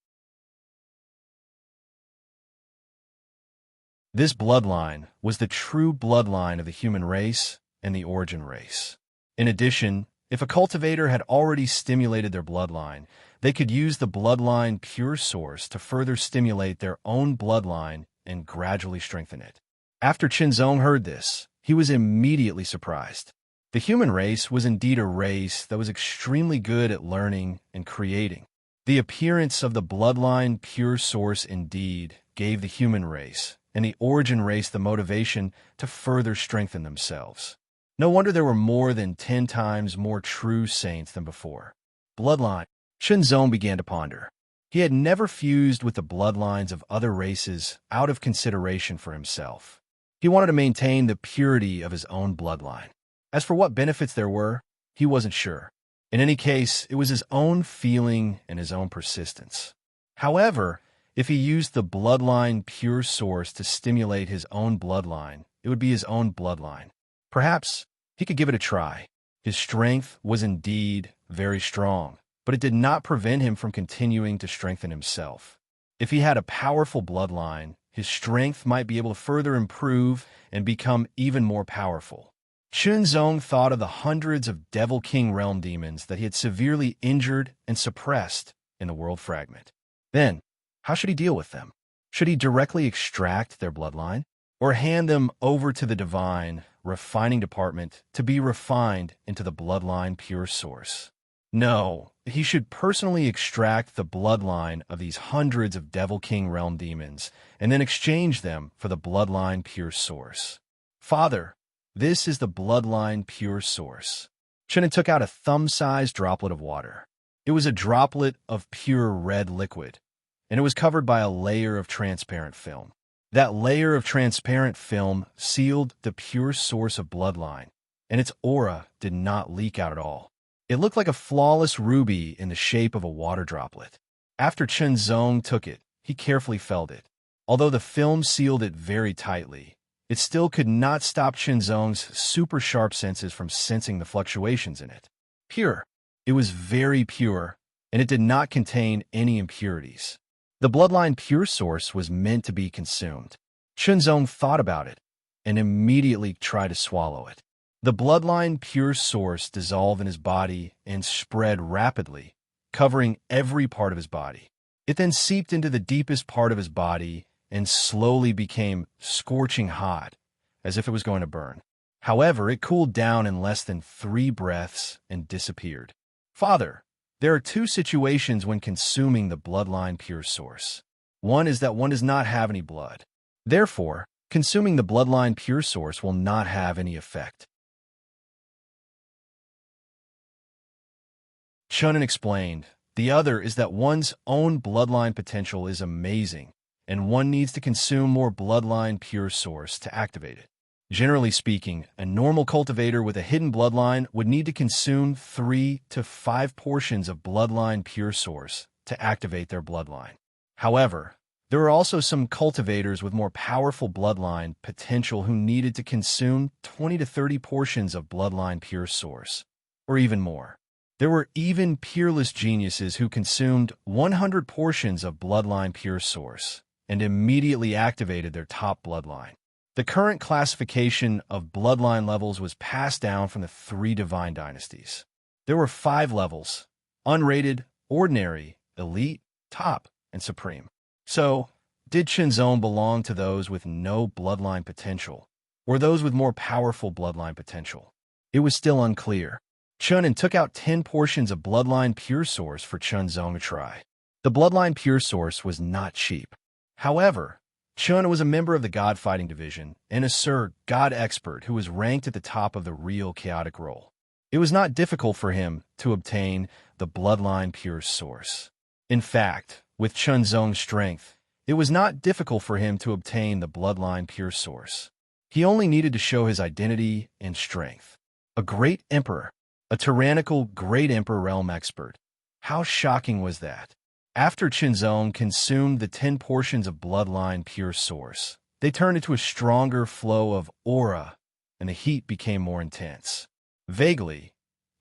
This bloodline was the true bloodline of the human race and the origin race. In addition, if a cultivator had already stimulated their bloodline, they could use the bloodline pure source to further stimulate their own bloodline and gradually strengthen it. After Qinzong heard this, he was immediately surprised. The human race was indeed a race that was extremely good at learning and creating. The appearance of the bloodline pure source indeed gave the human race and the origin race the motivation to further strengthen themselves. No wonder there were more than 10 times more true saints than before. Bloodline. Qinzong began to ponder. He had never fused with the bloodlines of other races out of consideration for himself. He wanted to maintain the purity of his own bloodline. As for what benefits there were, he wasn't sure. In any case, it was his own feeling and his own persistence. However, if he used the bloodline pure source to stimulate his own bloodline, it would be his own bloodline. Perhaps he could give it a try. His strength was indeed very strong, but it did not prevent him from continuing to strengthen himself. If he had a powerful bloodline, his strength might be able to further improve and become even more powerful. Qinzong thought of the hundreds of Devil King realm demons that he had severely injured and suppressed in the world fragment. Then, how should he deal with them? Should he directly extract their bloodline, or hand them over to the divine refining department to be refined into the bloodline pure source? No, he should personally extract the bloodline of these hundreds of Devil King realm demons and then exchange them for the bloodline pure source. Father, this is the bloodline pure source. Chen took out a thumb-sized droplet of water. It was a droplet of pure red liquid, and it was covered by a layer of transparent film. That layer of transparent film sealed the pure source of bloodline, and its aura did not leak out at all. It looked like a flawless ruby in the shape of a water droplet. After Chen Zong took it, he carefully felt it. Although the film sealed it very tightly, it still could not stop Chen Zong's super sharp senses from sensing the fluctuations in it. Pure. It was very pure, and it did not contain any impurities. The bloodline pure source was meant to be consumed. Chen Zong thought about it and immediately tried to swallow it. The bloodline pure source dissolved in his body and spread rapidly, covering every part of his body. It then seeped into the deepest part of his body and slowly became scorching hot, as if it was going to burn. However, it cooled down in less than 3 breaths and disappeared. Father, there are 2 situations when consuming the bloodline pure source. One is that one does not have any blood. Therefore, consuming the bloodline pure source will not have any effect. Chunin explained, the other is that one's own bloodline potential is amazing, and one needs to consume more bloodline pure source to activate it. Generally speaking, a normal cultivator with a hidden bloodline would need to consume 3 to 5 portions of bloodline pure source to activate their bloodline. However, there are also some cultivators with more powerful bloodline potential who needed to consume 20 to 30 portions of bloodline pure source, or even more. There were even peerless geniuses who consumed 100 portions of bloodline pure source and immediately activated their top bloodline. The current classification of bloodline levels was passed down from the 3 divine dynasties. There were 5 levels: unrated, ordinary, elite, top, and supreme. So, did Shenzong belong to those with no bloodline potential, or those with more powerful bloodline potential? It was still unclear. Chunin took out 10 portions of bloodline pure source for Chunzong to try. The bloodline pure source was not cheap. However, Chun was a member of the God Fighting Division and a Sir God Expert who was ranked at the top of the real chaotic role. It was not difficult for him to obtain the bloodline pure source. In fact, with Chunzong's strength, it was not difficult for him to obtain the bloodline pure source. He only needed to show his identity and strength. A great emperor, a tyrannical great emperor realm expert. How shocking was that? After Chunzong consumed the 10 portions of bloodline pure source, they turned into a stronger flow of aura, and the heat became more intense. Vaguely,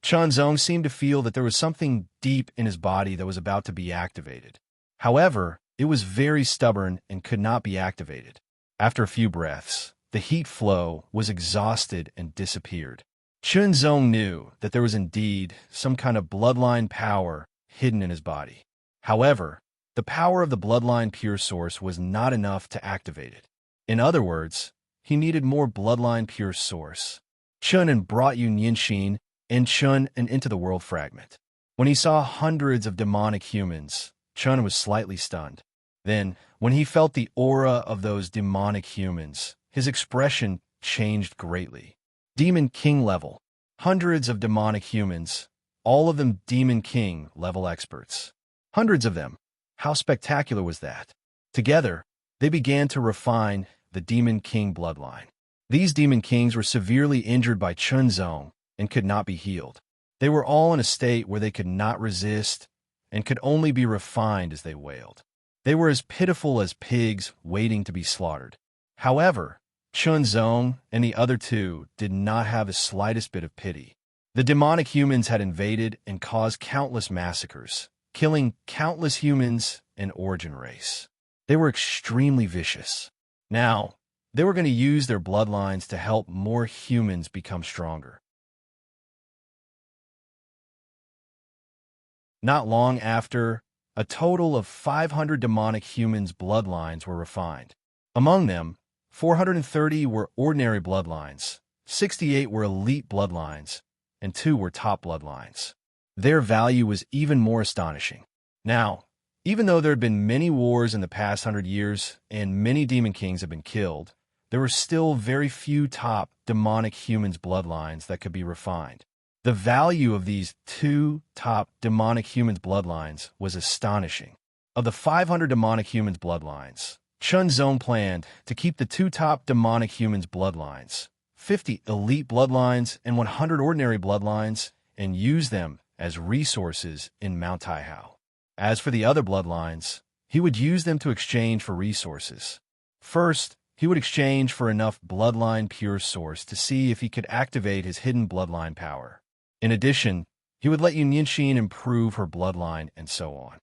Chunzong seemed to feel that there was something deep in his body that was about to be activated. However, it was very stubborn and could not be activated. After a few breaths, the heat flow was exhausted and disappeared. Chunzong knew that there was indeed some kind of bloodline power hidden in his body. However, the power of the bloodline pure source was not enough to activate it. In other words, he needed more bloodline pure source. Chunin brought Yun Yinshin and Chun an into the world fragment. When he saw hundreds of demonic humans, Chun was slightly stunned. Then, when he felt the aura of those demonic humans, his expression changed greatly. Demon King level. Hundreds of demonic humans, all of them Demon King level experts. Hundreds of them. How spectacular was that? Together, they began to refine the Demon King bloodline. These Demon Kings were severely injured by Chunzong and could not be healed. They were all in a state where they could not resist and could only be refined as they wailed. They were as pitiful as pigs waiting to be slaughtered. However, Chunzong and the other 2 did not have the slightest bit of pity. The demonic humans had invaded and caused countless massacres, killing countless humans and origin race. They were extremely vicious. Now, they were going to use their bloodlines to help more humans become stronger. Not long after, a total of 500 demonic humans' bloodlines were refined. Among them, 430 were ordinary bloodlines, 68 were elite bloodlines, and 2 were top bloodlines. Their value was even more astonishing. Now, even though there had been many wars in the past 100 years and many demon kings had been killed, there were still very few top demonic humans' bloodlines that could be refined. The value of these 2 top demonic humans' bloodlines was astonishing. Of the 500 demonic humans' bloodlines, Chunzong planned to keep the 2 top demonic humans' bloodlines, 50 elite bloodlines and 100 ordinary bloodlines, and use them as resources in Mount Taihao. As for the other bloodlines, he would use them to exchange for resources. First, he would exchange for enough bloodline pure source to see if he could activate his hidden bloodline power. In addition, he would let Yunxin improve her bloodline and so on.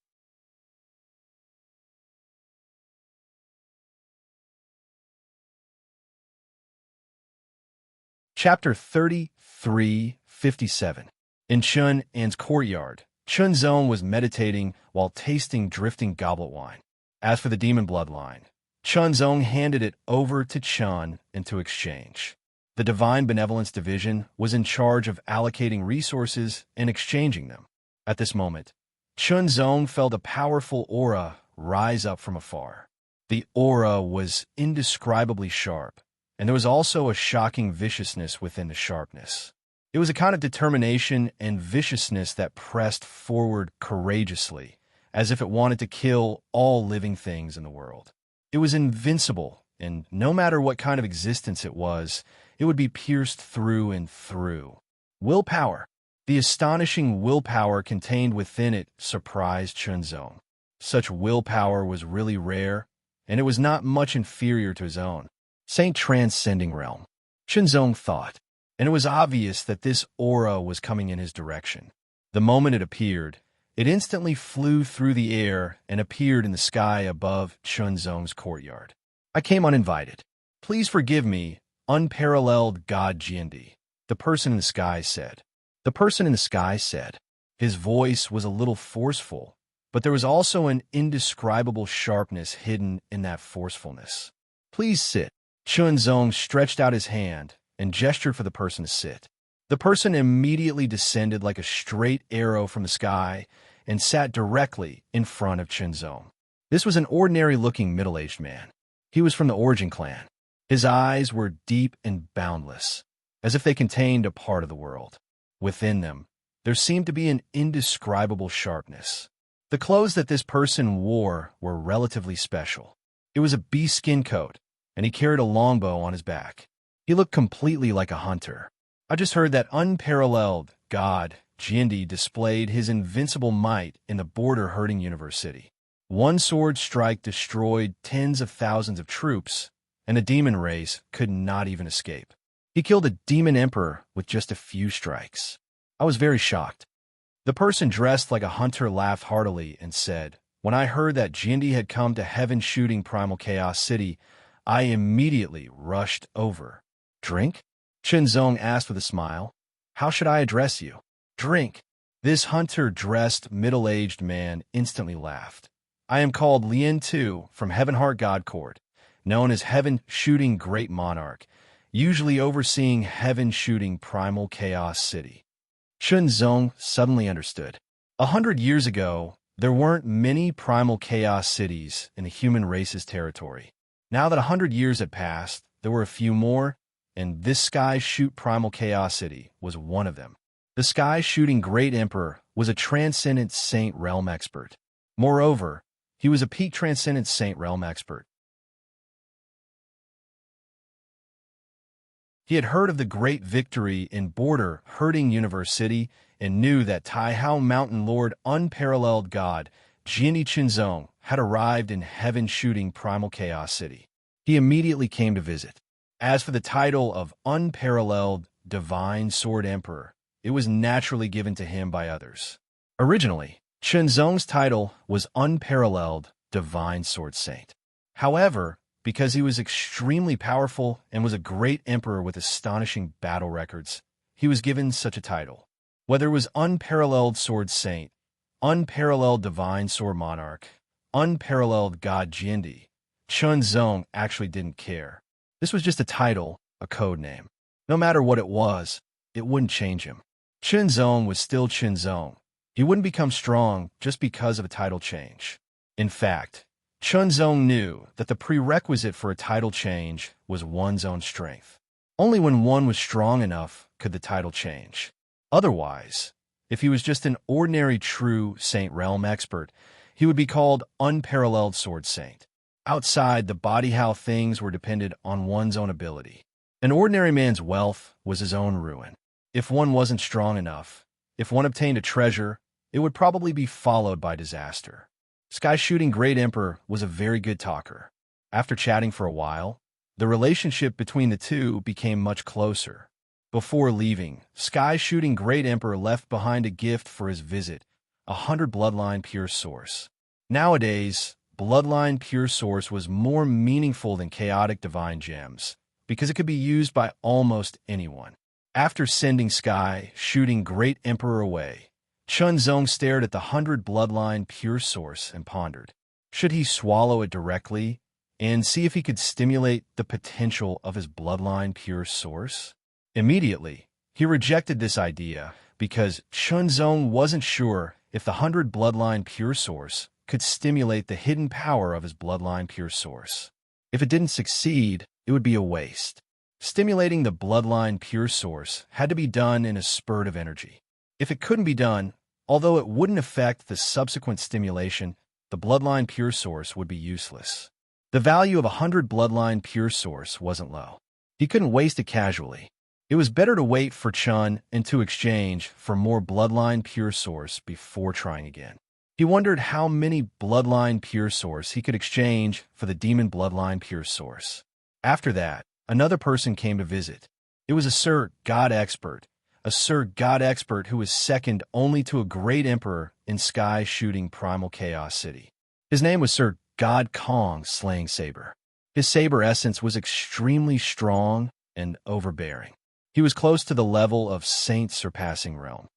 Chapter 3357. In Chun An's courtyard, Chun Zong was meditating while tasting drifting goblet wine. As for the demon bloodline, Chun Zong handed it over to Chun into exchange. The Divine Benevolence Division was in charge of allocating resources and exchanging them. At this moment, Chun Zong felt a powerful aura rise up from afar. The aura was indescribably sharp, and there was also a shocking viciousness within the sharpness. It was a kind of determination and viciousness that pressed forward courageously, as if it wanted to kill all living things in the world. It was invincible, and no matter what kind of existence it was, it would be pierced through and through. Willpower. The astonishing willpower contained within it surprised Chun Zong. Such willpower was really rare, and it was not much inferior to his own. Saint transcending realm, Chun Zong thought, and it was obvious that this aura was coming in his direction. The moment it appeared, it instantly flew through the air and appeared in the sky above Chun Zong's courtyard. I came uninvited. Please forgive me, unparalleled God Jiandi, the person in the sky said. The person in the sky said. His voice was a little forceful, but there was also an indescribable sharpness hidden in that forcefulness. Please sit. Chun Zong stretched out his hand and gestured for the person to sit. The person immediately descended like a straight arrow from the sky and sat directly in front of Chun Zong. This was an ordinary-looking middle-aged man. He was from the Origin clan. His eyes were deep and boundless, as if they contained a part of the world. Within them, there seemed to be an indescribable sharpness. The clothes that this person wore were relatively special. It was a bee skin coat, and he carried a longbow on his back. He looked completely like a hunter. I just heard that unparalleled God Jiandi displayed his invincible might in the border-herding university. One sword strike destroyed tens of thousands of troops, and the demon race could not even escape. He killed a demon emperor with just a few strikes. I was very shocked. The person dressed like a hunter laughed heartily and said, "When I heard that Jiandi had come to heaven-shooting Primal Chaos City, I immediately rushed over." "Drink?" Chun Zong asked with a smile. "How should I address you?" "Drink." This hunter-dressed, middle-aged man instantly laughed. "I am called Lien Tu from Heavenheart God Court, known as Heaven-Shooting Great Monarch, usually overseeing Heaven-Shooting Primal Chaos City." Chun Zong suddenly understood. 100 years ago, there weren't many Primal Chaos cities in the human race's territory. Now that 100 years had passed, there were a few more, and this Sky-Shoot Primal Chaos City was one of them. The Sky-Shooting Great Emperor was a Transcendent Saint Realm expert. Moreover, he was a peak Transcendent Saint Realm expert. He had heard of the great victory in border-herding University and knew that Taihao Mountain Lord Unparalleled God Jiandi Chun Zong had arrived in heaven-shooting Primal Chaos City. He immediately came to visit. As for the title of Unparalleled Divine Sword Emperor, it was naturally given to him by others. Originally, Chun Zong's title was Unparalleled Divine Sword Saint. However, because he was extremely powerful and was a great emperor with astonishing battle records, he was given such a title. Whether it was Unparalleled Sword Saint, Unparalleled Divine Sword Monarch, Unparalleled God Jiandi, Chun Zong actually didn't care. This was just a title, a code name. No matter what it was, it wouldn't change him. Chun Zong was still Chun Zong. He wouldn't become strong just because of a title change. In fact, Chun Zong knew that the prerequisite for a title change was one's own strength. Only when one was strong enough could the title change. Otherwise, if he was just an ordinary true Saint Realm expert, he would be called Unparalleled Sword Saint. Outside the body, how things were dependent on one's own ability. An ordinary man's wealth was his own ruin. If one wasn't strong enough, If one obtained a treasure, it would probably be followed by disaster. Sky-shooting Great Emperor was a very good talker. After chatting for a while, the relationship between the two became much closer. Before leaving, Sky-shooting Great Emperor left behind a gift for his visit, 100 Bloodline Pure Source. Nowadays, Bloodline Pure Source was more meaningful than Chaotic Divine Gems, because it could be used by almost anyone. After sending Sky-shooting Great Emperor away, Chunzong stared at the 100 Bloodline Pure Source and pondered. Should he swallow it directly and see if he could stimulate the potential of his Bloodline Pure Source? Immediately, he rejected this idea because Chunzong wasn't sure if the 100 Bloodline Pure Source could stimulate the hidden power of his Bloodline Pure Source. If it didn't succeed, it would be a waste. Stimulating the Bloodline Pure Source had to be done in a spurt of energy. If it couldn't be done, although it wouldn't affect the subsequent stimulation, the Bloodline Pure Source would be useless. The value of 100 Bloodline Pure Source wasn't low. He couldn't waste it casually. It was better to wait for Chun and to exchange for more Bloodline Pure Source before trying again. He wondered how many Bloodline Pure Source he could exchange for the Demon Bloodline Pure Source. After that, another person came to visit. It was a Sir God Expert, who was second only to a Great Emperor in Sky-shooting Primal Chaos City. His name was Sir God Kong Slaying Saber. His saber essence was extremely strong and overbearing. He was close to the level of Saint Surpassing Realm.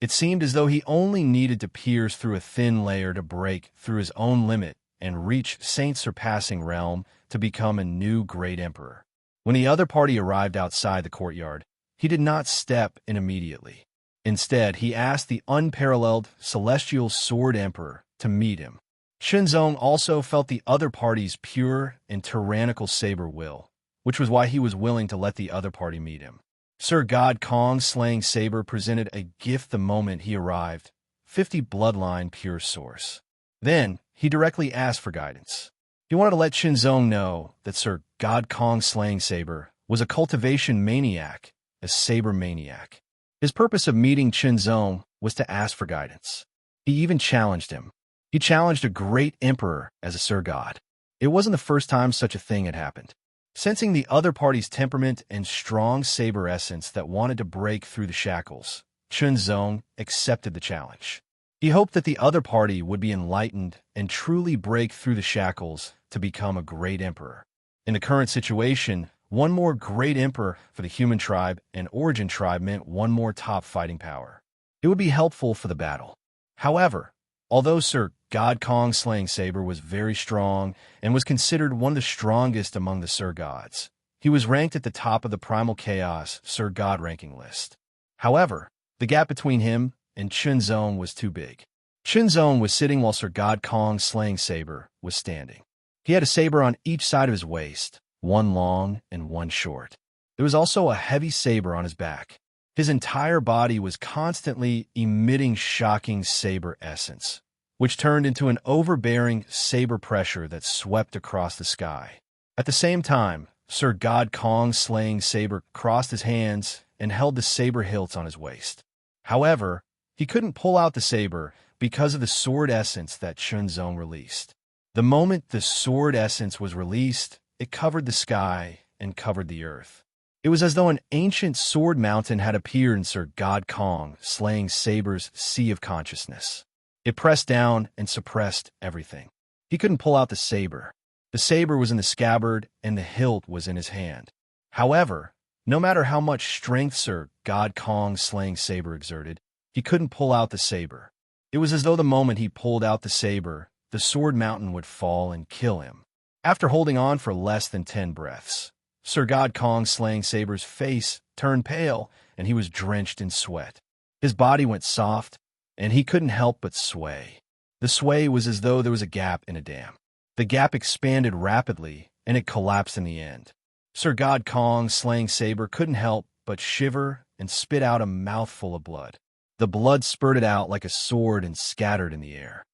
It seemed as though he only needed to pierce through a thin layer to break through his own limit and reach Saint Surpassing Realm to become a new Great Emperor. When the other party arrived outside the courtyard, he did not step in immediately. Instead, he asked the unparalleled Celestial Sword Emperor to meet him. Chunzong also felt the other party's pure and tyrannical saber will, which was why he was willing to let the other party meet him. Sir God Kong Slaying Saber presented a gift the moment he arrived, 50 Bloodline Pure Source. Then, he directly asked for guidance. He wanted to let Chunzong know that Sir God Kong Slaying Saber was a cultivation maniac, a saber maniac. His purpose of meeting Chunzong was to ask for guidance. He even challenged him. He challenged a great emperor as a Sir God. It wasn't the first time such a thing had happened. Sensing the other party's temperament and strong saber essence that wanted to break through the shackles, Chunzong accepted the challenge. He hoped that the other party would be enlightened and truly break through the shackles to become a great emperor. In the current situation, one more great emperor for the human tribe and origin tribe meant one more top fighting power. It would be helpful for the battle. However, although Sir God Kong Slaying Saber was very strong and was considered one of the strongest among the Sir Gods, he was ranked at the top of the Primal Chaos Sir God ranking list. However, the gap between him and Chunzong was too big. Chunzong was sitting while Sir God Kong Slaying Saber was standing. He had a saber on each side of his waist, one long and one short. There was also a heavy saber on his back. His entire body was constantly emitting shocking saber essence, which turned into an overbearing saber pressure that swept across the sky. At the same time, Sir God Kong Slaying Saber crossed his hands and held the saber hilts on his waist. However, he couldn't pull out the saber because of the sword essence that Chunzong released. The moment the sword essence was released, it covered the sky and covered the earth. It was as though an ancient sword mountain had appeared in Sir God Kong Slaying Saber's sea of consciousness. It pressed down and suppressed everything. He couldn't pull out the saber. The saber was in the scabbard and the hilt was in his hand. However, no matter how much strength Sir God Kong Slaying Saber exerted, he couldn't pull out the saber. It was as though the moment he pulled out the saber, the sword mountain would fall and kill him. After holding on for less than 10 breaths, Sir God Kong Slaying Saber's face turned pale and he was drenched in sweat. His body went soft and he couldn't help but sway. The sway was as though there was a gap in a dam. The gap expanded rapidly and it collapsed in the end. Sir God Kong Slaying Saber couldn't help but shiver and spit out a mouthful of blood. The blood spurted out like a sword and scattered in the air.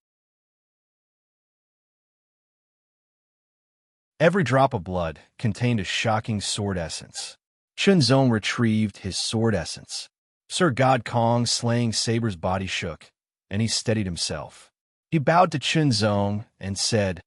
Every drop of blood contained a shocking sword essence. Chunzong retrieved his sword essence. Sir God Kong's slaying saber's body shook, and he steadied himself. He bowed to Chunzong and said,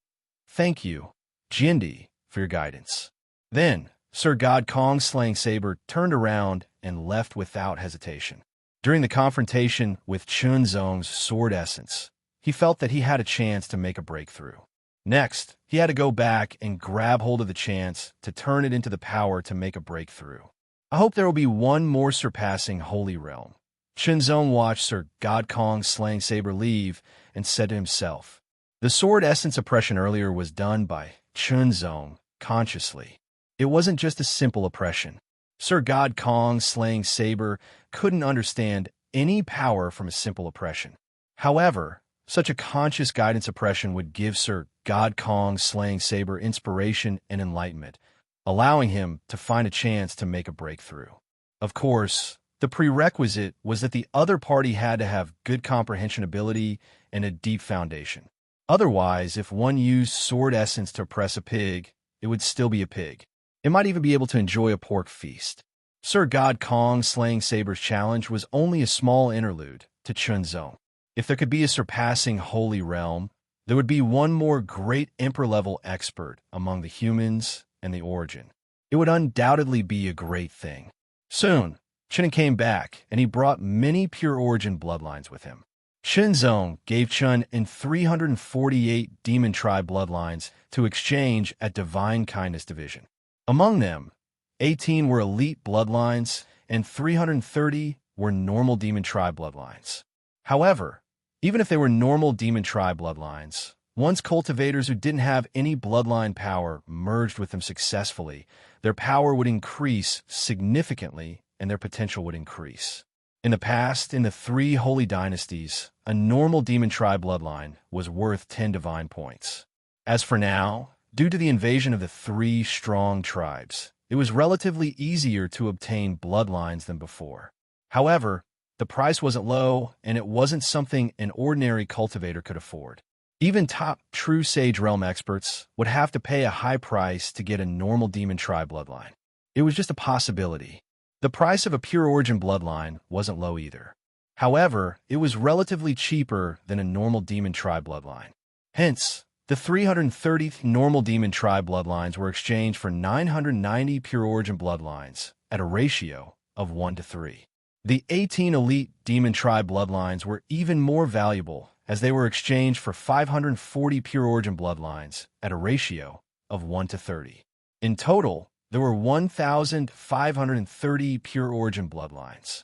"Thank you, Jindi, for your guidance." Then, Sir God Kong's slaying saber turned around and left without hesitation. During the confrontation with Chunzong's sword essence, he felt that he had a chance to make a breakthrough. Next, he had to go back and grab hold of the chance to turn it into the power to make a breakthrough. I hope there will be one more surpassing Holy Realm. Chunzong watched Sir God Kong's slaying saber leave and said to himself, the sword essence oppression earlier was done by Chunzong consciously. It wasn't just a simple oppression. Sir God Kong's slaying saber couldn't understand any power from a simple oppression. However, such a conscious guidance oppression would give Sir God Kong's slaying saber inspiration and enlightenment, allowing him to find a chance to make a breakthrough. Of course, the prerequisite was that the other party had to have good comprehension ability and a deep foundation. Otherwise, if one used sword essence to oppress a pig, it would still be a pig. It might even be able to enjoy a pork feast. Sir God Kong's slaying saber's challenge was only a small interlude to Chunzong. If there could be a surpassing Holy Realm, there would be one more great Emperor-level expert among the humans and the Origin. It would undoubtedly be a great thing. Soon, Chen came back, and he brought many pure Origin bloodlines with him. Chunzong gave Chun and 348 Demon Tribe bloodlines to exchange at Divine Kindness Division. Among them, 18 were elite bloodlines, and 330 were normal Demon Tribe bloodlines. However, even if they were normal Demon Tribe bloodlines, once cultivators who didn't have any bloodline power merged with them successfully, their power would increase significantly and their potential would increase. In the past, in the 3 holy dynasties, a normal Demon Tribe bloodline was worth 10 divine points. As for now, due to the invasion of the 3 strong tribes, it was relatively easier to obtain bloodlines than before. However, the price wasn't low, and it wasn't something an ordinary cultivator could afford. Even top true Sage Realm experts would have to pay a high price to get a normal Demon Tribe bloodline. It was just a possibility. The price of a pure Origin bloodline wasn't low either. However, it was relatively cheaper than a normal Demon Tribe bloodline. Hence, the 330 normal Demon Tribe bloodlines were exchanged for 990 pure Origin bloodlines at a ratio of 1:3. The 18 elite Demon Tribe bloodlines were even more valuable as they were exchanged for 540 pure Origin bloodlines at a ratio of 1:30. In total, there were 1,530 pure Origin bloodlines.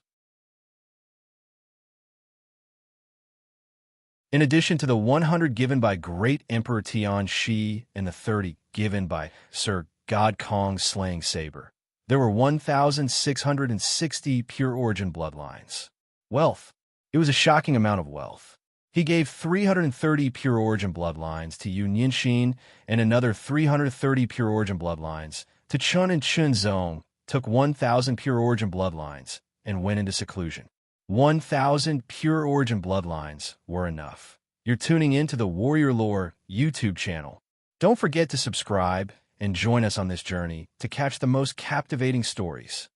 In addition to the 100 given by Great Emperor Tian Shi and the 30 given by Sir God Kong's slaying saber, there were 1,660 pure Origin bloodlines. Wealth. It was a shocking amount of wealth. He gave 330 pure Origin bloodlines to Yu Nianxin and another 330 pure Origin bloodlines to Chun, and Chunzong took 1,000 pure Origin bloodlines and went into seclusion. 1,000 pure Origin bloodlines were enough. You're tuning in to the Warrior Lore YouTube channel. Don't forget to subscribe and join us on this journey to catch the most captivating stories.